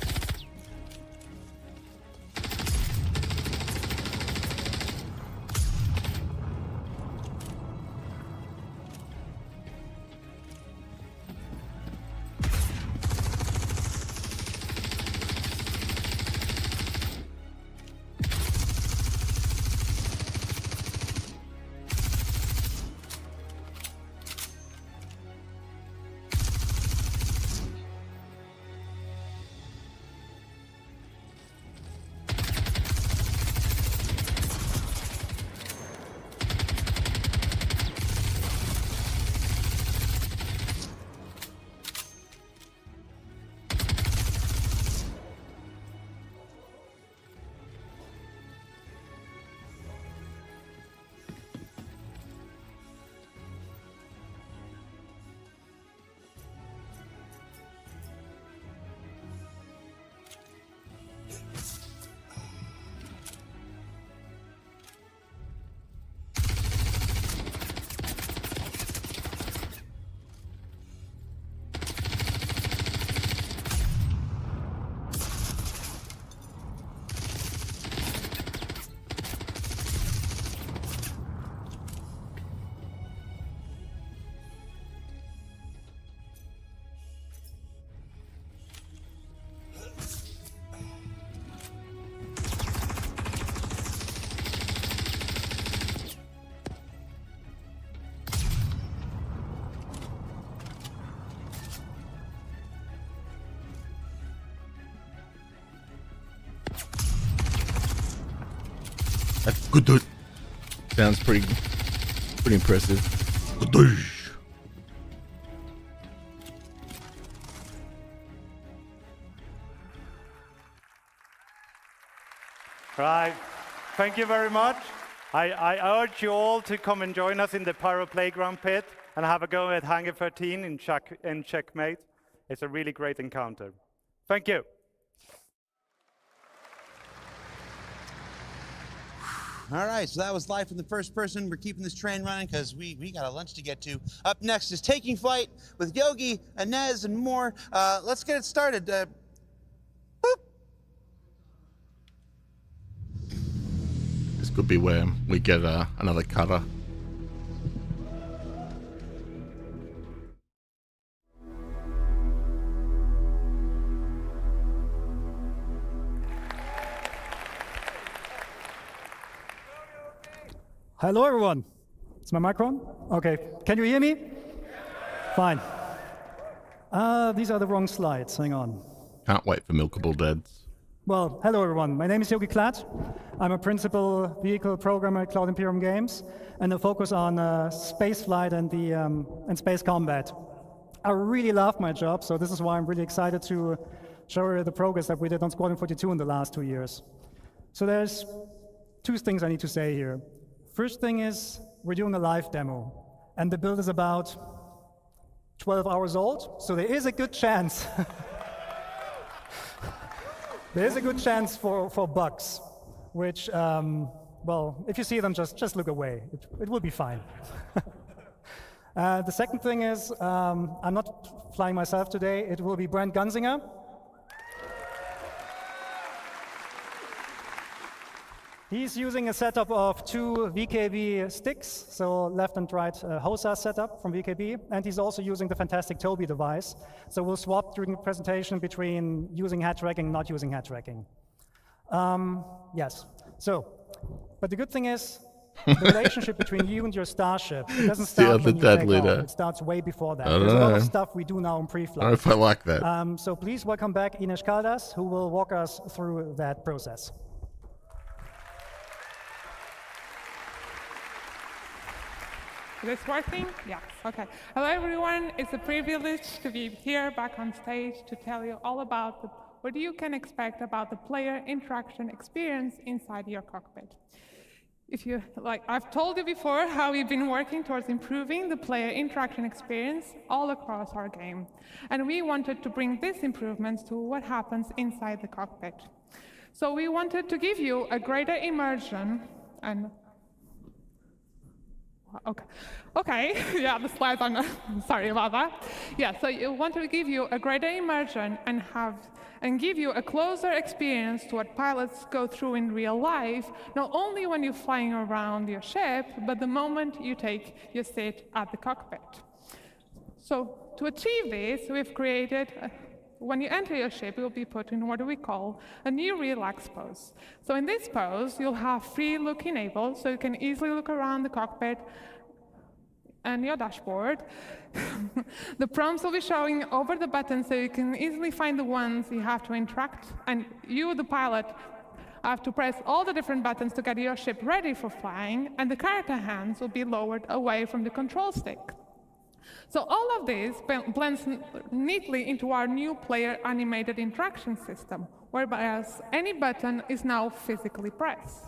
That's good. Sounds pretty impressive. Good. Right. Thank you very much. I urge you all to come and join us in the Pyro Playground pit and have a go at Hangar 13 in Checkmate. It's a really great encounter. Thank you. All right, so that was live from the first person. We're keeping this train running because we got a lunch to get to. Up next is Taking Flight with Yogi, Inez, and more. Let's get it started. This could be where we get another cutter. Hello, everyone. Is my mic on? Okay. Can you hear me? Fine. These are the wrong slides. Hang on. Can't wait for milkable deads. Well, hello everyone. My name is Yogi Klatt. I'm a principal vehicle programmer at Cloud Imperium Games, and I focus on space flight and space combat. I really love my job, so this is why I'm really excited to show you the progress that we did on Squadron 42 in the last 2 years. So there's two things I need to say here. First thing is, we're doing a live demo, and the build is about 12 hours old, so there is a good chance there is a good chance for bugs, which, well, if you see them, just look away. It will be fine. The second thing is, I'm not flying myself today. It will be Brent Gunzinger. He's using a setup of 2 VKB sticks, so left and right HOSA setup from VKB, and he's also using the fantastic Toby device. So we'll swap during the presentation between using head tracking and not using head tracking. Yes, so, but the good thing is, the relationship between you and your starship doesn't start when you take off. It starts way before that. There's a lot of stuff we do now in pre-flight. I don't know if I like that. So please welcome back Ines Caldas, who will walk us through that process. Is this working? Yes, okay. Hello everyone, it's a privilege to be here back on stage to tell you all about what you can expect about the player interaction experience inside your cockpit. If you, like I've told you before, how we've been working towards improving the player interaction experience all across our game. And we wanted to bring these improvements to what happens inside the cockpit. So we wanted to give you a greater immersion and Okay. Yeah, the slides are not, sorry about that. Yeah, so you want to give you a greater immersion and give you a closer experience to what pilots go through in real life, not only when you're flying around your ship, but the moment you take your seat at the cockpit. So to achieve this, we've created when you enter your ship, you'll be put in what we call a new relax pose. So in this pose, you'll have free look enabled, so you can easily look around the cockpit and your dashboard. The prompts will be showing over the buttons, so you can easily find the ones you have to interact, and you, the pilot, have to press all the different buttons to get your ship ready for flying, and the character hands will be lowered away from the control stick. So all of this blends neatly into our new player animated interaction system, whereby any button is now physically pressed.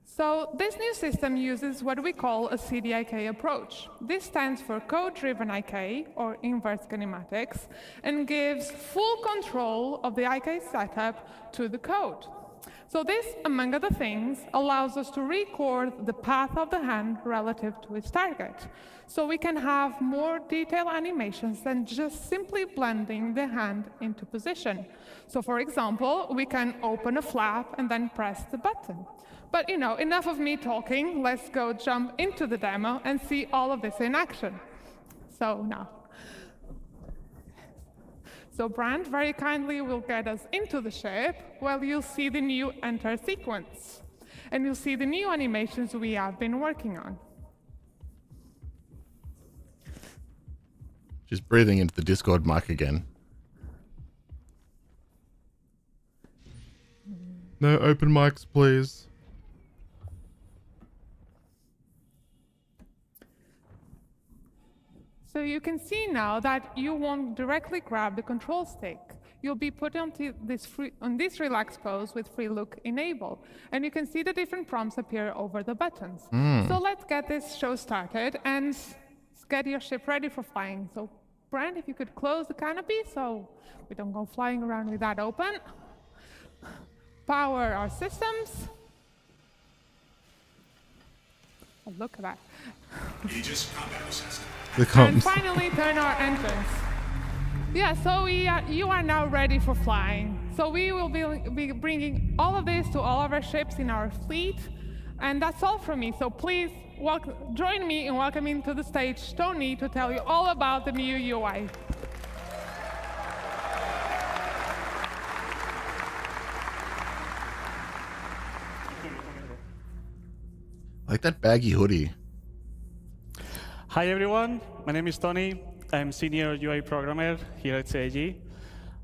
So this new system uses what we call a CDIK approach. This stands for code-driven IK, or inverse kinematics, and gives full control of the IK setup to the code. So this, among other things, allows us to record the path of the hand relative to its target. So we can have more detailed animations than just simply blending the hand into position. So for example, we can open a flap and then press the button. But enough of me talking, let's go jump into the demo and see all of this in action. So now. So Brand very kindly will get us into the ship while you'll see the new enter sequence. And you'll see the new animations we have been working on. She's breathing into the Discord mic again. No open mics, please. So you can see now that you won't directly grab the control stick. You'll be put on this relax pose with free look enabled. And you can see the different prompts appear over the buttons. So let's get this show started and get your ship ready for flying. So Brent, if you could close the canopy so we don't go flying around with that open. Power our systems. Oh, look at that. Aegis combat assessment. And finally, turn our entrance. Yeah, so you are now ready for flying. So we will be bringing all of this to all of our ships in our fleet. And that's all from me. So please join me in welcoming to the stage Tony to tell you all about the new UI. I like that baggy hoodie. Hi everyone, my name is Tony. I'm senior UI programmer here at CIG.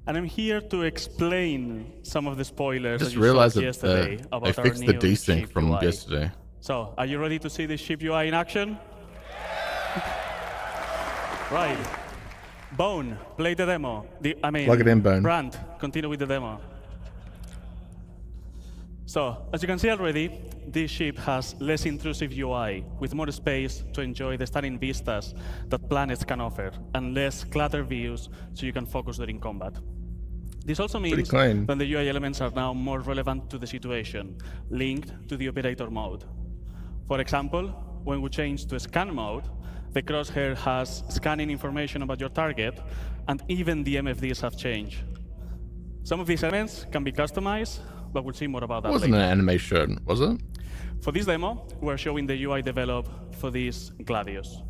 And I'm here to explain some of the spoilers Just that you realized saw that yesterday they about our fixed new the desync ship from UI. yesterday. So, are you ready to see the ship UI in action? Right. Bone, play the demo. Plug it in, Bone. Brand, continue with the demo. So, as you can see already, this ship has less intrusive UI, with more space to enjoy the stunning vistas that planets can offer, and less cluttered views so you can focus during combat. This also means that the UI elements are now more relevant to the situation, linked to the operator mode. For example, when we change to scan mode, the crosshair has scanning information about your target, and even the MFDs have changed. Some of these elements can be customized, but we'll see more about that It wasn't later. an animation, was it? For this demo, we're showing the UI developed for this Gladius.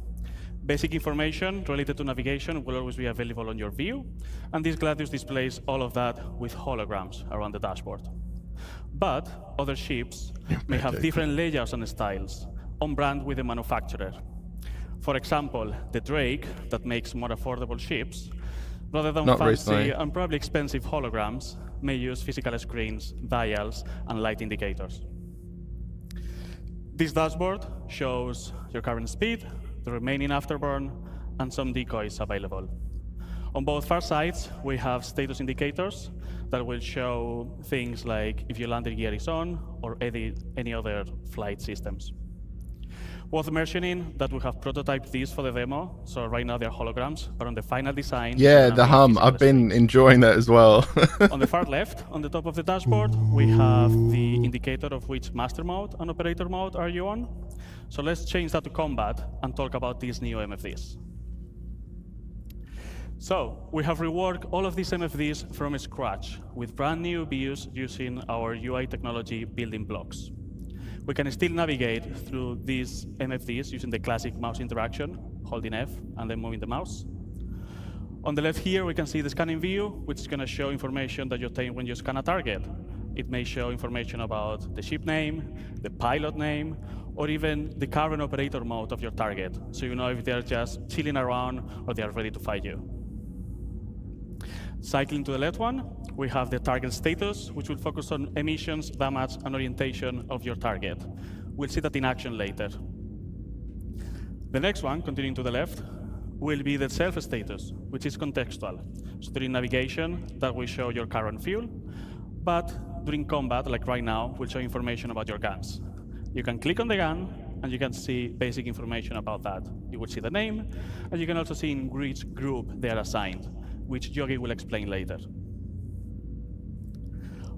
Basic information related to navigation will always be available on your view, and this Gladius displays all of that with holograms around the dashboard. But other ships may have different layouts and styles, on brand with the manufacturer. For example, the Drake, that makes more affordable ships, rather than fancy and probably expensive holograms, may use physical screens, dials, and light indicators. This dashboard shows your current speed, the remaining afterburn, and some decoys available. On both far sides, we have status indicators that will show things like if your landing gear is on or any other flight systems. Worth mentioning that we have prototyped these for the demo, so right now they're holograms, but on the final design... Yeah, the hum. I've been enjoying that as well. On the far left, on the top of the dashboard, we have the indicator of which master mode and operator mode are you on. So let's change that to combat and talk about these new MFDs. So we have reworked all of these MFDs from scratch with brand new views using our UI technology building blocks. We can still navigate through these MFDs using the classic mouse interaction, holding F and then moving the mouse. On the left here, we can see the scanning view, which is going to show information that you obtain when you scan a target. It may show information about the ship name, the pilot name, or even the current operator mode of your target, so you know if they're just chilling around or they are ready to fight you. Cycling to the left one, we have the target status, which will focus on emissions, damage, and orientation of your target. We'll see that in action later. The next one, continuing to the left, will be the self status, which is contextual. So during navigation, that will show your current fuel, but during combat, like right now, will show information about your guns. You can click on the gun, and you can see basic information about that. You will see the name, and you can also see in which group they are assigned, which Yogi will explain later.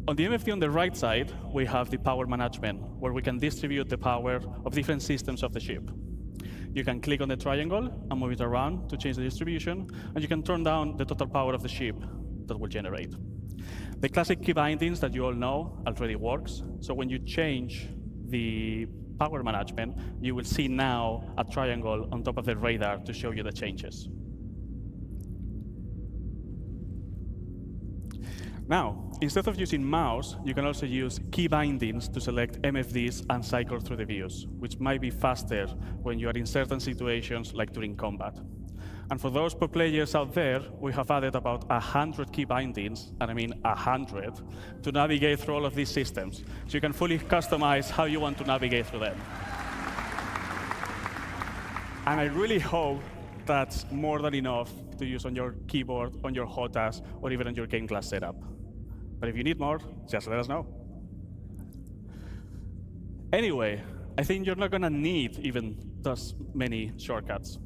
On the MFD on the right side, we have the power management, where we can distribute the power of different systems of the ship. You can click on the triangle and move it around to change the distribution, and you can turn down the total power of the ship that will generate. The classic key bindings that you all know already works, so when you change the power management, you will see now a triangle on top of the radar to show you the changes. Now, instead of using mouse, you can also use key bindings to select MFDs and cycle through the views, which might be faster when you are in certain situations like during combat. And for those pro players out there, we have added about 100 key bindings, and I mean 100, to navigate through all of these systems. So you can fully customize how you want to navigate through them. And I really hope that's more than enough to use on your keyboard, on your HOTAS, or even on your game class setup. But if you need more, just let us know. Anyway, I think you're not going to need even those many shortcuts.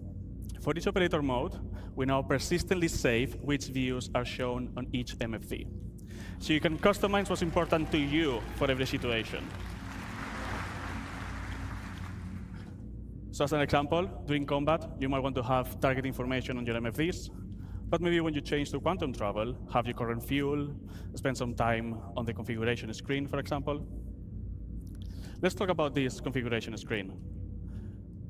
For each operator mode, we now persistently save which views are shown on each MFD. So you can customize what's important to you for every situation. So as an example, during combat, you might want to have target information on your MFDs, but maybe when you change to quantum travel, have your current fuel, spend some time on the configuration screen, for example. Let's talk about this configuration screen.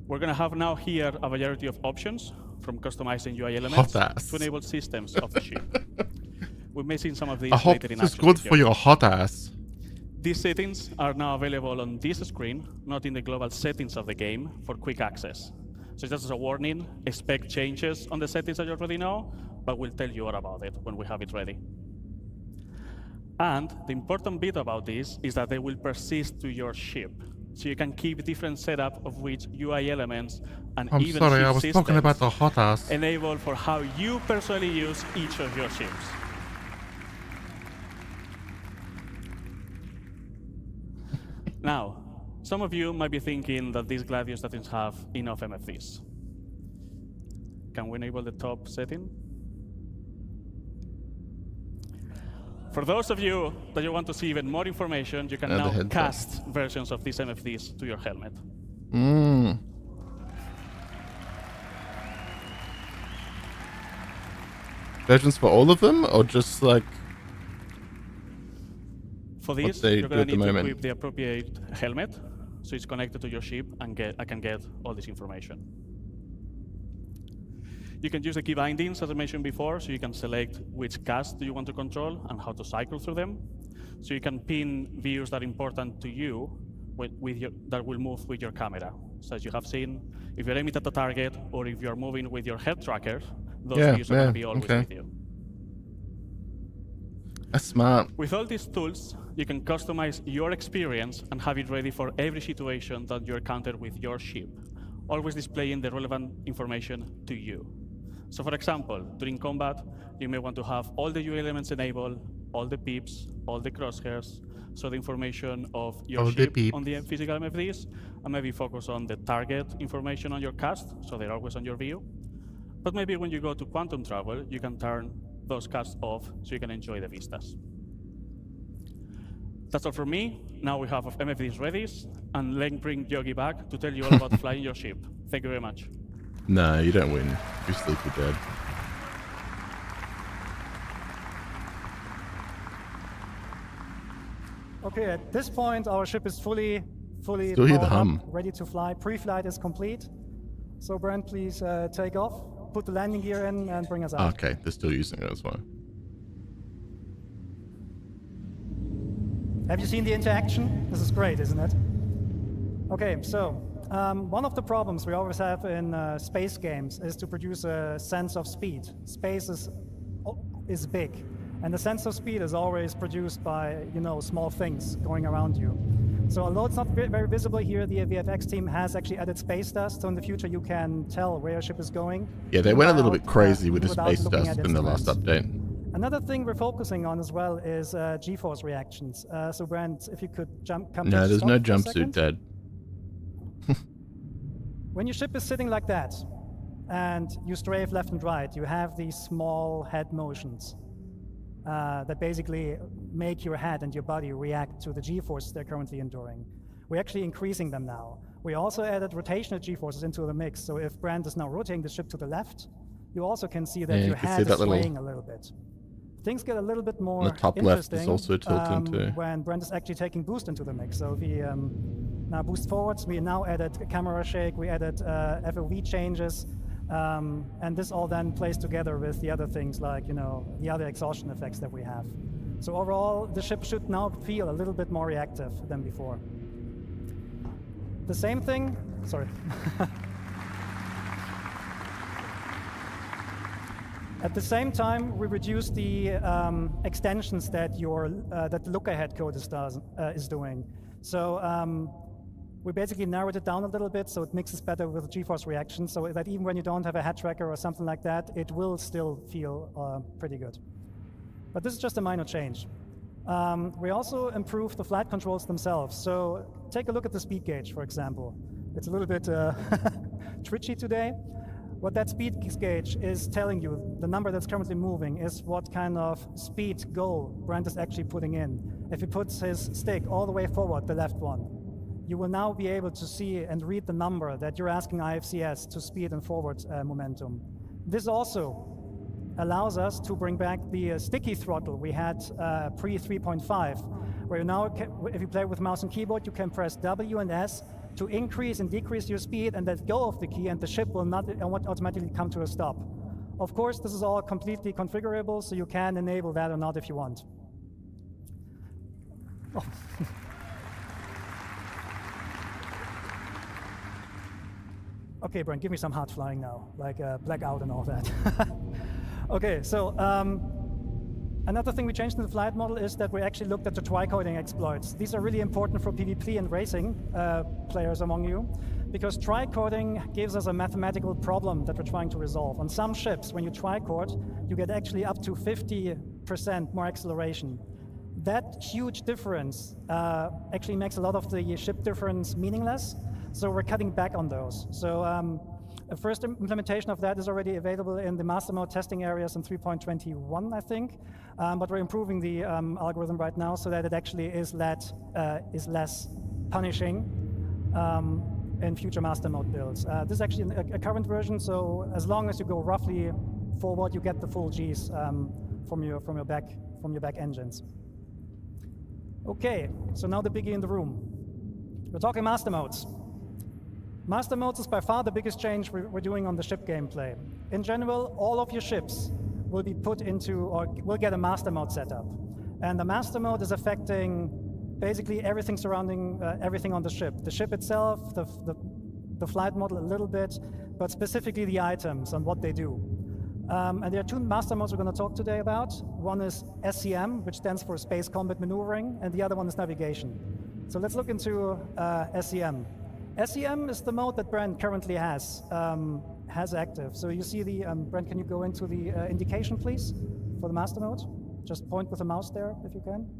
We're going to have now here a variety of options, from customizing UI elements to enable systems of the ship. We may see some of these later in action. It's good for your hot ass. These settings are now available on this screen, not in the global settings of the game, for quick access. So just as a warning, expect changes on the settings that you already know, but we'll tell you all about it when we have it ready. And the important bit about this is that they will persist to your ship. So you can keep different setup of which UI elements and I'm even sorry, ship I was systems talking about the hot ass. enable for how you personally use each of your ships. Now, some of you might be thinking that this Gladius doesn't have enough MFDs. Can we enable the top setting? For those of you that you want to see even more information, you can now cast versions of these MFDs to your helmet. Versions for all of them, or just like for this, you're going to need to equip the appropriate helmet, so it's connected to your ship, and I can get all this information. You can use the key bindings, as I mentioned before, so you can select which cast do you want to control and how to cycle through them. So you can pin views that are important to you that will move with your camera. So as you have seen, if you're aiming at the target or if you're moving with your head tracker, those views are going to be always with you. That's smart. With all these tools, you can customize your experience and have it ready for every situation that you encounter with your ship, always displaying the relevant information to you. So for example, during combat, you may want to have all the UI elements enabled, all the pips, all the crosshairs, so the information of your ship on the physical MFDs, and maybe focus on the target information on your cast, so they're always on your view. But maybe when you go to quantum travel, you can turn those casts off so you can enjoy the vistas. That's all from me. Now we have MFDs ready, and let's bring Yogi back to tell you all about flying your ship. Thank you very much. No, you don't win. You're sleepy dead. Okay, at this point, our ship is fully Still hear the hum. ready to fly. Pre-flight is complete. So Brent, please take off, put the landing gear in, and bring us out. Okay, they're still using it as well. Have you seen the interaction? This is great, isn't it? Okay, so one of the problems we always have in space games is to produce a sense of speed. Space is big, and the sense of speed is always produced by, small things going around you. So although it's not very visible here, the VFX team has actually added space dust, so in the future you can tell where your ship is going. Yeah, they went a little bit crazy with the space dust in the last update. Another thing we're focusing on as well is G-force reactions. So Brent, if you could come No, there's no jumpsuit, Dad. When your ship is sitting like that, and you strafe left and right, you have these small head motions that basically make your head and your body react to the G-forces they're currently enduring. We're actually increasing them now. We also added rotational G-forces into the mix, so if Brent is now rotating the ship to the left, you also can see that your head is swaying a little bit. Things get a little bit more the top left is also tilting too. When Brent is actually taking boost into the mix. So if he now boost forwards, we now added camera shake, we added FOV changes, and this all then plays together with the other things like, the other exhaustion effects that we have. So overall, the ship should now feel a little bit more reactive than before. The same thing, sorry. At the same time, we reduced the extensions that that the look-ahead code is doing. So we basically narrowed it down a little bit, so it mixes better with G-force reactions, so that even when you don't have a head tracker or something like that, it will still feel pretty good. But this is just a minor change. We also improved the flight controls themselves. So take a look at the speed gauge, for example. It's a little bit twitchy today. What that speed gauge is telling you, the number that's currently moving, is what kind of speed goal Brent is actually putting in. If he puts his stick all the way forward, the left one, you will now be able to see and read the number that you're asking IFCS to speed and forward momentum. This also allows us to bring back the sticky throttle we had pre 3.5, where now, if you play with mouse and keyboard, you can press W and S to increase and decrease your speed and let go of the key, and the ship will not automatically come to a stop. Of course, this is all completely configurable, so you can enable that or not if you want. Oh. Okay, Brent, give me some hard flying now, like blackout and all that. Okay, so another thing we changed in the flight model is that we actually looked at the tricoding exploits. These are really important for PvP and racing players among you, because tricoding gives us a mathematical problem that we're trying to resolve. On some ships, when you tricode, you get actually up to 50% more acceleration. That huge difference actually makes a lot of the ship difference meaningless, so we're cutting back on those. So a first implementation of that is already available in the master mode testing areas in 3.21, I think, but we're improving the algorithm right now so that it actually is less punishing in future master mode builds. This is actually a current version, so as long as you go roughly forward, you get the full Gs from your back engines. Okay, so now the biggie in the room. We're talking master modes. Master modes is by far the biggest change we're doing on the ship gameplay. In general, all of your ships will be put into, or will get a master mode setup. And the master mode is affecting basically everything surrounding everything on the ship. The ship itself, the flight model a little bit, but specifically the items and what they do. And there are two master modes we're going to talk today about. One is SCM, which stands for Space Combat Maneuvering, and the other one is Navigation. So let's look into SCM. SCM is the mode that Brent currently has active. So you see the, Brent, can you go into the indication, please, for the master mode? Just point with the mouse there, if you can.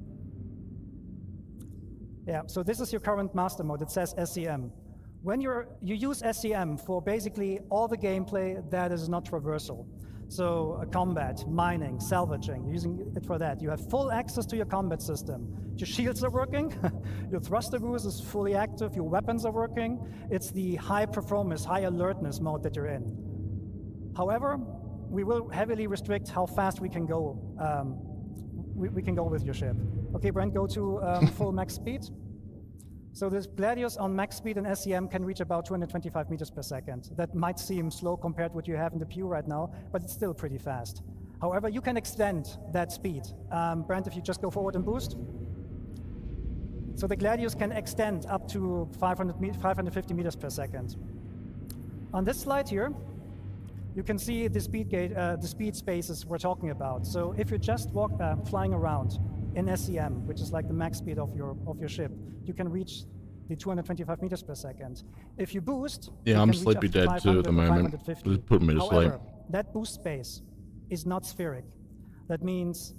Yeah, so this is your current master mode. It says SCM. When you use SCM for basically all the gameplay that is not traversal. So combat, mining, salvaging, you're using it for that. You have full access to your combat system. Your shields are working, your thruster boost is fully active, your weapons are working. It's the high performance, high alertness mode that you're in. However, we will heavily restrict how fast we can go. We can go with your ship. Okay, Brent, go to full max speed. So this Gladius on max speed and SCM can reach about 225 meters per second. That might seem slow compared to what you have in the Pew right now, but it's still pretty fast. However, you can extend that speed. Brent, if you just go forward and boost. So the Gladius can extend up to 550 meters per second. On this slide here, you can see the speed spaces we're talking about. So if you're just flying around in SCM, which is like the max speed of your ship, you can reach the 225 meters per second. If you boost, yeah, I'm sleepy dead too at the moment. Just put me to sleep. However, that boost space is not spheric. That means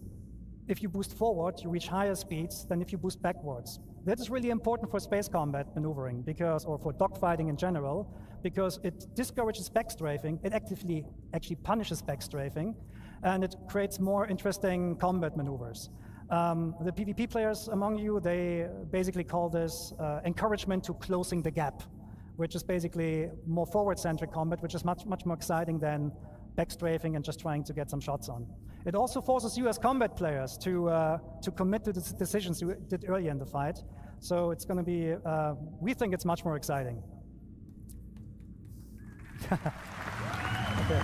if you boost forward, you reach higher speeds than if you boost backwards. That is really important for space combat maneuvering, or for dogfighting in general, because it discourages backstrafing. It actively actually punishes backstrafing, and it creates more interesting combat maneuvers. The PvP players among you, they basically call this encouragement to closing the gap, which is basically more forward-centric combat, which is much more exciting than backstrafing and just trying to get some shots on. It also forces you as combat players to commit to the decisions you did earlier in the fight. So it's going to be, we think it's much more exciting. Okay.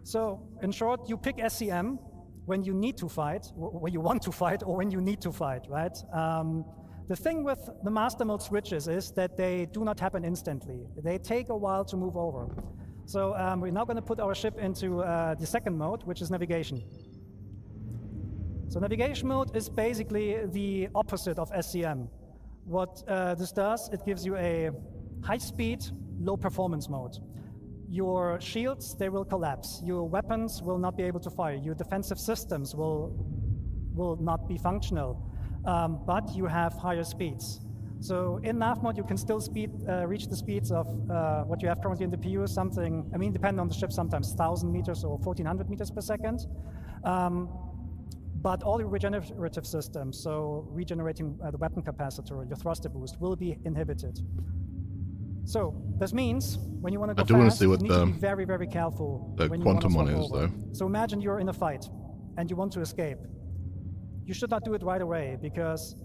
So in short, you pick SCM when you need to fight, when you want to fight, or when you need to fight, right? The thing with the master mode switches is that they do not happen instantly. They take a while to move over. So we're now going to put our ship into the second mode, which is navigation. So navigation mode is basically the opposite of SCM. What this does, it gives you a high-speed, low-performance mode. Your shields, they will collapse. Your weapons will not be able to fire. Your defensive systems will not be functional. But you have higher speeds. So in nav mode, you can still reach the speeds of what you have currently in the PU, something, I mean, depending on the ship, sometimes 1,000 meters or 1,400 meters per second. But all your regenerative systems, so regenerating the weapon capacitor, your thruster boost, will be inhibited. So this means when you want to go fast, you need to be very, very careful. The quantum one is, though. So imagine you're in a fight and you want to escape. You should not do it right away, because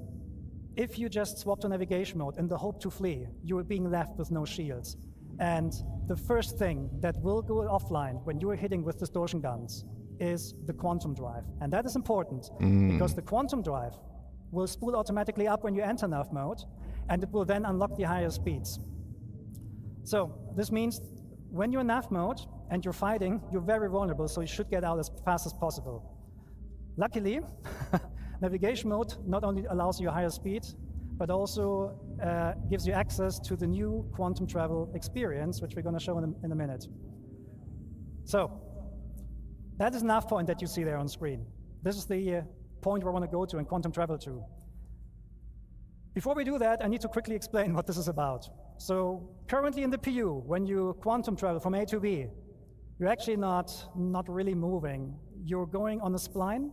if you just swap to navigation mode in the hope to flee, you are being left with no shields. And the first thing that will go offline when you are hitting with distortion guns is the quantum drive. And that is important, because the quantum drive will spool automatically up when you enter nav mode, and it will then unlock the higher speeds. So this means when you're in nav mode and you're fighting, you're very vulnerable, so you should get out as fast as possible. Luckily, navigation mode not only allows you higher speed, but also gives you access to the new quantum travel experience, which we're going to show in a minute. So, that is nav point that you see there on screen. This is the point where I want to go to and quantum travel to. Before we do that, I need to quickly explain what this is about. So currently in the PU, when you quantum travel from A to B, you're actually not really moving. You're going on a spline,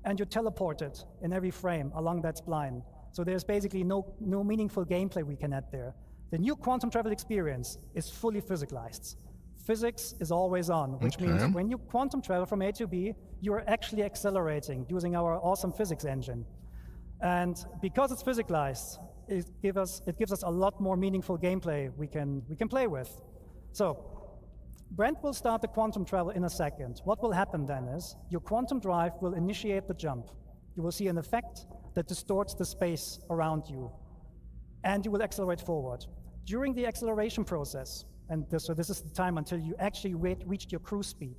and you're teleported in every frame along that spline. So there's basically no meaningful gameplay we can add there. The new quantum travel experience is fully physicalized. Physics is always on, which means when you quantum travel from A to B, you're actually accelerating using our awesome physics engine. And because it's physicalized, it gives us a lot more meaningful gameplay we can play with. So Brent will start the quantum travel in a second. What will happen then is your quantum drive will initiate the jump. You will see an effect that distorts the space around you, and you will accelerate forward. During the acceleration process, and so this is the time until you actually reached your cruise speed,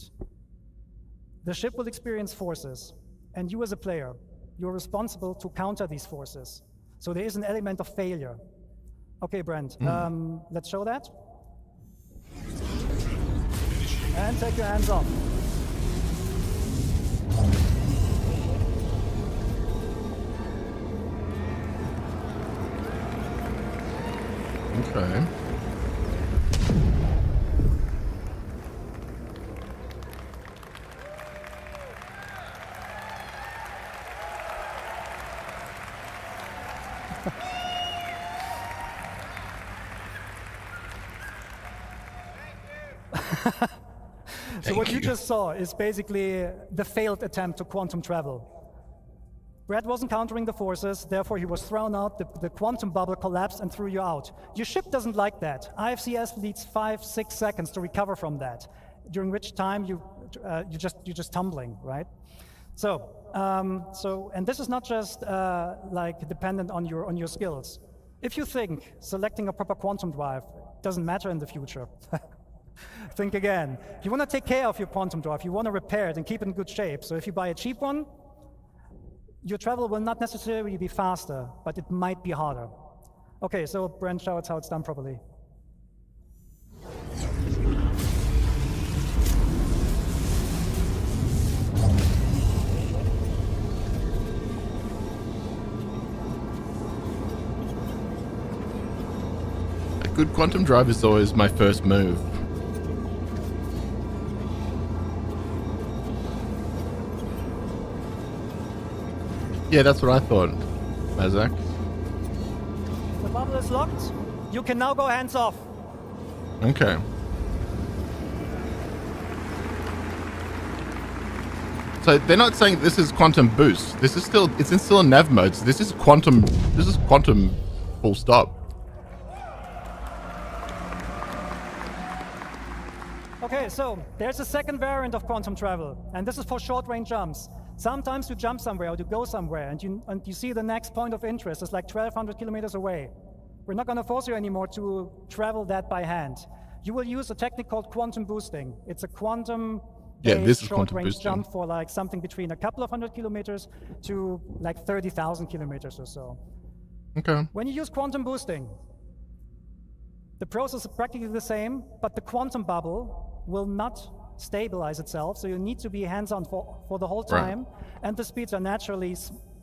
the ship will experience forces, and you as a player, you're responsible to counter these forces. So there is an element of failure. Okay, Brent, let's show that. And take your hands off. Okay. So what you just saw is basically the failed attempt to quantum travel. Brad wasn't countering the forces, therefore he was thrown out, the quantum bubble collapsed and threw you out. Your ship doesn't like that. IFCS needs 5-6 seconds to recover from that, during which time you're just tumbling, right? So and this is not just like dependent on your skills. If you think selecting a proper quantum drive doesn't matter in the future, think again. You want to take care of your quantum drive, you want to repair it and keep it in good shape. So if you buy a cheap one, your travel will not necessarily be faster, but it might be harder. Okay, so Brent show us how it's done properly. A good quantum drive is always my first move. Yeah, that's what I thought, Mazak. The bubble is locked. You can now go hands off. Okay. So they're not saying this is quantum boost. This is still, it's still in nav mode. So this is quantum full stop. Okay, so there's a second variant of quantum travel, and this is for short-range jumps. Sometimes you jump somewhere or you go somewhere and you see the next point of interest is like 1,200 kilometers away. We're not going to force you anymore to travel that by hand. You will use a technique called quantum boosting. It's a quantum short-range jump for like something between a couple of 100 kilometers to like 30,000 kilometers or so. Okay. When you use quantum boosting, the process is practically the same, but the quantum bubble will not stabilize itself, so you need to be hands-on for the whole time, right. And the speeds are naturally,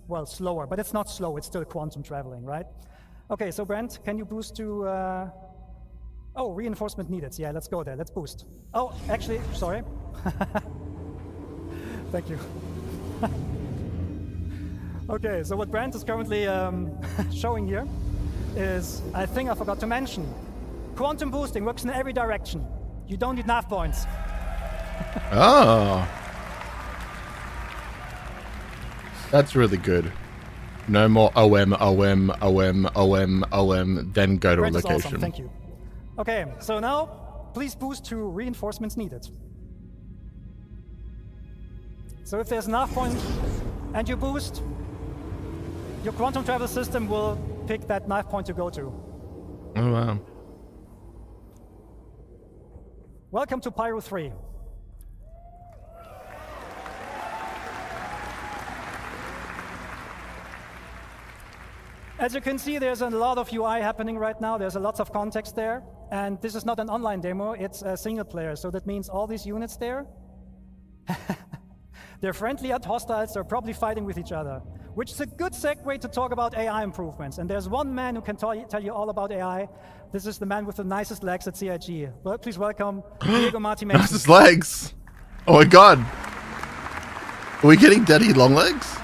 well, slower, but it's not slow, it's still quantum traveling, right? Okay, so Brent, can you boost to, oh, reinforcement needed. Yeah, let's go there, let's boost. Oh, actually, sorry. Thank you. Okay, so what Brent is currently showing here is, I think I forgot to mention, quantum boosting works in every direction. You don't need nav points. Oh. That's really good. No more OM, then go to a location. Awesome. Thank you. Okay, so now please boost to reinforcements needed. So if there's enough point and you boost, your quantum travel system will pick that knife point to go to. Oh wow. Welcome to Pyro 3. As you can see, there's a lot of UI happening right now. There's a lot of context there. And this is not an online demo, it's a single player. So that means all these units there, they're friendly and hostiles, they're probably fighting with each other, which is a good segue to talk about AI improvements. And there's one man who can tell you all about AI. This is the man with the nicest legs at CIG. Well, please welcome Diego Marti. Nicest legs? Oh my god. Are we getting daddy long legs?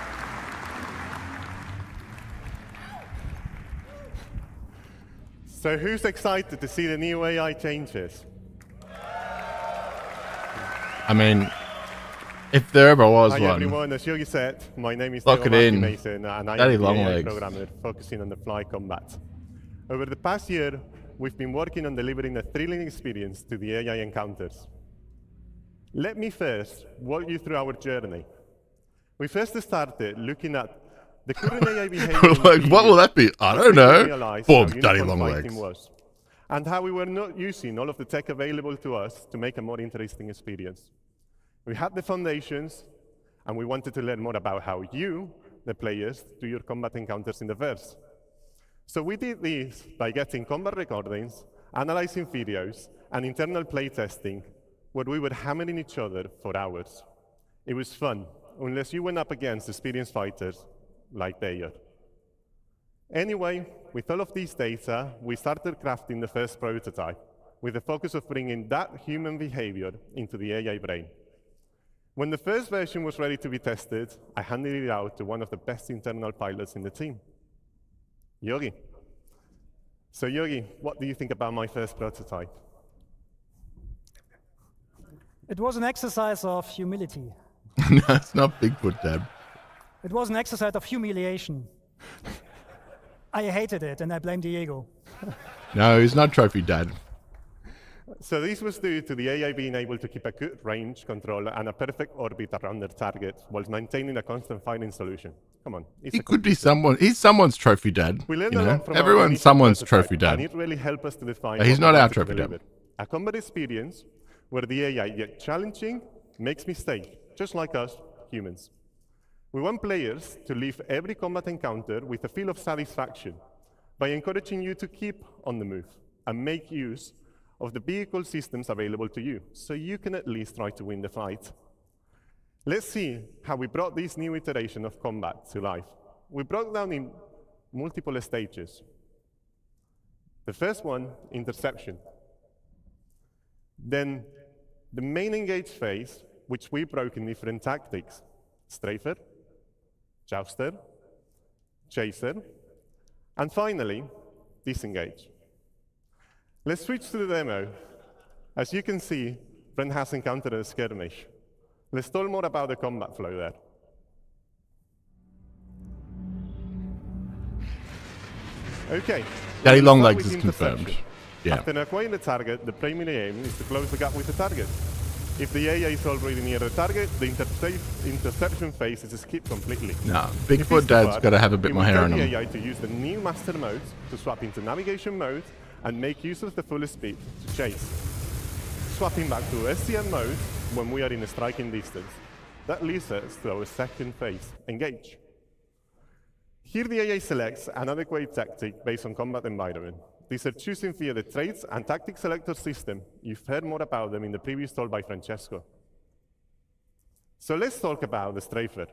So who's excited to see the new AI changes? I mean, if there ever was Hi one. everyone, as Yogi said, my name is Lock Diego it in. Mason, and I Daddy am the long AI legs. programmer focusing on the fly combat. Over the past year, we've been working on delivering a thrilling experience to the AI encounters. Let me first walk you through our journey. We first started looking at the current AI behavior. Like, what will that be? I don't know. Bob, daddy uniform long fighting legs. was, and how we were not using all of the tech available to us to make a more interesting experience. We had the foundations, and we wanted to learn more about how you, the players, do your combat encounters in the verse. So we did this by getting combat recordings, analyzing videos, and internal playtesting, where we were hammering each other for hours. It was fun, unless you went up against experienced fighters like they are. Anyway, with all of these data, we started crafting the first prototype with the focus of bringing that human behavior into the AI brain. When the first version was ready to be tested, I handed it out to one of the best internal pilots in the team, Yogi. So Yogi, what do you think about my first prototype? It was an exercise of humility. No, it's not Bigfoot, Dad. It was an exercise of humiliation. I hated it, and I blame Diego. No, he's not Trophy Dad. So this was due to the AI being able to keep a good range control and a perfect orbit around their target while maintaining a constant fighting solution. Come on. He could be someone. He's someone's Trophy Dad. We learned You a know? lot from our Everyone's initial someone's prototype, Trophy Dad. and it really helped us to define He's what not we our wanted to Trophy Dad. deliver. A combat experience where the AI, yet challenging, makes mistakes, just like us, humans. We want players to leave every combat encounter with a feel of satisfaction by encouraging you to keep on the move and make use of the vehicle systems available to you, so you can at least try to win the fight. Let's see how we brought this new iteration of combat to life. We broke down in multiple stages. The first one, interception. Then the main engage phase, which we broke in different tactics: strafer, jouster, chaser, and finally, disengage. Let's switch to the demo. As you can see, Brent has encountered a skirmish. Let's talk more about the combat flow there. Okay. Daddy let's long start legs with is confirmed. interception. Yeah. After acquiring the target, the primary aim is to close the gap with the target. If the AI is already near the target, the interception phase is skipped completely. Nah, If Bigfoot it's Dad's too got to hard, have a bit we more will hair tell on the him. AI to use the new master mode to swap into navigation mode and make use of the full speed to chase. Swapping back to SCM mode when we are in a striking distance. That leads us to our second phase, engage. Here the AI selects an adequate tactic based on combat environment. These are choosing via the traits and tactic selector system. You've heard more about them in the previous talk by Francesco. So let's talk about the strafer.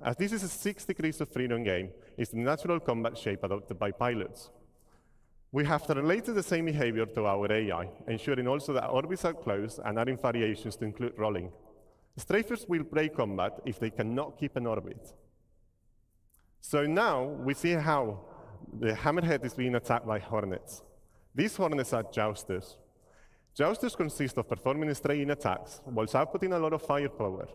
As this is a 6 degrees of freedom game, it's the natural combat shape adopted by pilots. We have related the same behavior to our AI, ensuring also that orbits are closed and adding variations to include rolling. Strafers will break combat if they cannot keep an orbit. So now we see how the Hammerhead is being attacked by Hornets. These Hornets are jousters. Jousters consist of performing straight-in attacks while outputting a lot of firepower,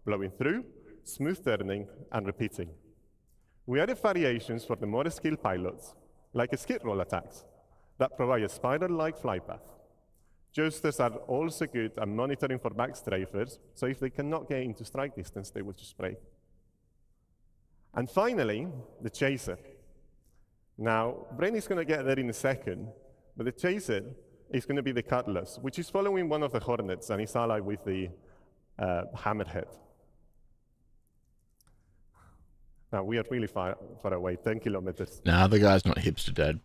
blowing through, smooth turning, and repeating. We added variations for the more skilled pilots, like skid roll attacks, that provide a spiral-like flight path. Jousters are also good at monitoring for back strafers, so if they cannot get into strike distance, they will just break. And finally, the chaser. Now, Brain is going to get there in a second, but the chaser is going to be the Cutlass, which is following one of the Hornets and is allied with the Hammerhead. Now, we are really far away, 10 kilometers. Nah, the guy's not hipster dead.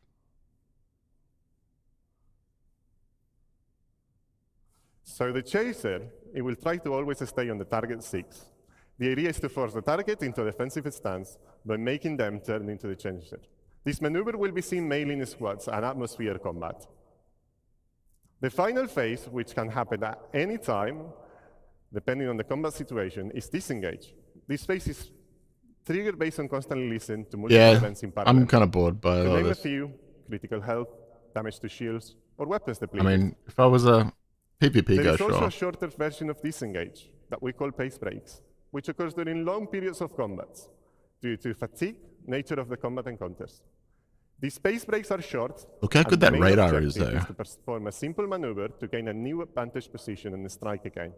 So the Chaser, it will try to always stay on the target 6. The idea is to force the target into a defensive stance by making them turn into the Chaser. This maneuver will be seen mainly in squads and atmosphere combat. The final phase, which can happen at any time, depending on the combat situation, is disengage. This phase is triggered based on constantly listening to multiple events in parallel. I'm kind of bored by to all name this. a few: critical health, damage to shields, or weapons depleted. I mean, if I was a PvP there guy, is also sure. a shorter version of disengage that we call pace breaks, which occurs during long periods of combat due to fatigue, nature of the combat encounters. These pace breaks are short. Look how and good the that main radar is, objective though. to perform a simple maneuver to gain a new advantage position and strike again.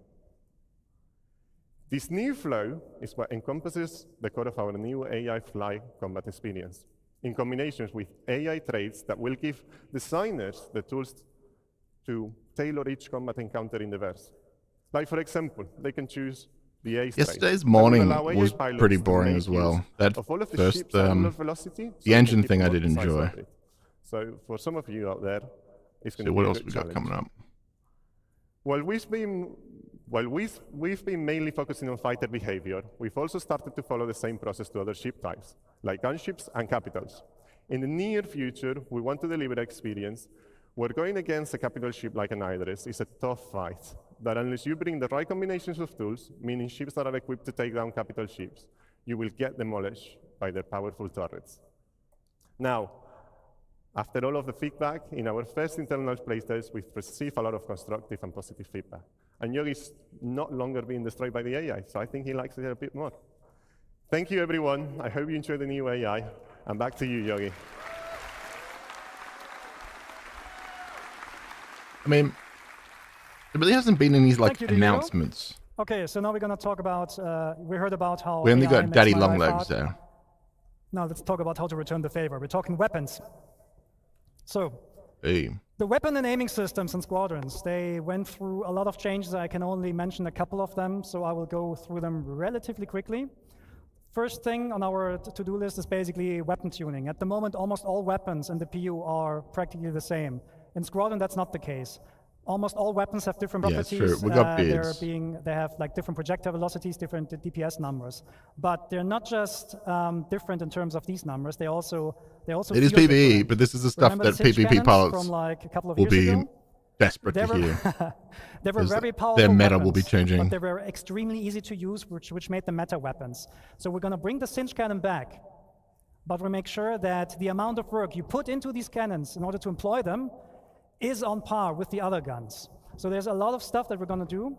This new flow is what encompasses the core of our new AI fly combat experience, in combinations with AI traits that will give designers the tools to tailor each combat encounter in the verse. Like, for example, they can choose the A trait. Yesterday's that will morning allow AI was pilots pretty to boring make as well. use That of all of the first, ship's angular velocity, so the they engine can thing keep I more did precise enjoy. orbit. So for some of you out there, it's going So to what be a else good we got challenge. coming up? Well, we've been mainly focusing on fighter behavior. We've also started to follow the same process to other ship types, like gunships and capitals. In the near future, we want to deliver an experience where going against a capital ship like an Hydrus is a tough fight, that unless you bring the right combinations of tools, meaning ships that are equipped to take down capital ships, you will get demolished by their powerful turrets. Now, after all of the feedback, in our first internal playtest, we've received a lot of constructive and positive feedback. And Yogi's not longer being destroyed by the AI, so I think he likes it a bit more. Thank you, everyone. I hope you enjoy the new AI. And back to you, Yogi. I mean, there really hasn't been any like Thank you, Diego. announcements. Okay, so now we're going to talk about, we heard about how We only AI got makes Daddy my life Longlegs hard. there. Now let's talk about how to return the favor. We're talking weapons. So, Hey. the weapon and aiming systems in Squadrons, they went through a lot of changes. I can only mention a couple of them, so I will go through them relatively quickly. First thing on our to-do list is basically weapon tuning. At the moment, almost all weapons in the PU are practically the same. In Squadron, that's not the case. Almost all weapons have different Yeah, it's properties. true. We got beards. They have like different projectile velocities, different DPS numbers. But they're not just different in terms of these numbers. They also It is feel PvE, different. but this is the stuff Remember that the Singe PvP cannons pilots from like a couple of will years be ago? desperate They to were, hear. they were 'Cause very powerful their meta will be weapons, changing. but they were extremely easy to use, which made them meta weapons. So we're going to bring the Singe cannon back, but we make sure that the amount of work you put into these cannons in order to employ them is on par with the other guns. So there's a lot of stuff that we're going to do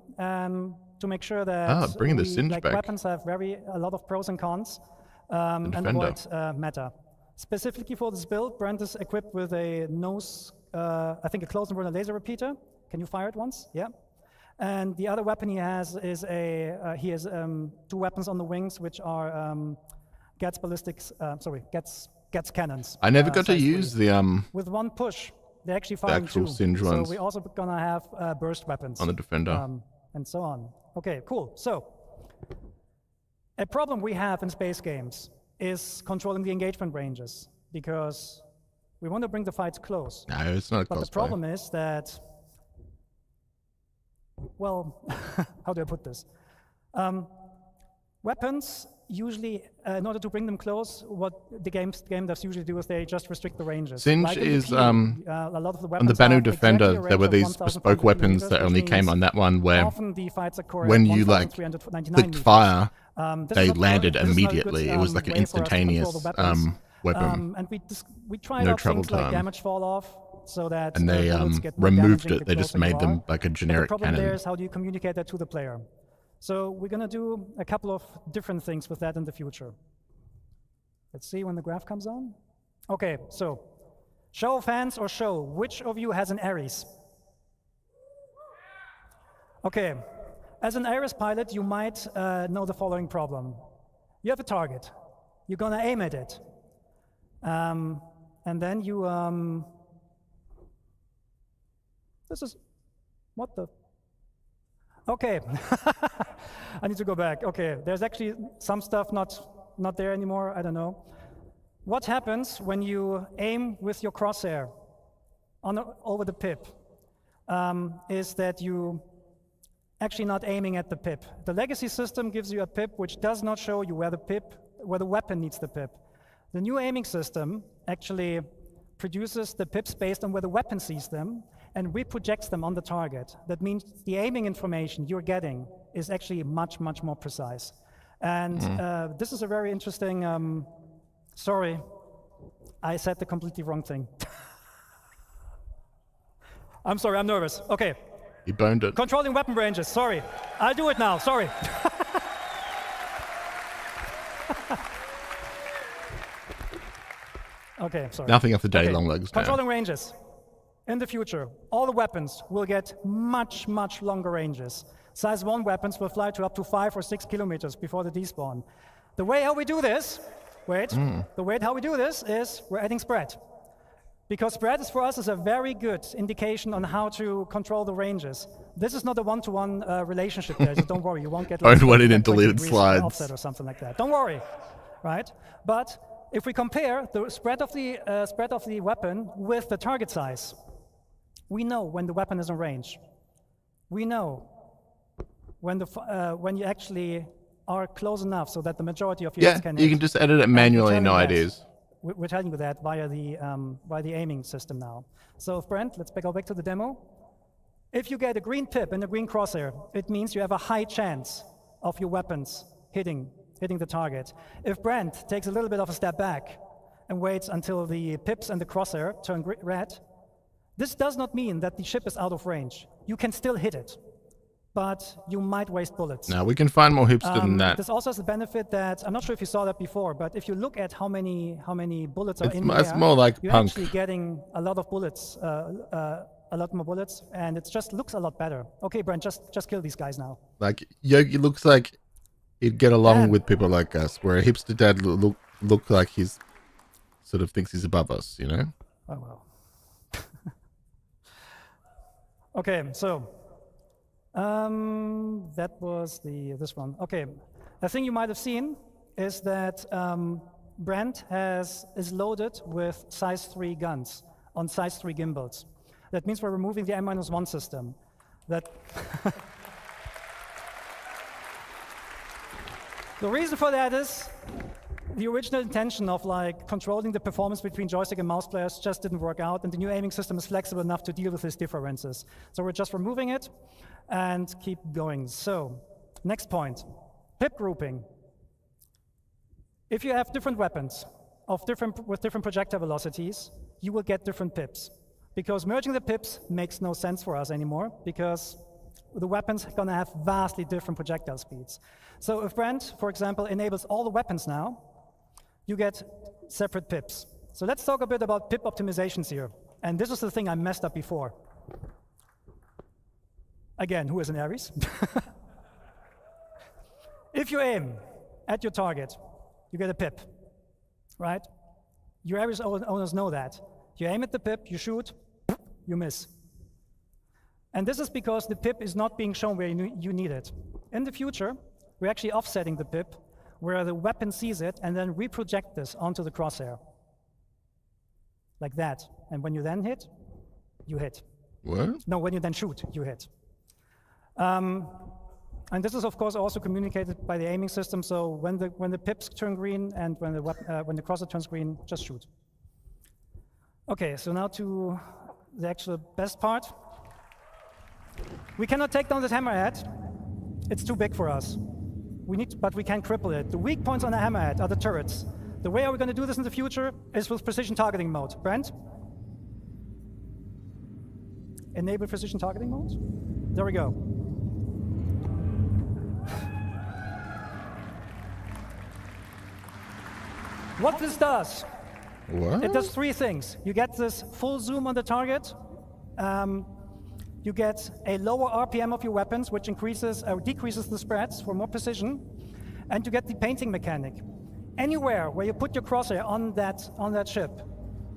to make sure that bringing the Singe back. weapons have a lot of pros and cons and Defender. avoid meta. Specifically for this build, Brent is equipped with a nose, I think a close and burner laser repeater. Can you fire it once? Yeah. And the other weapon he has is he has 2 weapons on the wings, which are Gets cannons. I never got to size use 3. the With one push, they're actually firing actual 2. Singe so ones. we're also gonna have burst weapons On the Defender. and so on. Okay, cool. So a problem we have in space games is controlling the engagement ranges, because we want to bring the fights close. No, it's not a But close the problem is that, well, how do I put this? Weapons usually, in order to bring them close, what the game does usually do is they just restrict the ranges. Singe Like in the is PU, a lot of the on the weapons Banu have Defender. exactly a There were range of these 1,500 bespoke weapons meters, that which only came means on that one, where often the fights occur when at you like 1,399 clicked meters. fire, This they is not landed this is not a good, immediately. It was like an way for us to control instantaneous the weapons. weapon. And we tried No out travel things like time. damage fall off, so that And they bullets get more removed damaging it. the They just closer you made them are. like a But generic the problem cannon. there is how do you communicate that to the player? So we're going to do a couple of different things with that in the future. Let's see when the graph comes on. Okay, so show of hands or show. Which of you has an Ares? Okay, as an Ares pilot, you might know the following problem. You have a target. You're going to aim at it. And then you This is, what the? Okay, I need to go back. Okay, there's actually some stuff not there anymore, I don't know. What happens when you aim with your crosshair over the pip is that you actually not aiming at the pip. The legacy system gives you a pip which does not show you where the weapon needs the pip. The new aiming system actually produces the pips based on where the weapon sees them and reprojects them on the target. That means the aiming information you're getting is actually much, much more precise. And this is a very interesting, sorry, I said the completely wrong thing. I'm sorry, I'm nervous. Okay. He boned it. Controlling weapon ranges, sorry. I'll do it now, sorry. Okay, sorry. Nothing off the day long legs. Controlling ranges. In the future, all the weapons will get much, much longer ranges. Size 1 weapons will fly to up to 5 or 6 kilometers before the despawn. The way how we do this, the way how we do this is we're adding spread. Because spread is for us is a very good indication on how to control the ranges. This is not a one-to-one relationship there, so don't worry, you won't get like Owned one in deleted slides. offset or something like that. Don't worry, right? But if we compare the spread of the weapon with the target size, we know when the weapon is in range. We know when you actually are close enough so that the majority of your hits can hit. You can just edit it manually, no ideas. We're telling you that via the aiming system now. So Brent, let's go back to the demo. If you get a green pip and a green crosshair, it means you have a high chance of your weapons hitting the target. If Brent takes a little bit of a step back and waits until the pips and the crosshair turn red, this does not mean that the ship is out of range. You can still hit it, but you might waste bullets. Now we can find more hipster than that. This also has the benefit that, I'm not sure if you saw that before, but if you look at how many bullets are in the It's air, more like you're Punk. actually getting a lot of bullets, a lot more bullets, and it just looks a lot better. Okay, Brent, just kill these guys now. Like Yogi looks like he'd get along with people like us, where a hipster dad look like he's sort of thinks he's above us, you know? Oh well. Okay, so that was this one. Okay, a thing you might have seen is that Brent is loaded with size 3 guns on size 3 gimbals. That means we're removing the M-1 system. The reason for that is the original intention of controlling the performance between joystick and mouse players just didn't work out, and the new aiming system is flexible enough to deal with these differences. So we're just removing it and keep going. So next point, pip grouping. If you have different weapons with different projectile velocities, you will get different pips. Because merging the pips makes no sense for us anymore, because the weapons are going to have vastly different projectile speeds. So if Brent, for example, enables all the weapons now, you get separate pips. So let's talk a bit about pip optimizations here. And this is the thing I messed up before. Again, who is an Aries? If you aim at your target, you get a pip, right? Your Aries owners know that. You aim at the pip, you shoot, you miss. And this is because the pip is not being shown where you need it. In the future, we're actually offsetting the pip where the weapon sees it and then reproject this onto the crosshair. Like that. And when you then hit, you hit. What? No, when you then shoot, you hit. And this is, of course, also communicated by the aiming system. So when the pips turn green and when the crosshair turns green, just shoot. Okay, so now to the actual best part. We cannot take down this hammerhead. It's too big for us. But we can cripple it. The weak points on the hammerhead are the turrets. The way we're going to do this in the future is with precision targeting mode. Brent? Enable precision targeting mode. There we go. What this does, it does 3 things. You get this full zoom on the target. You get a lower RPM of your weapons, which increases or decreases the spreads for more precision, and you get the painting mechanic. Anywhere where you put your crosshair on that ship,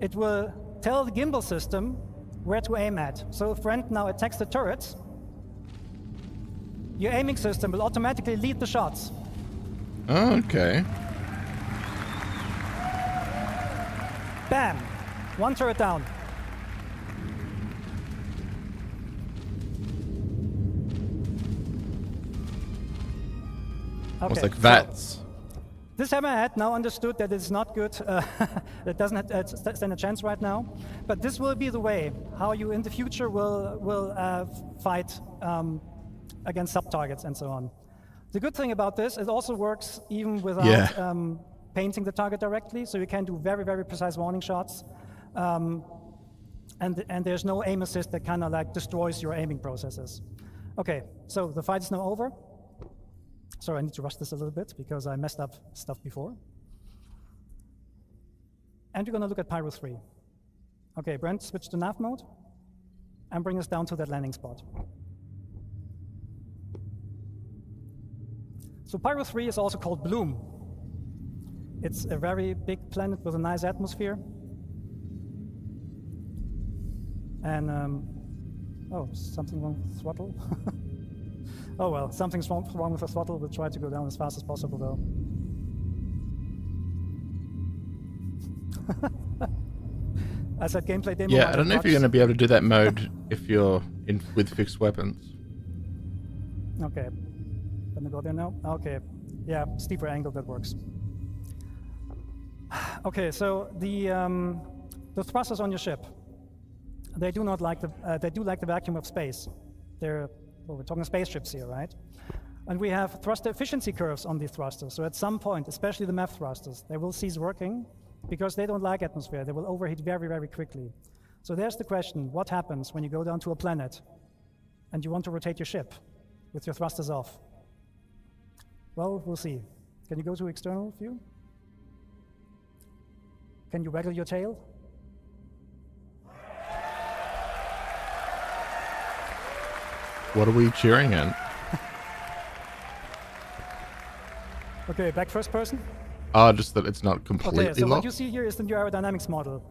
it will tell the gimbal system where to aim at. So if Brent now attacks the turrets, your aiming system will automatically lead the shots. Oh, okay. Bam! One turret down. Okay, Almost like VATS. So this hammerhead now understood that it's not good. It doesn't stand a chance right now. But this will be the way how you in the future will fight against sub-targets and so on. The good thing about this, it also works even without painting the target directly, so you can do very, very precise warning shots. And there's no aim assist that kind of like destroys your aiming processes. Okay, so the fight is now over. Sorry, I need to rush this a little bit because I messed up stuff before. And we're going to look at Pyro 3. Okay, Brent, switch to nav mode and bring us down to that landing spot. So Pyro 3 is also called Bloom. It's a very big planet with a nice atmosphere. And, oh, something wrong with the throttle. Oh well, something's wrong with the throttle. We'll try to go down as fast as possible though. I said gameplay demo. Yeah, I don't know if you're going to be able to do that mode if you're in with fixed weapons. Okay, gonna go there now. Okay, yeah, steeper angle, that works. Okay, so the thrusters on your ship, they do not like the vacuum of space. Well, we're talking spaceships here, right? And we have thruster efficiency curves on these thrusters. So at some point, especially the MEF thrusters, they will cease working because they don't like atmosphere. They will overheat very, very quickly. So there's the question, what happens when you go down to a planet and you want to rotate your ship with your thrusters off? Well, we'll see. Can you go to external view? Can you waggle your tail? What are we cheering at? Okay, back first person. Just that it's not completely okay, so locked. what you see here is the new aerodynamics model.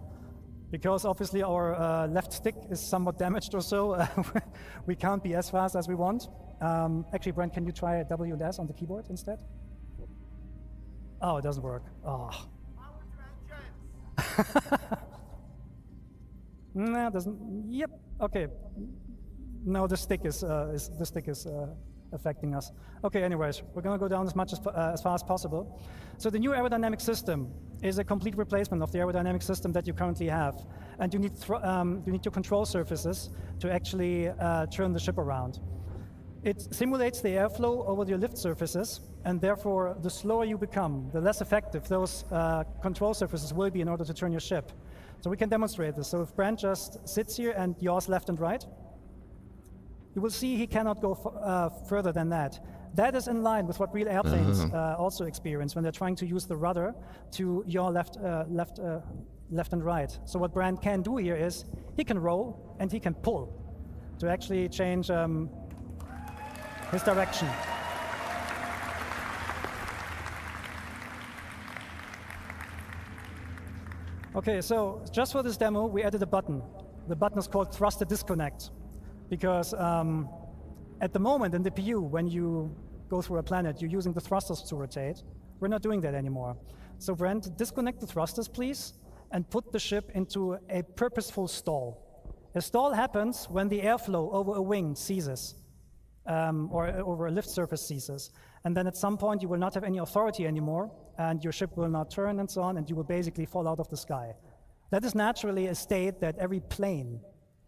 Because obviously our left stick is somewhat damaged or so, we can't be as fast as we want. Actually, Brent, can you try W and S on the keyboard instead? Oh, it doesn't work. Oh. No, it doesn't. Yep. Okay. No, the stick is affecting us. Okay, anyways, we're going to go down as far as possible. So the new aerodynamic system is a complete replacement of the aerodynamic system that you currently have, and you need your control surfaces to actually turn the ship around. It simulates the airflow over your lift surfaces, and therefore, the slower you become, the less effective those control surfaces will be in order to turn your ship. So we can demonstrate this. So if Brent just sits here and yaws left and right, you will see he cannot go further than that. That is in line with what real airplanes also experience when they're trying to use the rudder to yaw left and right. So what Brand can do here is he can roll and he can pull to actually change his direction. Okay, so just for this demo, we added a button. The button is called Thruster Disconnect. Because at the moment in the PU, when you go through a planet, you're using the thrusters to rotate. We're not doing that anymore. So Brent, disconnect the thrusters, please, and put the ship into a purposeful stall. A stall happens when the airflow over a wing ceases, or over a lift surface ceases. And then at some point, you will not have any authority anymore, and your ship will not turn and so on, and you will basically fall out of the sky. That is naturally a state that every plane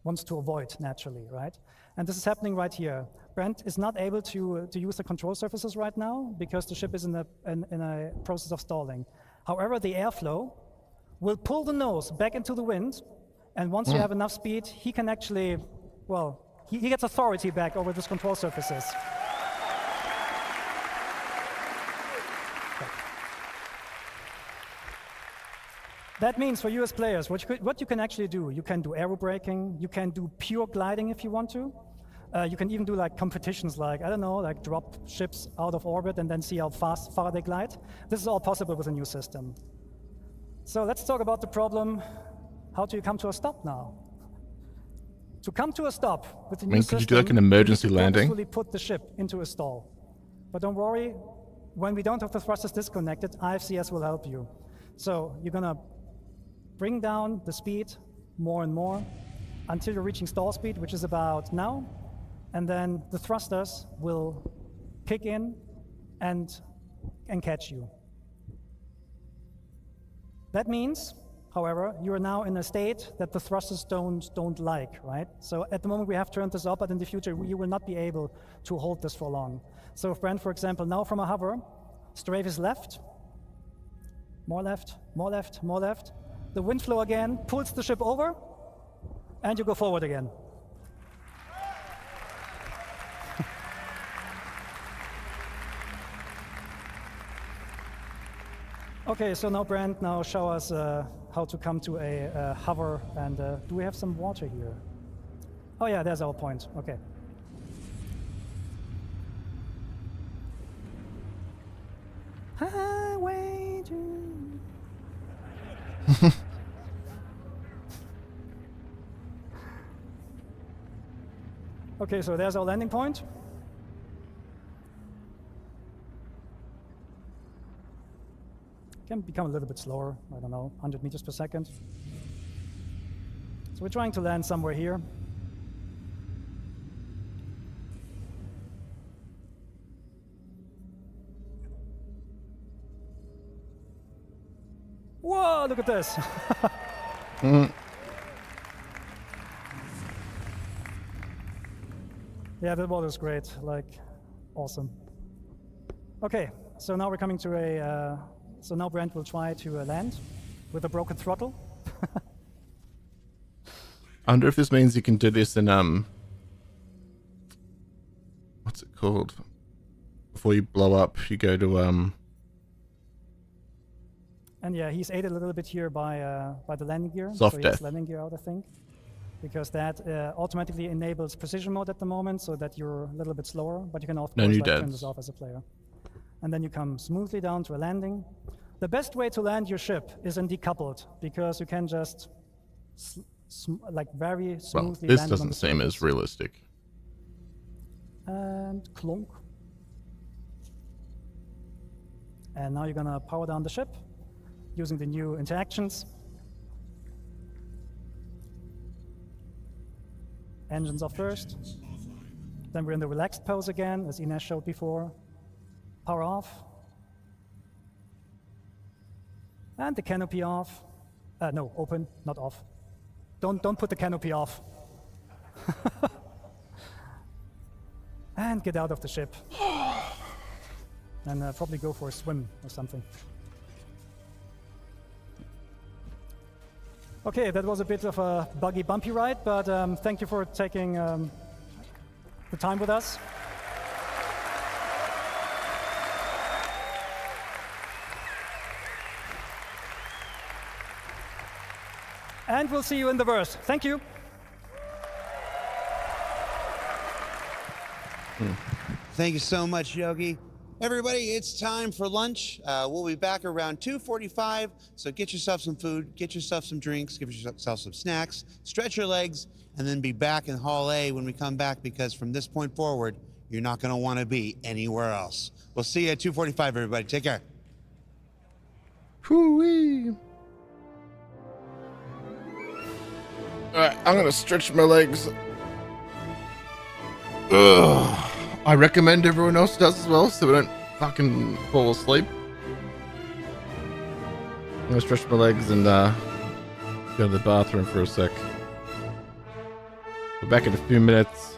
wants to avoid naturally, right? And this is happening right here. Brent is not able to use the control surfaces right now because the ship is in a process of stalling. However, the airflow will pull the nose back into the wind, and once you have enough speed, he can actually, well, he gets authority back over these control surfaces. That means for you as players, what you can actually do, you can do aerobraking, you can do pure gliding if you want to. You can even do like competitions like, I don't know, like drop ships out of orbit and then see how far they glide. This is all possible with a new system. So let's talk about the problem, how do you come to a stop now? To come to a stop with the I new mean, system, could you do like an emergency you need to landing? purposefully put the ship into a stall. But don't worry, when we don't have the thrusters disconnected, IFCS will help you. So you're gonna bring down the speed more and more until you're reaching stall speed, which is about now, and then the thrusters will kick in and catch you. That means, however, you are now in a state that the thrusters don't like, right? So at the moment we have turned this up, but in the future you will not be able to hold this for long. So if Brent, for example, now from a hover, strafe is left, more left, more left, more left. The wind flow again pulls the ship over, and you go forward again. Okay, so now Brent, now show us how to come to a hover, and do we have some water here? Oh yeah, there's our point, okay. Highway to... Okay, so there's our landing point. Can become a little bit slower, I don't know, 100 meters per second. So we're trying to land somewhere here. Whoa, look at this. Yeah, that water is great, like, awesome. Okay, so now we're coming to a, so now Brent will try to land with a broken throttle. I wonder if this means you can do this in, what's it called? Before you blow up, you go to, And yeah, he's aided a little bit here by the landing gear. Soft so he death. has landing gear out, I think. Because that automatically enables precision mode at the moment, so that you're a little bit slower, but you can of course like, turn this off as a player. And then you come smoothly down to a landing. The best way to land your ship is in decoupled, because you can just like very smoothly this land doesn't on the seem as surface. realistic. And clunk. And now you're gonna power down the ship using the new interactions. Engines off first. Then we're in the relaxed pose again, as Ines showed before. Power off. And the canopy off. No, open, not off. Don't put the canopy off. And get out of the ship. And probably go for a swim or something. Okay, that was a bit of a buggy, bumpy ride, but thank you for taking the time with us. And we'll see you in the verse. Thank you. Thank you so much, Yogi. Everybody, it's time for lunch. We'll be back around 2:45, so get yourself some food, get yourself some drinks, give yourself some snacks, stretch your legs, and then be back in Hall A when we come back, because from this point forward, you're not going to want to be anywhere else. We'll see you at 2:45, everybody. Take care. Hoo-wee. Alright, I'm gonna stretch my legs. Ugh. I recommend everyone else does as well, so we don't fucking fall asleep. I'm gonna stretch my legs and go to the bathroom for a sec. We're back in a few minutes.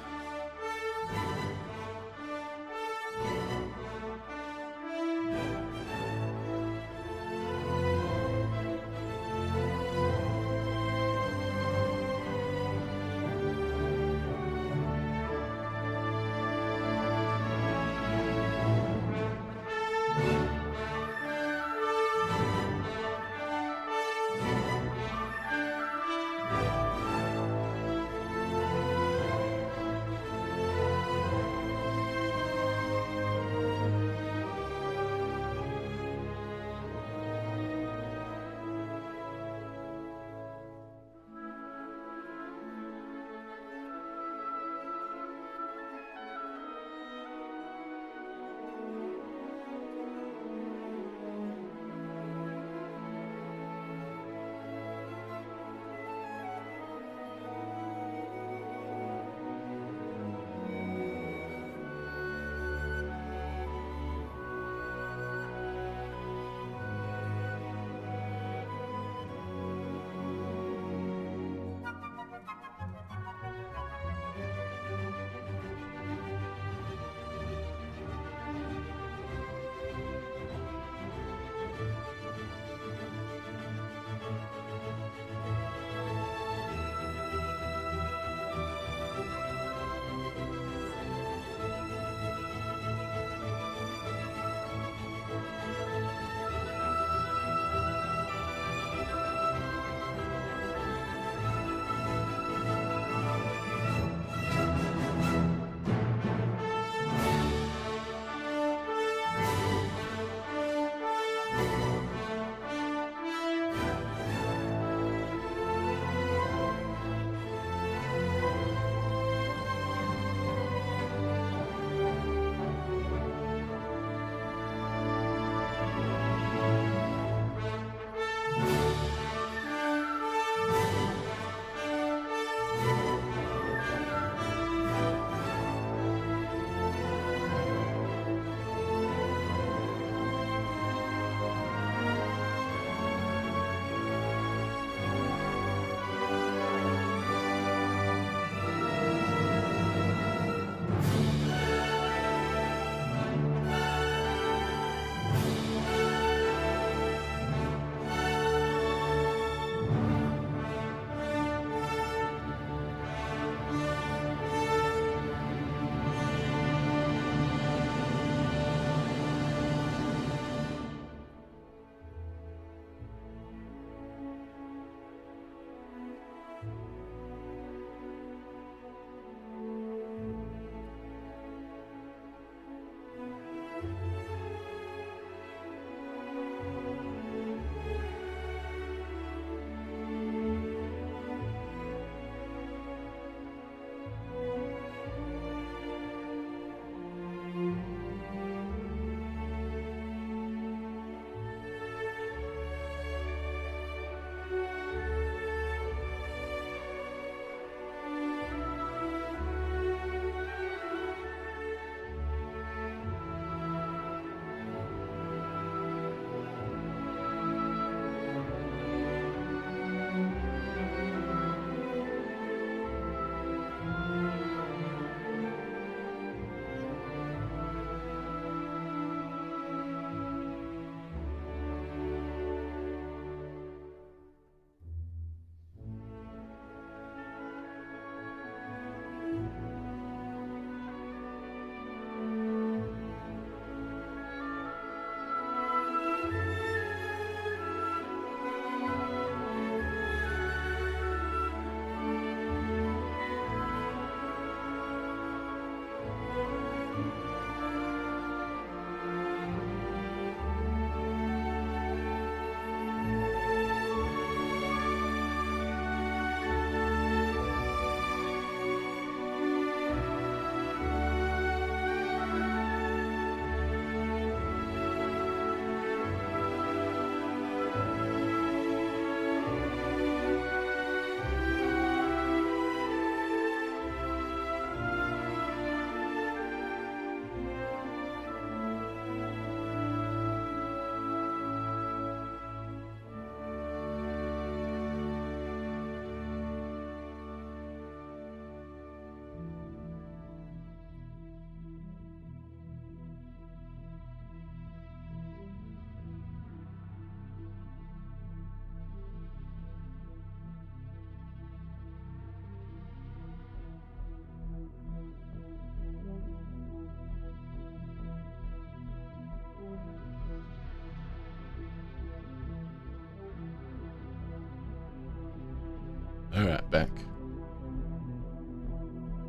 Alright, back.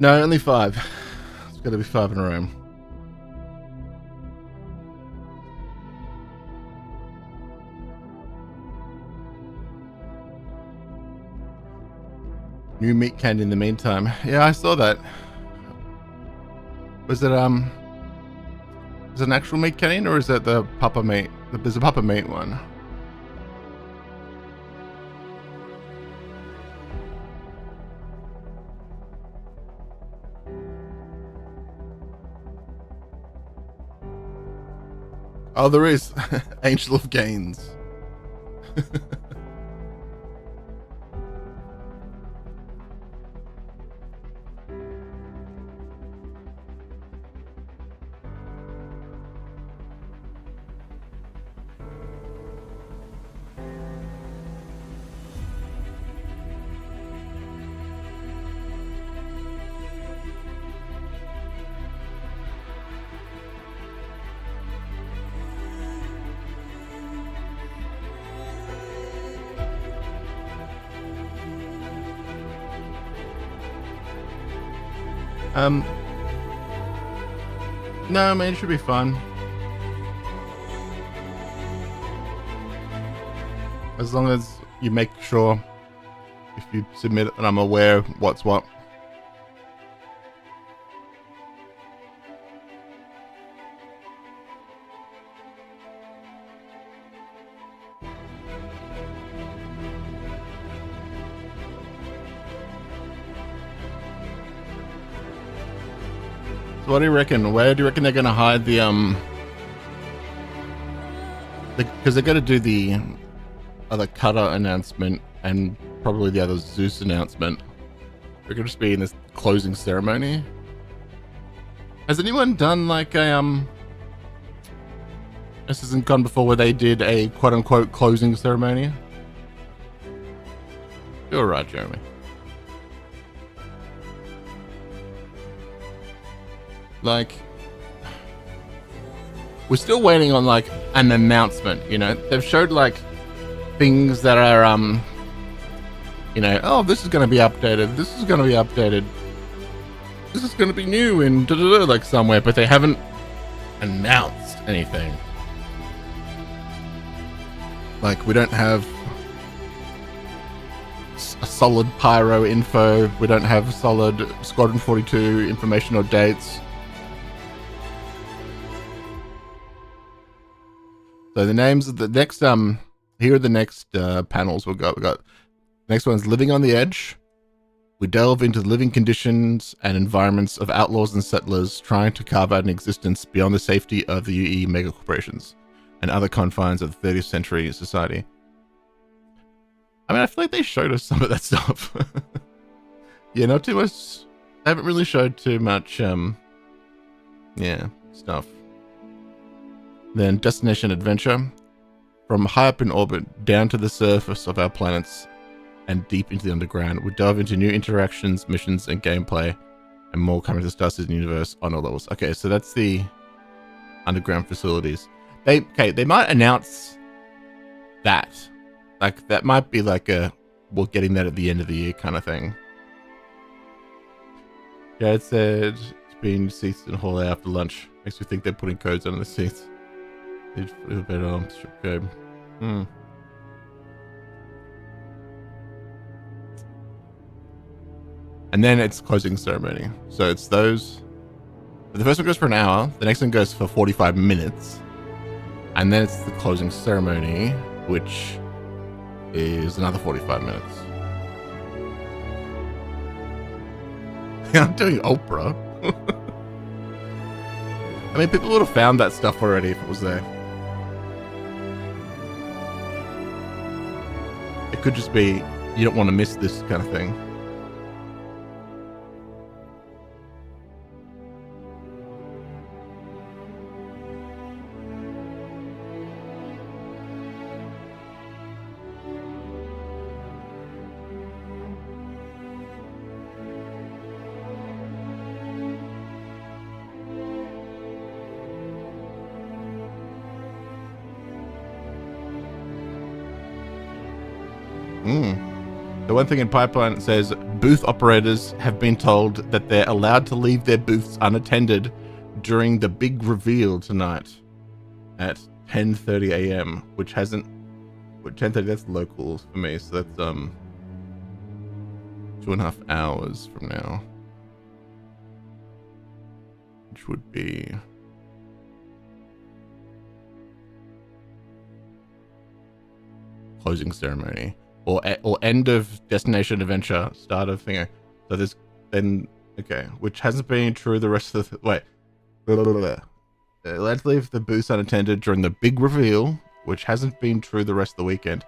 No, only 5. It's got to be 5 in a row. New meat candy in the meantime. Yeah, I saw that. Was it is it an actual meat cannon or is it the Papa Meat? There's a Papa Meat one. Oh, there is. Angel of Gains. No, I mean, it should be fun. As long as you make sure if you submit it and I'm aware what's what. So what do you reckon? Where do you reckon they're going to hide the because they're going to do the other Cutter announcement and probably the other Zeus announcement. They're going to just be in this closing ceremony. Has anyone done like a CitizenCon before where they did a quote-unquote closing ceremony? You're right, Jeremy. Like, we're still waiting on like an announcement, you know. They've showed like things that are you know, oh, this is going to be updated, this is going to be updated, this is going to be new in like somewhere, but they haven't announced anything. Like, we don't have a solid Pyro info, we don't have solid Squadron 42 information or dates. So the names of the next here are the next panels we got. Next one's Living on the Edge. We delve into the living conditions and environments of outlaws and settlers trying to carve out an existence beyond the safety of the UE megacorporations and other confines of the 30th century society. I mean, I feel like they showed us some of that stuff. Yeah, not too much. They haven't really showed too much yeah, stuff. Then Destination Adventure. From high up in orbit down to the surface of our planets and deep into the underground, we delve into new interactions, missions, and gameplay, and more coming to the Star Citizen universe on all levels. Okay, so that's the underground facilities. They might announce that. Like, that might be like a, we're getting that at the end of the year kind of thing. Yeah, it said it's been seats in the hallway after lunch. Makes me think they're putting codes under the seats. Need a little bit of strip code. And then it's closing ceremony. So it's those. The first one goes for an hour. The next one goes for 45 minutes. And then it's the closing ceremony, which is another 45 minutes. I'm doing Oprah. I mean, people would have found that stuff already if it was there. It could just be, you don't want to miss this kind of thing. The one thing in pipeline says booth operators have been told that they're allowed to leave their booths unattended during the big reveal tonight at 10:30 a.m., which hasn't. 10:30. That's local for me, so that's 2.5 hours from now, which would be closing ceremony or end of destination adventure, start of thing. So there's then okay, which hasn't been true the rest of the wait. Let's leave the booths unattended during the big reveal, which hasn't been true the rest of the weekend.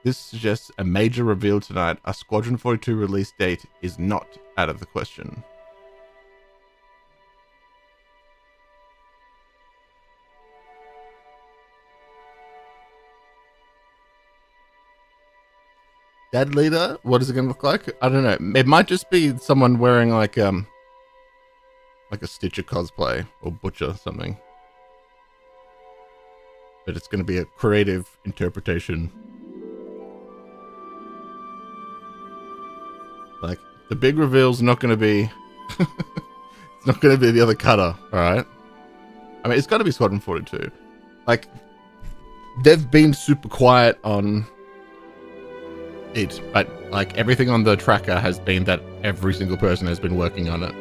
This suggests a major reveal tonight. A Squadron 42 release date is not out of the question. Dad leader, what is it going to look like? I don't know. It might just be someone wearing like a Stitcher cosplay or Butcher something. But it's going to be a creative interpretation. Like, the big reveal's not going to be... it's not going to be the other cutter, alright? I mean, it's got to be Squadron 42. Like, they've been super quiet on it, but, like, everything on the tracker has been that every single person has been working on it.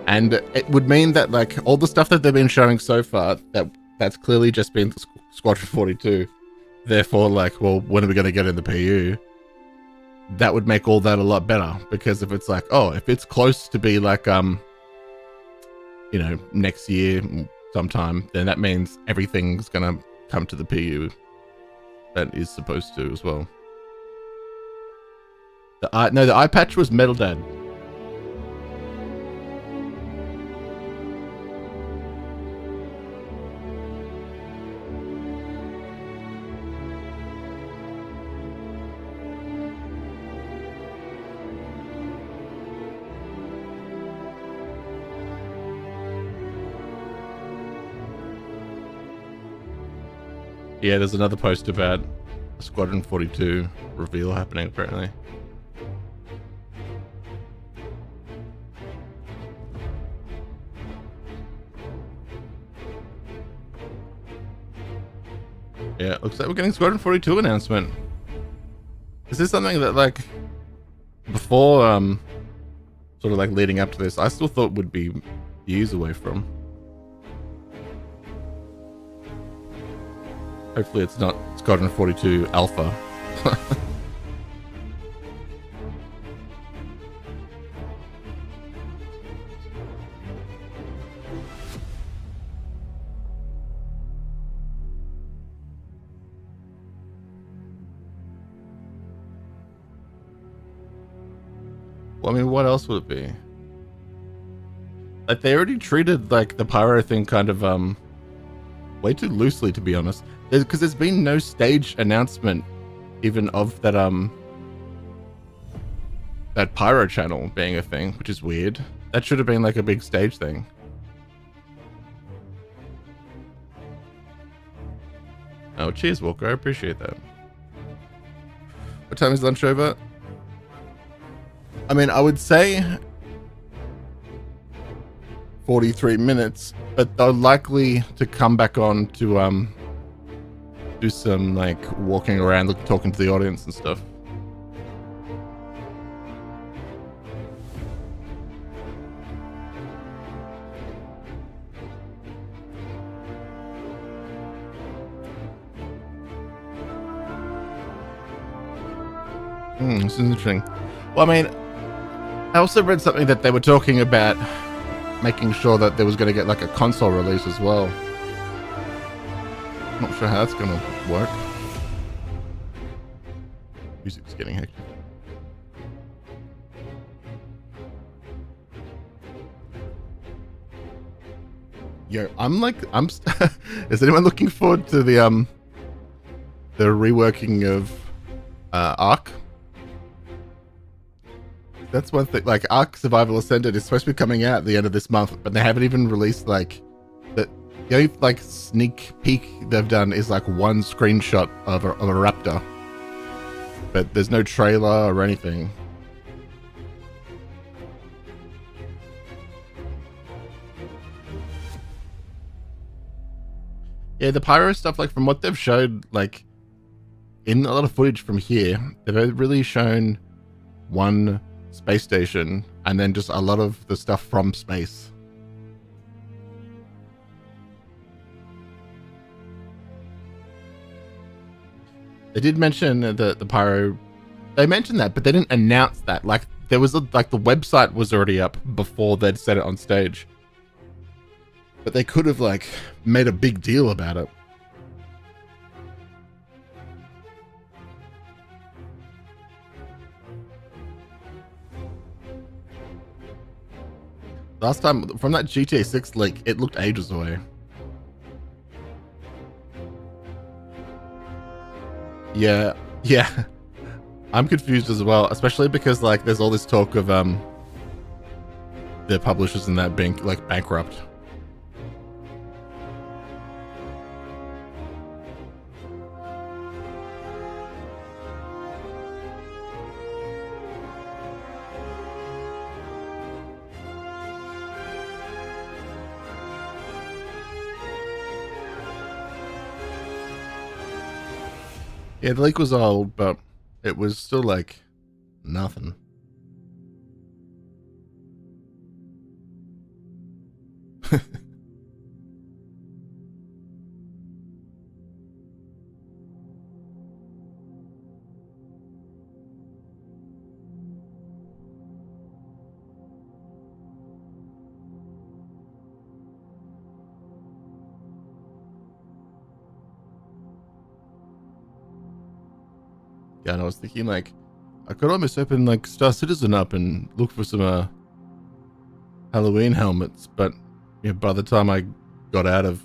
And it would mean that, like, all the stuff that they've been showing so far, that's clearly just been Squadron 42. Therefore, like, well, when are we going to get in the PU? That would make all that a lot better. Because if it's like, oh, if it's close to be like, you know, next year sometime, then that means everything's going to come to the PU that is supposed to as well. The eye patch was Metal Dad. Yeah, there's another post about a Squadron 42 reveal happening, apparently. Yeah, looks like we're getting Squadron 42 announcement. Is this something that, like, before, sort of like leading up to this, I still thought would be years away from? Hopefully it's not Squadron 42 Alpha. Well, I mean, what else would it be? Like, they already treated, like, the Pyro thing kind of, way too loosely, to be honest. Because there's been no stage announcement even of that that Pyro channel being a thing, which is weird. That should have been like a big stage thing. Oh, cheers, Walker. I appreciate that. What time is lunch over? I mean, I would say 43 minutes, but they're likely to come back on to do some like walking around, talking to the audience and stuff. This is interesting. Well, I mean, I also read something that they were talking about making sure that there was going to get like a console release as well. Not sure how that's going to work. Music's getting hectic. Yo, is anyone looking forward to the reworking of Ark? That's one thing. Like, Ark Survival Ascended is supposed to be coming out at the end of this month, but they haven't even released like the only like sneak peek they've done is like one screenshot of a raptor. but there's no trailer or anything. Yeah, the Pyro stuff, like from what they've showed, like in a lot of footage from here, they've really shown one space station and then just a lot of the stuff from space. They did mention the Pyro. They mentioned that, but they didn't announce that. Like there was like the website was already up before they'd said it on stage. But they could have like made a big deal about it. Last time from that GTA 6 leak, it looked ages away. Yeah. I'm confused as well, especially because like there's all this talk of the publishers and that being like bankrupt. Yeah, the leak was old, but it was still like nothing. Yeah, and I was thinking like I could almost open like Star Citizen up and look for some Halloween helmets, but yeah, by the time I got out of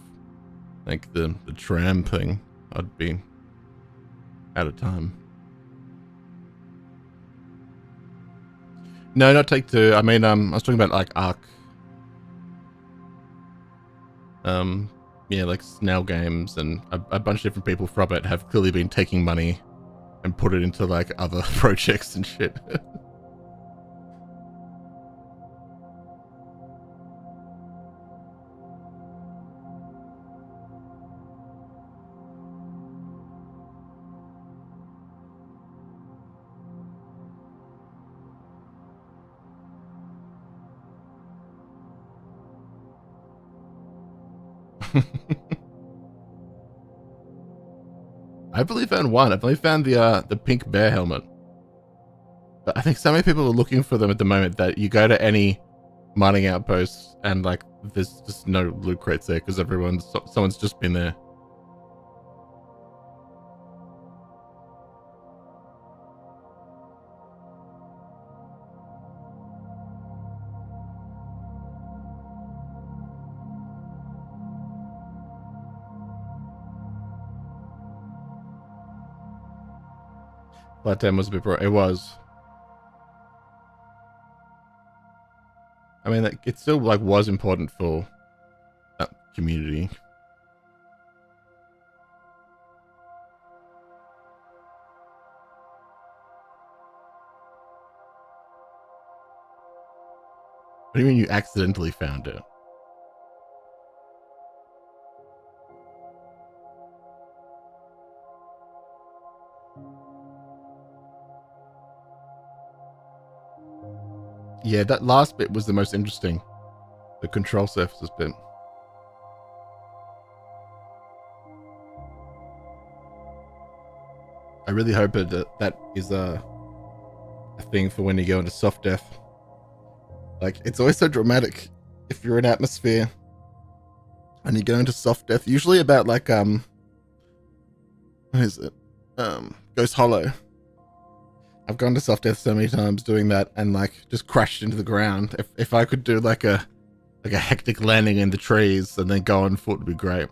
like the tram thing, I'd be out of time. No, not Take-Two. I mean, I was talking about like Arc. Yeah, like Snail Games and a bunch of different people from it have clearly been taking money and put it into like other projects and shit. I've only found one. I've only found the pink bear helmet. But I think so many people are looking for them at the moment that you go to any mining outpost and like there's just no loot crates there because someone's just been there. That time was a bit broad. It was. I mean, it still like was important for that community. What do you mean you accidentally found it? Yeah, that last bit was the most interesting. The control surfaces bit. I really hope that is a thing for when you go into soft death. Like, it's always so dramatic if you're in atmosphere and you go into soft death. Usually about like, what is it? Ghost Hollow. I've gone to soft death so many times doing that and like just crashed into the ground. If I could do like a hectic landing in the trees and then go on foot would be great.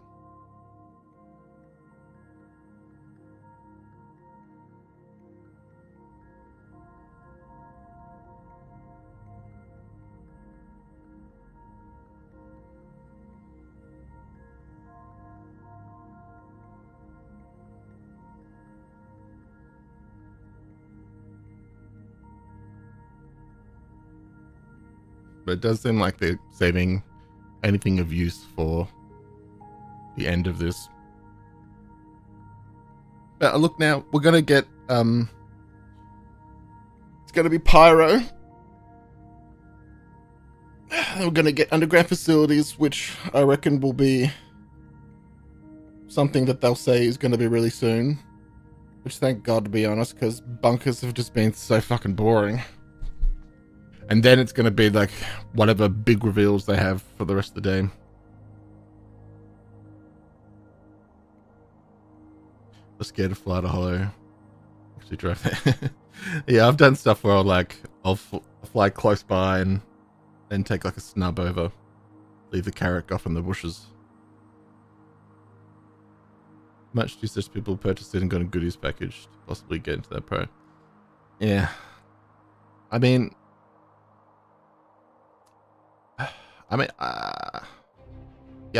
But it does seem like they're saving anything of use for the end of this. But look now, we're gonna get it's gonna be Pyro. We're gonna get underground facilities, which I reckon will be something that they'll say is gonna be really soon. Which, thank God, to be honest, because bunkers have just been so fucking boring. And then it's gonna be like whatever big reveals they have for the rest of the day. I'm scared to fly to Hollow. Actually drive there. Yeah, I've done stuff where I'll fly close by and then take like a snub over. Leave the carrot off in the bushes. Much do such people purchase it and got a goodies package to possibly get into that pro. Yeah. I mean, yeah,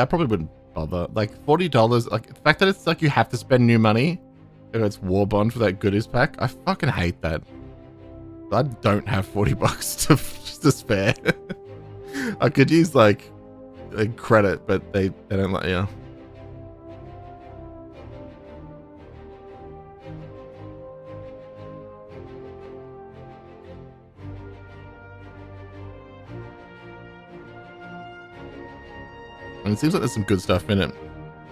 I probably wouldn't bother. Like $40, like the fact that it's like you have to spend new money if it's War Bond for that goodies pack, I fucking hate that. I don't have $40 to spare. I could use like a credit, but they don't let you. And it seems like there's some good stuff in it.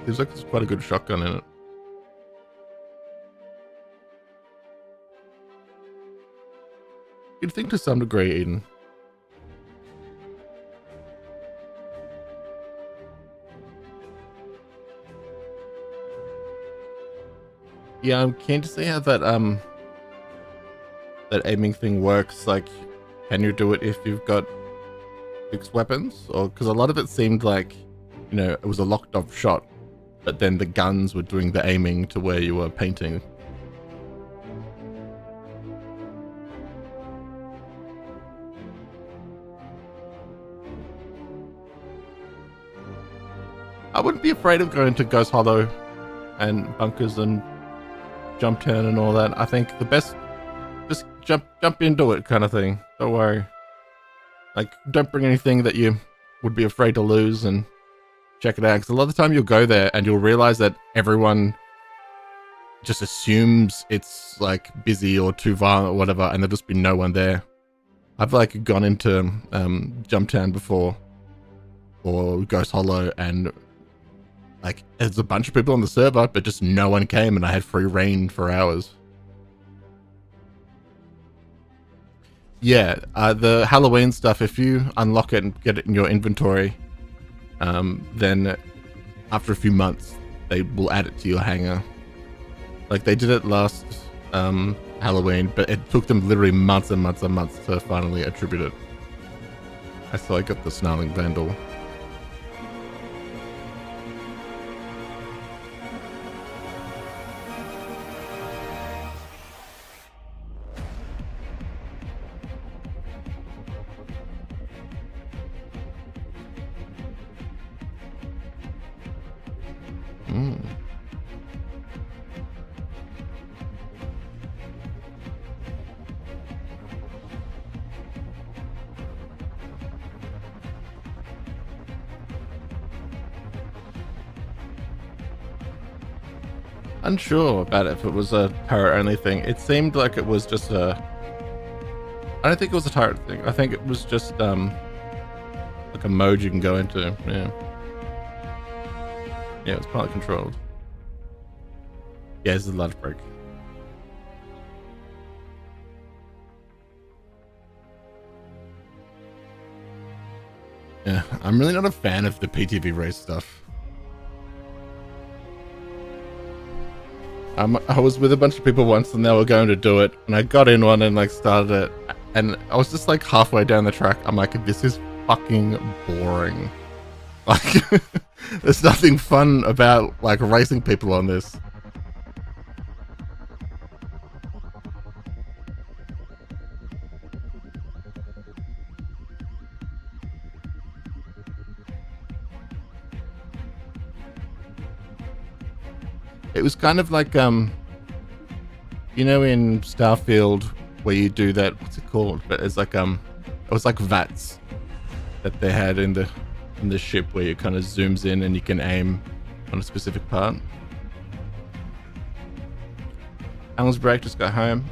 Seems like there's quite a good shotgun in it. You'd think to some degree, Eden. Yeah, I'm keen to see how that that aiming thing works. Like, can you do it if you've got fixed weapons? Or because a lot of it seemed like, you know, it was a locked off shot, but then the guns were doing the aiming to where you were painting. I wouldn't be afraid of going to Ghost Hollow and bunkers and jump turn and all that. I think the best, just jump into it kind of thing. Don't worry. Like, don't bring anything that you would be afraid to lose and check it out. Because a lot of the time you'll go there and you'll realize that everyone just assumes it's like busy or too violent or whatever, and there'll just be no one there. I've like gone into Jump Town before or Ghost Hollow, and like there's a bunch of people on the server, but just no one came, and I had free reign for hours. Yeah, the Halloween stuff, if you unlock it and get it in your inventory, then after a few months, they will add it to your hangar. Like they did it last Halloween, but it took them literally months and months and months to finally attribute it. I thought I got the Snarling Vandal. Unsure about if it was a turret only thing. It seemed like it was just a... I don't think it was a turret thing. I think it was just like a mode you can go into. Yeah. Yeah, it was partly controlled. Yeah, this is a large break. Yeah, I'm really not a fan of the PTV race stuff. I was with a bunch of people once and they were going to do it, and I got in one and like started it, and I was just like halfway down the track. I'm like, this is fucking boring. Like, there's nothing fun about like racing people on this. It was kind of like, you know, in Starfield where you do that, what's it called? But it's like, it was like VATS, that they had in the ship where it kind of zooms in and you can aim on a specific part. Alan's break just got home.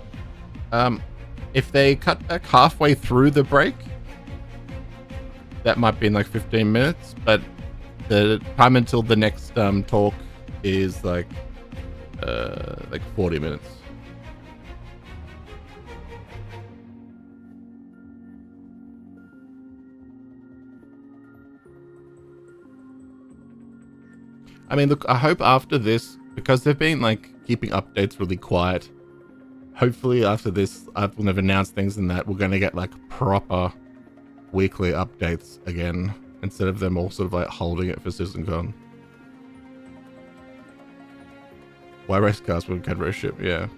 If they cut back halfway through the break, that might be in like 15 minutes, but the time until the next talk is like 40 minutes. I mean, look, I hope after this, because they've been like keeping updates really quiet, hopefully after this, when they've announced things and that, we're going to get like proper weekly updates again, instead of them all sort of like holding it for CitizenCon. Why race cars with Cadbury ship? Yeah.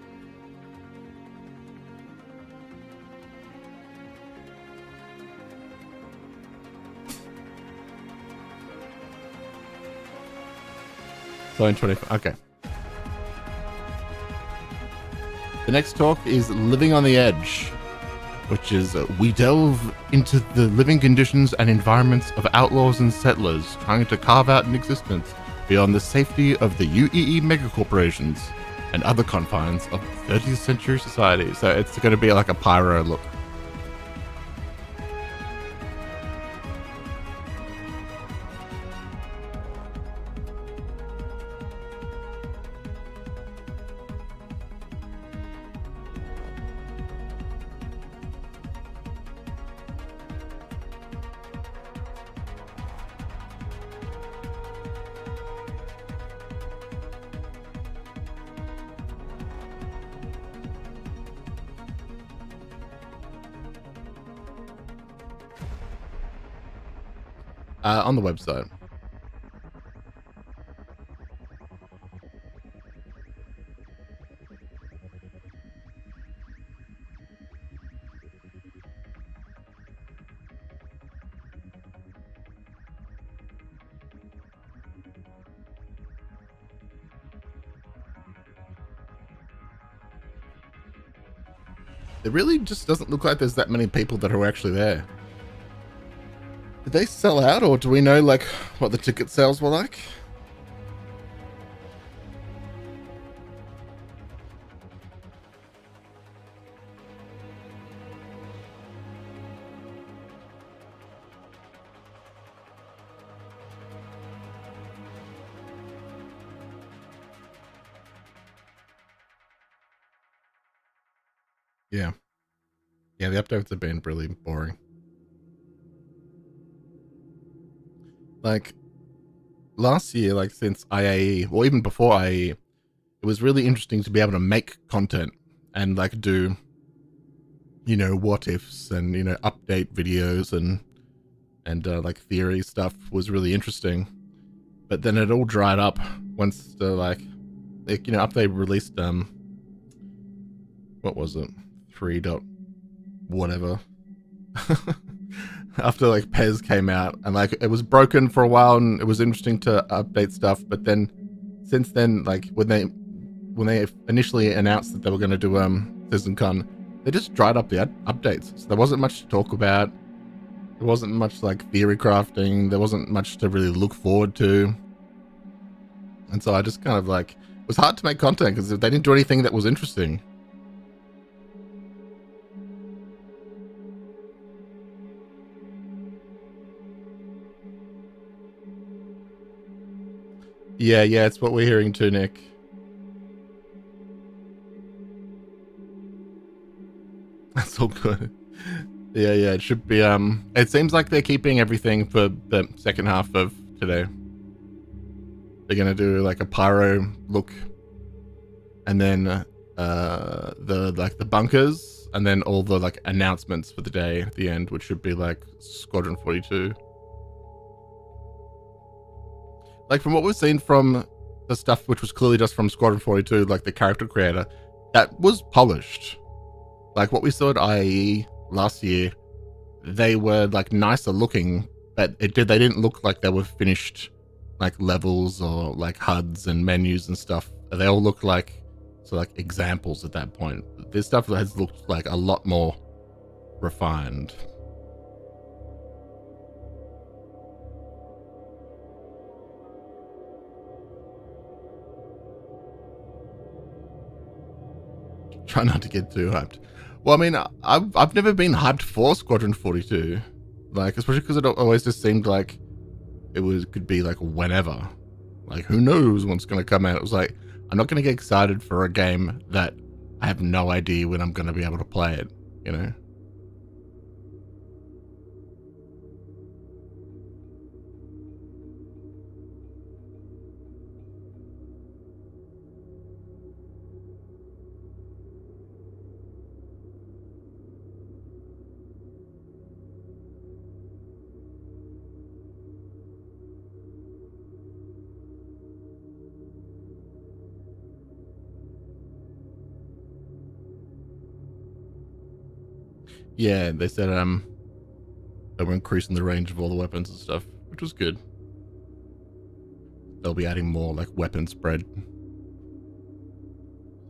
So in 25. Okay. The next talk is Living on the Edge, which is we delve into the living conditions and environments of outlaws and settlers trying to carve out an existence beyond the safety of the UEE megacorporations and other confines of 30th century society. So it's going to be like a Pyro look. On the website. It really just doesn't look like there's that many people that are actually there. Did they sell out, or do we know like what the ticket sales were like? Yeah. Yeah, the updates have been really boring. Like last year, like since IAE, or even before IAE, it was really interesting to be able to make content and like do, you know, what ifs and, you know, update videos and like theory stuff was really interesting. But then it all dried up once the like you know, update released what was it? 3. Whatever. After like Pez came out, and like it was broken for a while and it was interesting to update stuff, but then since then, like when they initially announced that they were going to do CitizenCon, they just dried up the updates. So there wasn't much to talk about. There wasn't much like theory crafting. There wasn't much to really look forward to. And so I just kind of like, it was hard to make content because they didn't do anything that was interesting. Yeah, it's what we're hearing too, Nick. That's all good. Yeah, it should be, it seems like they're keeping everything for the second half of today. They're gonna do like a Pyro look, and then the bunkers, and then all the like announcements for the day at the end, which should be like Squadron 42. Like from what we've seen from the stuff which was clearly just from Squadron 42, like the character creator, that was polished. Like what we saw at IAE last year, they were like nicer looking, but they didn't look like they were finished like levels or like HUDs and menus and stuff. They all look like like examples at that point. This stuff has looked like a lot more refined. try not to get too hyped. Well, I mean, I've never been hyped for Squadron 42, like, especially because it always just seemed like could be like whenever, like who knows what's going to come out. It was like, I'm not going to get excited for a game that I have no idea when I'm going to be able to play it, you know? Yeah, they said they were increasing the range of all the weapons and stuff, which was good. They'll be adding more like weapon spread.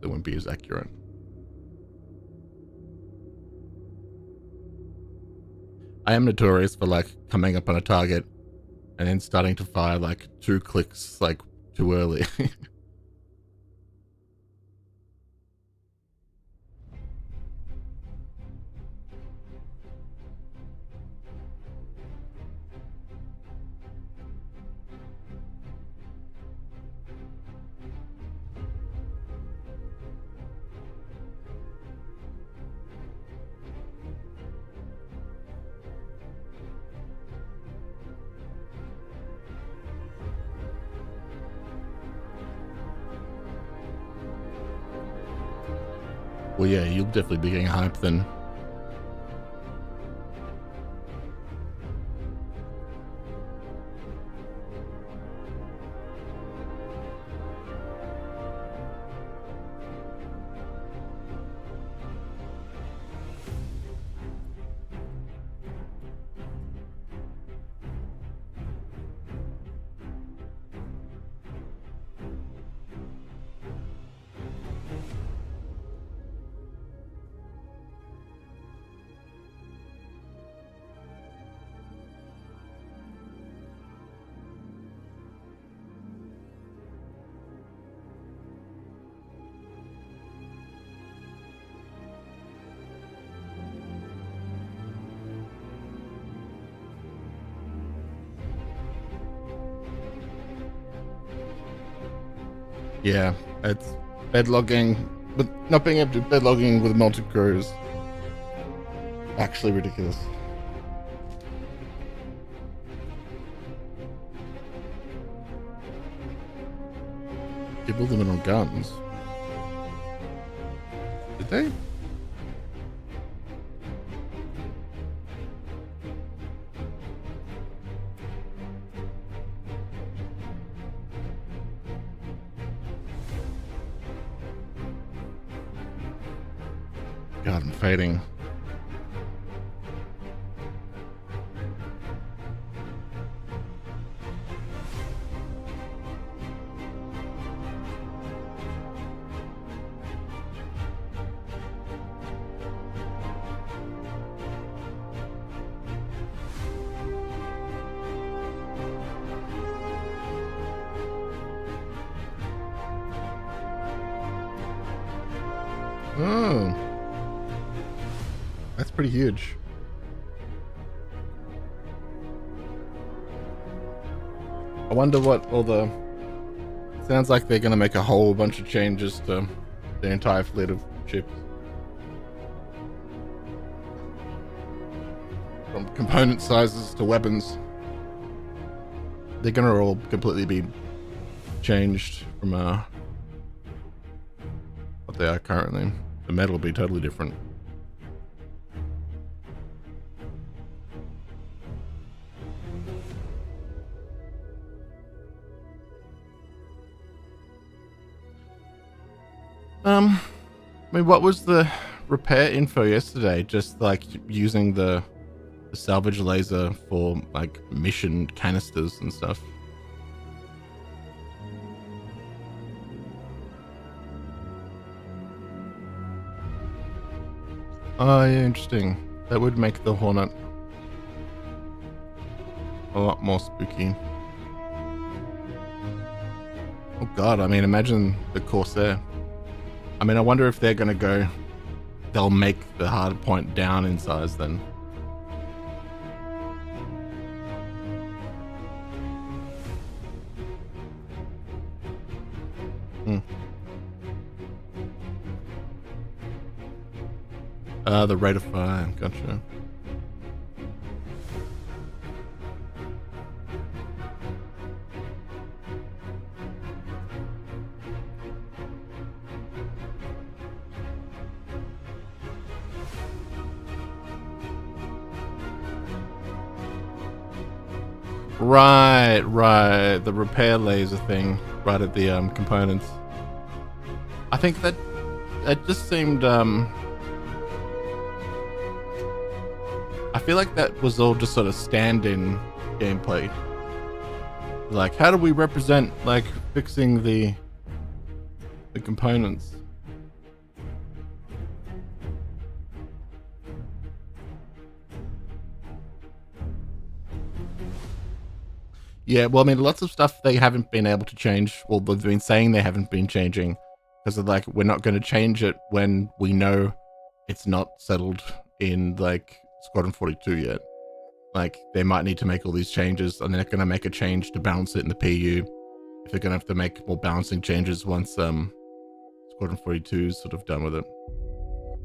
They won't be as accurate. I am notorious for like coming up on a target and then starting to fire like 2 clicks like too early. Well, yeah, you'll definitely be getting hyped then. Yeah, it's bed logging, but not being able to bed logging with multi-crew is actually ridiculous. People limit on guns. Did they? God, I'm fading. Oh. That's pretty huge. I wonder what all the... Sounds like they're going to make a whole bunch of changes to the entire fleet of ships. From component sizes to weapons. They're going to all completely be changed from what they are currently. The metal will be totally different. I mean, what was the repair info yesterday? Just like using the salvage laser for like mission canisters and stuff. Oh, yeah, interesting. That would make the Hornet a lot more spooky. Oh god, I mean, imagine the Corsair. I mean, I wonder if they're gonna go. They'll make the hard point down in size then. The rate of fire, gotcha. Right, the repair laser thing, right at the components. I think that it just seemed I feel like that was all just sort of stand-in gameplay. Like, how do we represent like fixing the components? Yeah, well, I mean, lots of stuff they haven't been able to change. Well, they've been saying they haven't been changing because of like, we're not going to change it when we know it's not settled in like Squadron 42 yet. Like, they might need to make all these changes, and they're going to make a change to balance it in the PU. If they're going to have to make more balancing changes once Squadron 42 is sort of done with it.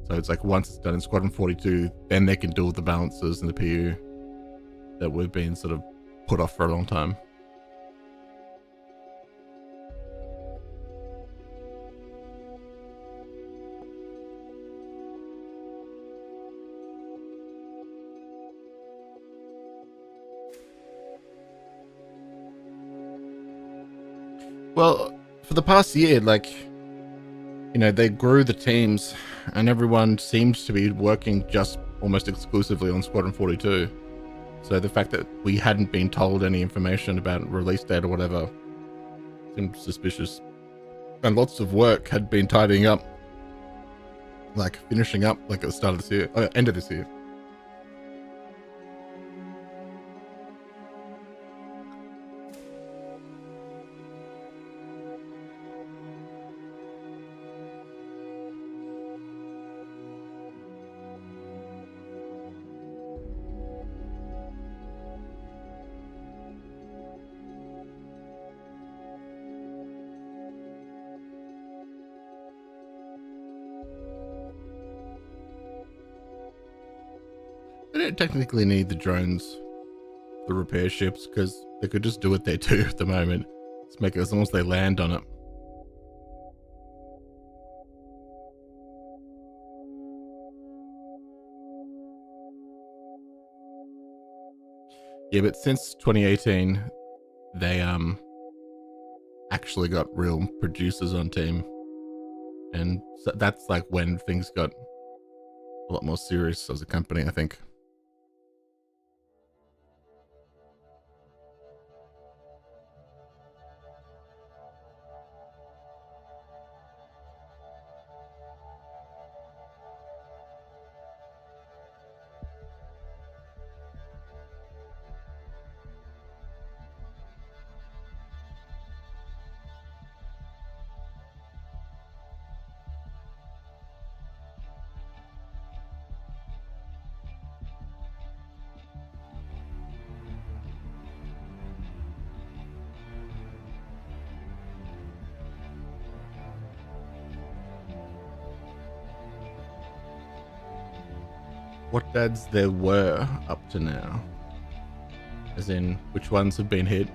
So it's like once it's done in Squadron 42, then they can do all the balances in the PU that we've been sort of put off for a long time. Well, for the past year, like, you know, they grew the teams and everyone seems to be working just almost exclusively on Squadron 42. So the fact that we hadn't been told any information about release date or whatever seemed suspicious. And lots of work had been tidying up, like finishing up like at the start of this year, end of this year. They don't technically need the drones, the repair ships, because they could just do what they do at the moment. Just make it as long as they land on it. Yeah, but since 2018, they actually got real producers on team, and so that's like when things got a lot more serious as a company, I think. What dads there were up to now? As in, which ones have been hit?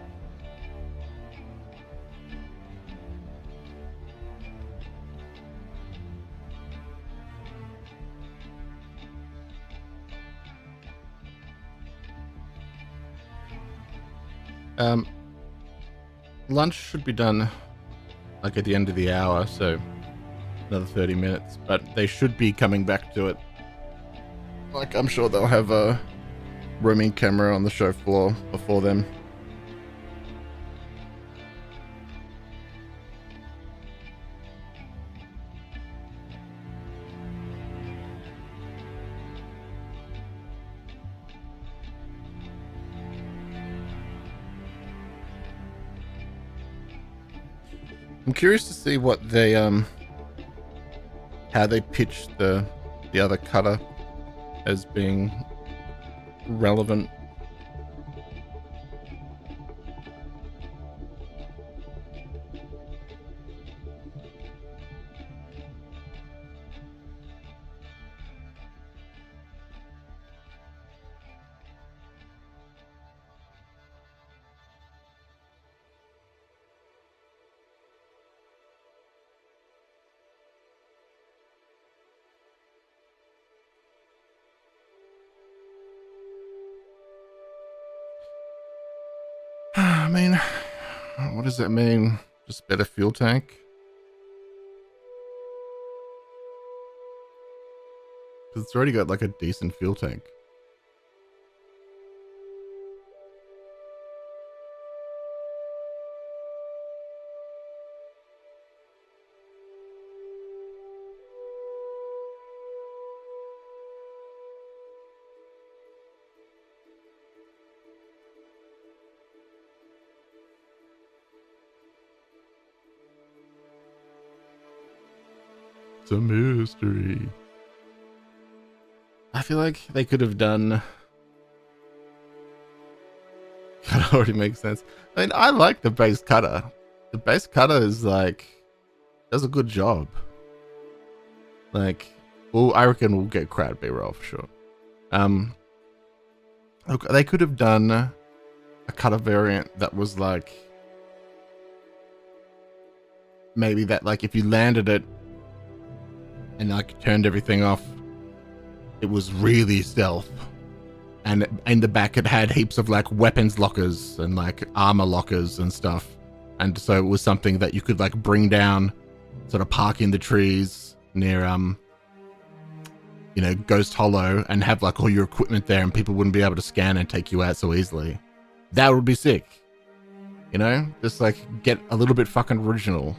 Lunch should be done like at the end of the hour, so another 30 minutes, but they should be coming back to it. Like, I'm sure they'll have a roaming camera on the show floor before them. I'm curious to see what they how they pitched the other cutter as being relevant. I mean, what does that mean? Just better fuel tank? Because it's already got like a decent fuel tank. It's a mystery. I feel like they could have done... That already makes sense. I mean, I like the base cutter. The base cutter is like... does a good job. Like, well, I reckon we'll get crowd B-roll for sure. Look, they could have done a cutter variant that was like... maybe that, like, if you landed it and like turned everything off, it was really stealth, and in the back it had heaps of like weapons lockers and like armor lockers and stuff, and so it was something that you could like bring down, sort of park in the trees near you know, Ghost Hollow, and have like all your equipment there, and people wouldn't be able to scan and take you out so easily. That would be sick, you know, just like get a little bit fucking original.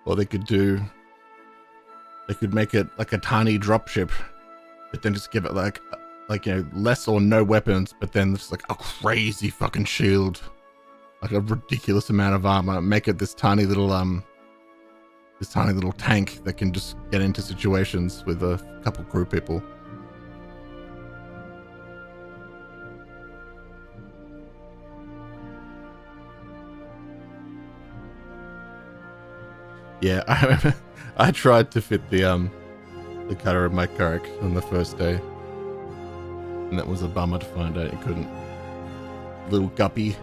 Or they could make it like a tiny dropship, but then just give it like, you know, less or no weapons, but then just like a crazy fucking shield, like a ridiculous amount of armor. Make it this tiny little tank that can just get into situations with a couple crew people. Yeah, I remember I tried to fit the cutter of my Carrack on the first day, and that was a bummer to find out you couldn't. Little guppy.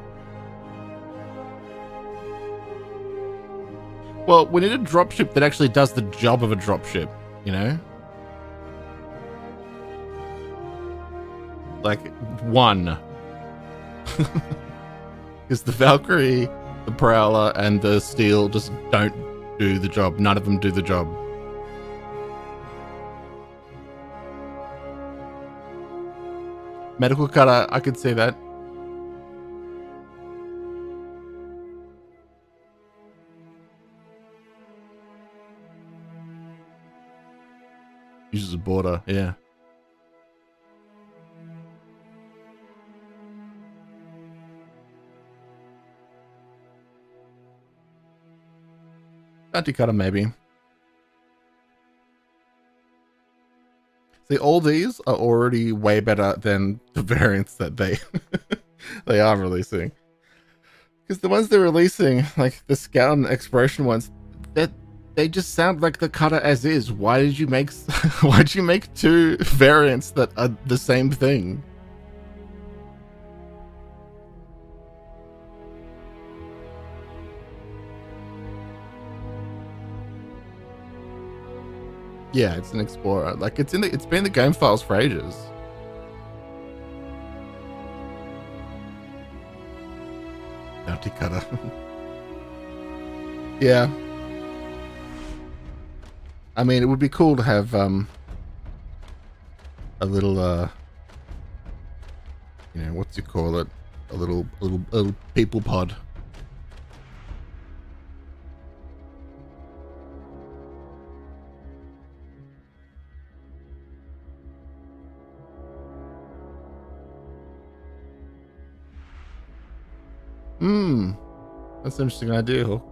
Well, we need a dropship that actually does the job of a dropship, you know? Like, one. Because the Valkyrie, the Prowler, and the Steel just don't do the job. None of them do the job. Medical cutter, I could see that. Uses a border, yeah. Anti-cutter, maybe. See, all these are already way better than the variants that they they are releasing. Because the ones they're releasing, like the Scout and Exploration ones, that they just sound like the cutter as is. Why did you make why'd you make two variants that are the same thing? Yeah, it's an Explorer. Like it's been in the game files for ages. Bounty cutter. Yeah. I mean, it would be cool to have a little you know, what's you call it? A little people pod. That's an interesting idea, Hook.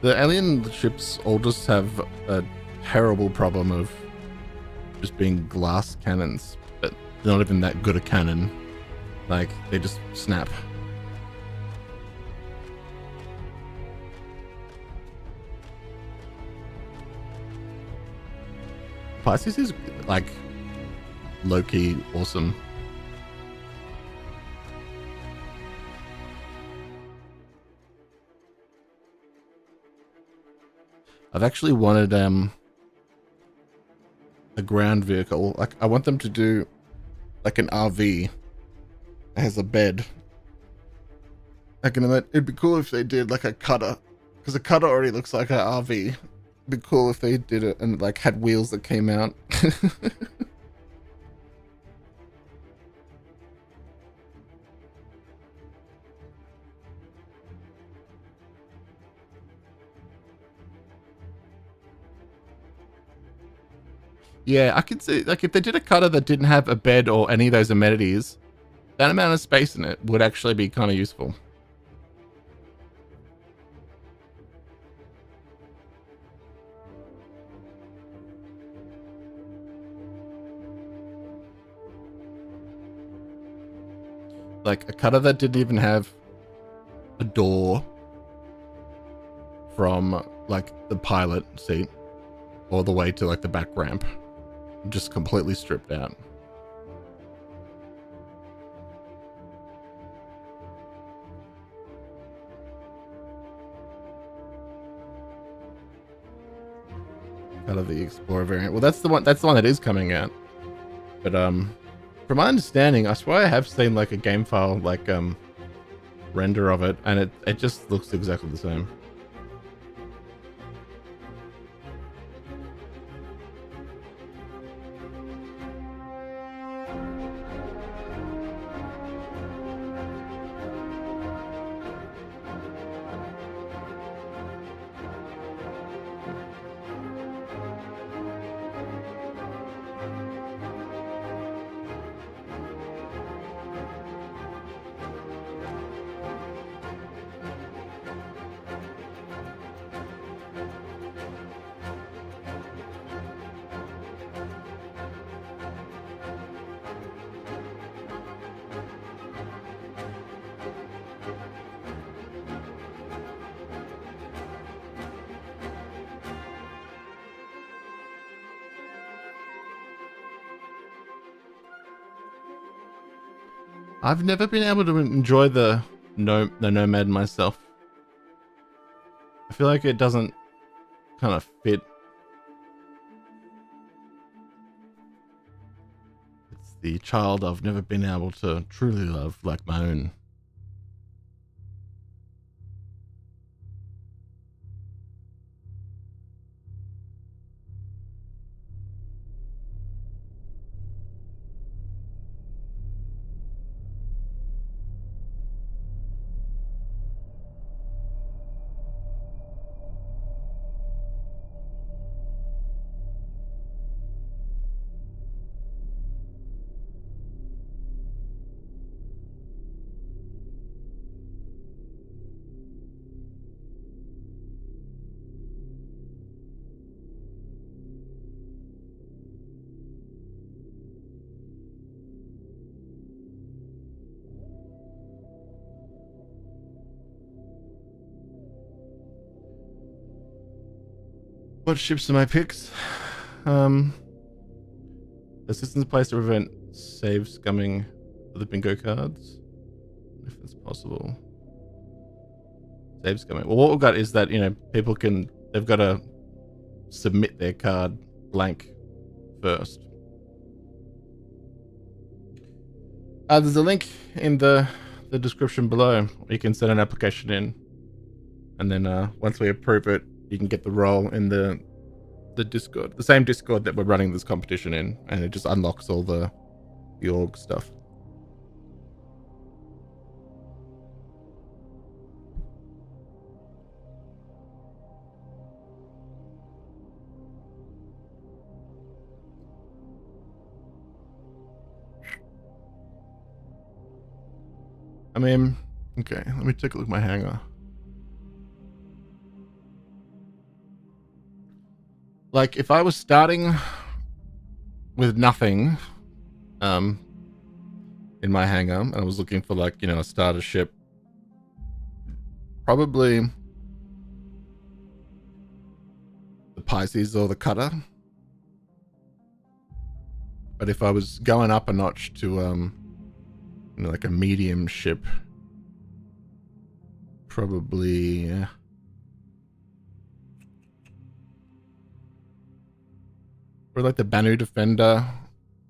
The alien ships all just have a terrible problem of just being glass cannons, but they're not even that good a cannon. Like, they just snap. Pisces is, like, low-key awesome. I've actually wanted a ground vehicle. Like, I want them to do like an RV. It has a bed. It'd be cool if they did like a cutter, because a cutter already looks like an RV. It'd be cool if they did it and like had wheels that came out. Yeah, I could see, like, if they did a cutter that didn't have a bed or any of those amenities, that amount of space in it would actually be kind of useful. Like, a cutter that didn't even have a door from, like, the pilot seat all the way to, like, the back ramp. Just completely stripped out. Out of the Explorer variant. Well, that's the one that is coming out. But from my understanding, I swear I have seen like a game file, like render of it, and it just looks exactly the same. I've never been able to enjoy the Nomad myself. I feel like it doesn't kind of fit. It's the child I've never been able to truly love like my own. What ships are my picks? Assistance place to prevent save scumming for the bingo cards, if it's possible. Save scumming. Well, what we've got is that, you know, people can they've got to submit their card blank first. There's a link in the description below. You can send an application in, and then once we approve it, you can get the role in the Discord, the same Discord that we're running this competition in, and it just unlocks all the org stuff. I mean, okay, let me take a look at my hangar. Like, if I was starting with nothing in my hangar, and I was looking for, like, you know, a starter ship, probably the Pisces or the Cutter. But if I was going up a notch to, you know, like a medium ship, probably... or like the Banu Defender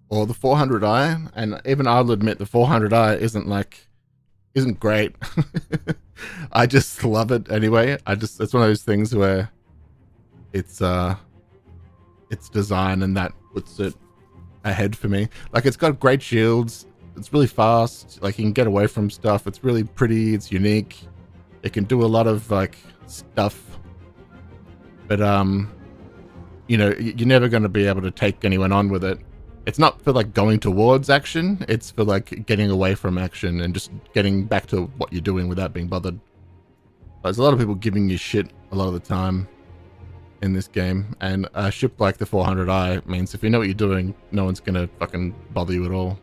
or the 400i, and even I'll admit the 400i isn't great. I just love it anyway. It's one of those things where it's design, and that puts it ahead for me. Like, it's got great shields, it's really fast, like you can get away from stuff, it's really pretty, it's unique, it can do a lot of like stuff, but you know, you're never going to be able to take anyone on with it. It's not for like going towards action, it's for like getting away from action and just getting back to what you're doing without being bothered. There's a lot of people giving you shit a lot of the time in this game, and a ship like the 400i means if you know what you're doing, no one's going to fucking bother you at all.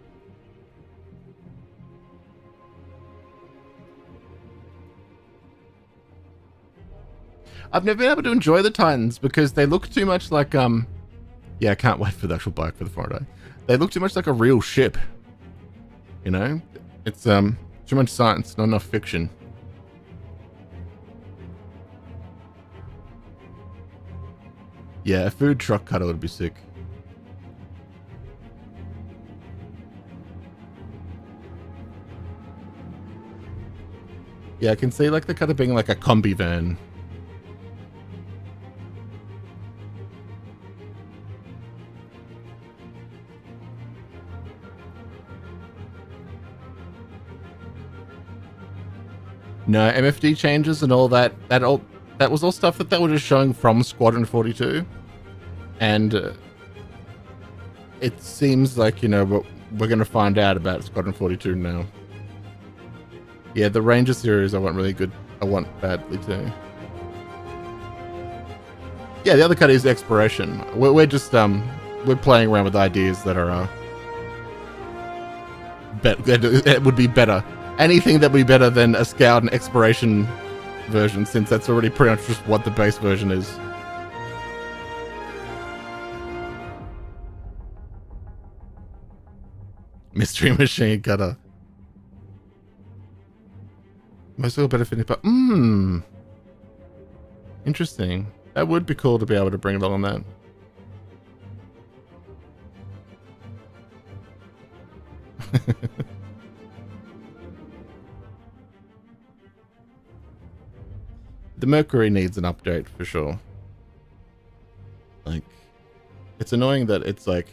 I've never been able to enjoy the Titans because they look too much like, yeah, I can't wait for the actual bike for the 400i. They look too much like a real ship. You know? It's, too much science, not enough fiction. Yeah, a food truck cutter would be sick. Yeah, I can see like the cutter being like a combi van. No, MFD changes and all that. That was all stuff that they were just showing from Squadron 42, and it seems like, you know, we're going to find out about Squadron 42 now. Yeah, the Ranger series I want badly too. Yeah, the other cut is exploration. We're just we're playing around with ideas that are it would be better. Anything that would be better than a scout and exploration version, since that's already pretty much just what the base version is. Mystery machine cutter. Most of better fitting, but interesting. That would be cool to be able to bring it on that. The Mercury needs an update for sure. Like, it's annoying that it's like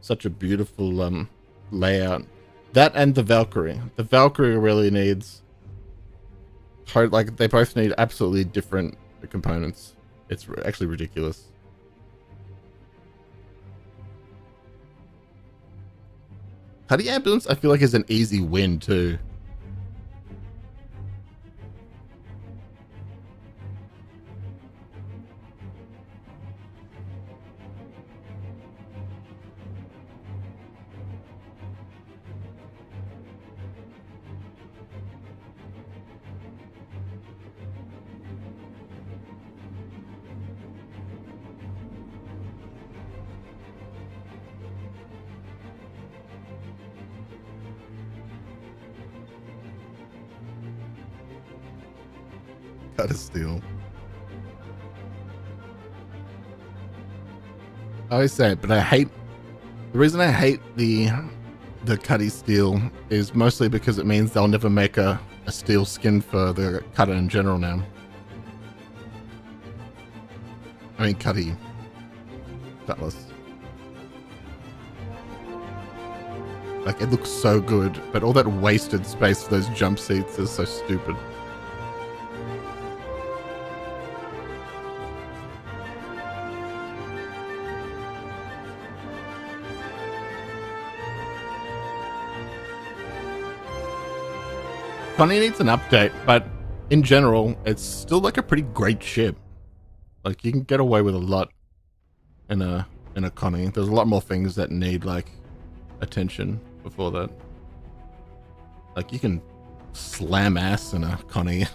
such a beautiful layout. That and the Valkyrie. The Valkyrie really needs, like, they both need absolutely different components. It's actually ridiculous. Cutty Ambulance I feel like is an easy win too. Gotta steal. I always say it, but the reason I hate the Cuddy steel is mostly because it means they'll never make a steel skin for the cutter in general now. I mean, Cuddy cutlass. Like, it looks so good, but all that wasted space for those jump seats is so stupid. Connie needs an update, but in general, it's still like a pretty great ship. Like, you can get away with a lot in a Connie. There's a lot more things that need like attention before that. Like, you can slam ass in a Connie.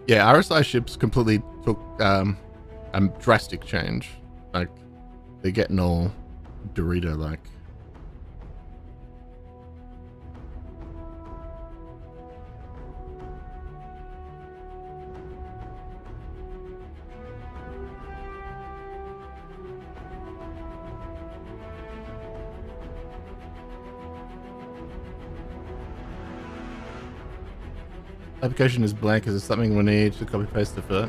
Yeah, RSI ships completely took a drastic change. Like, they're getting all Dorito-like. Application is blank. Is there something we need to copy paste the foot?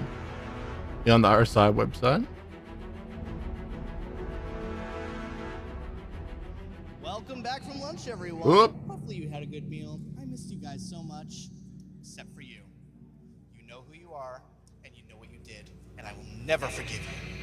You're on the RSI website. Welcome back from lunch, everyone. Whoop. Hopefully you had a good meal. I missed you guys so much, except for you. You know who you are, and you know what you did, and I will never forgive you.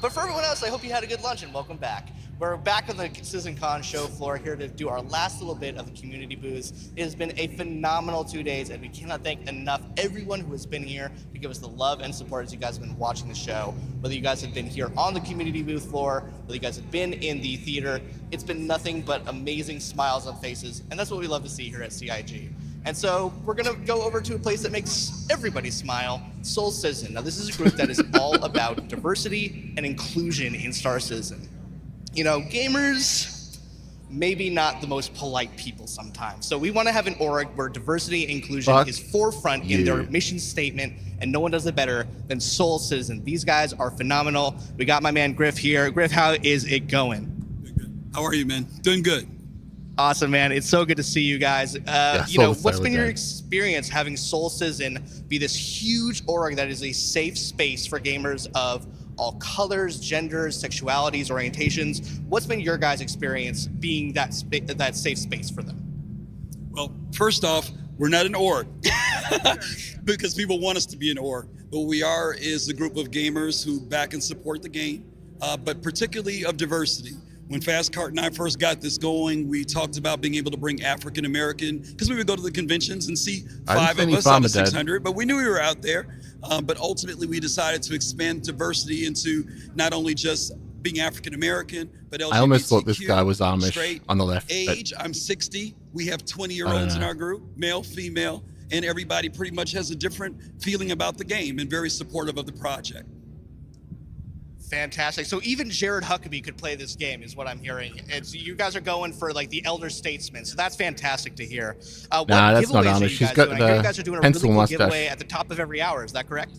But for everyone else, I hope you had a good lunch, and welcome back. We're back on the CitizenCon show floor here to do our last little bit of the community booths. It has been a phenomenal 2 days, and we cannot thank enough everyone who has been here to give us the love and support as you guys have been watching the show. Whether you guys have been here on the community booth floor, whether you guys have been in the theater, it's been nothing but amazing smiles on faces, and that's what we love to see here at CIG. And so we're gonna go over to a place that makes everybody smile, Soul Citizen. Now, this is a group that is all about diversity and inclusion in Star Citizen. You know, gamers, maybe not the most polite people sometimes. So we want to have an org where diversity and inclusion is forefront in their mission statement, and no one does it better than Soul Citizen. These guys are phenomenal. We got my man Griff here. Griff, how is it going? How are you, man? Doing good. Awesome, man. It's so good to see you guys. You know, what's been your experience having Soul Citizen be this huge org that is a safe space for gamers of all colors, genders, sexualities, orientations? What's been your guys' experience being that safe space for them? Well, first off, we're not an org because people want us to be an org. What we are is a group of gamers who back and support the game, but particularly of diversity. When Fast Cart and I first got this going, we talked about being able to bring African American, because we would go to the conventions and see 5 of us out of 600, but we knew we were out there. But ultimately, we decided to expand diversity into not only just being African American, but LGBTQ. I almost thought this guy was Amish straight, on the left. Age, I'm 60. We have 20-year-olds in our group, male, female, and everybody pretty much has a different feeling about the game and very supportive of the project. Fantastic. So even Jared Huckabee could play this game, is what I'm hearing. It's, you guys are going for like the elder statesman, so that's fantastic to hear. What Nah, that's not giveaways are Amish. you She's guys got doing? I hear you guys the are doing a pencil really cool mustache. giveaway at the top of every hour. Is that correct?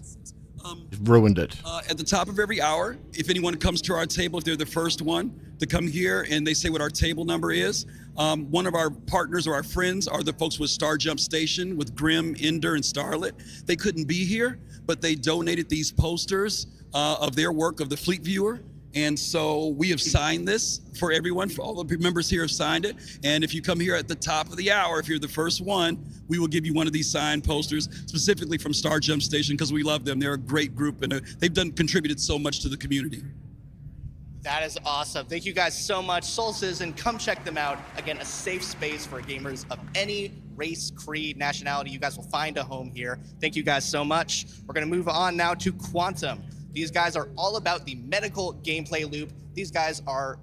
Ruined it. At the top of every hour, if anyone comes to our table, if they're the first one to come here and they say what our table number is, one of our partners or our friends are the folks with Star Jump Station, with Grim, Ender, and Starlet. They couldn't be here, but they donated these posters of their work of the Fleet Viewer. And so we have signed this for everyone, for all the members here have signed it. And if you come here at the top of the hour, if you're the first one, we will give you one of these signed posters, specifically from Star Jump Station, because we love them. They're a great group, and they've contributed so much to the community. That is awesome. Thank you guys so much. Soul Citizen, come check them out. Again, a safe space for gamers of any race, creed, nationality. You guys will find a home here. Thank you guys so much. We're going to move on now to Quantum. These guys are all about the medical gameplay loop. These guys are...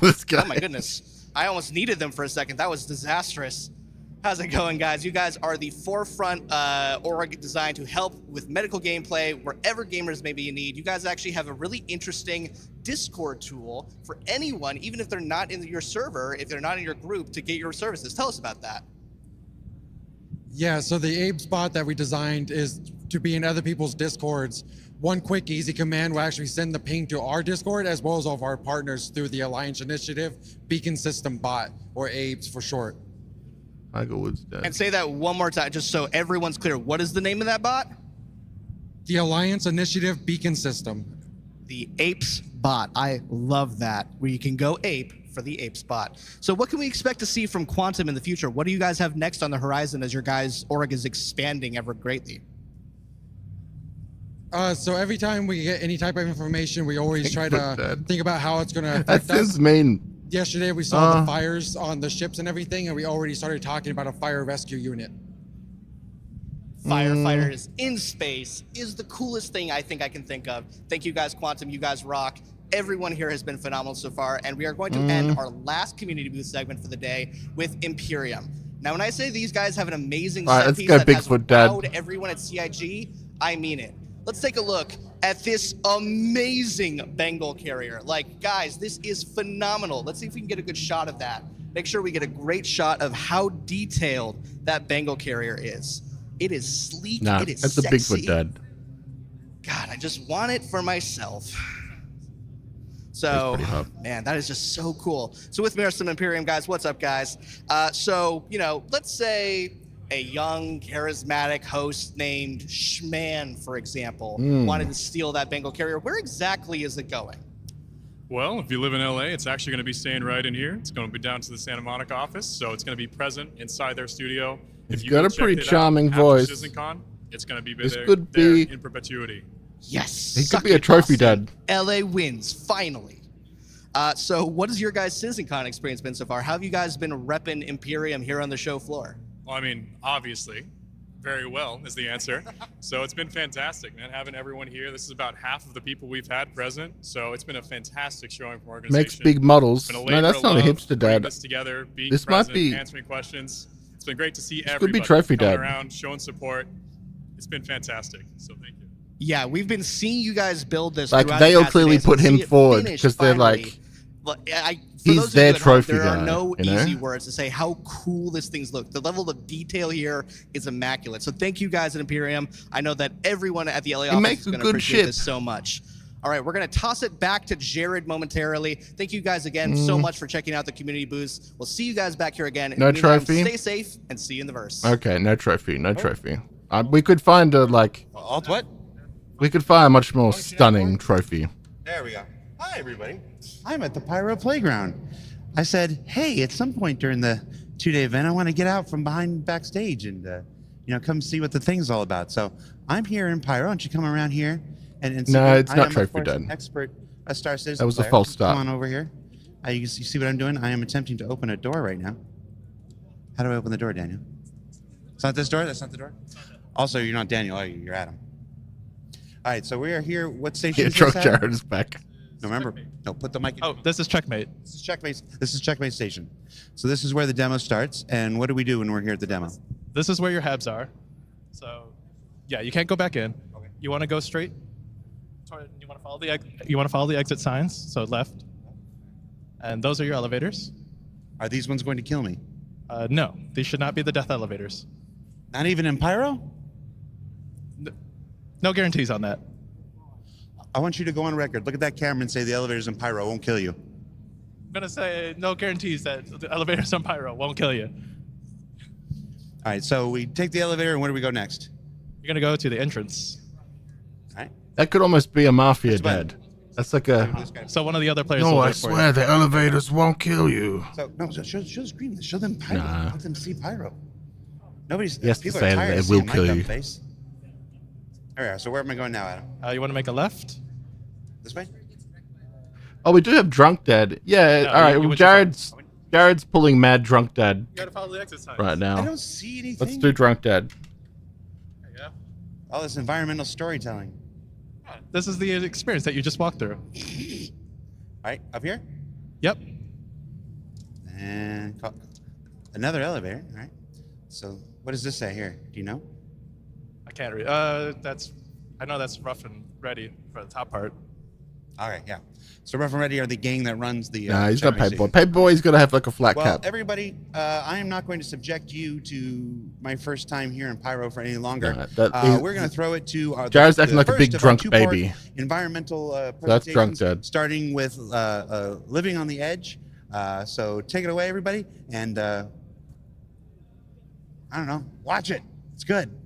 This guy. Oh my goodness. I almost needed them for a second. That was disastrous. How's it going, guys? You guys are the forefront org designed to help with medical gameplay wherever gamers may be in need. You guys actually have a really interesting Discord tool for anyone, even if they're not in your server, if they're not in your group, to get your services. Tell us about that. Yeah, so the Abe's bot that we designed is to be in other people's Discords. One quick, easy command will actually send the ping to our Discord as well as all of our partners through the Alliance Initiative Beacon System Bot, or Abe's for short. Tigerwood's dead. And say that one more time, just so everyone's clear. What is the name of that bot? The Alliance Initiative Beacon System. The Apes bot. I love that. Where you can go ape for the Apes bot. So what can we expect to see from Quantum in the future? What do you guys have next on the horizon as your guys' org is expanding ever greatly? So every time we get any type of information, we always try to think about how it's going to affect That's us. his main. Yesterday, we saw the fires on the ships and everything, and we already started talking about a fire rescue unit. Firefighters in space is the coolest thing I think I can think of. Thank you guys, Quantum. You guys rock. Everyone here has been phenomenal so far, and we are going to end our last community booth segment for the day with Imperium. Now, when I say these guys have an amazing set piece that has wowed everyone at CIG, I mean it. Let's take a look at this amazing Bengal carrier. Like, guys, this is phenomenal. Let's see if we can get a good shot of that. Make sure we get a great shot of how detailed that Bengal carrier is. It is sleek. It is that's sexy. a Bigfoot dad. God, I just want it for myself. So, man, that is just so cool. So with me are some Imperium guys. What's up, guys? So, you know, let's say a young, charismatic host named Schman, for example, wanted to steal that Bengal carrier. Where exactly is it going? Well, if you live in LA, it's actually going to be staying right in here. It's going to be down to the Santa Monica office, so it's going to be present inside their studio. He's got a pretty charming voice. CitizenCon, it's going to be This there, could there be- in perpetuity. Yes. He could be a trophy dad. LA wins, finally. So what has your guys' CitizenCon experience been so far? How have you guys been repping Imperium here on the show floor? Well, I mean, obviously, very well is the answer. So it's been fantastic, man, having everyone here. This is about half of the people we've had present, so it's been a fantastic showing from our organization. Makes big models. It's been a No, labor that's of not a love, hipster putting dad. this together, being This might present, be- answering questions. It's been great to see could everybody be trophy coming dad. around, showing support. It's been fantastic, so thank you. Yeah, we've been seeing you guys build this. Like, throughout they the all past clearly days put and him see it forward finish because they're finally. like, For he's those of their you at home, trophy there guy, are no you know? easy words to say how cool this thing's look. The level of detail here is immaculate. So thank you guys at Imperium. I know that everyone at the LA office makes is a going to good appreciate ship. this so much. All right, we're going to toss it back to Jared momentarily. Thank you guys again so much for checking out the community booths. We'll see you guys back here again. In No the meantime, trophy? Stay safe and see you in the verse. okay, no trophy, no trophy. We could find a, like, Alt what? we could find a much more stunning trophy. There we go. Hi, everybody. I'm at the Pyro Playground. I said, hey, at some point during the 2-day event, I want to get out from behind backstage and, you know, come see what the thing's all about. So I'm here in Pyro. Why don't you come around here and see? No, what- it's I not am, of Trophy course, Dad. an expert, a Star Citizen That was a player. false start. Come on over here. You see what I'm doing? I am attempting to open a door right now. How do I open the door, Daniel? It's not this door? That's not the door? Also, you're not Daniel, are you? You're Adam. All right, so we are here. What station Yeah, is Truck this at? Jared is back. No, remember. No, put the mic in. Oh, this is Checkmate. This is Checkmate. This is Checkmate Station. So this is where the demo starts. And what do we do when we're here at the demo? This is where your habs are. So, yeah, you can't go back in. Okay. You want to go straight. You want to follow the exit signs. So left. And those are your elevators. Are these ones going to kill me? No, these should not be the death elevators. Not even in Pyro? No guarantees on that. I want you to go on record. Look at that camera and say the elevators in Pyro won't kill you. I'm gonna say no guarantees that the elevators on Pyro won't kill you. All right, so we take the elevator and where do we go next? You're gonna go to the entrance. All right. That could almost be a mafia dad. That's like a. So one of the other players. No, will I wait for you. swear the elevators won't kill you. So no, show the screen. Show them Pyro. Nah. Let them see Pyro. Nobody's. He has to people say are that tired it of will seeing my kill dumb you. Face. All right, so where am I going now, Adam? You want to make a left? This way? Oh, we do have drunk dad. Yeah, No, all right. you Well, went too Jared's pulling mad drunk dad You gotta follow the exit signs. right now. I don't see anything. Let's do drunk dad. There you go. All this environmental storytelling. This is the experience that you just walked through. All right, up here? Yep. And another elevator. All right. So what does this say here? Do you know? I can't read. I know that's rough and ready for the top part. Okay, yeah. So Rough and Ready are the gang that runs the. Nah, he's not Champions Paperboy. League. Paperboy's got to have like a flat Well, cap. everybody, I am not going to subject you to my first time here in Pyro for any longer. No, We're going to throw it to our. Jared's acting like a big first of our drunk two-part baby. Environmental That's drunk, presentations, Dad. starting with Living on the Edge. So take it away, everybody, and I don't know, watch it. It's good.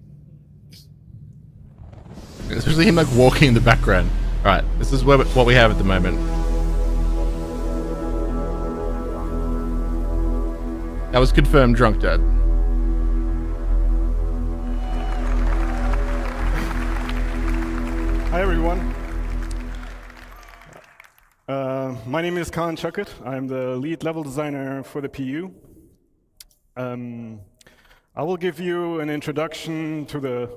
Especially him like walking in the background. All right, this is what we have at the moment. That was confirmed drunk, Dad. Hi, everyone. My name is Khan Chuckett. I'm the lead level designer for the PU. I will give you an introduction to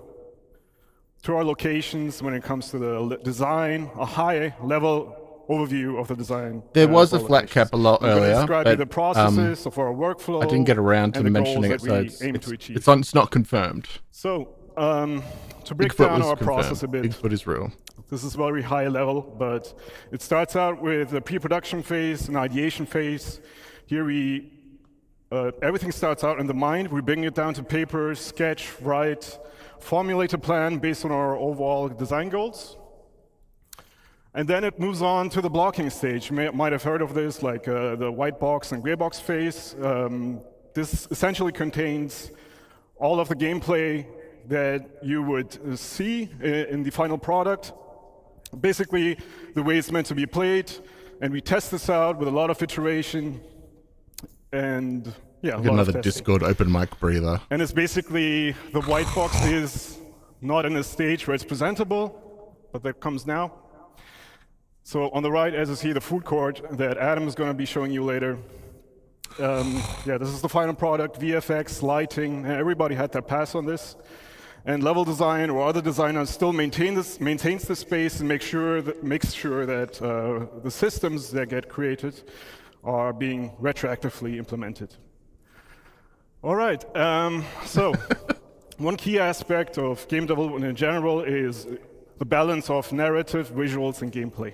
our locations when it comes to the design, a high-level overview of the design. There was a flat cap a lot earlier, describe but the processes of our workflow. I didn't get around to and the mentioning it, goals so that we aim to achieve. it's not confirmed. So, to break Bigfoot down was our confirmed. process a bit. Bigfoot is real. This is very high level, but it starts out with a pre-production phase, an ideation phase. Here everything starts out in the mind. We bring it down to paper, sketch, write, formulate a plan based on our overall design goals. And then it moves on to the blocking stage. You might have heard of this, like the white box and gray box phase. This essentially contains all of the gameplay that you would see in the final product. Basically, the way it's meant to be played, and we test this out with a lot of iteration, and yeah, Like another Discord open mic breather. and it's basically, the white box is not in a stage where it's presentable, but that comes now. So on the right, as you see, the food court that Adam is going to be showing you later. Yeah, this is the final product, VFX, lighting, everybody had their pass on this. And level design or other designers still maintains the space and makes sure that the systems that get created are being retroactively implemented. All right, so one key aspect of game development in general is the balance of narrative, visuals, and gameplay.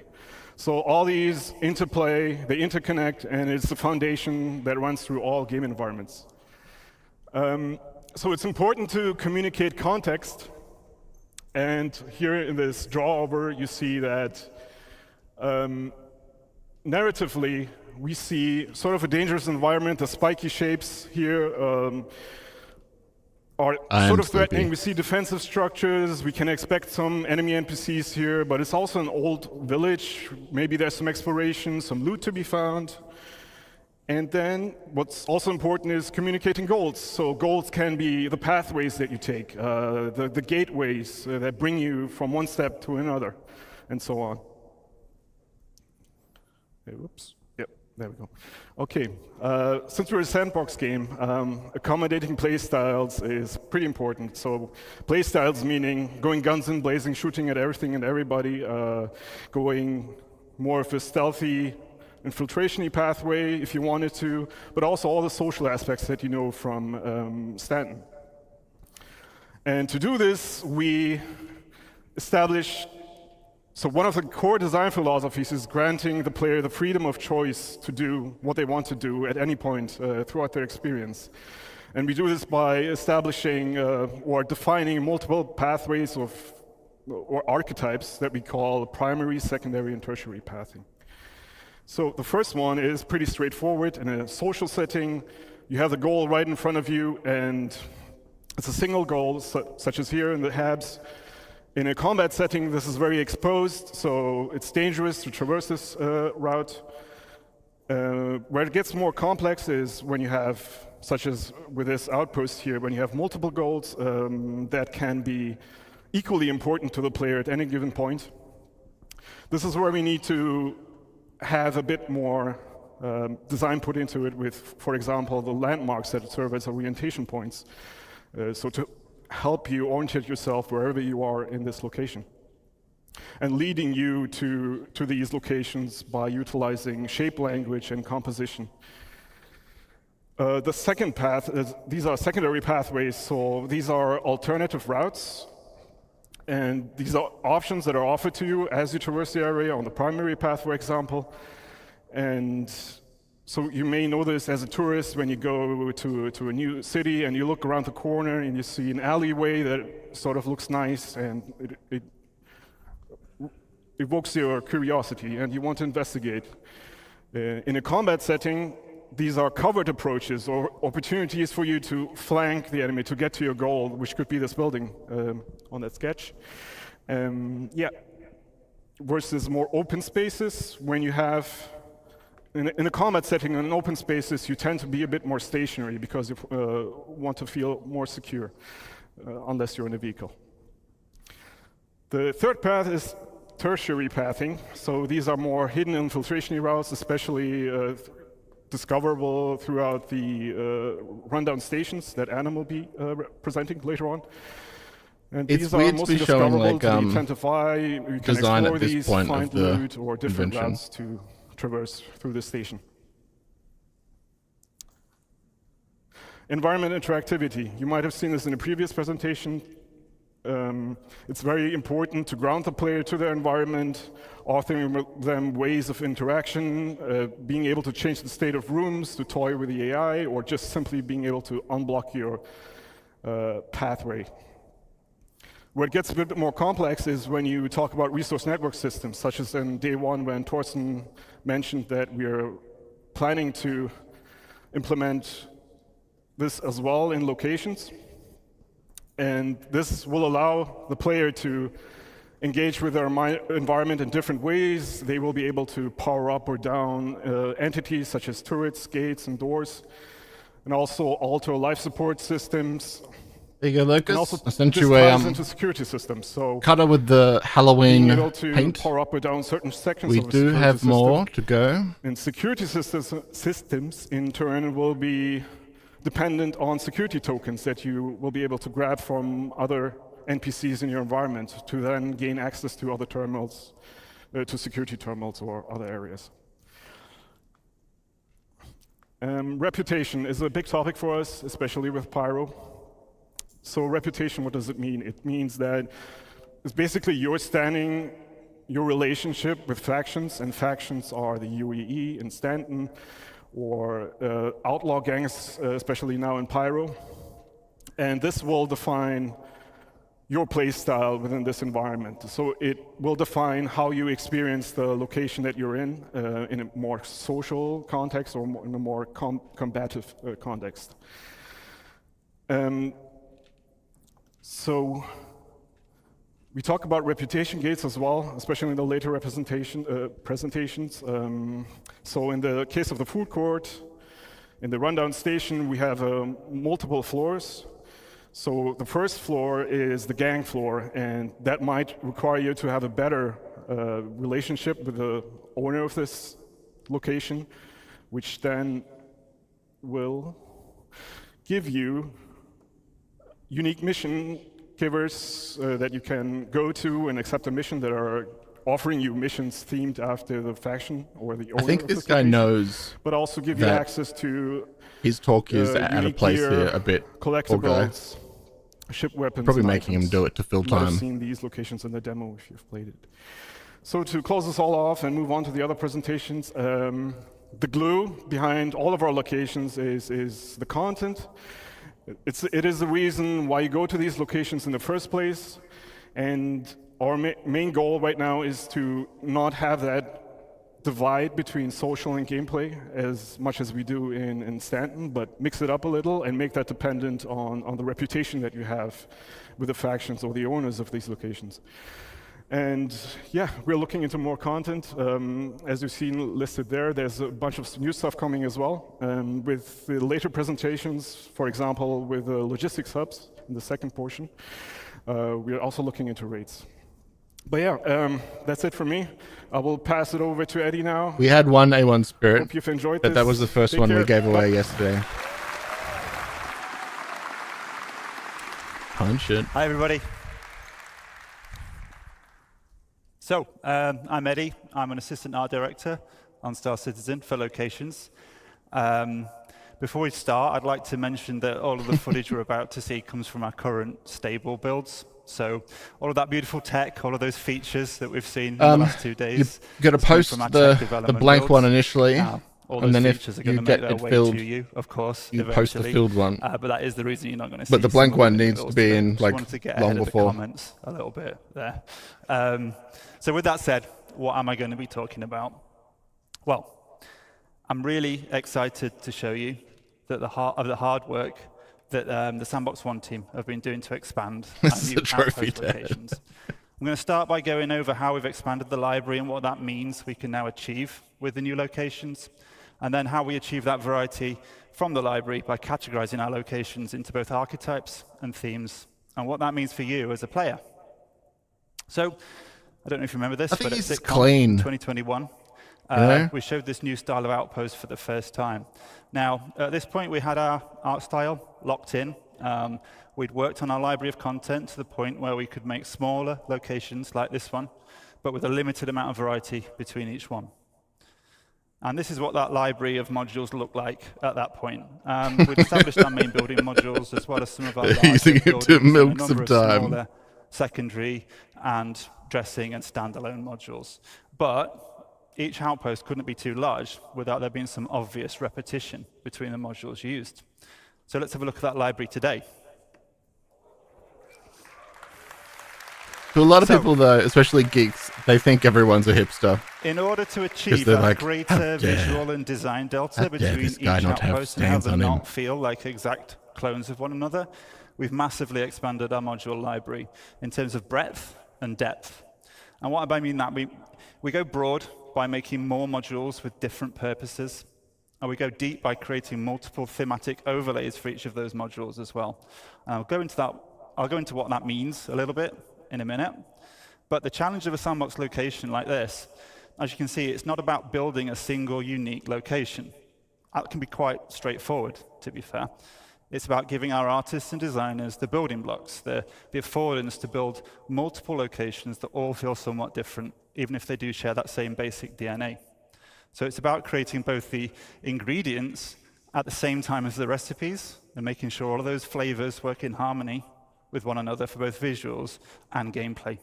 So all these interplay, they interconnect, and it's the foundation that runs through all game environments. So it's important to communicate context, and here in this draw-over, you see that narratively, we see sort of a dangerous environment. The spiky shapes here are sort of threatening. We see defensive structures. We can expect some enemy NPCs here, but it's also an old village. Maybe there's some exploration, some loot to be found. And then what's also important is communicating goals. So goals can be the pathways that you take, the gateways that bring you from one step to another, and so on. Hey, whoops. Yep, there we go. Okay, since we're a sandbox game, accommodating playstyles is pretty important. So playstyles meaning going guns and blazing, shooting at everything and everybody, going more of a stealthy, infiltration-y pathway if you wanted to, but also all the social aspects that you know from Stanton. And to do this, we established, so one of the core design philosophies is granting the player the freedom of choice to do what they want to do at any point throughout their experience. And we do this by establishing or defining multiple pathways or archetypes that we call primary, secondary, and tertiary pathing. So the first one is pretty straightforward. In a social setting, you have the goal right in front of you, and it's a single goal, such as here in the Habs. In a combat setting, this is very exposed, so it's dangerous to traverse this route. Where it gets more complex is when you have, such as with this outpost here, when you have multiple goals that can be equally important to the player at any given point. This is where we need to have a bit more design put into it with, for example, the landmarks that serve as orientation points. So to help you orientate yourself wherever you are in this location. And leading you to these locations by utilizing shape language and composition. The second path is, these are secondary pathways, so these are alternative routes. And these are options that are offered to you as you traverse the area on the primary path, for example. And so you may know this as a tourist when you go to a new city and you look around the corner and you see an alleyway that sort of looks nice and it evokes your curiosity and you want to investigate. In a combat setting, these are covered approaches or opportunities for you to flank the enemy to get to your goal, which could be this building on that sketch. Versus more open spaces, when you have, in a combat setting, in open spaces, you tend to be a bit more stationary because you want to feel more secure, unless you're in a vehicle. The third path is tertiary pathing. So these are more hidden infiltration routes, especially discoverable throughout the rundown stations that Anna will be presenting later on. And it's these weird are to mostly be showing discoverable like to identify. You can design explore at this these, point find of the loot, or different invention. routes to traverse through the station. Environment interactivity. You might have seen this in a previous presentation. It's very important to ground the player to their environment, offering them ways of interaction, being able to change the state of rooms, to toy with the AI, or just simply being able to unblock your pathway. Where it gets a bit more complex is when you talk about resource network systems, such as in day one when Torsten mentioned that we are planning to implement this as well in locations. And this will allow the player to engage with their environment in different ways. They will be able to power up or down entities such as turrets, gates, and doors, and also alter life support systems. There you go, Lucas. And also I sent this you ties a into security systems. So cutter with the Halloween being able to paint. power up or down certain sections We of a do security have system. more to go. And security systems in turn will be dependent on security tokens that you will be able to grab from other NPCs in your environment to then gain access to other terminals, to security terminals or other areas. Reputation is a big topic for us, especially with Pyro. So reputation, what does it mean? It means that it's basically your standing, your relationship with factions, and factions are the UEE in Stanton, or outlaw gangs, especially now in Pyro. And this will define your play style within this environment. So it will define how you experience the location that you're in a more social context or in a more combative context. So we talk about reputation gates as well, especially in the later presentations. So in the case of the food court, in the rundown station, we have multiple floors. So the first floor is the gang floor, and that might require you to have a better relationship with the owner of this location, which then will give you unique mission givers that you can go to and accept a mission that are offering you missions themed after the faction or the owner. I think of this guy location, knows but also give you access to his talk is out of unique place gear, here a bit. Poor guy. collectibles, ship weapons. Probably and making him items. do it to fill You might have time. seen these locations in the demo if you've played it. So to close this all off and move on to the other presentations, the glue behind all of our locations is the content. It is the reason why you go to these locations in the first place, and our main goal right now is to not have that divide between social and gameplay as much as we do in Stanton, but mix it up a little and make that dependent on the reputation that you have with the factions or the owners of these locations. And yeah, we're looking into more content. As you've seen listed there, there's a bunch of new stuff coming as well. With the later presentations, for example, with the logistics hubs in the second portion, we're also looking into rates. But yeah, that's it for me. I will pass it over to Eddie now. We had one A1 Spirit, Hope you've enjoyed but that this. was the first Take one care. we gave away Bye. yesterday. Punch it. Hi, everybody. So, I'm Eddie. I'm an assistant art director on Star Citizen for locations. Before we start, I'd like to mention that all of the footage we're about to see comes from our current stable builds. So all of that beautiful tech, all of those features that we've seen in the last 2 days. You're going to post the blank one initially, all and those then if features are you going to make get their it way filled, to you, of course, you post the eventually. filled one. But that is the reason you're not going to see. But the blank some of one the needs to individuals be today. in Just like wanted to get long ahead before. of the comments a little bit there. So with that said, what am I going to be talking about? Well, I'm really excited to show you that the hard work that the Sandbox One team have been doing to expand our new outpost locations. I'm going to start by going over how we've expanded the library and what that means we can now achieve with the new locations, and then how we achieve that variety from the library by categorizing our locations into both archetypes and themes, and what that means for you as a player. So, I don't know if you remember this, but at CitizenCon in 2021, we showed this new style of outpost for the first time. Now, at this point, we had our art style locked in. We'd worked on our library of content to the point where we could make smaller locations like this one, but with a limited amount of variety between each one. And this is what that library of modules looked like at that point. We'd established our main building modules as well as some of our using it to milk and a some number of time. smaller secondary and dressing and standalone modules. But each outpost couldn't be too large without there being some obvious repetition between the modules used. So let's have a look at that library today. To a lot of people, though, especially geeks, they think everyone's a hipster. In order to achieve that like, greater visual and design delta between each outpost and have them not feel like exact clones of one another, we've massively expanded our module library in terms of breadth and depth. And what I mean that, we go broad by making more modules with different purposes, and we go deep by creating multiple thematic overlays for each of those modules as well. And I'll go into what that means a little bit in a minute. But the challenge of a sandbox location like this, as you can see, it's not about building a single unique location. That can be quite straightforward, to be fair. It's about giving our artists and designers the building blocks, the affordance to build multiple locations that all feel somewhat different, even if they do share that same basic DNA. So it's about creating both the ingredients at the same time as the recipes, and making sure all of those flavors work in harmony with one another for both visuals and gameplay.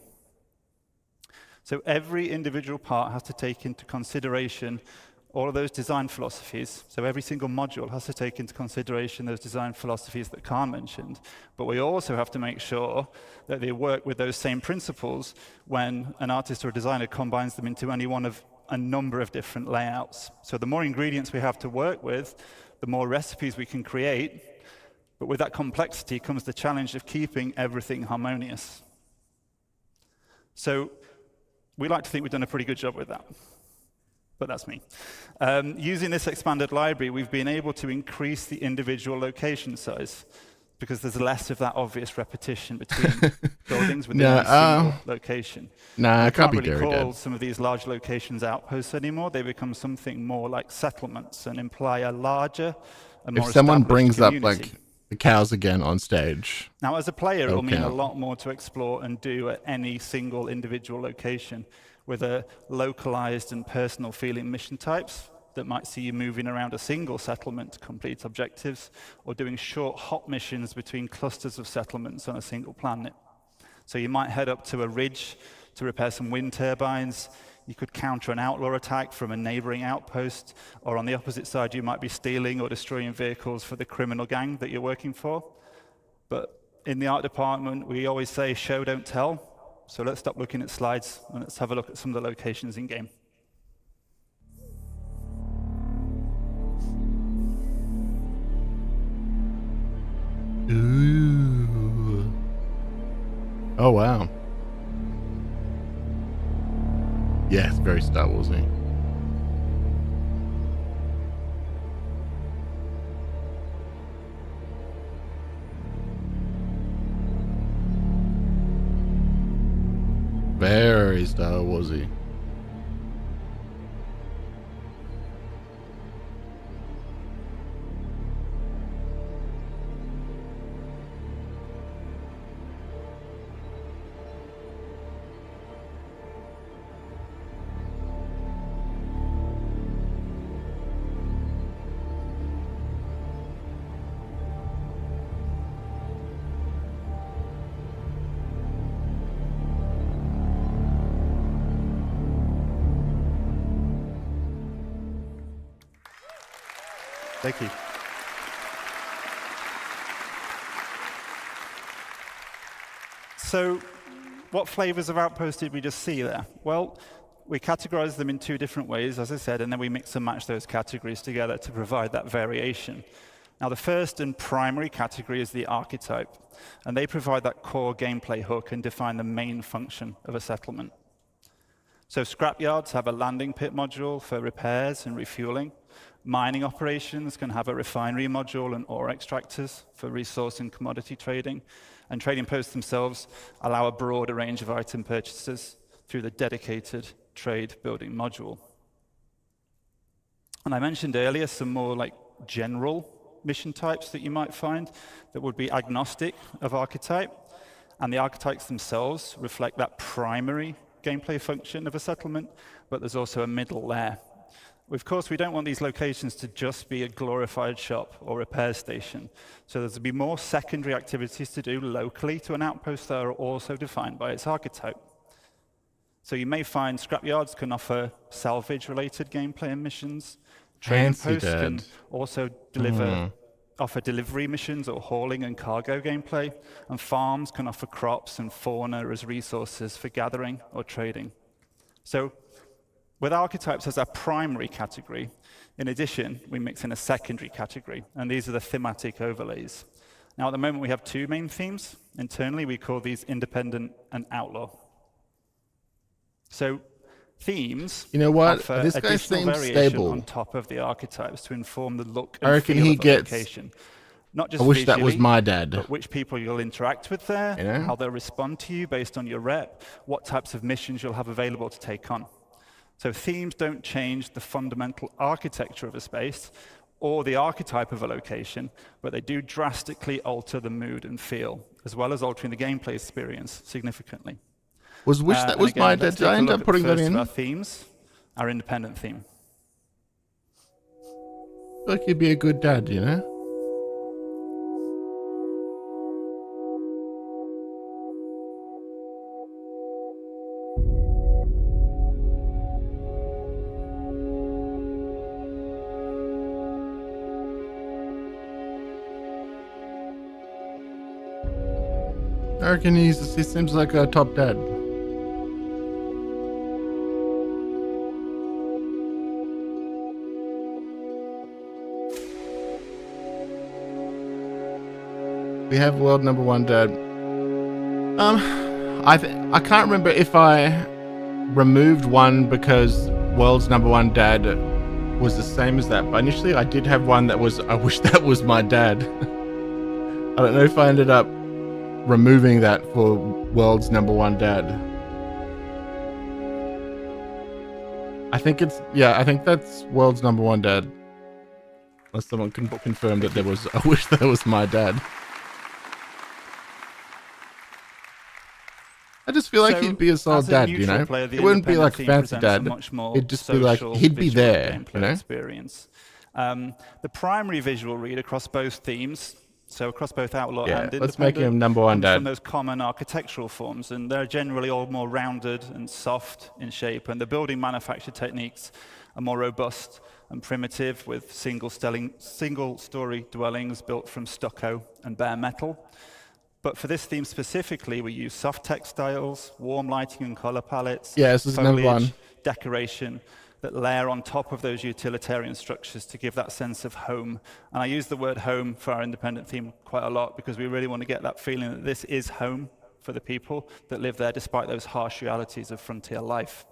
So every individual part has to take into consideration all of those design philosophies. So every single module has to take into consideration those design philosophies that Khan mentioned. But we also have to make sure that they work with those same principles when an artist or a designer combines them into any one of a number of different layouts. So the more ingredients we have to work with, the more recipes we can create. But with that complexity comes the challenge of keeping everything harmonious. So we like to think we've done a pretty good job with that. But that's me. Using this expanded library, we've been able to increase the individual location size because there's less of that obvious repetition between buildings within a single location. I can't be really very call dead. some of these large locations outposts anymore. They become something more like settlements and imply a larger and more If someone established brings up community. like the cows again on stage, Now, as a player, it will mean a count. lot more to explore and do at any single individual location with a localized and personal feeling mission types that might see you moving around a single settlement to complete objectives or doing short hop missions between clusters of settlements on a single planet. So you might head up to a ridge to repair some wind turbines. You could counter an outlaw attack from a neighboring outpost, or on the opposite side, you might be stealing or destroying vehicles for the criminal gang that you're working for. But in the art department, we always say, show, don't tell. So let's stop looking at slides and let's have a look at some of the locations in game. Ooh. Oh, wow. Yeah, it's very Star Wars-y. Very Star Wars-y. Thank you. So, what flavors of Outpost did we just see there? Well, we categorize them in two different ways, as I said, and then we mix and match those categories together to provide that variation. Now, the first and primary category is the archetype, and they provide that core gameplay hook and define the main function of a settlement. So scrapyards have a landing pit module for repairs and refueling. Mining operations can have a refinery module and ore extractors for resource and commodity trading. And trading posts themselves allow a broader range of item purchases through the dedicated trade building module. And I mentioned earlier some more like general mission types that you might find that would be agnostic of archetype. And the archetypes themselves reflect that primary gameplay function of a settlement, but there's also a middle layer. Of course, we don't want these locations to just be a glorified shop or repair station. So there's to be more secondary activities to do locally to an outpost that are also defined by its archetype. So you may find scrapyards can offer salvage-related gameplay and missions. Trading posts can also offer delivery missions or hauling and cargo gameplay. And farms can offer crops and fauna as resources for gathering or trading. So with archetypes as our primary category, in addition, we mix in a secondary category, and these are the thematic overlays. Now, at the moment, we have two main themes. Internally, we call these independent and outlaw. So themes offer this guy additional seems variation stable. on top of the archetypes to inform the look and I reckon feel he of a gets. location. Not just I wish that was visually, my dad. but which people you'll interact with there, You know? how they'll respond to you based on your rep, what types of missions you'll have available to take on. So themes don't change the fundamental architecture of a space or the archetype of a location, but they do drastically alter the mood and feel, as well as altering the gameplay experience significantly. That was my dad. Did I end up putting that in? Our themes, our independent theme. Like you'd be a good dad, you know? I reckon he seems like a top dad. We have world #1 dad. I can't remember if I removed one because world's #1 dad was the same as that, but initially I did have one that was, I wish that was my dad. I don't know if I ended up removing that for world's #1 dad. I think that's world's #1 dad. Unless someone can confirm that there was, I wish that was my dad. I just feel like he'd be a solid dad, you know? It wouldn't be like a fancy dad. It'd just be like, he'd be there, you know? Experience. The primary visual read across both themes, so across both outlaw and independent, let's make him #1 dad. from those common architectural forms, and they're generally all more rounded and soft in shape, and the building manufacture techniques are more robust and primitive, with single-story dwellings built from stucco and bare metal. But for this theme specifically, we use soft textiles, warm lighting and color palettes, Yeah, this is #1. decoration that layer on top of those utilitarian structures to give that sense of home. And I use the word home for our independent theme quite a lot because we really want to get that feeling that this is home for the people that live there despite those harsh realities of frontier life.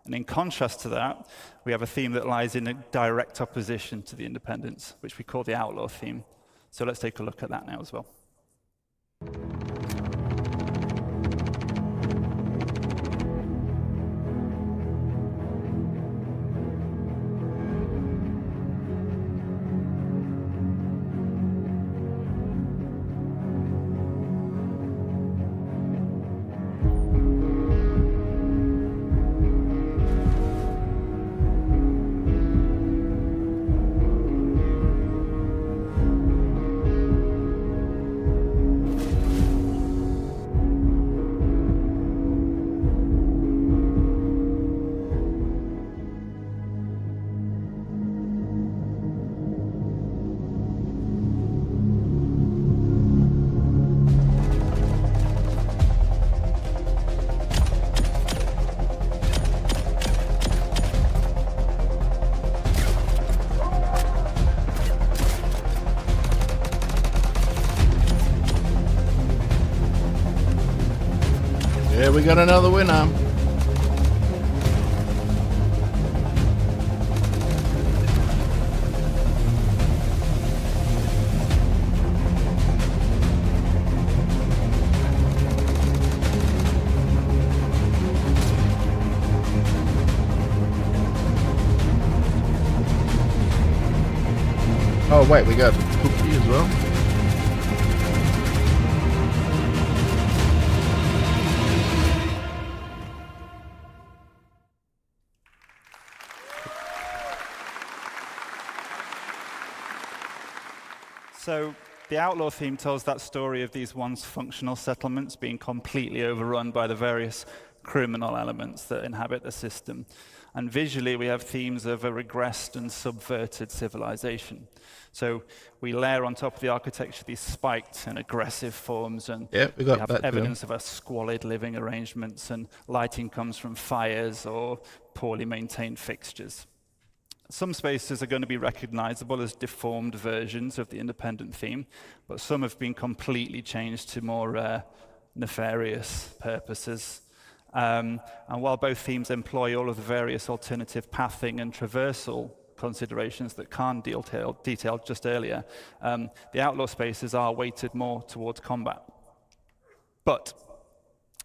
And in contrast to that, we have a theme that lies in a direct opposition to the independence, which we call the outlaw theme. So let's take a look at that now as well. Yeah, we got another winner. Oh wait, we got cookie as well. So the Outlaw theme tells that story of these once functional settlements being completely overrun by the various criminal elements that inhabit the system. And visually, we have themes of a regressed and subverted civilization. So we layer on top of the architecture these spiked and aggressive forms, and we have evidence of a squalid living arrangements, and lighting comes from fires or poorly maintained fixtures. Some spaces are going to be recognizable as deformed versions of the independent theme, but some have been completely changed to more nefarious purposes. And while both themes employ all of the various alternative pathing and traversal considerations that Khan detailed just earlier, the Outlaw spaces are weighted more towards combat. But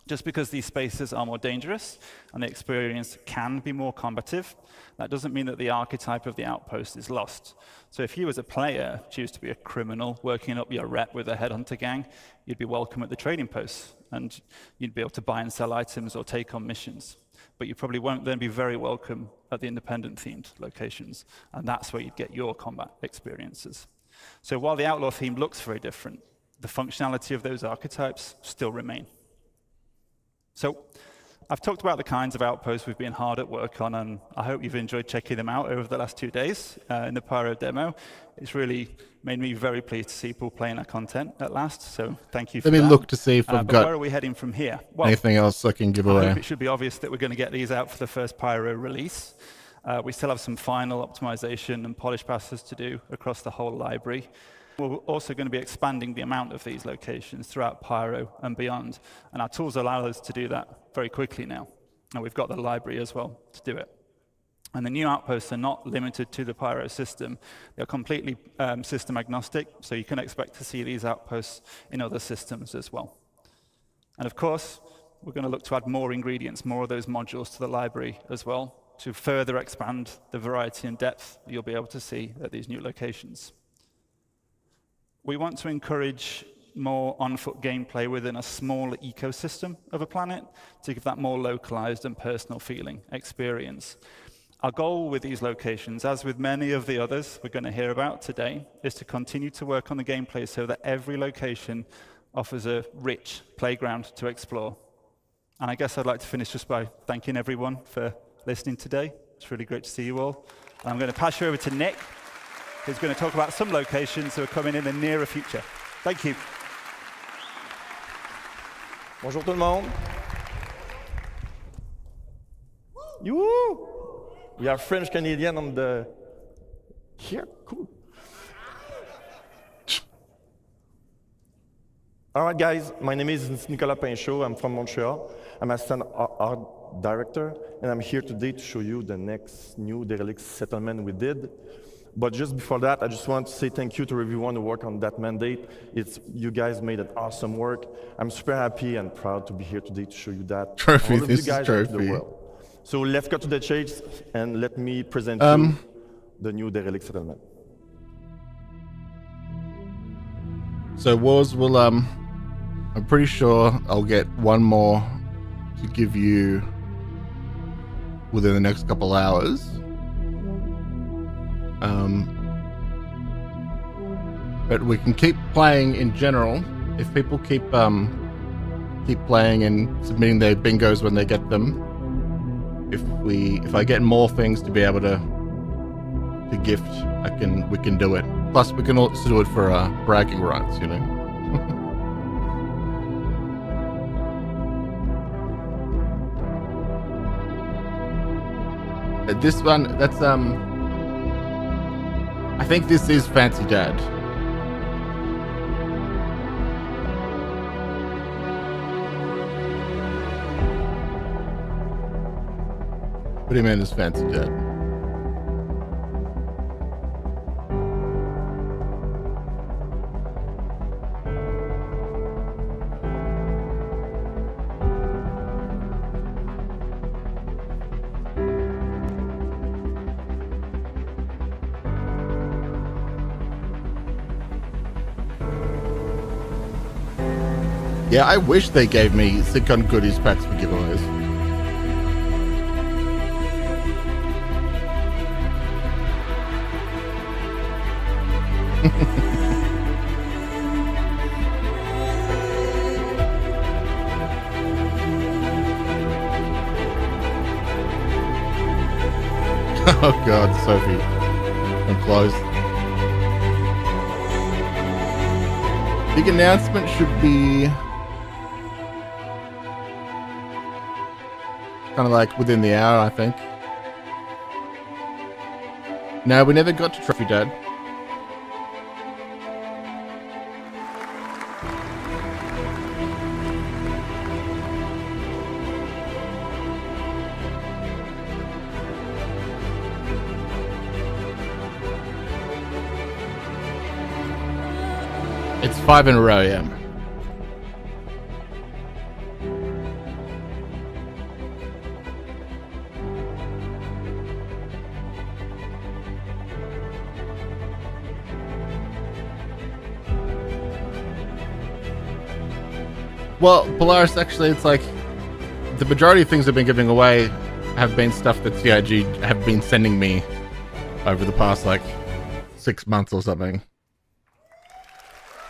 just because these spaces are more dangerous and the experience can be more combative, that doesn't mean that the archetype of the outpost is lost. So if you as a player choose to be a criminal working up your rep with a headhunter gang, you'd be welcome at the trading posts, and you'd be able to buy and sell items or take on missions. But you probably won't then be very welcome at the independent-themed locations, and that's where you'd get your combat experiences. So while the Outlaw theme looks very different, the functionality of those archetypes still remain. So I've talked about the kinds of outposts we've been hard at work on, and I hope you've enjoyed checking them out over the last 2 days in the Pyro demo. It's really made me very pleased to see people playing our content at last, so thank you for that. Let me look to see if I've got where are we heading from here? Well, anything else I can give away. I hope it should be obvious that we're going to get these out for the first Pyro release. We still have some final optimization and polish passes to do across the whole library. We're also going to be expanding the amount of these locations throughout Pyro and beyond, and our tools allow us to do that very quickly now. And we've got the library as well to do it. And the new outposts are not limited to the Pyro system. They're completely system agnostic, so you can expect to see these outposts in other systems as well. And of course, we're going to look to add more ingredients, more of those modules to the library as well, to further expand the variety and depth you'll be able to see at these new locations. We want to encourage more on-foot gameplay within a smaller ecosystem of a planet to give that more localized and personal feeling experience. Our goal with these locations, as with many of the others we're going to hear about today, is to continue to work on the gameplay so that every location offers a rich playground to explore. And I guess I'd like to finish just by thanking everyone for listening today. It's really great to see you all. And I'm going to pass you over to Nick, who's going to talk about some locations that are coming in the nearer future. Thank you. Bonjour tout le monde. Yoo! We are French Canadian on the here. Cool. All right, guys. My name is Nicolas Pinchot. I'm from Montreal. I'm assistant art director, and I'm here today to show you the next new Derelict settlement we did. But just before that, I just want to say thank you to everyone who worked on that mandate. You guys made it awesome work. I'm super happy and proud to be here today to show you that. Trophy, all of this you guys is trophy. So let's cut to the chase and let me present you the new Derelict settlement. So Wars will, I'm pretty sure I'll get one more to give you within the next couple hours. But we can keep playing in general. If people keep playing and submitting their bingos when they get them, if I get more things to be able to gift, we can do it. Plus, we can also do it for bragging rights, you know. This one, that's I think this is Fancy Dad. What do you mean, this fancy dead? Yeah, I wish they gave me CitizenCon goodies packs for giveaways. Oh God, Sophie, I'm close. Big announcement should be kind of like within the hour, I think. No, we never got to Trophy Dad. It's 5 in a row, yeah. Well, Polaris, actually, it's like the majority of things I've been giving away have been stuff that CIG have been sending me over the past, like, 6 months or something.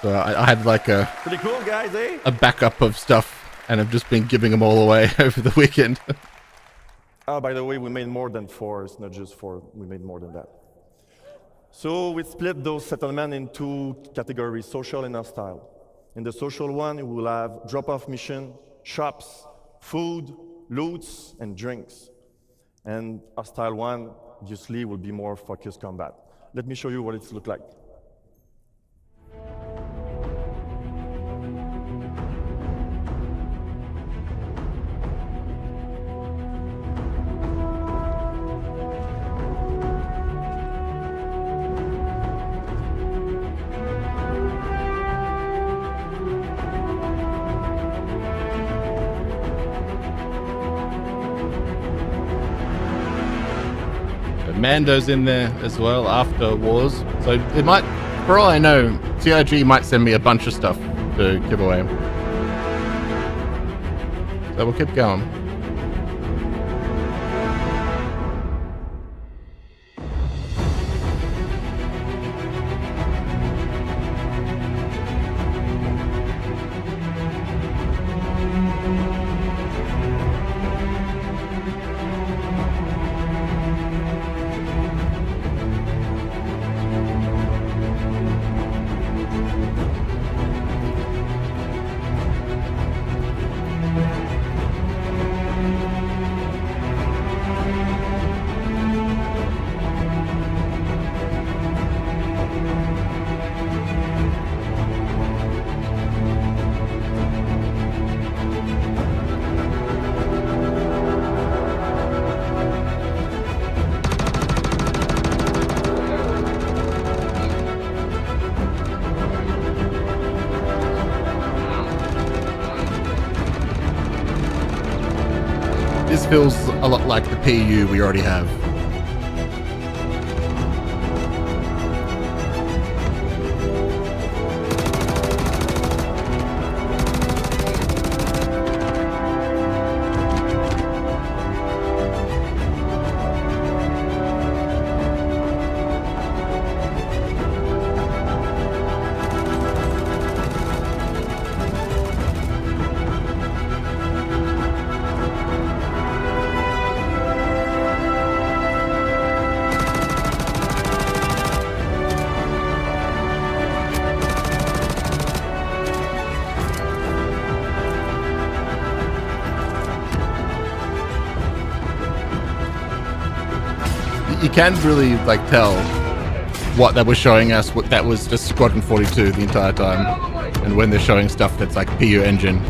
So I had like a pretty cool, guys, eh? A backup of stuff, and I've just been giving them all away over the weekend. Oh, by the way, we made more than 4. It's not just 4. We made more than that. So we split those settlements into categories, social and hostile. In the social one, we will have drop-off mission, shops, food, loots, and drinks. And hostile one, obviously, will be more focused combat. Let me show you what it looks like. Mando's in there as well after wars, so it might, for all I know, CIG might send me a bunch of stuff to give away. So we'll keep going. This feels a lot like the PU we already have. You can't really like tell what they were showing us, what that was just Squadron 42 the entire time, and when they're showing stuff that's like PU engine.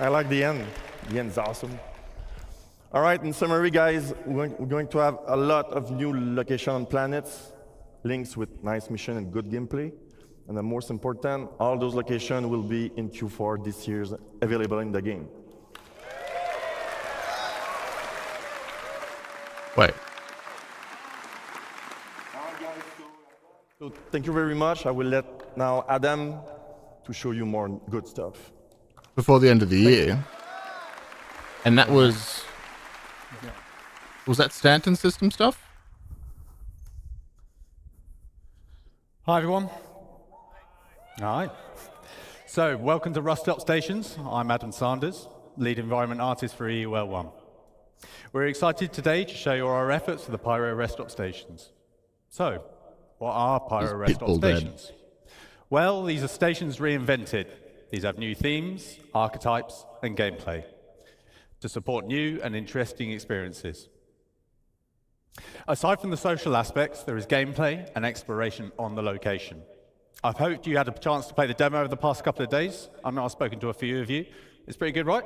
I like the end. The end's awesome. All right, in summary, guys, we're going to have a lot of new location on planets, links with nice mission and good gameplay. And the most important, all those locations will be in Q4 this year, available in the game. Wait. So thank you very much. I will let now Adam to show you more good stuff. Before the end of the year. And that was that Stanton system stuff? Hi everyone. All right. So welcome to Rust Up Stations. I'm Adam Sanders, lead environment artist for EUL1. We're excited today to show you our efforts for the Pyro rest stop stations. So, what are Pyro rest stop stations? Well, these are stations reinvented. These have new themes, archetypes, and gameplay to support new and interesting experiences. Aside from the social aspects, there is gameplay and exploration on the location. I've hoped you had a chance to play the demo over the past couple of days. I know I've spoken to a few of you. It's pretty good, right?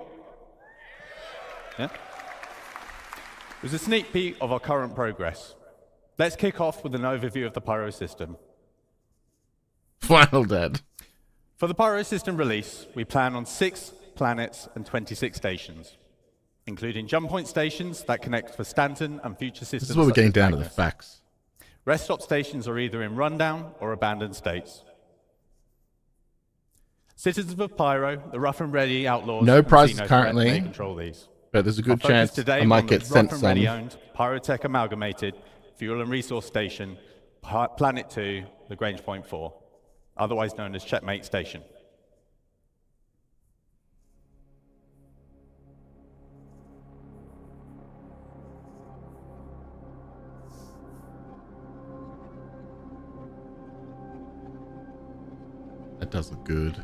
Yeah? It was a sneak peek of our current progress. Let's kick off with an overview of the Pyro system. Final dead. For the Pyro system release, we plan on 6 planets and 26 stations, including jump point stations that connect for Stanton and future systems. This is where we're getting down to the facts. Rest stop stations are either in rundown or abandoned states. Citizens of Pyro, the rough and ready outlaws, no prizes may currently, control these. but there's a good Our focus chance today I might on get the sent rough and some. ready owned Pyrotech Amalgamated Fuel and Resource Station, Planet 2, Lagrange Point 4, otherwise known as Checkmate Station. That does look good.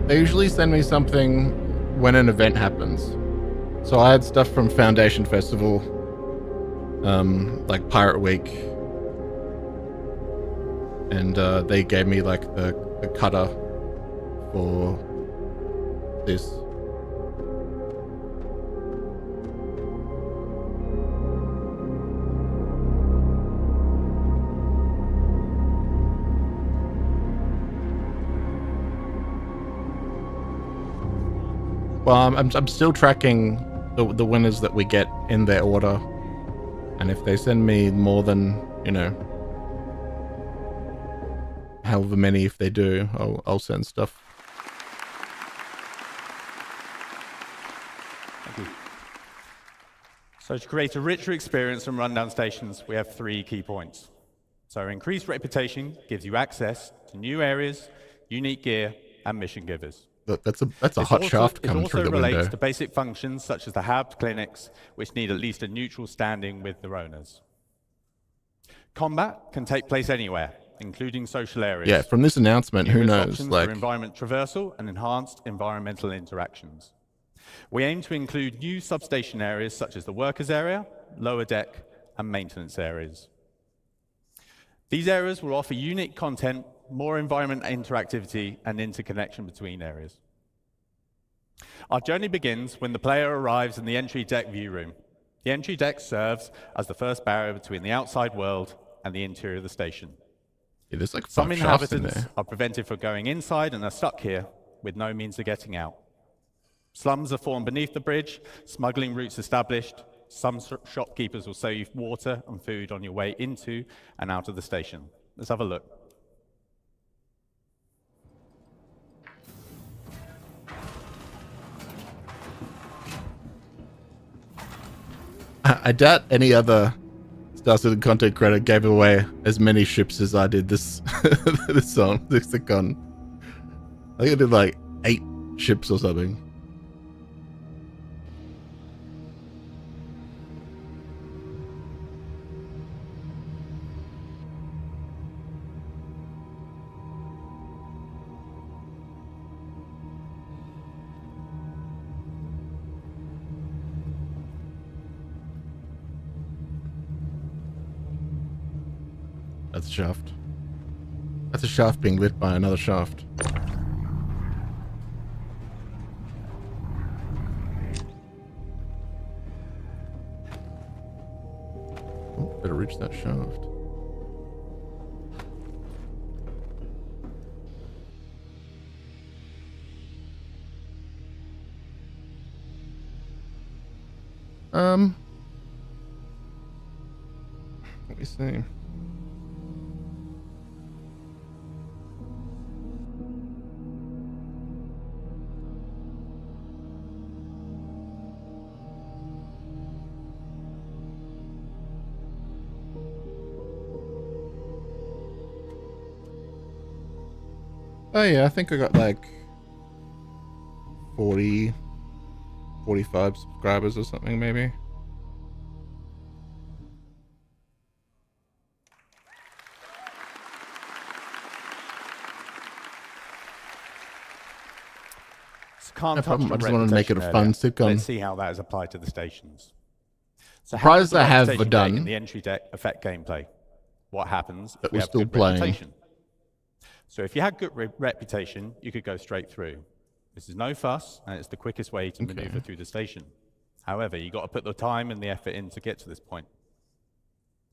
They usually send me something when an event happens. So I had stuff from Foundation Festival, like Pirate Week, and they gave me like the cutter for this. Well, I'm still tracking the winners that we get in their order, and if they send me more than, you know, however many, if they do, I'll send stuff. Thank you. So to create a richer experience from rundown stations, we have 3 key points. So increased reputation gives you access to new areas, unique gear, and mission givers. That's a hot shaft coming through the window. It also relates to basic functions such as the hub clinics, which need at least a neutral standing with their owners. Combat can take place anywhere, including social areas. Yeah, from this announcement, who knows? Like environment traversal and enhanced environmental interactions. We aim to include new substation areas such as the workers area, lower deck, and maintenance areas. These areas will offer unique content, more environment interactivity, and interconnection between areas. Our journey begins when the player arrives in the entry deck view room. The entry deck serves as the first barrier between the outside world and the interior of the station. Yeah, there's like Some 5 shafts in inhabitants there. are prevented from going inside and are stuck here with no means of getting out. Slums are formed beneath the bridge, smuggling routes established. Some shopkeepers will sell you water and food on your way into and out of the station. Let's have a look. I doubt any other Star Citizen content creator gave away as many ships as I did this this song, CitizenCon. I think I did like 8 ships or something. That's a shaft. That's a shaft being lit by another shaft. Oh, better reach that shaft. Let me see. Oh yeah, I think I got like 40, 45 subscribers or something maybe. Can't No touch problem. on I just wanted to make it a reputation fun sitcom. Let's see how that is applied to the stations. So how Surprised does the I have reputation done. gate in the entry deck affect gameplay? What happens That if we we're have still good playing. reputation? So if you had good reputation, you could go straight through. This is no fuss, and it's the quickest way to maneuver through the station. However, you've got to put the time and the effort in to get to this point.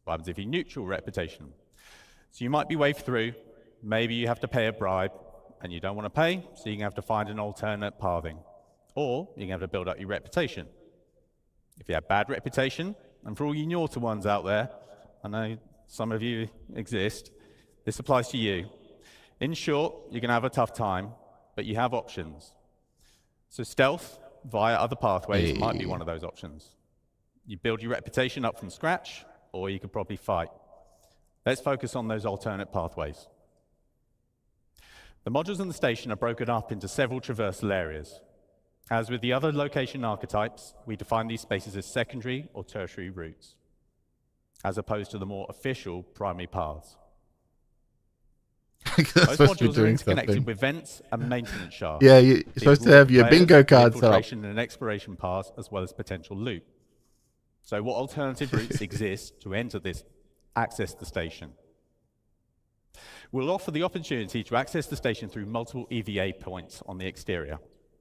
What happens if you neutral reputation? So you might be waved through, maybe you have to pay a bribe, and you don't want to pay, so you're going to have to find an alternate pathing. Or you're going to have to build up your reputation. If you have bad reputation, and for all you naughty ones out there, I know some of you exist, this applies to you. In short, you're going to have a tough time, but you have options. So stealth via other pathways might be one of those options. You build your reputation up from scratch, or you could probably fight. Let's focus on those alternate pathways. The modules in the station are broken up into several traversal areas. As with the other location archetypes, we define these spaces as secondary or tertiary routes, as opposed to the more official primary paths. Most modules are interconnected with vents and maintenance shafts. Yeah, you're supposed to have your bingo cards up. Infiltration and exploration paths, as well as potential loot. So what alternative routes exist to access the station? We'll offer the opportunity to access the station through multiple EVA points on the exterior.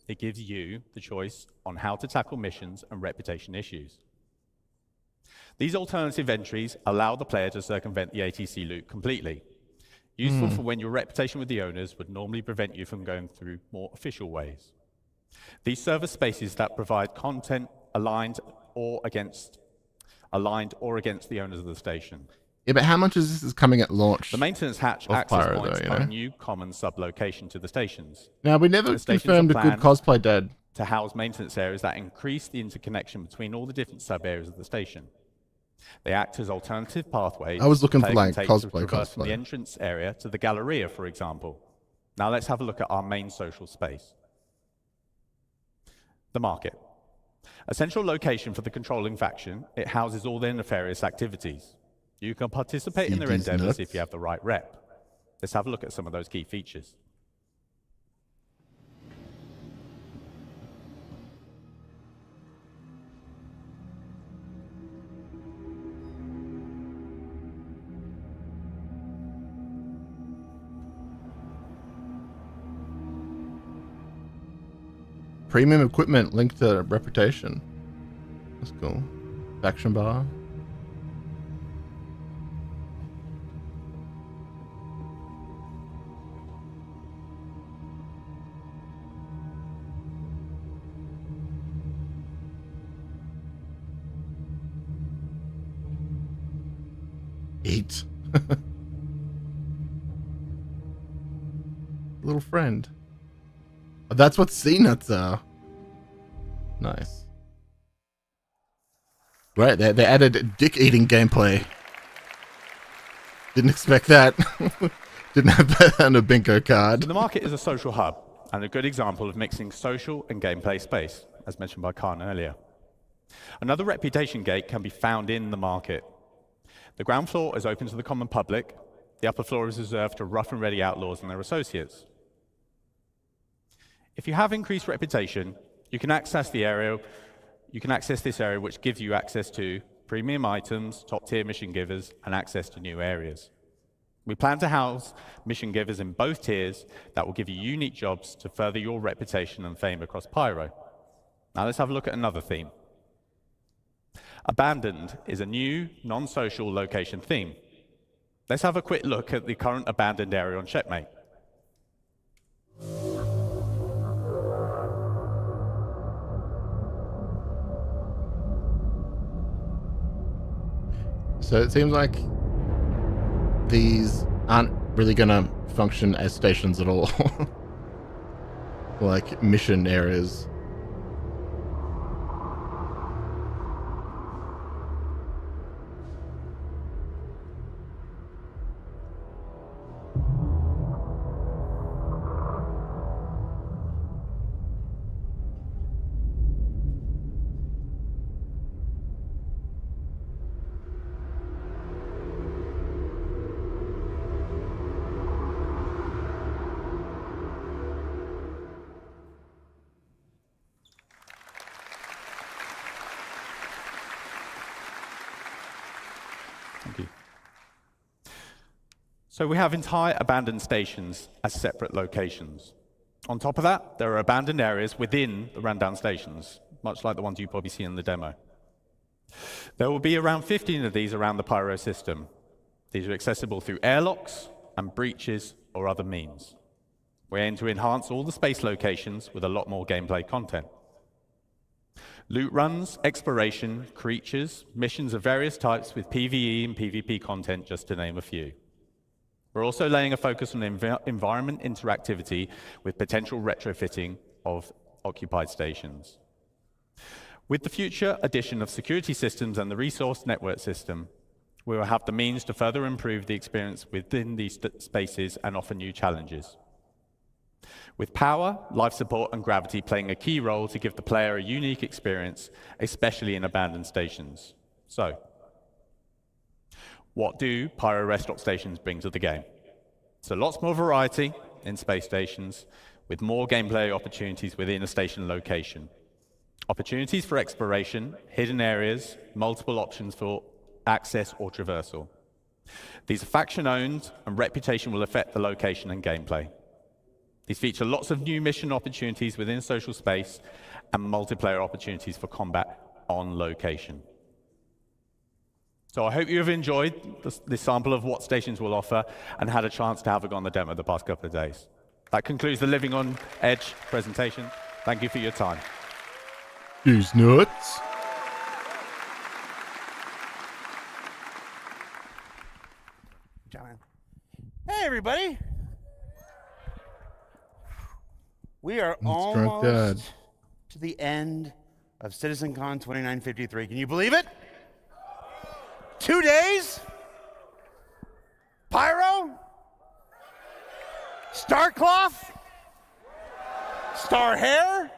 It gives you the choice on how to tackle missions and reputation issues. These alternative entries allow the player to circumvent the ATC loop completely. Useful for when your reputation with the owners would normally prevent you from going through more official ways. These serve as spaces that provide content aligned or against the owners of the station. Yeah, but how much is this coming at launch? The maintenance hatch access Pyro, points though, are a new common sub-location to the stations. Now, we never confirmed a good cosplay dad. To house maintenance areas that increase the interconnection between all the different sub-areas of the station. They act as alternative pathways. I was looking for like from the entrance area to the Galleria, for example. Now let's have a look at our main social space. The market. A central location for the controlling faction, it houses all their nefarious activities. You can participate in their endeavors if you have the right rep. Let's have a look at some of those key features. Premium equipment linked to reputation. That's cool. Faction bar. Eat. Little friend. Oh, that's what C-nuts are. Nice. Right, they added dick-eating gameplay. Didn't expect that. Didn't have that on a bingo card. The market is a social hub and a good example of mixing social and gameplay space, as mentioned by Khan earlier. Another reputation gate can be found in the market. The ground floor is open to the common public. The upper floor is reserved to rough and ready outlaws and their associates. If you have increased reputation, you can access the area. You can access this area, which gives you access to premium items, top-tier mission givers, and access to new areas. We plan to house mission givers in both tiers that will give you unique jobs to further your reputation and fame across Pyro. Now let's have a look at another theme. Abandoned is a new, non-social location theme. Let's have a quick look at the current abandoned area on Checkmate. So it seems like these aren't really going to function as stations at all. Like mission areas. Thank you. So we have entire abandoned stations as separate locations. On top of that, there are abandoned areas within the rundown stations, much like the ones you probably see in the demo. There will be around 15 of these around the Pyro system. These are accessible through airlocks and breaches or other means. We aim to enhance all the space locations with a lot more gameplay content. Loot runs, exploration, creatures, missions of various types with PvE and PvP content, just to name a few. We're also laying a focus on environment interactivity with potential retrofitting of occupied stations. With the future addition of security systems and the resource network system, we will have the means to further improve the experience within these spaces and offer new challenges. With power, life support, and gravity playing a key role to give the player a unique experience, especially in abandoned stations. So, what do Pyro rest stop stations bring to the game? So lots more variety in space stations, with more gameplay opportunities within a station location. Opportunities for exploration, hidden areas, multiple options for access or traversal. These are faction-owned, and reputation will affect the location and gameplay. These feature lots of new mission opportunities within social space and multiplayer opportunities for combat on location. So I hope you have enjoyed this sample of what stations will offer and had a chance to have a go on the demo the past couple of days. That concludes the Living on Edge presentation. Thank you for your time. Who's nuts? John. Hey, everybody. We are almost to the end of CitizenCon 2953. Can you believe it? 2 days? Pyro? Starcloth? Star Hair?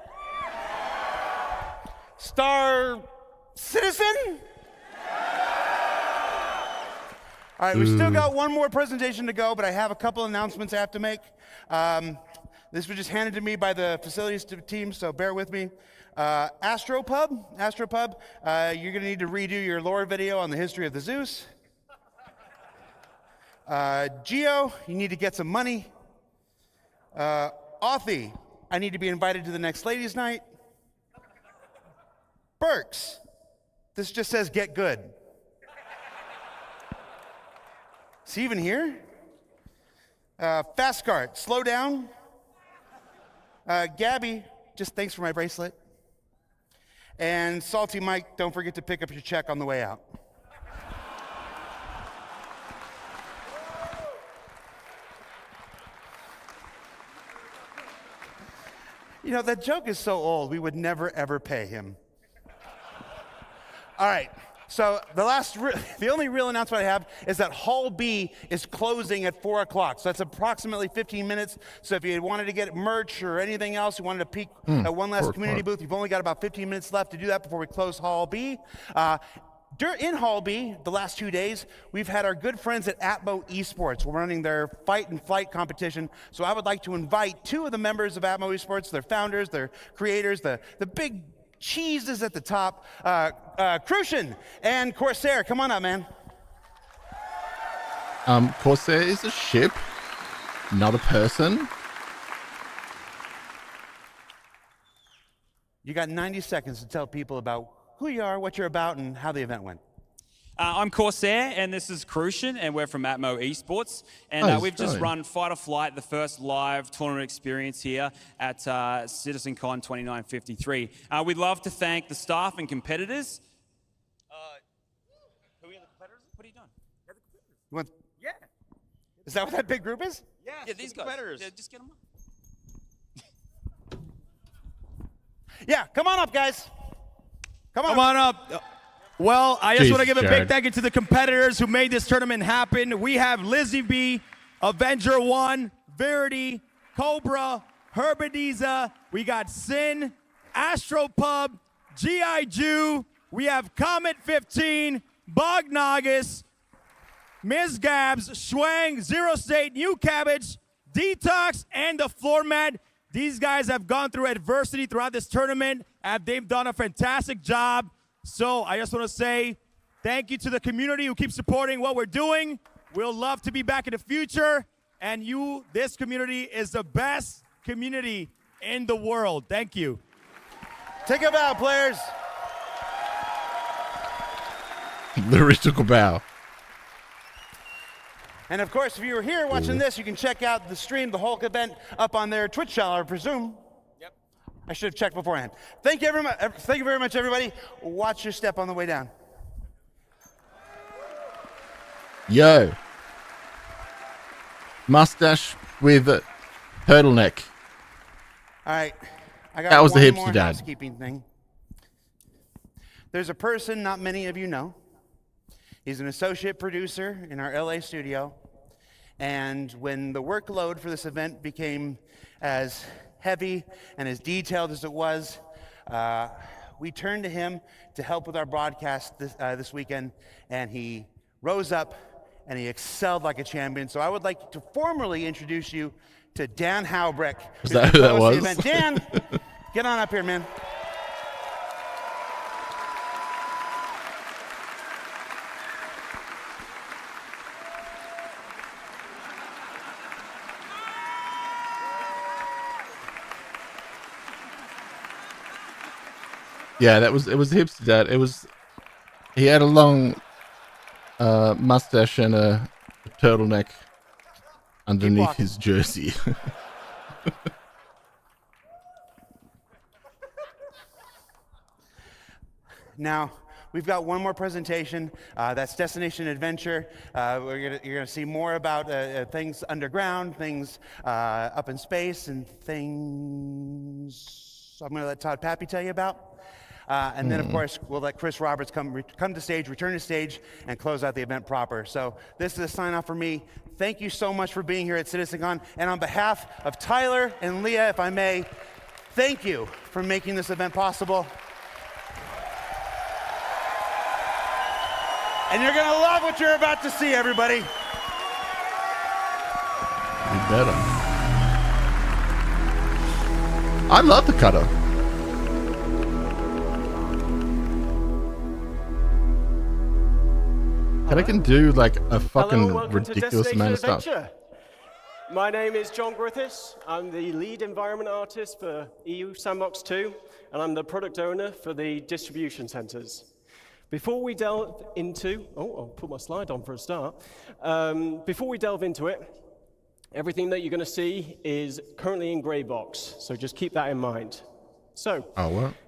Star Citizen? All right, we still got one more presentation to go, but I have a couple announcements I have to make. This was just handed to me by the facilities team, so bear with me. Astropub, you're gonna need to redo your lore video on the history of the Zeus. Geo, you need to get some money. Authy, I need to be invited to the next ladies' night. Burks, this just says get good. Is he even here? Fastcart, slow down. Gabby, just thanks for my bracelet. And Salty Mike, don't forget to pick up your check on the way out. You know, that joke is so old, we would never, ever pay him. All right. So the only real announcement I have is that Hall B is closing at 4 o'clock. So that's approximately 15 minutes. So if you wanted to get merch or anything else, you wanted to peek at one last community booth, you've only got about 15 minutes left to do that before we close Hall B. In Hall B, the last 2 days, we've had our good friends at Atmo Esports. We're running their fight and flight competition. So I would like to invite 2 of the members of Atmo Esports, their founders, their creators, the big cheeses at the top, Crucian and Corsair. Come on up, man. Corsair is a ship, not a person. You got 90 seconds to tell people about who you are, what you're about, and how the event went. I'm Corsair, and this is Crucian, and we're from Atmo Esports. And we've just run Fight or Flight, the first live tournament experience here at CitizenCon 2953. We'd love to thank the staff and competitors. Who are the competitors? What are you doing? Yeah. Is that what that big group is? Yeah, these guys. Competitors. Yeah, just get them up. Yeah, come on up, guys. Come on up. Well, I just want to give a big thank you to the competitors who made this tournament happen. We have Lizzie B, Avenger 1, Verity, Cobra, Herbadiza. We got Sin, Astropub, G.I. Jew. We have Comet 15, Bognagus, Ms. Gabs, Schwang, Zero State, New Cabbage, Detox, and the Floor Mat. These guys have gone through adversity throughout this tournament, and they've done a fantastic job. So I just want to say thank you to the community who keeps supporting what we're doing. We'll love to be back in the future. And this community is the best community in the world. Thank you. Take a bow, players. Literally took a bow. And of course, if you were here watching this, you can check out the stream, the Hulk event, up on their Twitch channel, I presume. Yep. I should have checked beforehand. Thank you very much, everybody. Watch your step on the way down. Yo. Mustache with turtleneck. All right. I got that was the one hipster more dad. housekeeping thing. There's a person not many of you know. He's an associate producer in our LA studio. And when the workload for this event became as heavy and as detailed as it was, we turned to him to help with our broadcast this weekend. And he rose up and he excelled like a champion. So I would like to formally introduce you to Dan Howbrick. Is that who that was? Dan, get on up here, man. Yeah, it was hipster dad. He had a long mustache and a turtleneck underneath his jersey. Now, we've got one more presentation. That's Destination Adventure. You're gonna see more about things underground, things up in space, and things I'm gonna let Todd Pappy tell you about. And then, of course, we'll let Chris Roberts come to stage, return to stage, and close out the event proper. So this is a sign-off for me. Thank you so much for being here at CitizenCon. And on behalf of Tyler and Leah, if I may, thank you for making this event possible. And you're going to love what you're about to see, everybody. You better. I love the cutter. And I can do like a fucking ridiculous amount of stuff. My name is John Griffiths. I'm the lead environment artist for EU Sandbox 2, and I'm the product owner for the distribution centers. Before we delve into, I'll put my slide on for a start. Before we delve into it, everything that you're going to see is currently in gray box, so just keep that in mind. So,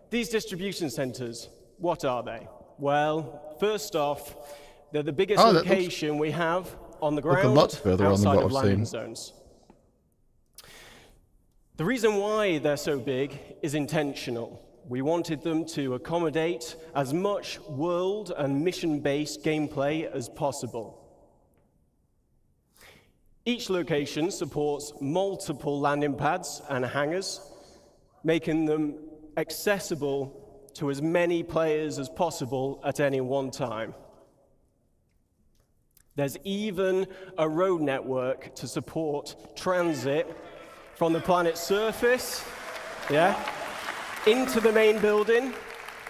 these distribution centers, what are they? Well, first off, they're the biggest location we have on the ground outside of landing zones. The reason why they're so big is intentional. We wanted them to accommodate as much world and mission-based gameplay as possible. Each location supports multiple landing pads and hangars, making them accessible to as many players as possible at any one time. There's even a road network to support transit from the planet's surface, into the main building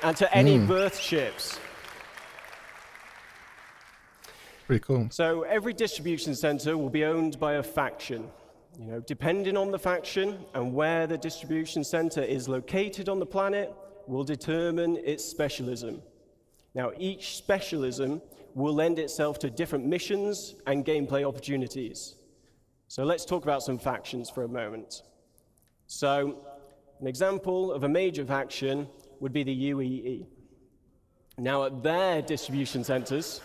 and to any berth ships. Pretty cool. So every distribution center will be owned by a faction. Depending on the faction and where the distribution center is located on the planet will determine its specialism. Now, each specialism will lend itself to different missions and gameplay opportunities. So let's talk about some factions for a moment. So an example of a major faction would be the UEE. Now, at their distribution centers,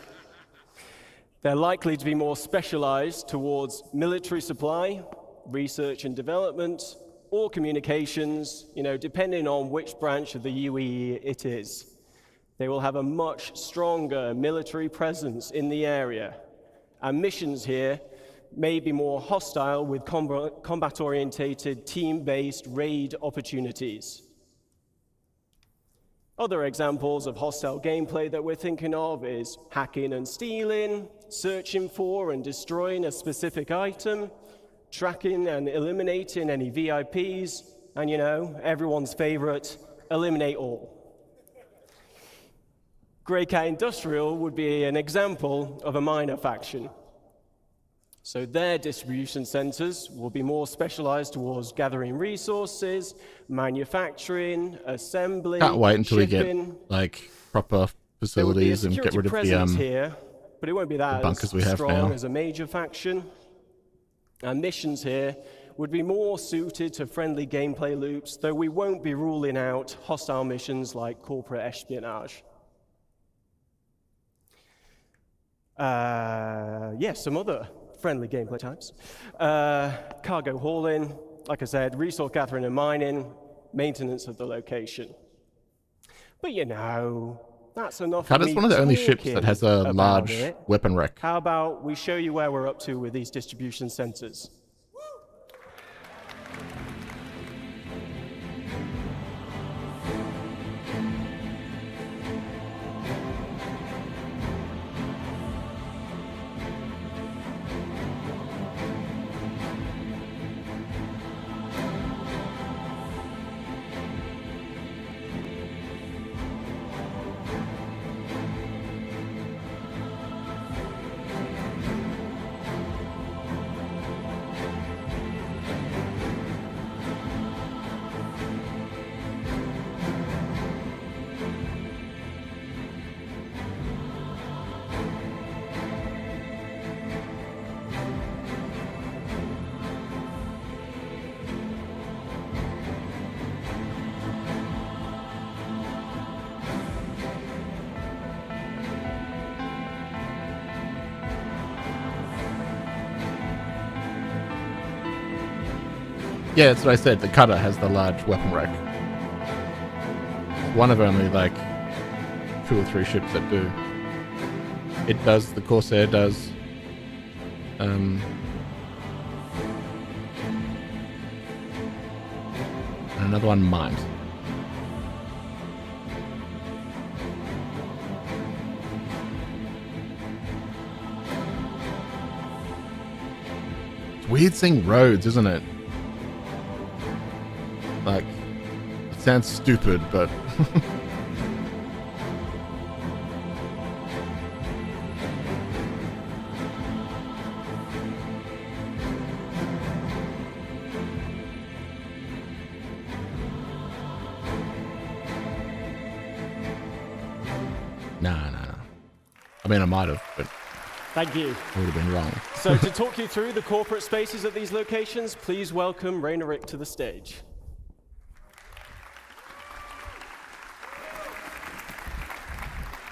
they're likely to be more specialized towards military supply, research and development, or communications, depending on which branch of the UEE it is. They will have a much stronger military presence in the area, and missions here may be more hostile with combat-orientated, team-based raid opportunities. Other examples of hostile gameplay that we're thinking of is hacking and stealing, searching for and destroying a specific item, tracking and eliminating any VIPs, and everyone's favorite, eliminate all. Grey Cat Industrial would be an example of a minor faction. So their distribution centers will be more specialized towards gathering resources, manufacturing, assembly, Can't wait until shipping. we get proper facilities and get rid of the here, but it won't be that bunkers we have strong now. as a major faction. And missions here would be more suited to friendly gameplay loops, though we won't be ruling out hostile missions like corporate espionage. Some other friendly gameplay types. Cargo hauling, like I said, resource gathering and mining, maintenance of the location. But that's enough. Cutter's one of the only ships that has a large weapon rack. How about we show you where we're up to with these distribution centers? Yeah, that's what I said. The cutter has the large weapon rack. One of only 2 or 3 ships that do. It does. The Corsair does. And another one might. It's weird seeing roads, isn't it? It sounds stupid, but no. I mean, I might have, but thank you. I would have been wrong. So to talk you through the corporate spaces at these locations, please welcome Rainer Rick to the stage.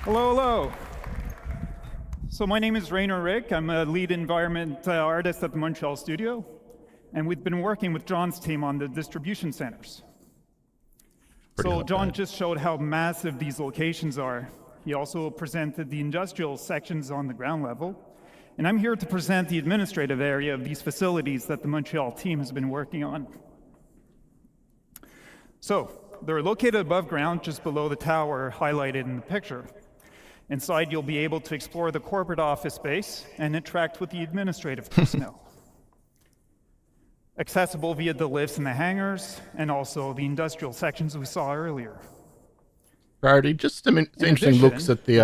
Hello. So my name is Rainer Rick. I'm a lead environment artist at the Montreal studio, and we've been working with John's team on the distribution centers. So John just showed how massive these locations are. He also presented the industrial sections on the ground level, and I'm here to present the administrative area of these facilities that the Montreal team has been working on. So they're located above ground, just below the tower highlighted in the picture. Inside, you'll be able to explore the corporate office space and interact with the administrative personnel. Accessible via the lifts and the hangars, and also the industrial sections we saw earlier. priority. Just some interesting looks at the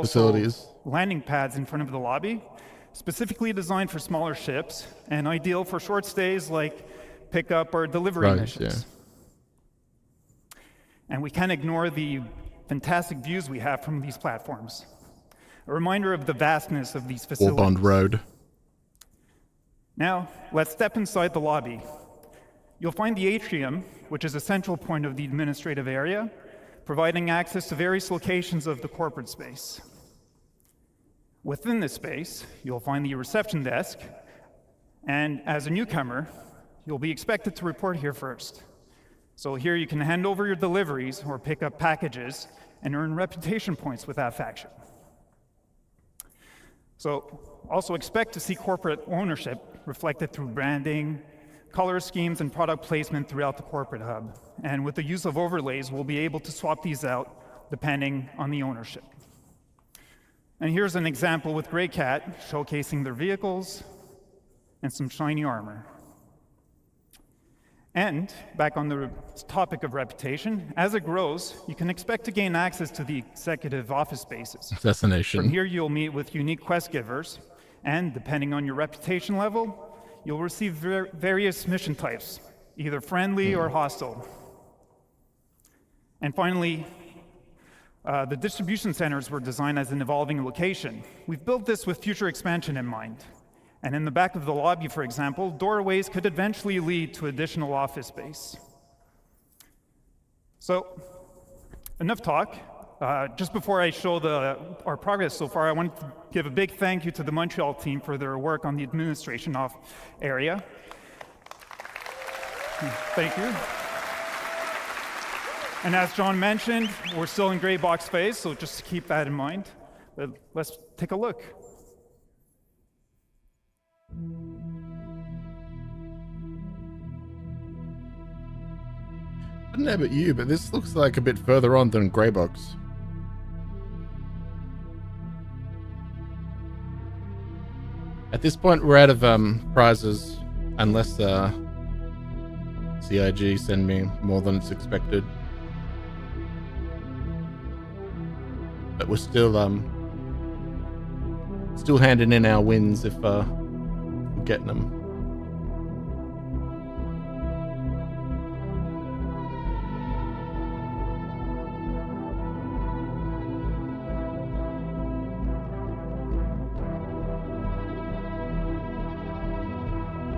facilities. Landing pads in front of the lobby, specifically designed for smaller ships and ideal for short stays like pickup or delivery missions. Yeah. And we can't ignore the fantastic views we have from these platforms. A reminder of the vastness of these facilities. Warbond Road. Now, let's step inside the lobby. You'll find the atrium, which is a central point of the administrative area, providing access to various locations of the corporate space. Within this space, you'll find the reception desk, and as a newcomer, you'll be expected to report here first. So here you can hand over your deliveries or pick up packages and earn reputation points with that faction. So also expect to see corporate ownership reflected through branding, color schemes, and product placement throughout the corporate hub. And with the use of overlays, we'll be able to swap these out depending on the ownership. And here's an example with Grey Cat showcasing their vehicles and some shiny armor. And back on the topic of reputation, as it grows, you can expect to gain access to the executive office spaces. Assassination. From here, you'll meet with unique quest givers, and depending on your reputation level, you'll receive various mission types, either friendly or hostile. And finally, the distribution centers were designed as an evolving location. We've built this with future expansion in mind. And in the back of the lobby, for example, doorways could eventually lead to additional office space. So, enough talk. Just before I show our progress so far, I want to give a big thank you to the Montreal team for their work on the administration area. Thank you. And as John mentioned, we're still in gray box phase, so just keep that in mind. But let's take a look. I don't know about you, but this looks like a bit further on than Grey Box. At this point, we're out of prizes, unless CIG send me more than it's expected. But we're still handing in our wins if we're getting them.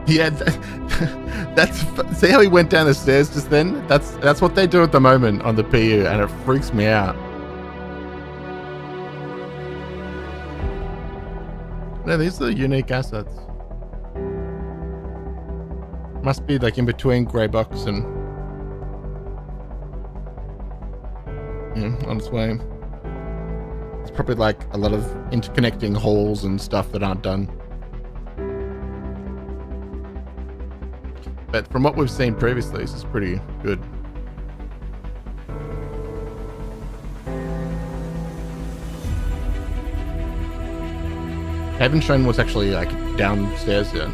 Yeah, that's see how he went down the stairs just then? That's what they do at the moment on the PU, and it freaks me out. No, these are unique assets. Must be like in between Grey Box and on its way. It's probably like a lot of interconnecting halls and stuff that aren't done. But from what we've seen previously, this is pretty good. I haven't shown what's actually like downstairs yet.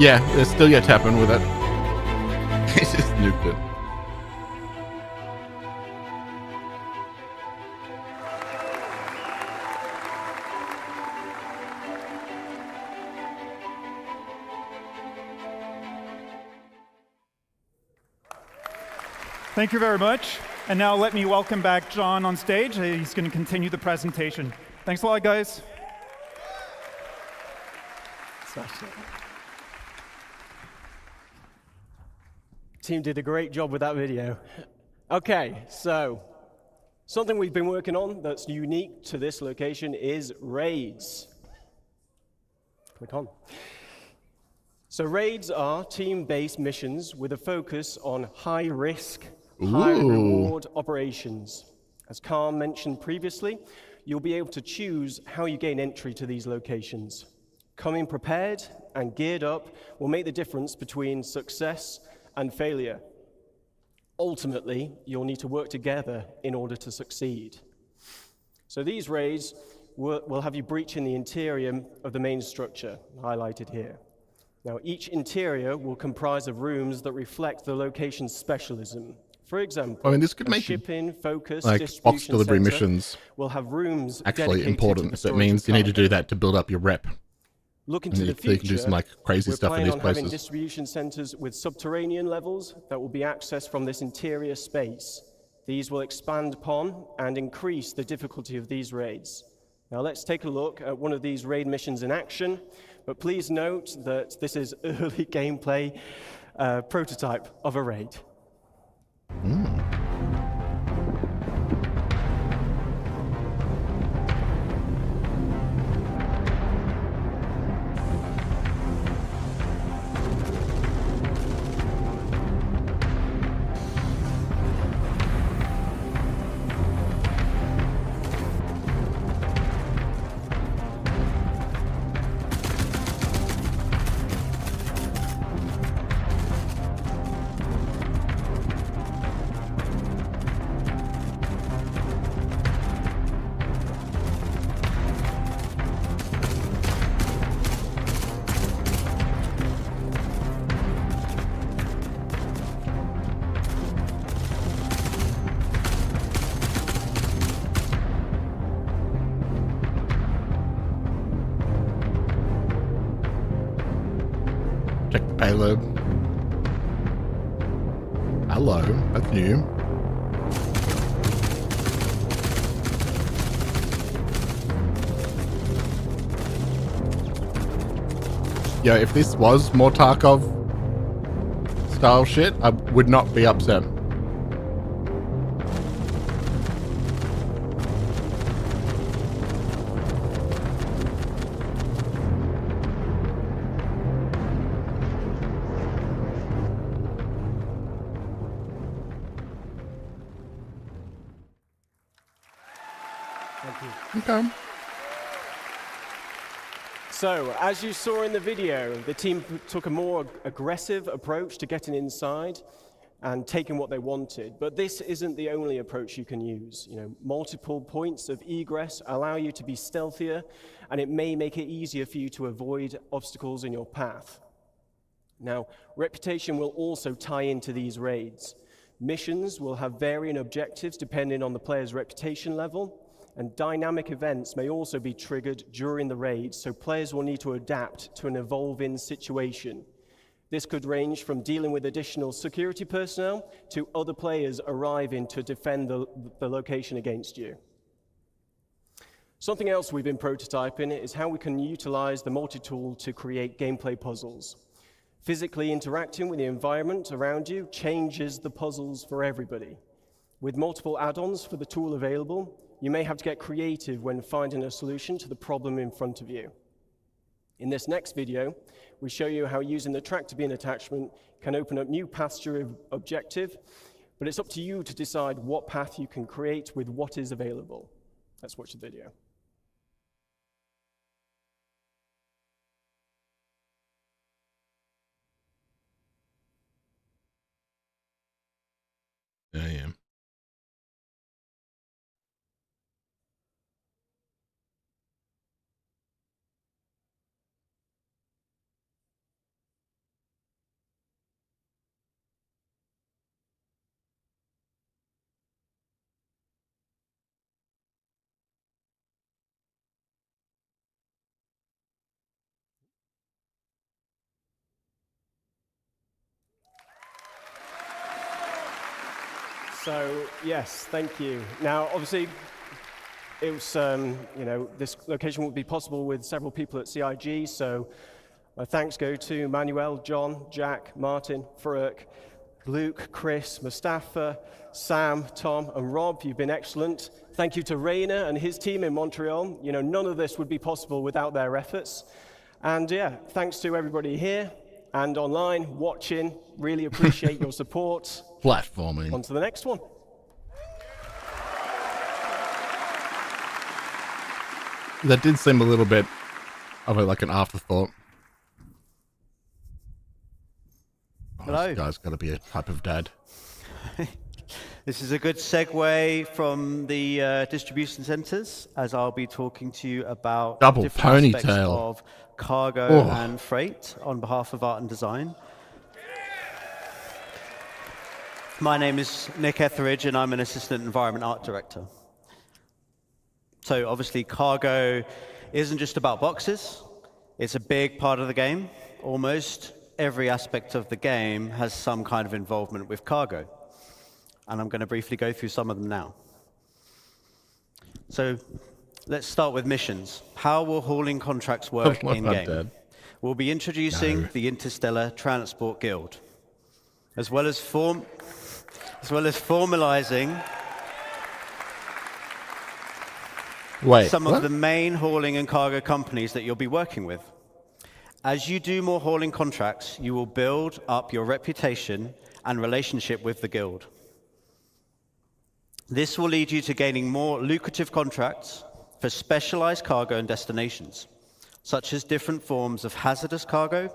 Yeah, there's still yet to happen with it. It's just nuked it. Thank you very much. And now let me welcome back John on stage. He's going to continue the presentation. Thanks a lot, guys. Team did a great job with that video. Okay, so something we've been working on that's unique to this location is raids. Click on. So raids are team-based missions with a focus on high-risk, high-reward operations. As Carl mentioned previously, you'll be able to choose how you gain entry to these locations. Coming prepared and geared up will make the difference between success and failure. Ultimately, you'll need to work together in order to succeed. So these raids will have you breaching the interior of the main structure, highlighted here. Now, each interior will comprise of rooms that reflect the location's specialism. For example, I mean, this could make shipping, focus, like box delivery missions will have rooms actually dedicated important. to If it means you need to do that to build up your rep. Looking and to the so you can do future, some like crazy we're stuff in planning these on having places. distribution centers with subterranean levels that will be accessed from this interior space. These will expand upon and increase the difficulty of these raids. Now let's take a look at one of these raid missions in action, but please note that this is early gameplay prototype of a raid. Check the payload. Hello, that's new. Yeah, if this was more Tarkov style shit, I would not be upset. Okay. So, as you saw in the video, the team took a more aggressive approach to getting inside and taking what they wanted. But this isn't the only approach you can use. Multiple points of egress allow you to be stealthier, and it may make it easier for you to avoid obstacles in your path. Now, reputation will also tie into these raids. Missions will have varying objectives depending on the player's reputation level, and dynamic events may also be triggered during the raid, so players will need to adapt to an evolving situation. This could range from dealing with additional security personnel to other players arriving to defend the location against you. Something else we've been prototyping is how we can utilize the multi-tool to create gameplay puzzles. Physically interacting with the environment around you changes the puzzles for everybody. With multiple add-ons for the tool available, you may have to get creative when finding a solution to the problem in front of you. In this next video, we show you how using the tractor beam attachment can open up new paths to your objective, but it's up to you to decide what path you can create with what is available. Let's watch the video. I am. So, yes, thank you. Now, obviously, it was, this location would be possible with several people at CIG, so thanks go to Manuel, John, Jack, Martin, Farouk, Luke, Chris, Mustafa, Sam, Tom, and Rob. You've been excellent. Thank you to Rainer and his team in Montreal. None of this would be possible without their efforts. And yeah, thanks to everybody here and online watching. Really appreciate your support. Platforming. On to the next one. That did seem a little bit of like an afterthought. Hello. This guy's got to be a type of dad. This is a good segue from the distribution centers, as I'll be talking to you about Double different aspects ponytail. of cargo and freight on behalf of Art and Design. My name is Nick Etheridge, and I'm an Assistant Environment Art Director. So obviously, cargo isn't just about boxes. It's a big part of the game. Almost every aspect of the game has some kind of involvement with cargo. And I'm going to briefly go through some of them now. So let's start with missions. How will hauling contracts work in-game? We'll be introducing the Interstellar Transport Guild, as well as formalizing some of the main hauling and cargo companies that you'll be working with. As you do more hauling contracts, you will build up your reputation and relationship with the guild. This will lead you to gaining more lucrative contracts for specialized cargo and destinations, such as different forms of hazardous cargo,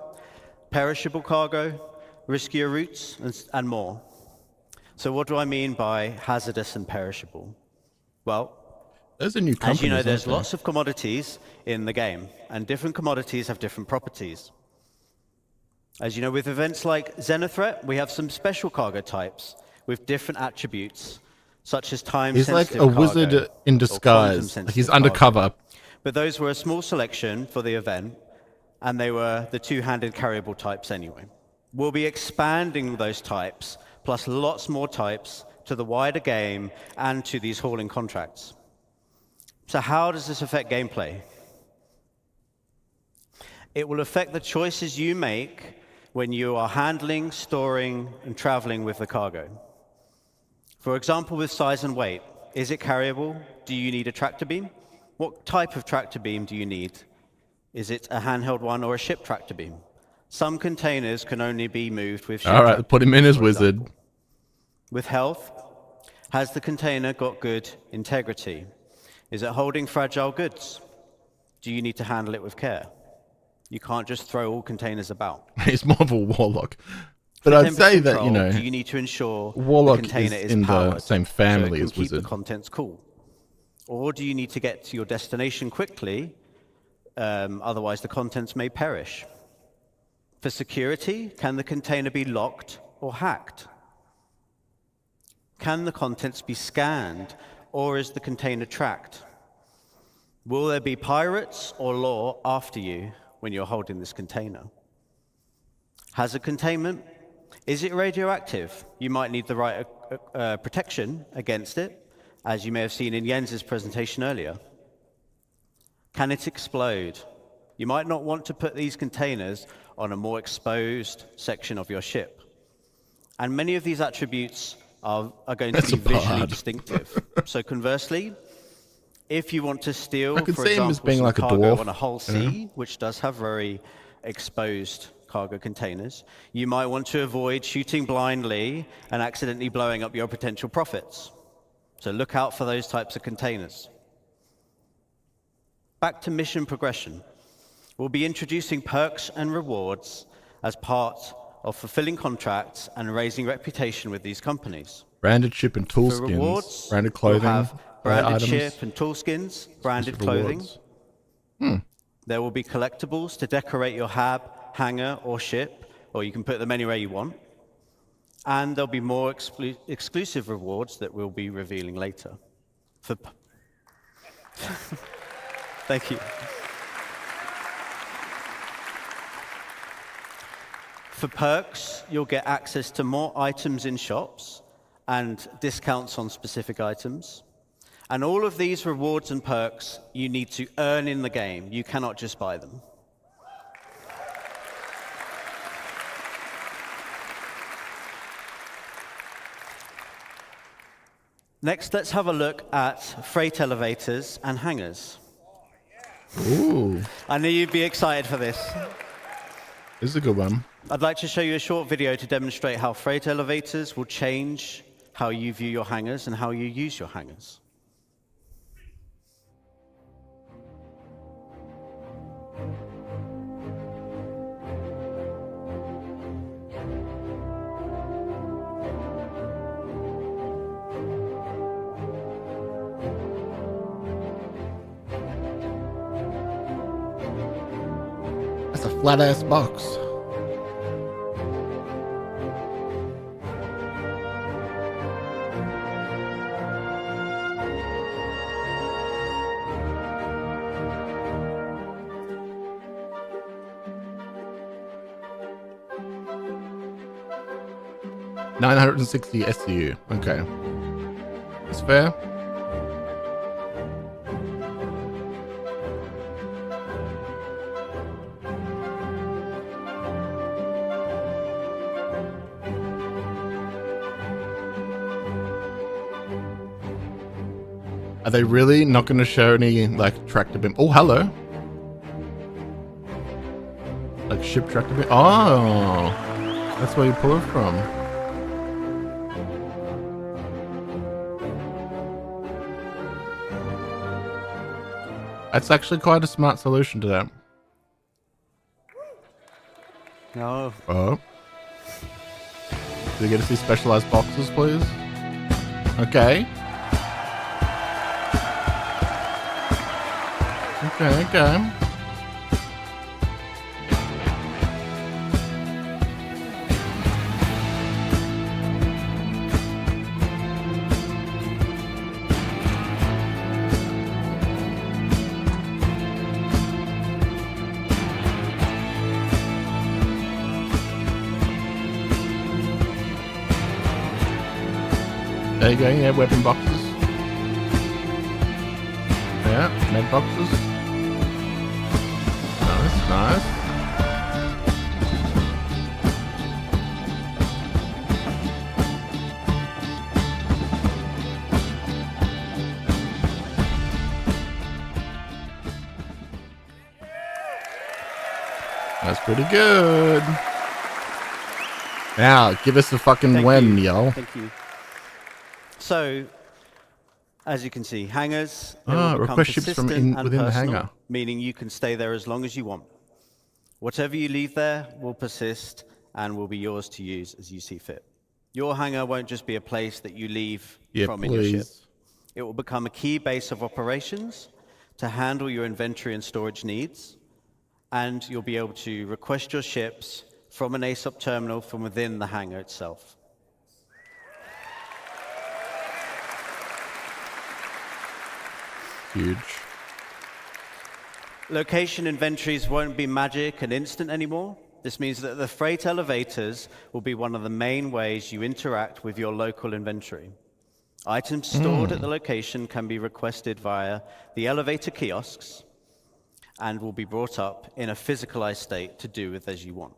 perishable cargo, riskier routes, and more. So what do I mean by hazardous and perishable? Well, those are new companies, as you know, there's lots of commodities in the game, and different commodities have different properties. As you know, with events like Xenothreat, we have some special cargo types with different attributes, such as time-sensitive He's like a wizard in disguise. He's undercover. But those were a small selection for the event, and they were the two-handed carryable types anyway. We'll be expanding those types, plus lots more types, to the wider game and to these hauling contracts. So how does this affect gameplay? It will affect the choices you make when you are handling, storing, and traveling with the cargo. For example, with size and weight, is it carryable? Do you need a tractor beam? What type of tractor beam do you need? Is it a handheld one or a ship tractor beam? Some containers can only be moved with ship. All right, put him in as wizard. With health, has the container got good integrity? Is it holding fragile goods? Do you need to handle it with care? You can't just throw all containers about. He's more of a warlock. But I'd say that, you know, do you need to ensure warlock the container is in the same family as wizard. Keep the contents cool? Or do you need to get to your destination quickly? Otherwise, the contents may perish. For security, can the container be locked or hacked? Can the contents be scanned, or is the container tracked? Will there be pirates or law after you when you're holding this container? Hazard containment. Is it radioactive? You might need the right protection against it, as you may have seen in Jens's presentation earlier. Can it explode? You might not want to put these containers on a more exposed section of your ship. And many of these attributes are going to be visually distinctive. So conversely, if you want to steal, for example, some cargo on a whole sea, which does have very exposed cargo containers, you might want to avoid shooting blindly and accidentally blowing up your potential profits. So look out for those types of containers. Back to mission progression. We'll be introducing perks and rewards as part of fulfilling contracts and raising reputation with these companies. Branded ship and tool skins. Rewards, branded clothing. We'll have branded items. ship and tool skins, branded clothing. There will be collectibles to decorate your hab, hangar, or ship, or you can put them anywhere you want. And there'll be more exclusive rewards that we'll be revealing later. Thank you. For perks, you'll get access to more items in shops and discounts on specific items. And all of these rewards and perks you need to earn in the game. You cannot just buy them. Next, let's have a look at freight elevators and hangars. Ooh. I knew you'd be excited for this. This is a good one. I'd like to show you a short video to demonstrate how freight elevators will change how you view your hangars and how you use your hangars. flat ass box. $960 SU. Okay. It's fair. Are they really not going to show any, like, tractor beam? Oh, hello. Like, ship tractor beam. Oh, that's where you pull it from. That's actually quite a smart solution to that. No. Oh. Do we get to see specialized boxes, please? Okay. Okay. There you go, yeah, weapon boxes. Yeah, med boxes. Nice. That's pretty good. Now, give us a fucking win, y'all. Thank you. So, as you can see, hangars request ships from within the hangar, meaning you can stay there as long as you want. Whatever you leave there will persist and will be yours to use as you see fit. Your hangar won't just be a place that you leave from in your ship. It will become a key base of operations to handle your inventory and storage needs, and you'll be able to request your ships from an ASOP terminal from within the hangar itself. Huge. Location inventories won't be magic and instant anymore. This means that the freight elevators will be one of the main ways you interact with your local inventory. Items stored at the location can be requested via the elevator kiosks and will be brought up in a physicalized state to do with as you want.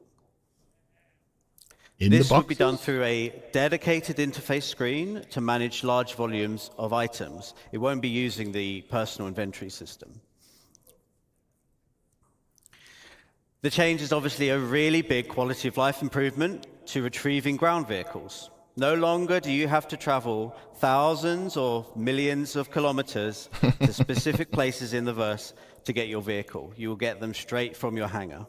This will be done through a dedicated interface screen to manage large volumes of items. It won't be using the personal inventory system. The change is obviously a really big quality of life improvement to retrieving ground vehicles. No longer do you have to travel thousands or millions of kilometers to specific places in the verse to get your vehicle. You will get them straight from your hangar.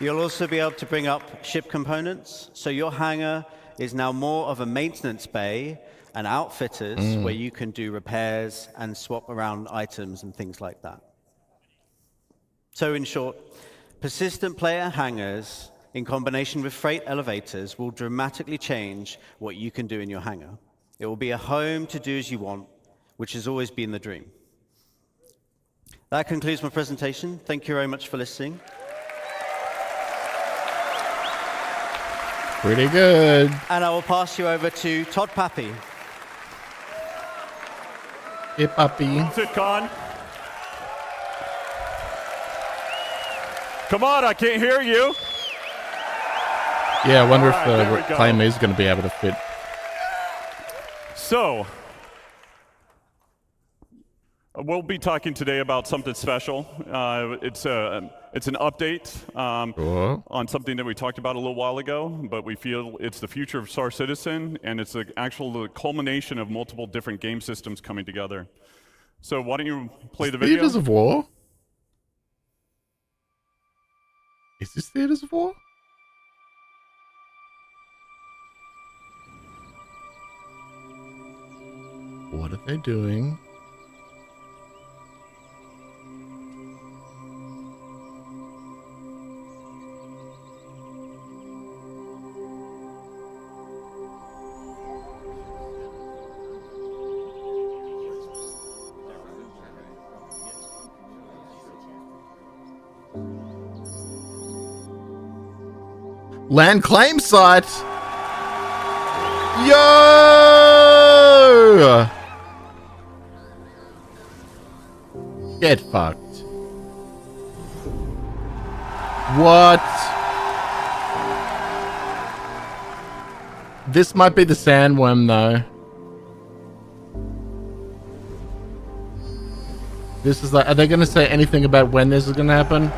You'll also be able to bring up ship components. So your hangar is now more of a maintenance bay and outfitters where you can do repairs and swap around items and things like that. So in short, persistent player hangars in combination with freight elevators will dramatically change what you can do in your hangar. It will be a home to do as you want, which has always been the dream. That concludes my presentation. Thank you very much for listening. Pretty good. And I will pass you over to Todd Pappy. Hey, Pappy. CitizenCon. Come on, I can't hear you. Yeah, I wonder if the claim is going to be able to fit. So, we'll be talking today about something special. It's an update on something that we talked about a little while ago, but we feel it's the future of Star Citizen, and it's the actual culmination of multiple different game systems coming together. So why don't you play the video? Theaters of War? Is this Theaters of War? they doing? Land claim site. Yo! Get fucked. What? This might be the sandworm though. This is like, are they gonna say anything about when this is gonna happen?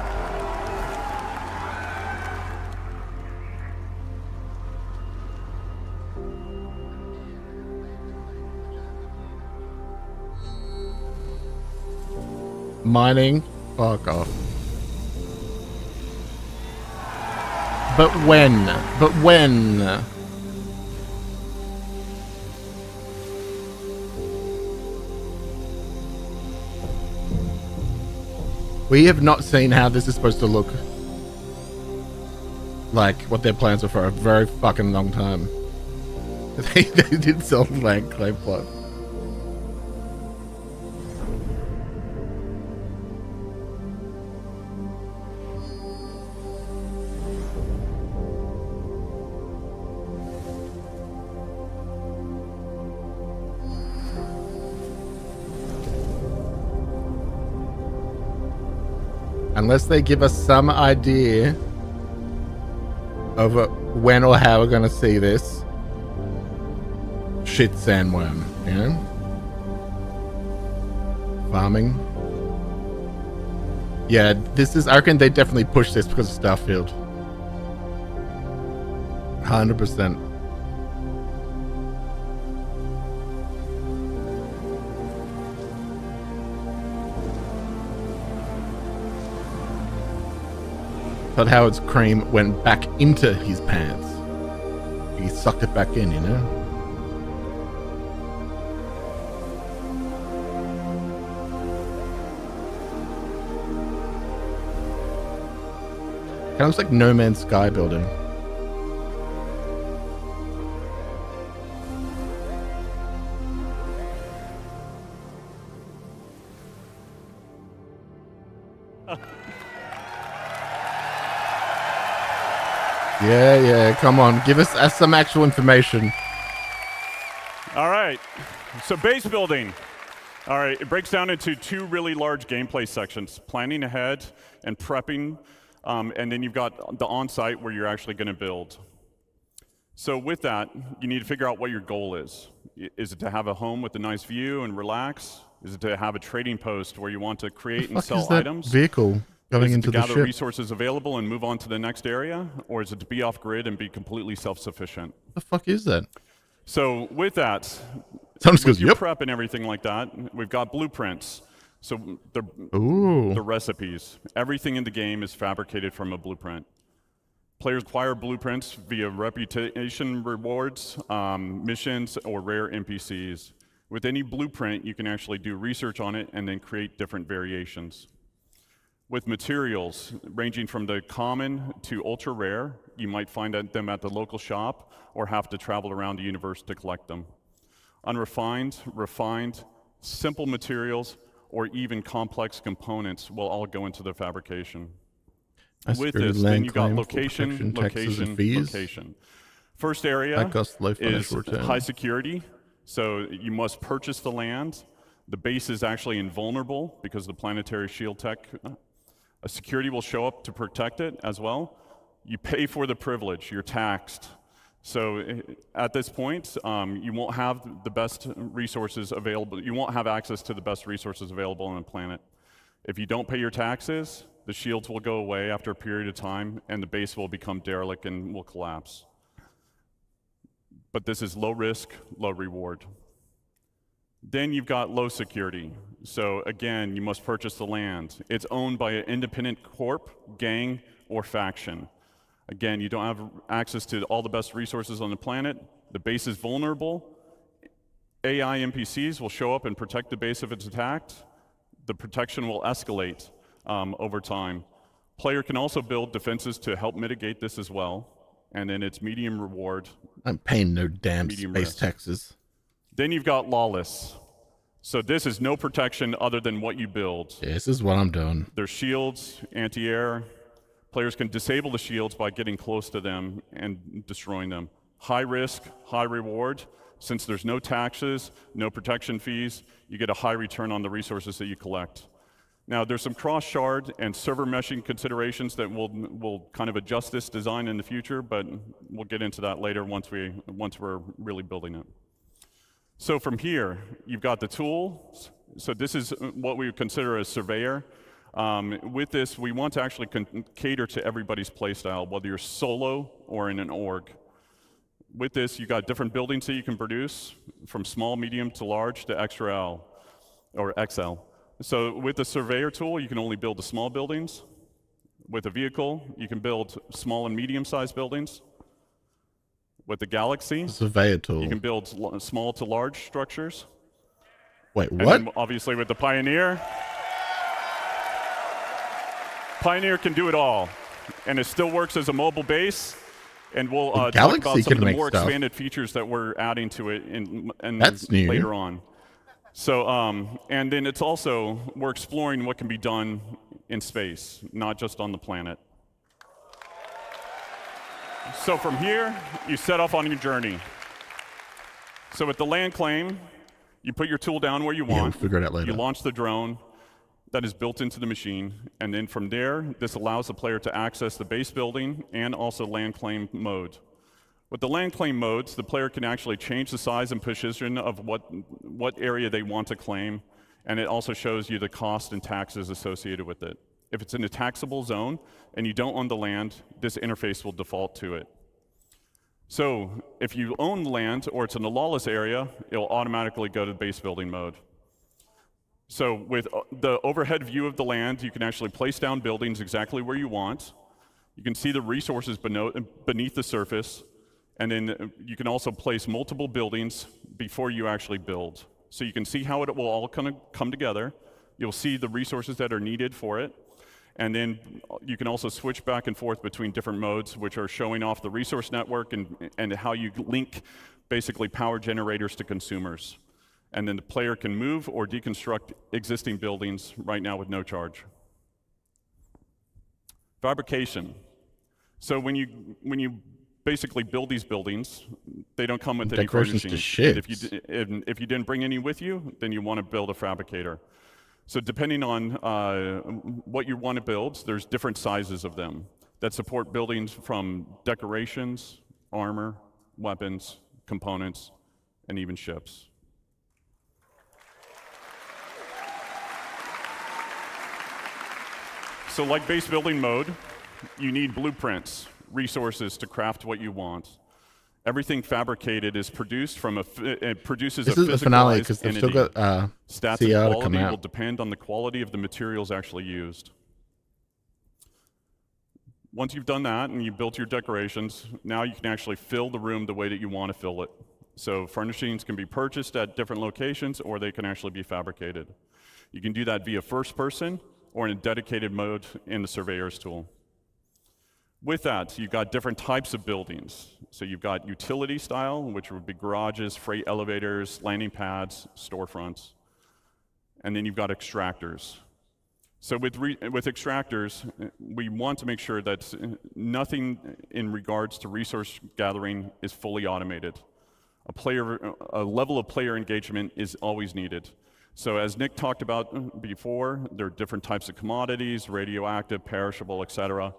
Mining? Fuck off. But when? But when? We have not seen how this is supposed to look like what their plans are for a very fucking long time. They did sell land claim plot. Unless they give us some idea of when or how we're going to see this shit sandworm, you know? Farming. Yeah, this is, I reckon they definitely pushed this because of Starfield. 100%. But Howard's cream went back into his pants. He sucked it back in, you know? Kind of looks like No Man's Sky building. Yeah, come on. Give us some actual information. All right. So base building. All right, it breaks down into two really large gameplay sections, planning ahead and prepping, and then you've got the on-site where you're actually going to build. So with that, you need to figure out what your goal is. Is it to have a home with a nice view and relax? Is it to have a trading post where you want to create and sell items? Vehicle going into the ship? Is it to gather resources available and move on to the next area? Or is it to be off-grid and be completely self-sufficient? What the fuck is that? So with that, with your prep and everything like that, we've got blueprints. So the recipes. Everything in the game is fabricated from a blueprint. Players acquire blueprints via reputation rewards, missions, or rare NPCs. With any blueprint, you can actually do research on it and then create different variations. With materials, ranging from the common to ultra rare, you might find them at the local shop or have to travel around the universe to collect them. Unrefined, refined, simple materials, or even complex components will all go into the fabrication. With this, then you got location, location. First area is high security, so you must purchase the land. The base is actually invulnerable because of the planetary shield tech. A security will show up to protect it as well. You pay for the privilege, you're taxed. So at this point, you won't have the best resources available. You won't have access to the best resources available on the planet. If you don't pay your taxes, the shields will go away after a period of time, and the base will become derelict and will collapse. But this is low risk, low reward. Then you've got low security. So again, you must purchase the land. It's owned by an independent corp, gang, or faction. Again, you don't have access to all the best resources on the planet. The base is vulnerable, AI NPCs will show up and protect the base if it's attacked. The protection will escalate over time. Player can also build defenses to help mitigate this as well. And then it's medium reward. I'm paying no damn space risk. taxes. Then you've got lawless. So this is no protection other than what you build. Yeah, this is what I'm doing. There's shields, anti-air. Players can disable the shields by getting close to them and destroying them. High risk, high reward. Since there's no taxes, no protection fees, you get a high return on the resources that you collect. Now, there's some cross-shard and server meshing considerations that will kind of adjust this design in the future, but we'll get into that later once we're really building it. So from here, you've got the tools. So this is what we would consider a surveyor. With this, we want to actually cater to everybody's playstyle, whether you're solo or in an org. With this, you've got different buildings that you can produce, from small, medium to large to XL or XL. So with the surveyor tool, you can only build the small buildings. With a vehicle, you can build small and medium-sized buildings. With the Galaxy, surveyor tool, you can build small to large structures. Wait, and what? Then obviously with the Pioneer, Pioneer can do it all, and it still works as a mobile base. And we'll talk about some of the more expanded features that we're adding to it later on. So, and then it's also, we're exploring what can be done in space, not just on the planet. So from here, you set off on your journey. So with the land claim, you put your tool down where you want. We'll figure it out later. You launch the drone that is built into the machine, and then from there, this allows the player to access the base building and also land claim mode. With the land claim modes, the player can actually change the size and position of what area they want to claim, and it also shows you the cost and taxes associated with it. If it's in a taxable zone and you don't own the land, this interface will default to it. So if you own land or it's in a lawless area, it'll automatically go to base building mode. So with the overhead view of the land, you can actually place down buildings exactly where you want. You can see the resources beneath the surface, and then you can also place multiple buildings before you actually build. So you can see how it will all kind of come together. You'll see the resources that are needed for it, and then you can also switch back and forth between different modes, which are showing off the resource network and how you link basically power generators to consumers. And then the player can move or deconstruct existing buildings right now with no charge. Fabrication. So when you basically build these buildings, they don't come with any furnishings. If you didn't bring any with you, then you want to build a fabricator. So depending on what you want to build, there's different sizes of them that support buildings from decorations, armor, weapons, components, and even ships. So like base building mode, you need blueprints, resources to craft what you want. Everything fabricated is produced from it produces this a is the finale physicalized because they've entity. still got Stats CR and to come quality out. will depend on the quality of the materials actually used. Once you've done that and you've built your decorations, now you can actually fill the room the way that you want to fill it. So furnishings can be purchased at different locations, or they can actually be fabricated. You can do that via first person or in a dedicated mode in the surveyor's tool. With that, you've got different types of buildings. So you've got utility style, which would be garages, freight elevators, landing pads, storefronts. And then you've got extractors. So with extractors, we want to make sure that nothing in regards to resource gathering is fully automated. A level of player engagement is always needed. So as Nick talked about before, there are different types of commodities, radioactive, perishable, et cetera.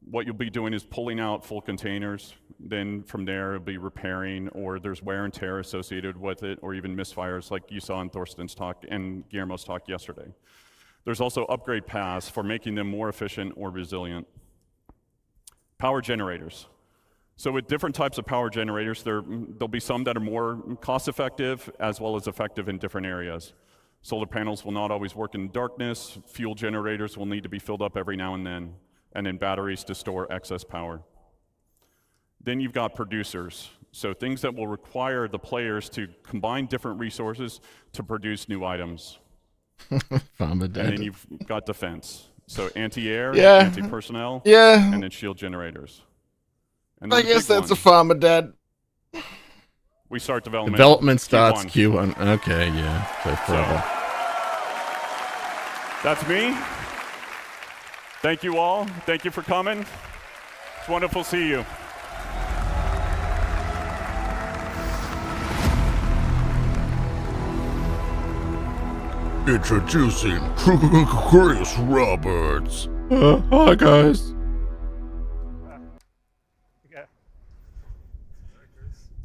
What you'll be doing is pulling out full containers. Then from there, it'll be repairing, or there's wear and tear associated with it, or even misfires like you saw in Thorsten's talk and Guillermo's talk yesterday. There's also upgrade paths for making them more efficient or resilient. Power generators. So with different types of power generators, there'll be some that are more cost-effective as well as effective in different areas. Solar panels will not always work in darkness. Fuel generators will need to be filled up every now and then batteries to store excess power. Then you've got producers. So things that will require the players to combine different resources to produce new items. Farmer Dad. And then you've got defense. So anti-air, Yeah. anti-personnel, Yeah. and then shield generators. And I then the guess big that's a one, Farmer Dad. we start development. Development starts Q1. Q1. Okay, yeah. So forever. That's me. Thank you all. Thank you for coming. It's wonderful to see you. Introducing Chris Roberts. Hi, guys.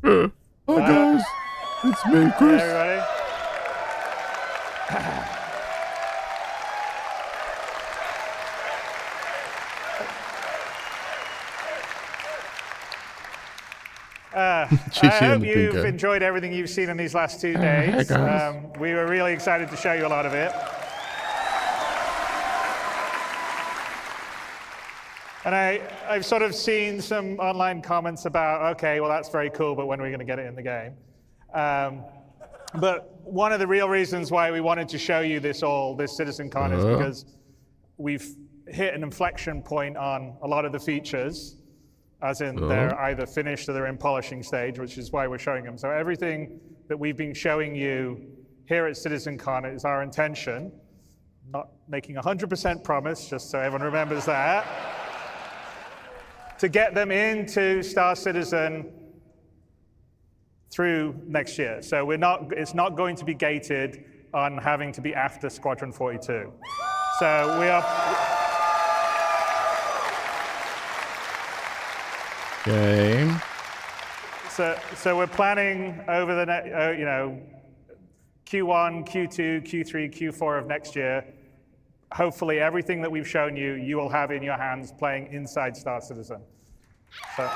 Hi, guys. It's me, Chris. Hey, everybody. I hope you've enjoyed everything you've seen in these last 2 days. We were really excited to show you a lot of it. And I've sort of seen some online comments about, okay, well, that's very cool, but when are we going to get it in the game? But one of the real reasons why we wanted to show you this CitizenCon is because we've hit an inflection point on a lot of the features, as in they're either finished or they're in polishing stage, which is why we're showing them. So everything that we've been showing you here at CitizenCon is our intention, not making 100% promise, just so everyone remembers that, to get them into Star Citizen through next year. So it's not going to be gated on having to be after Squadron 42. So we are... Okay. So we're planning over the Q1, Q2, Q3, Q4 of next year. Hopefully, everything that we've shown you, you will have in your hands playing inside Star Citizen. So.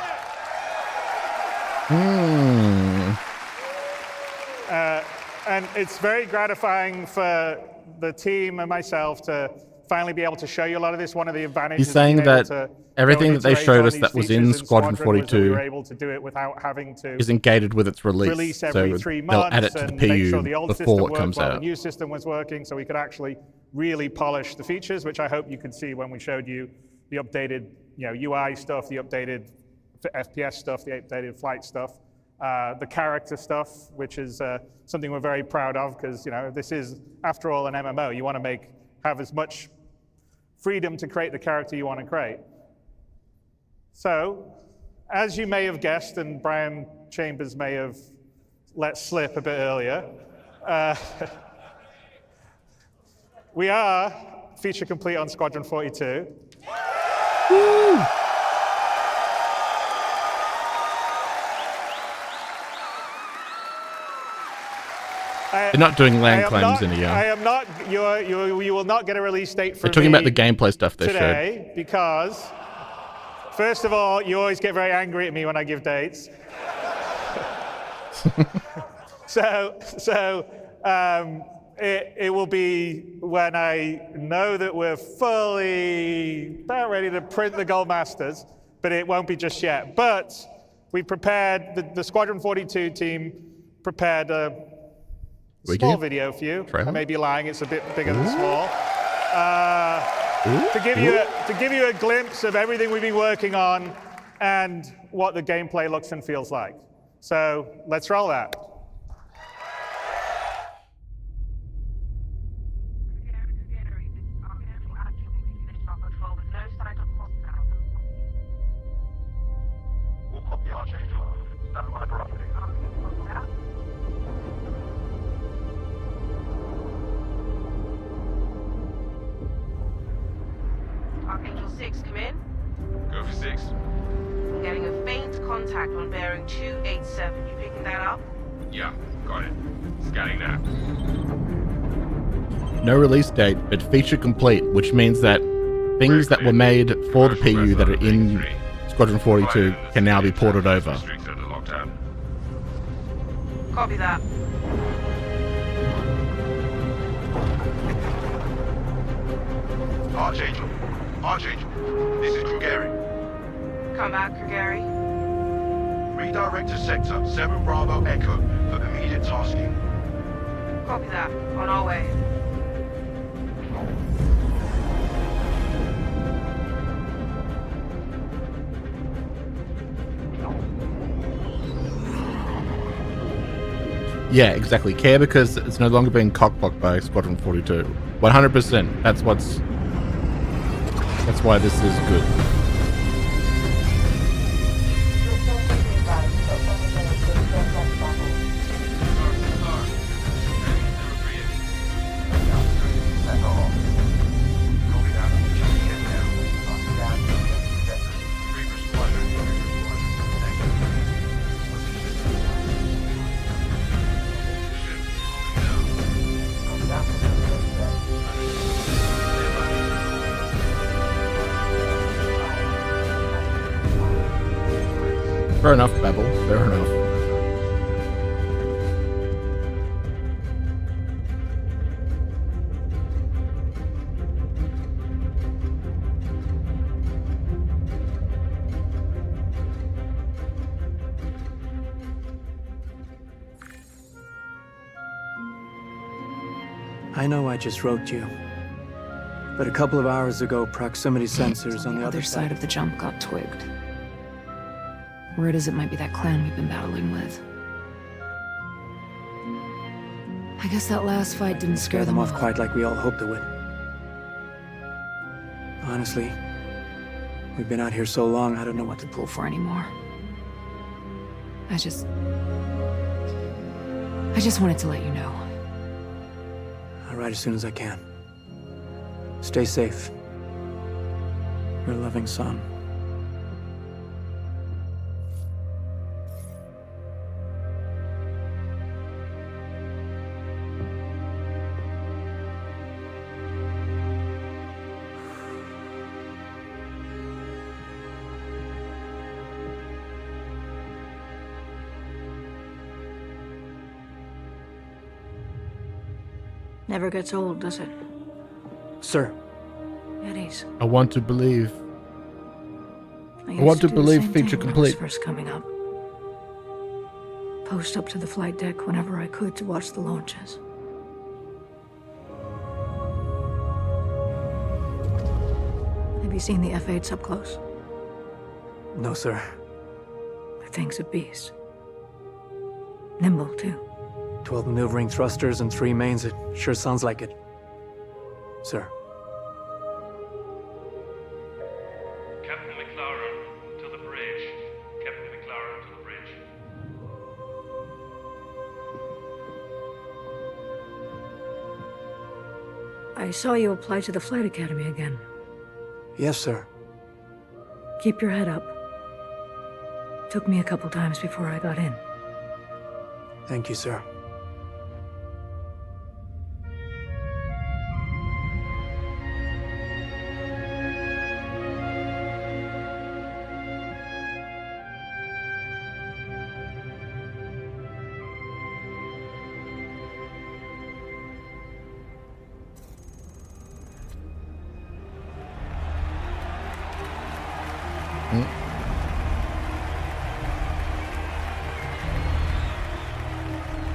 And it's very gratifying for the team and myself to finally be able to show you a lot of this. One of the advantages He's saying that everything that they showed us that was in Squadron 42 isn't gated with its release. Every So 3 they'll months add it to the and make PU sure the old before system it comes worked while out. the new system was working, so we could actually really polish the features, which I hope you could see when we showed you the updated UI stuff, the updated FPS stuff, the updated flight stuff, the character stuff, which is something we're very proud of because this is, after all, an MMO. You want to have as much freedom to create the character you want to create. So, as you may have guessed, and Brian Chambers may have let slip a bit earlier, we are feature complete on Squadron 42. Woo! They're not doing land claims in here. I am not. You will not get a release date from They're talking about the gameplay stuff they today showed. Because, first of all, you always get very angry at me when I give dates. It will be when I know that we're fully about ready to print the Gold Masters, but it won't be just yet. But we prepared, the Squadron 42 team prepared a small video for you. I may be lying, it's a bit bigger than small. To give you a glimpse of everything we've been working on and what the gameplay looks and feels like. So let's roll that. Archangel 6, come in. Go for 6. I'm getting a faint contact on bearing 287. You picking that up? Yeah, got it. Scanning now. No release date, but feature complete, which means that things that were made for the PU that are in Squadron 42 can now be ported over. Copy that. Archangel, this is Crew Gary. Come back, Gary. Redirect to Sector 7 Bravo Echo for immediate tasking. Copy that. On our way. Yeah, exactly. Care because it's no longer being cockblocked by Squadron 42. 100%. That's why this is good. Fair enough, Babel. Fair enough. I know I just wrote you, but a couple of hours ago, proximity sensors on the other side of the jump got twigged. Word is it might be that clan we've been battling with. I guess that last fight didn't scare them off quite like we all hoped it would. Honestly, we've been out here so long, I don't know what to pull for anymore. I just wanted to let you know. I'll write as soon as I can. Stay safe. Your loving son. Never gets old, does it? Sir. Eddies. I want to believe. I want to believe feature complete. First coming up. Post up to the flight deck whenever I could to watch the launches. Have you seen the F-8s up close? No, sir. The thing's a beast. Nimble, too. 12 maneuvering thrusters and 3 mains. It sure sounds like it. Sir. Captain McLaren, to the bridge. Captain McLaren, to the bridge. I saw you apply to the Flight Academy again. Yes, sir. Keep your head up. Took me a couple times before I got in. Thank you, sir.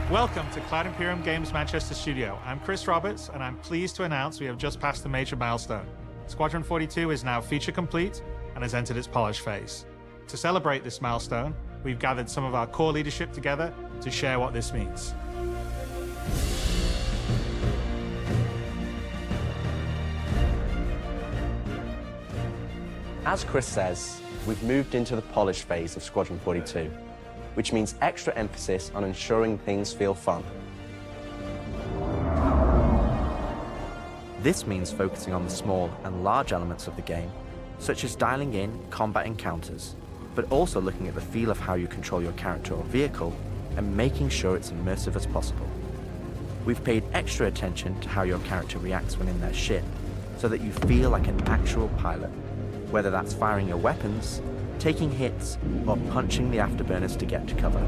Welcome to Cloud Imperium Games Manchester Studio. I'm Chris Roberts, and I'm pleased to announce we have just passed a major milestone. Squadron 42 is now feature complete and has entered its polish phase. To celebrate this milestone, we've gathered some of our core leadership together to share what this means. As Chris says, we've moved into the polish phase of Squadron 42, which means extra emphasis on ensuring things feel fun. This means focusing on the small and large elements of the game, such as dialing in combat encounters, but also looking at the feel of how you control your character or vehicle and making sure it's immersive as possible. We've paid extra attention to how your character reacts when in their ship, so that you feel like an actual pilot, whether that's firing your weapons, taking hits, or punching the afterburners to get to cover.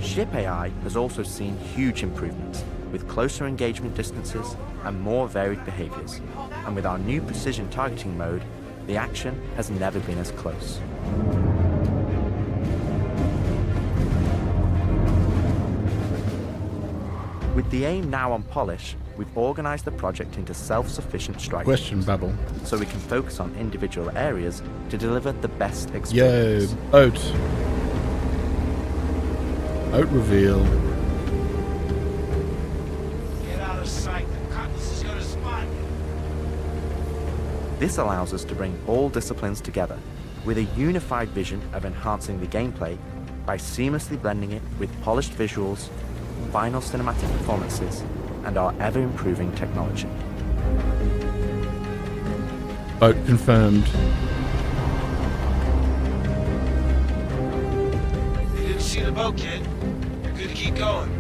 Ship AI has also seen huge improvements, with closer engagement distances and more varied behaviors. And with our new precision targeting mode, the action has never been as close. With the aim now on polish, we've organized the project into self-sufficient strike Question bubble. so we can focus on individual areas to deliver the best Yo, experience. boat. Boat reveal. Get out of sight. The Cutlass is gonna spot you. This allows us to bring all disciplines together with a unified vision of enhancing the gameplay by seamlessly blending it with polished visuals, final cinematic performances, and our ever-improving technology. Boat confirmed. You didn't see the boat, kid. You're good to keep going.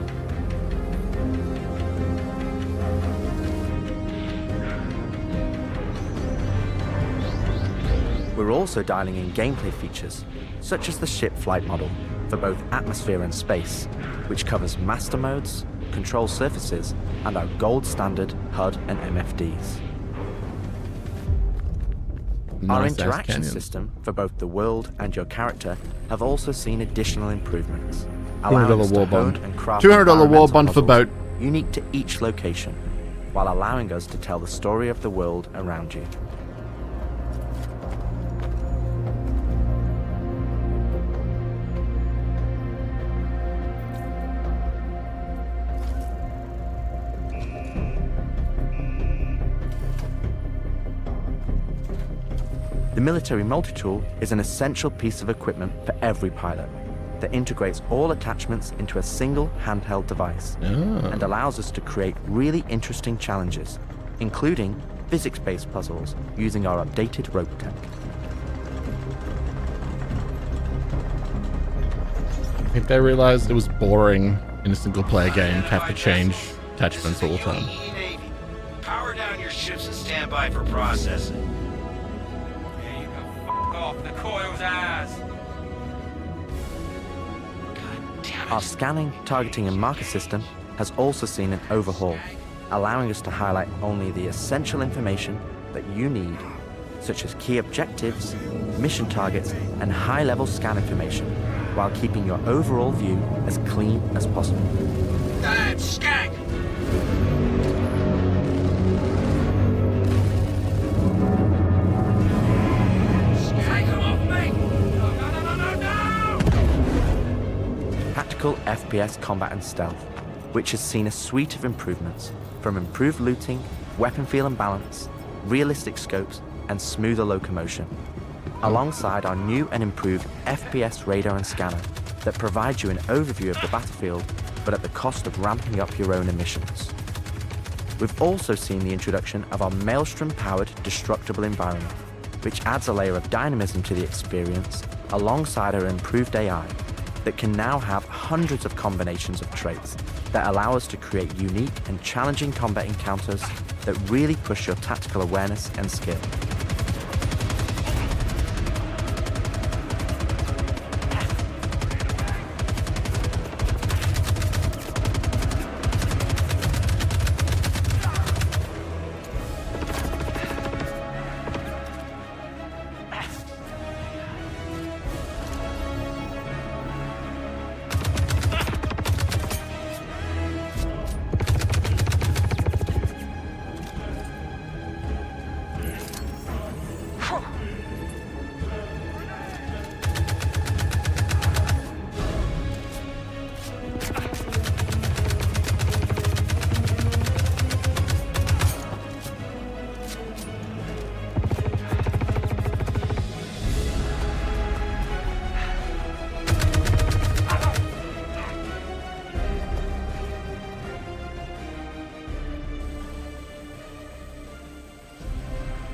We're also dialing in gameplay features, such as the ship flight model for both atmosphere and space, which covers master modes, control surfaces, and our gold standard HUD and MFDs. Our Nice-ass interaction canyon. system for both the world and your character have also seen additional improvements, $200 allowing us to war hone bond. and craft $200 war environmental bond for puzzles boat. unique to each location, while allowing us to tell the story of the world around you. The military multi-tool is an essential piece of equipment for every pilot that integrates all attachments into a single handheld device and allows us to create really interesting challenges, including physics-based puzzles using our updated rope tech. I think they realized it was boring in a single-player game to have to change attachments all the time. Navy. Power down your ships and stand by for processing. There you go. Fuck off. The coil's ass. Our scanning, targeting, and marker system has also seen an overhaul, allowing us to highlight only the essential information that you need, such as key objectives, mission targets, and high-level scan information, while keeping your overall view as clean as possible. Skank! Tactical FPS combat and stealth, which has seen a suite of improvements, from improved looting, weapon feel and balance, realistic scopes, and smoother locomotion, alongside our new and improved FPS radar and scanner that provides you an overview of the battlefield, but at the cost of ramping up your own emissions. We've also seen the introduction of our Maelstrom-powered destructible environment, which adds a layer of dynamism to the experience alongside our improved AI that can now have hundreds of combinations of traits that allow us to create unique and challenging combat encounters that really push your tactical awareness and skill.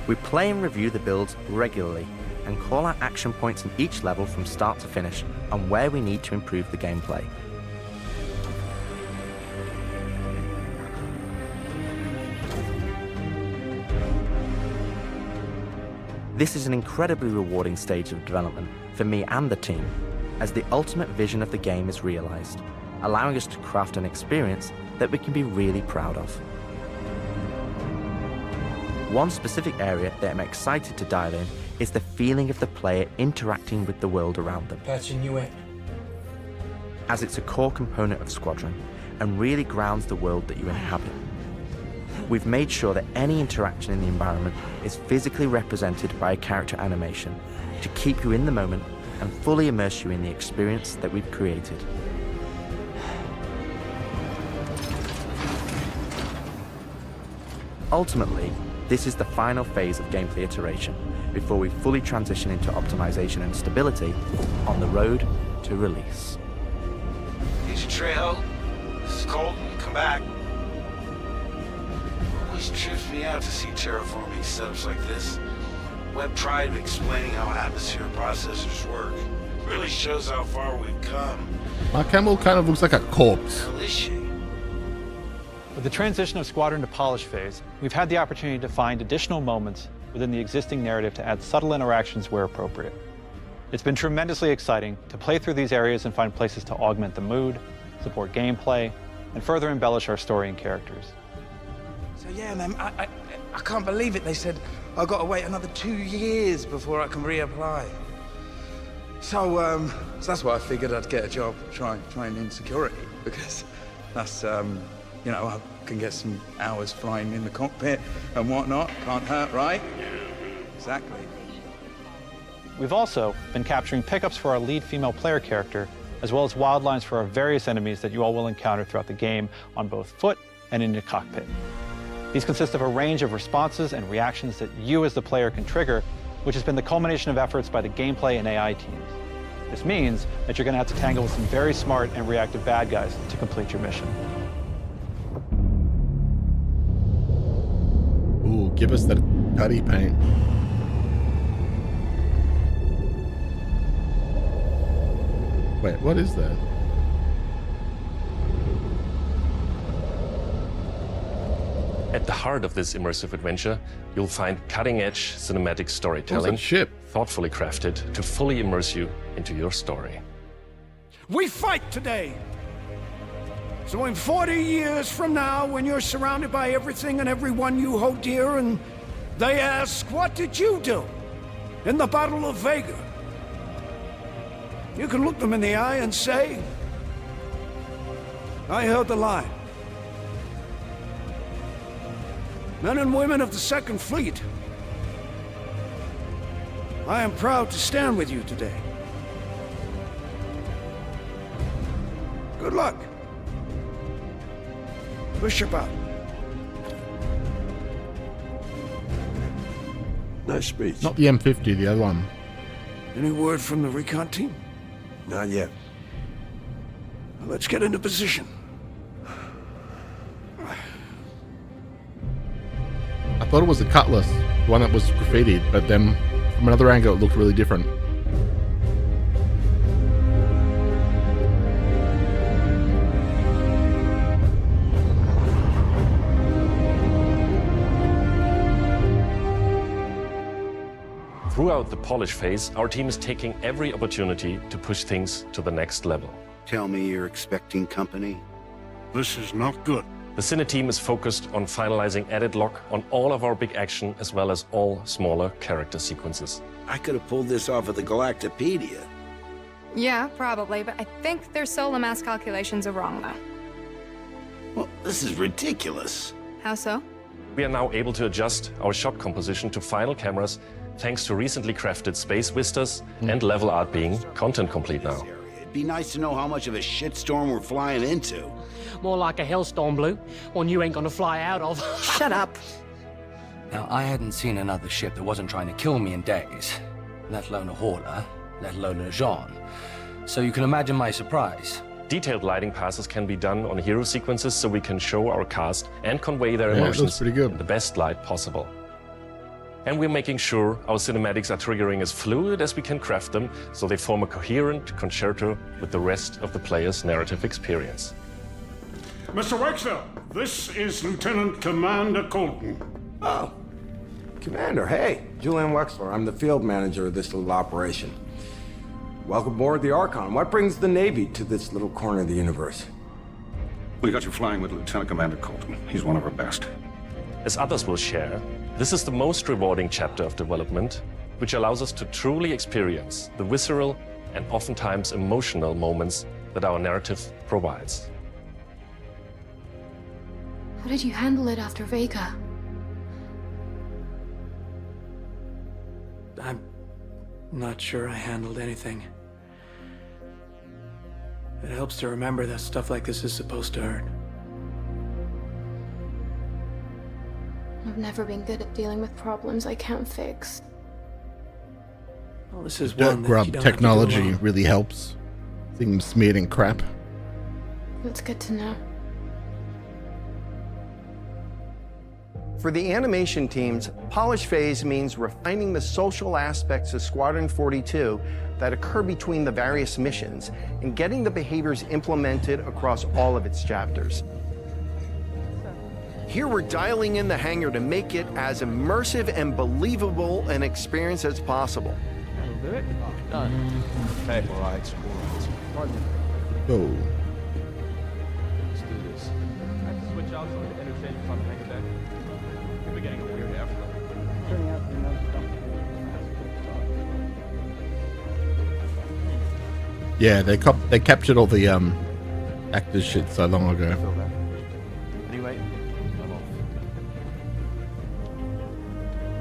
We play and review the builds regularly and call out action points in each level from start to finish on where we need to improve the gameplay. This is an incredibly rewarding stage of development for me and the team, as the ultimate vision of the game is realized, allowing us to craft an experience that we can be really proud of. One specific area that I'm excited to dial in is the feeling of the player interacting with the world around them. Patching you in. As it's a core component of Squadron, and really grounds the world that you inhabit. We've made sure that any interaction in the environment is physically represented by a character animation to keep you in the moment and fully immerse you in the experience that we've created. Ultimately, this is the final phase of gameplay iteration before we fully transition into optimization and stability on the road to release. Here's your Trejo. This is Colton. Come back. Always trips me out to see terraforming setups like this. Web tried of explaining how atmosphere processors work. Really shows how far we've come. My camel kind of looks like a corpse. With the transition of Squadron to polish phase, we've had the opportunity to find additional moments within the existing narrative to add subtle interactions where appropriate. It's been tremendously exciting to play through these areas and find places to augment the mood, support gameplay, and further embellish our story and characters. So yeah, man, I can't believe it. They said I've got to wait another 2 years before I can reapply. So that's why I figured I'd get a job trying in security, because that's, you know, I can get some hours flying in the cockpit and whatnot. Can't hurt, right? Exactly. We've also been capturing pickups for our lead female player character, as well as wildlines for our various enemies that you all will encounter throughout the game on both foot and in your cockpit. These consist of a range of responses and reactions that you as the player can trigger, which has been the culmination of efforts by the gameplay and AI teams. This means that you're going to have to tangle with some very smart and reactive bad guys to complete your mission. Ooh, give us that putty paint. Wait, what is that? At the heart of this immersive adventure, you'll find cutting-edge cinematic storytelling, thoughtfully crafted to fully immerse you into your story. We fight today. So in 40 years from now, when you're surrounded by everything and everyone you hold dear, and they ask, what did you do in the Battle of Vega? You can look them in the eye and say, I held the line. Men and women of the Second Fleet, I am proud to stand with you today. Good luck. Bishop out. Nice speech. Not the M50, the other one. Any word from the recon team? Not yet. Well, let's get into position. I thought it was a Cutlass, the one that was graffitied, but then from another angle it looked really different. Throughout the polish phase, our team is taking every opportunity to push things to the next level. Tell me you're expecting company? This is not good. The Cine team is focused on finalizing edit lock on all of our big action as well as all smaller character sequences. I could have pulled this off of the Galactopedia. Yeah, probably, but I think their solar mass calculations are wrong, though. Well, this is ridiculous. How so? We are now able to adjust our shot composition to final cameras thanks to recently crafted space vistas and level art being content complete now. It'd be nice to know how much of a shitstorm we're flying into. More like a hellstorm, Blue. One you ain't gonna fly out of. Shut up. Now, I hadn't seen another ship that wasn't trying to kill me in days, let alone a hauler, let alone a Jean. So you can imagine my surprise. Detailed lighting passes can be done on hero sequences so we can show our cast and convey their emotions in the best light possible. And we're making sure our cinematics are triggering as fluid as we can craft them so they form a coherent concerto with the rest of the player's narrative experience. Mr. Wexler, this is Lieutenant Commander Colton. Oh, Commander, hey. Julian Wexler, I'm the field manager of this little operation. Welcome aboard the Archon. What brings the Navy to this little corner of the universe? We got you flying with Lieutenant Commander Colton. He's one of our best. As others will share, this is the most rewarding chapter of development, which allows us to truly experience the visceral and oftentimes emotional moments that our narrative provides. How did you handle it after Vega? I'm not sure I handled anything. It helps to remember that stuff like this is supposed to hurt. I've never been good at dealing with problems I can't fix. Well, this is Dirt one that grub you don't have to do technology alone. really helps. Things smeared in crap. That's good to know. For the animation teams, polish phase means refining the social aspects of Squadron 42 that occur between the various missions and getting the behaviors implemented across all of its chapters. Here we're dialing in the hangar to make it as immersive and believable an experience as possible. Okay, all right. Go. Let's do this. I have to switch out some of the interchange on the hangar deck. We're getting a weird airflow. Turning out to be another Yeah, they captured all the actors shit so long ago. Anyway, I'm off.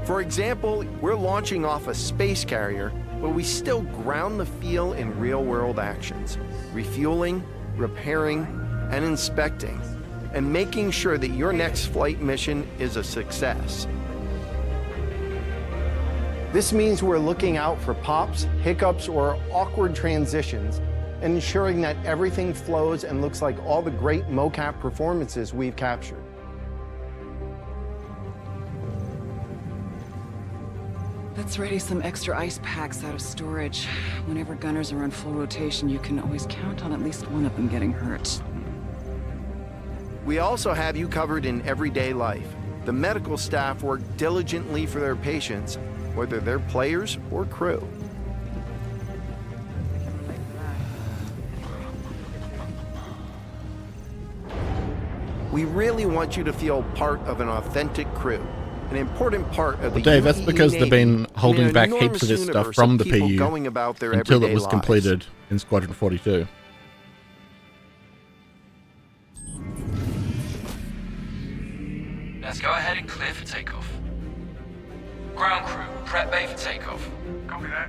For example, we're launching off a space carrier, but we still ground the feel in real-world actions, refueling, repairing, and inspecting, and making sure that your next flight mission is a success. This means we're looking out for pops, hiccups, or awkward transitions, and ensuring that everything flows and looks like all the great mocap performances we've captured. Let's ready some extra ice packs out of storage. Whenever gunners are on full rotation, you can always count on at least one of them getting hurt. We also have you covered in everyday life. The medical staff work diligently for their patients, whether they're players or crew. We really want you to feel part of an authentic crew, an important part of the Dave, that's UEE because they've been holding Navy, back an heaps of this enormous stuff from the universe of people PU going about their until it everyday was lives. completed in Squadron 42. Let's go ahead and clear for takeoff. Ground crew, prep bay for takeoff. Copy that.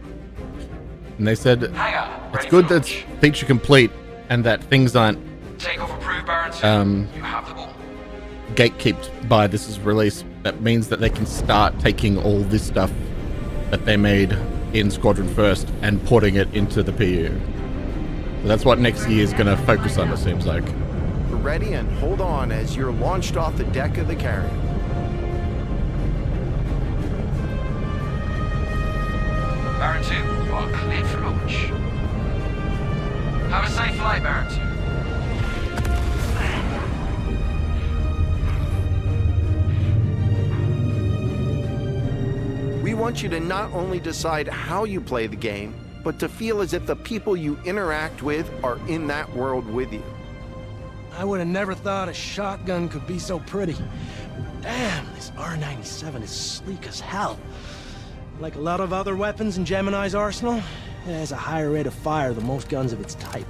And they said Hangar, it's ready good for that's feature complete and that things aren't Takeoff approved, Baron 2. You have the ball. gatekept by this is released. That means that they can start taking all this stuff that they made in Squadron first and porting it into the PU. So that's what next year is going to focus on, it seems like. Ready and hold on as you're launched off the deck of the carrier. Baron 2, you are cleared for launch. Have a safe flight, Baron 2. We want you to not only decide how you play the game, but to feel as if the people you interact with are in that world with you. I would have never thought a shotgun could be so pretty. Damn, this R97 is sleek as hell. Like a lot of other weapons in Gemini's arsenal, it has a higher rate of fire than most guns of its type.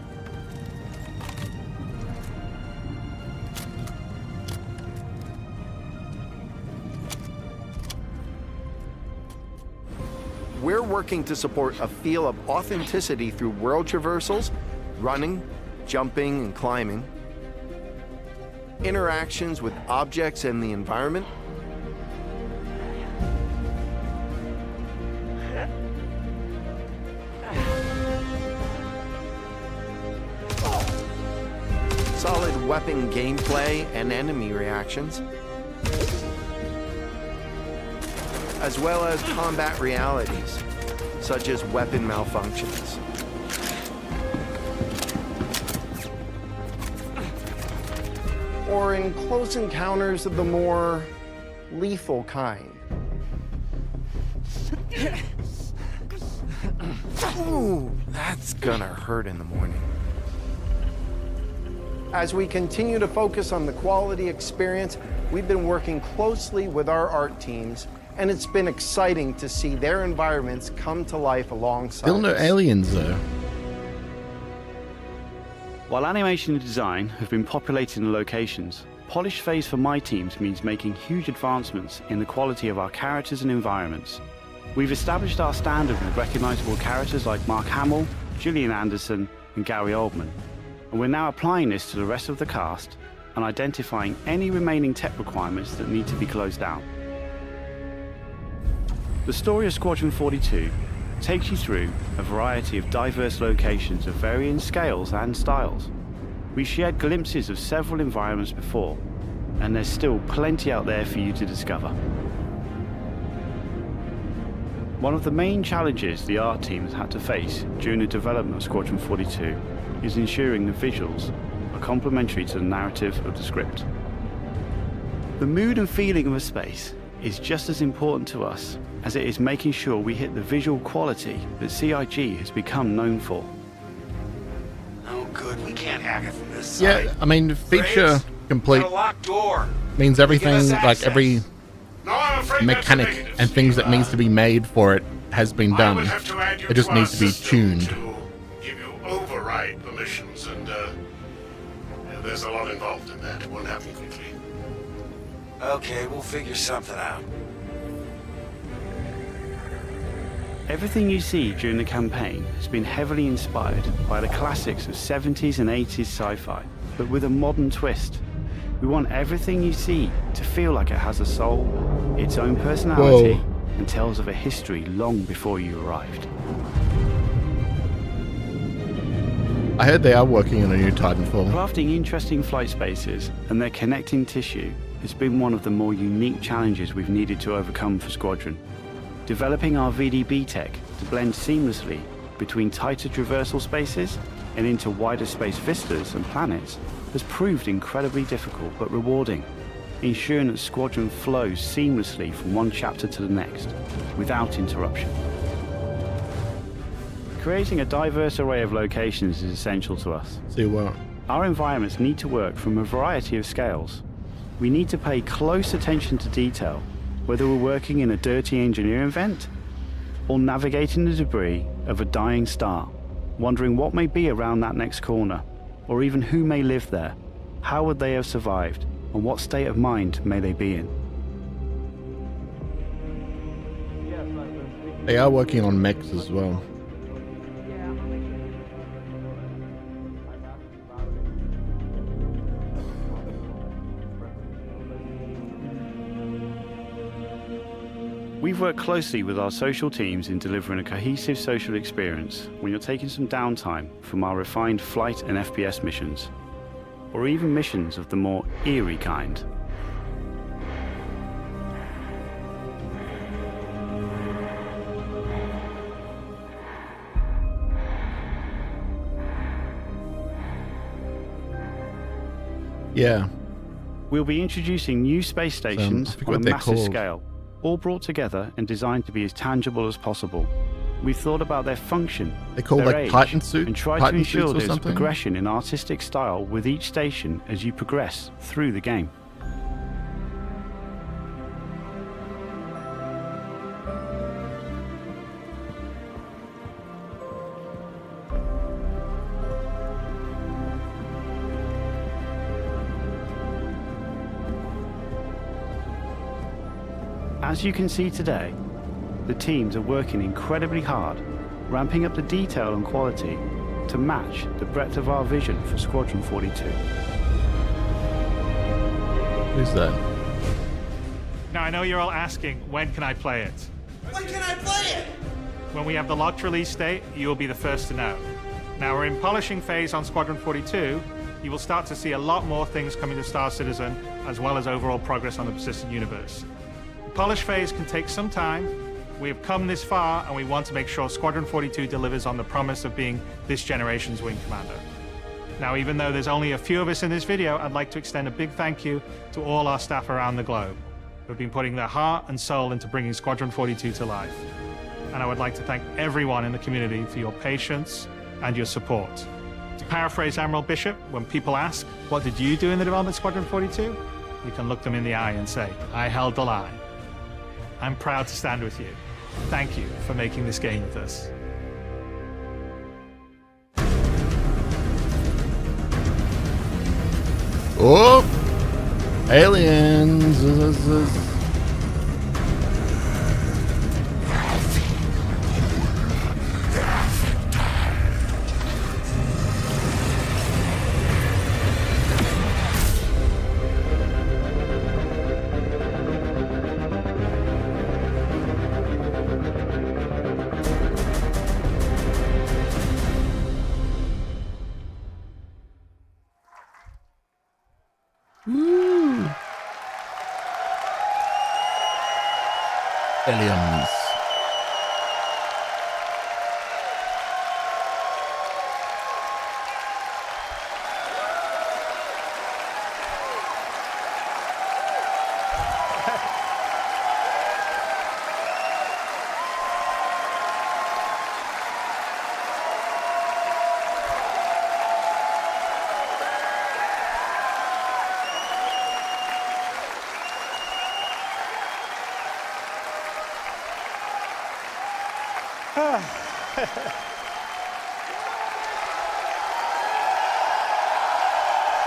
We're working to support a feel of authenticity through world traversals, running, jumping, and climbing, interactions with objects and the environment, solid weapon gameplay and enemy reactions, as well as combat realities, such as weapon malfunctions. Or in close encounters of the more lethal kind. Ooh, that's gonna hurt in the morning. As we continue to focus on the quality experience, we've been working closely with our art teams, and it's been exciting to see their environments come to life alongside Still no us. aliens though. While animation and design have been populating the locations, Polish phase for my teams means making huge advancements in the quality of our characters and environments. We've established our standard with recognizable characters like Mark Hamill, Gillian Anderson, and Gary Oldman, and we're now applying this to the rest of the cast and identifying any remaining tech requirements that need to be closed down. The story of Squadron 42 takes you through a variety of diverse locations of varying scales and styles. We shared glimpses of several environments before, and there's still plenty out there for you to discover. One of the main challenges the art team has had to face during the development of Squadron 42 is ensuring the visuals are complementary to the narrative of the script. The mood and feeling of a space is just as important to us as it is making sure we hit the visual quality that CIG has become known for. Oh good, we can't hack it from this side. Yeah, I mean, feature complete Got a locked door. means everything, like access. every mechanic and things that needs to be made for it has been done. It just needs to be tuned. Give you override permissions, and there's a lot involved in that. It won't happen quickly. Okay, we'll figure something out. Everything you see during the campaign has been heavily inspired by the classics of 70s and 80s sci-fi, but with a modern twist. We want everything you see to feel like it has a soul, its own personality, and tells of a history long before you arrived. I heard they are working on a new Titanfall. Crafting interesting flight spaces and their connecting tissue has been one of the more unique challenges we've needed to overcome for Squadron. Developing our VDB tech to blend seamlessly between tighter traversal spaces and into wider space vistas and planets has proved incredibly difficult but rewarding, ensuring that Squadron flows seamlessly from one chapter to the next, without interruption. Creating a diverse array of locations is essential to us. See what? Our environments need to work from a variety of scales. We need to pay close attention to detail, whether we're working in a dirty engineering vent or navigating the debris of a dying star, wondering what may be around that next corner, or even who may live there, how would they have survived, and what state of mind may they be in. They are working on mechs as well. We've worked closely with our social teams in delivering a cohesive social experience when you're taking some downtime from our refined flight and FPS missions, or even missions of the more eerie kind. Yeah. We'll be introducing new space stations on a massive scale, all brought together and designed to be as tangible as possible. We've thought about their function, They're called their like age, Titan suit, and tried to Titan ensure suits or there's something? progression in artistic style with each station as you progress through the game. As you can see today, the teams are working incredibly hard, ramping up the detail and quality to match the breadth of our vision for Squadron 42. Who's that? Now, I know you're all asking, when can I play it? When can I play it? When we have the locked release date, you will be the first to know. Now, we're in polishing phase on Squadron 42. You will start to see a lot more things coming to Star Citizen, as well as overall progress on the persistent universe. Polish phase can take some time. We have come this far, and we want to make sure Squadron 42 delivers on the promise of being this generation's wing commander. Now, even though there's only a few of us in this video, I'd like to extend a big thank you to all our staff around the globe who have been putting their heart and soul into bringing Squadron 42 to life. And I would like to thank everyone in the community for your patience and your support. To paraphrase Admiral Bishop, when people ask, what did you do in the development of Squadron 42? You can look them in the eye and say, I held the line. I'm proud to stand with you. Thank you for making this game with us. Oh! Aliens. Woo. Aliens.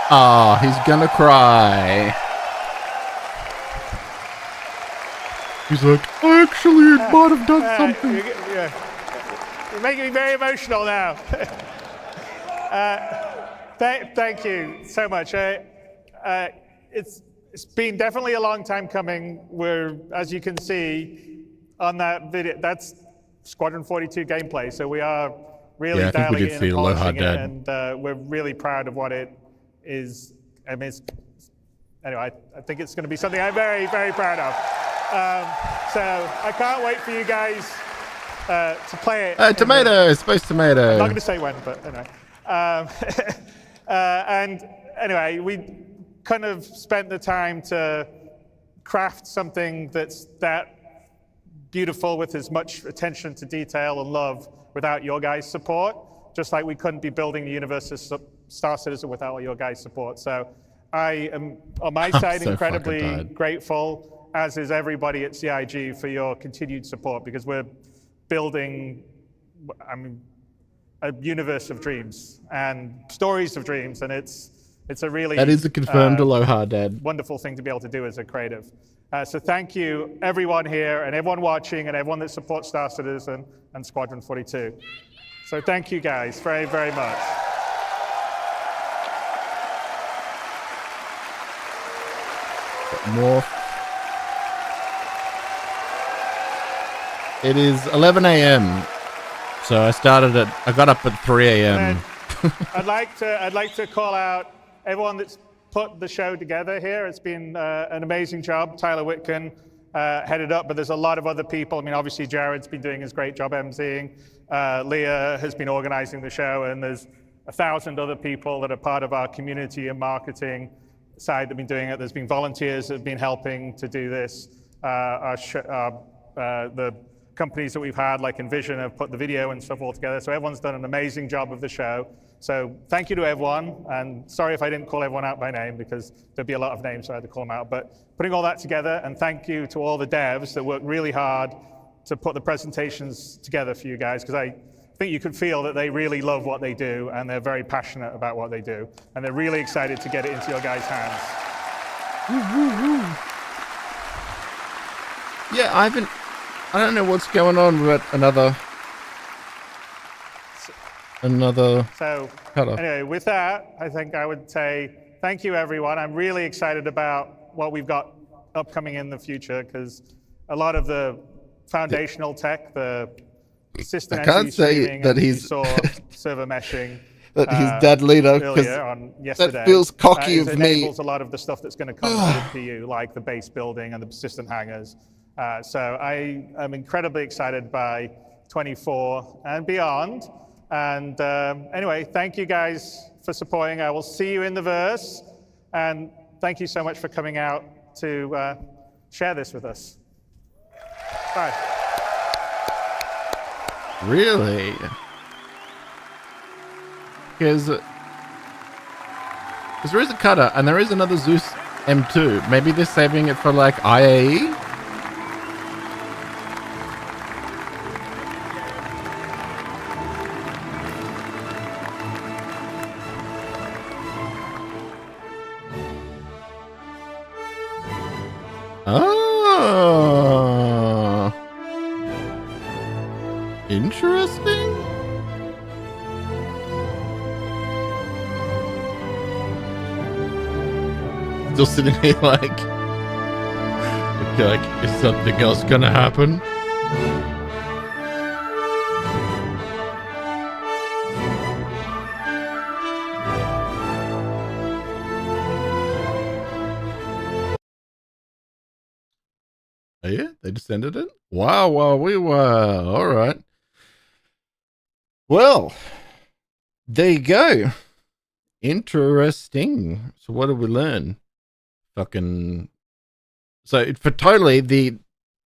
Ah, he's gonna cry. He's like, actually, it might have done something. You're making me very emotional now. Thank you so much. It's been definitely a long time coming. We're, as you can see on that video, that's Squadron 42 gameplay. So we are really dialing it in and polishing it, and we're really proud of what it is. I mean, anyway, I think it's going to be something I'm very, very proud of. So I can't wait for you guys to play it. Tomato, space tomato. I'm not going to say when, but anyway. And anyway, we kind of spent the time to craft something that's that beautiful with as much attention to detail and love without your guys' support, just like we couldn't be building the universe of Star Citizen without all your guys' support. So I am, on my side, so incredibly grateful, as is everybody at CIG, for your continued support, because we're building, I mean, a universe of dreams and stories of dreams, and it's a really that is a confirmed aloha, Dad. Wonderful thing to be able to do as a creative. So thank you, everyone here, and everyone watching, and everyone that supports Star Citizen and Squadron 42. So thank you guys very, very much. More. It is 11 a.m. So I got up at 3 a.m. I'd like to call out everyone that's put the show together here. It's been an amazing job. Tyler Whitkin headed up, but there's a lot of other people. I mean, obviously Jared's been doing his great job emceeing. Leah has been organizing the show, and there's 1,000 other people that are part of our community and marketing side that have been doing it. There's been volunteers that have been helping to do this. The companies that we've had, like Envision, have put the video and stuff all together. So everyone's done an amazing job of the show. So thank you to everyone. And sorry if I didn't call everyone out by name, because there'd be a lot of names, so I had to call them out. But putting all that together, and thank you to all the devs that worked really hard to put the presentations together for you guys, because I think you could feel that they really love what they do, and they're very passionate about what they do. And they're really excited to get it into your guys' hands. Yeah, I don't know what's going on, but another So anyway, with that, I think I would say thank you, everyone. I'm really excited about what we've got upcoming in the future, because a lot of the foundational tech, the system, I can't say that he's server meshing. That he's dead leader, because that feels cocky of me. Enables a lot of the stuff that's going to come to the PU, like the base building and the persistent hangars. So I am incredibly excited by 24 and beyond. And anyway, thank you guys for supporting. I will see you in the verse. And thank you so much for coming out to share this with us. Bye. Really? Because there is a cutter, and there is another Zeus M2. Maybe they're saving it for like IAE? Oh, interesting. Still sitting here like, okay, like, is something else gonna happen? Oh yeah, they just ended it? Wow, all right. Well, there you go. Interesting. So what did we learn? Fucking... So for totally, the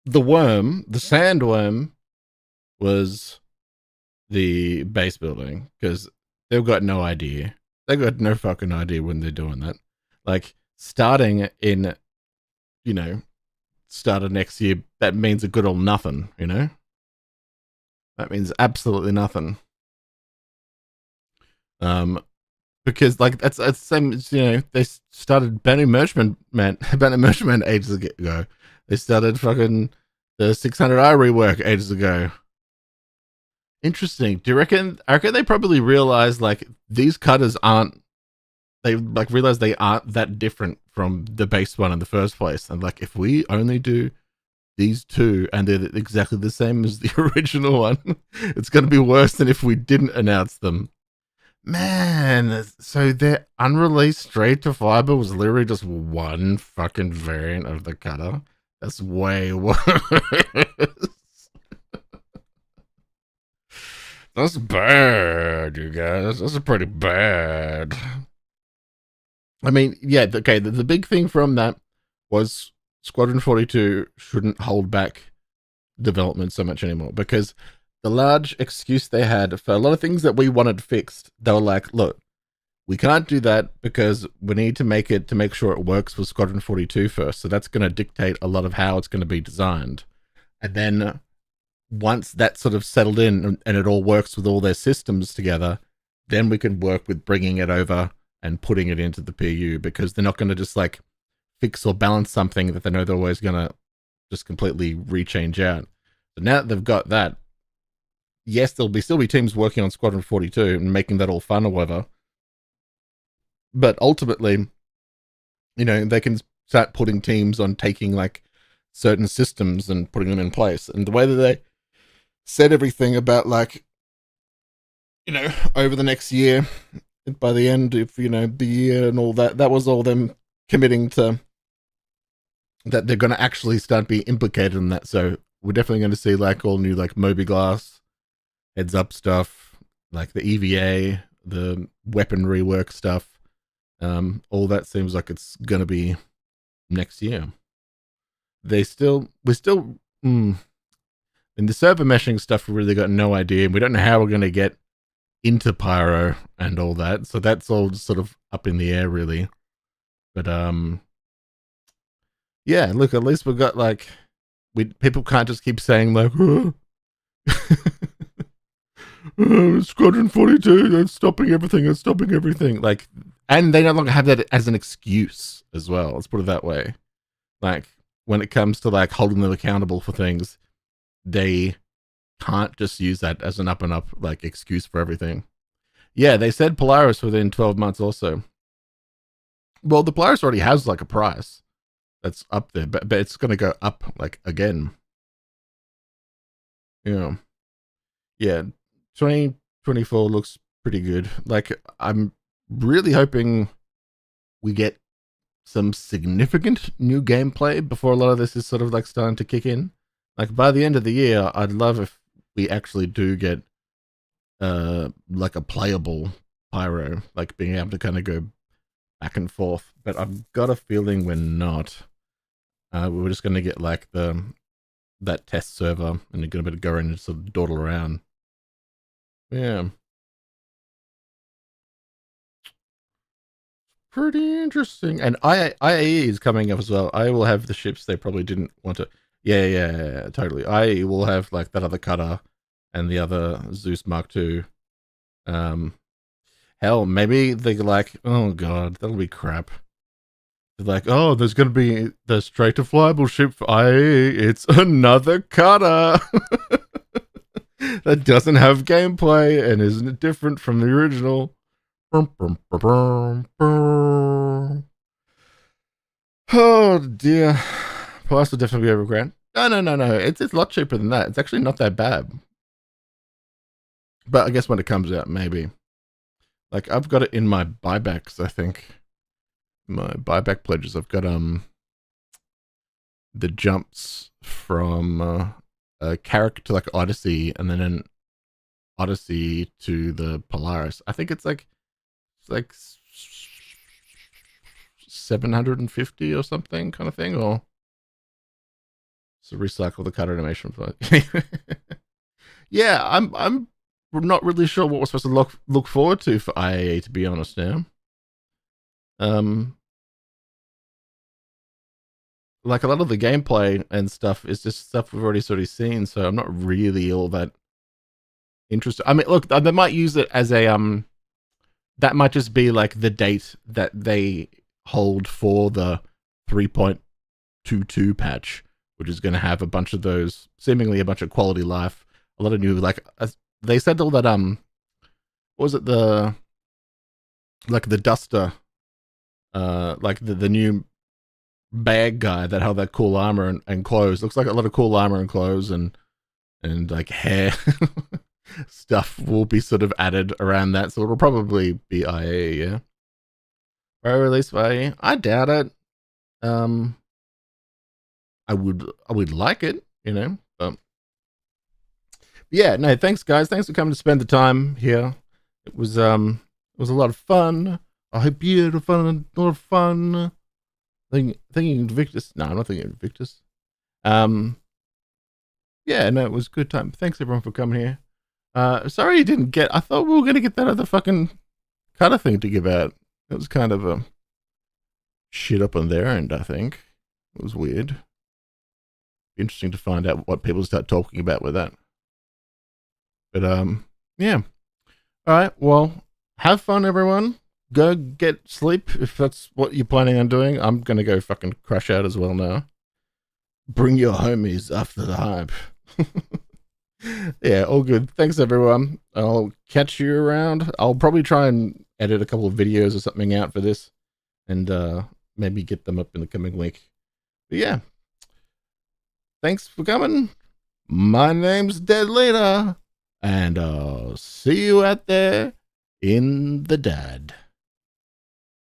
worm, the sandworm, was the base building, because they've got no idea. They've got no fucking idea when they're doing that. Like, starting in, you know, start of next year, that means a good old nothing, you know? That means absolutely nothing. Because like that's the same as, you know, they started Banner Merchant Man ages ago. They started fucking the 600i rework ages ago. Interesting. Do you reckon? I reckon they probably realized like these cutters aren't. They like realized they aren't that different from the base one in the first place, and like if we only do these two and they're exactly the same as the original one, it's going to be worse than if we didn't announce them. Man, so their unreleased straight to fiber was literally just one fucking variant of the cutter. That's way worse. That's bad, you guys. That's pretty bad. I mean, yeah, okay, the big thing from that was Squadron 42 shouldn't hold back development so much anymore, because the large excuse they had for a lot of things that we wanted fixed, they were like, look, we can't do that because we need to make sure it works with Squadron 42 first. So that's going to dictate a lot of how it's going to be designed. And then once that's sort of settled in and it all works with all their systems together, then we can work with bringing it over and putting it into the PU, because they're not going to just like fix or balance something that they know they're always going to just completely rechange out. So now that they've got that, yes, there'll still be teams working on Squadron 42 and making that all fun or whatever. But ultimately, you know, they can start putting teams on taking like certain systems and putting them in place. And the way that they said everything about like, you know, over the next year, by the end of, you know, the year and all that, that was all them committing to that they're going to actually start being implicated in that. So we're definitely going to see like all new like Moby-Glass, heads up stuff, like the EVA, the weapon rework stuff. All that seems like it's going to be next year. In the server meshing stuff, we really got no idea. We don't know how we're going to get into Pyro and all that. So that's all sort of up in the air, really. But, yeah, look, at least we've got like, people can't just keep saying like, Squadron 42, that's stopping everything. Like, and they no longer have that as an excuse as well. Let's put it that way. Like, when it comes to like holding them accountable for things, they can't just use that as an up and up like excuse for everything. Yeah, they said Polaris within 12 months also. Well, the Polaris already has like a price that's up there, but it's going to go up like again. Yeah. Yeah. 2024 looks pretty good. Like, I'm really hoping we get some significant new gameplay before a lot of this is sort of like starting to kick in. Like, by the end of the year, I'd love if we actually do get like a playable Pyro, like being able to kind of go back and forth. But I've got a feeling we're not. We're just going to get like that test server, and you're going to be able to go in and sort of dawdle around. Yeah. Pretty interesting. And IAE is coming up as well. I will have the ships they probably didn't want to. Yeah, totally. IAE will have like that other cutter and the other Zeus Mark II. Hell, maybe they like, oh god, that'll be crap. like, oh, there's going to be the straight-to-flyable ship for IAE. It's another cutter that doesn't have gameplay and isn't different from the original. Oh dear. Price will definitely be over $1,000. No. It's a lot cheaper than that. It's actually not that bad. But I guess when it comes out, maybe. Like, I've got it in my buybacks, I think. My buyback pledges. I've got the jumps from Carrick to like Odyssey, and then an Odyssey to the Polaris. I think it's like 750 or something kind of thing, or so recycle the cut animation for yeah, I'm not really sure what we're supposed to look forward to for IAA, to be honest now. Like a lot of the gameplay and stuff is just stuff we've already sort of seen, so I'm not really all that interested. I mean, look, they might use it as a that might just be like the date that they hold for the 3.22 patch, which is going to have a bunch of those, seemingly a bunch of quality life, a lot of new, like they said all that what was it, the duster, like the new bag guy that held that cool armor and clothes. Looks like a lot of cool armor and clothes and like hair stuff will be sort of added around that, so it'll probably be IA, yeah. Or release by IA. I doubt it. I would like it, you know. But yeah, no, thanks guys. Thanks for coming to spend the time here. It was a lot of fun. I hope you had a lot of fun. Thinking Invictus. No, I'm not thinking Invictus. Yeah, no, it was a good time. Thanks everyone for coming here. Sorry you didn't get, I thought we were gonna get that other fucking cutter thing to give out. It was kind of a shit up on their end, I think. It was weird. Interesting to find out what people start talking about with that. But yeah. Alright, well, have fun everyone. Go get sleep if that's what you're planning on doing. I'm gonna go fucking crash out as well now. Bring your homies after the hype. Yeah, all good. Thanks everyone. I'll catch you around. I'll probably try and edit a couple of videos or something out for this and maybe get them up in the coming week. But yeah. Thanks for coming. My name's Derelict, and I'll see you out there in the dad.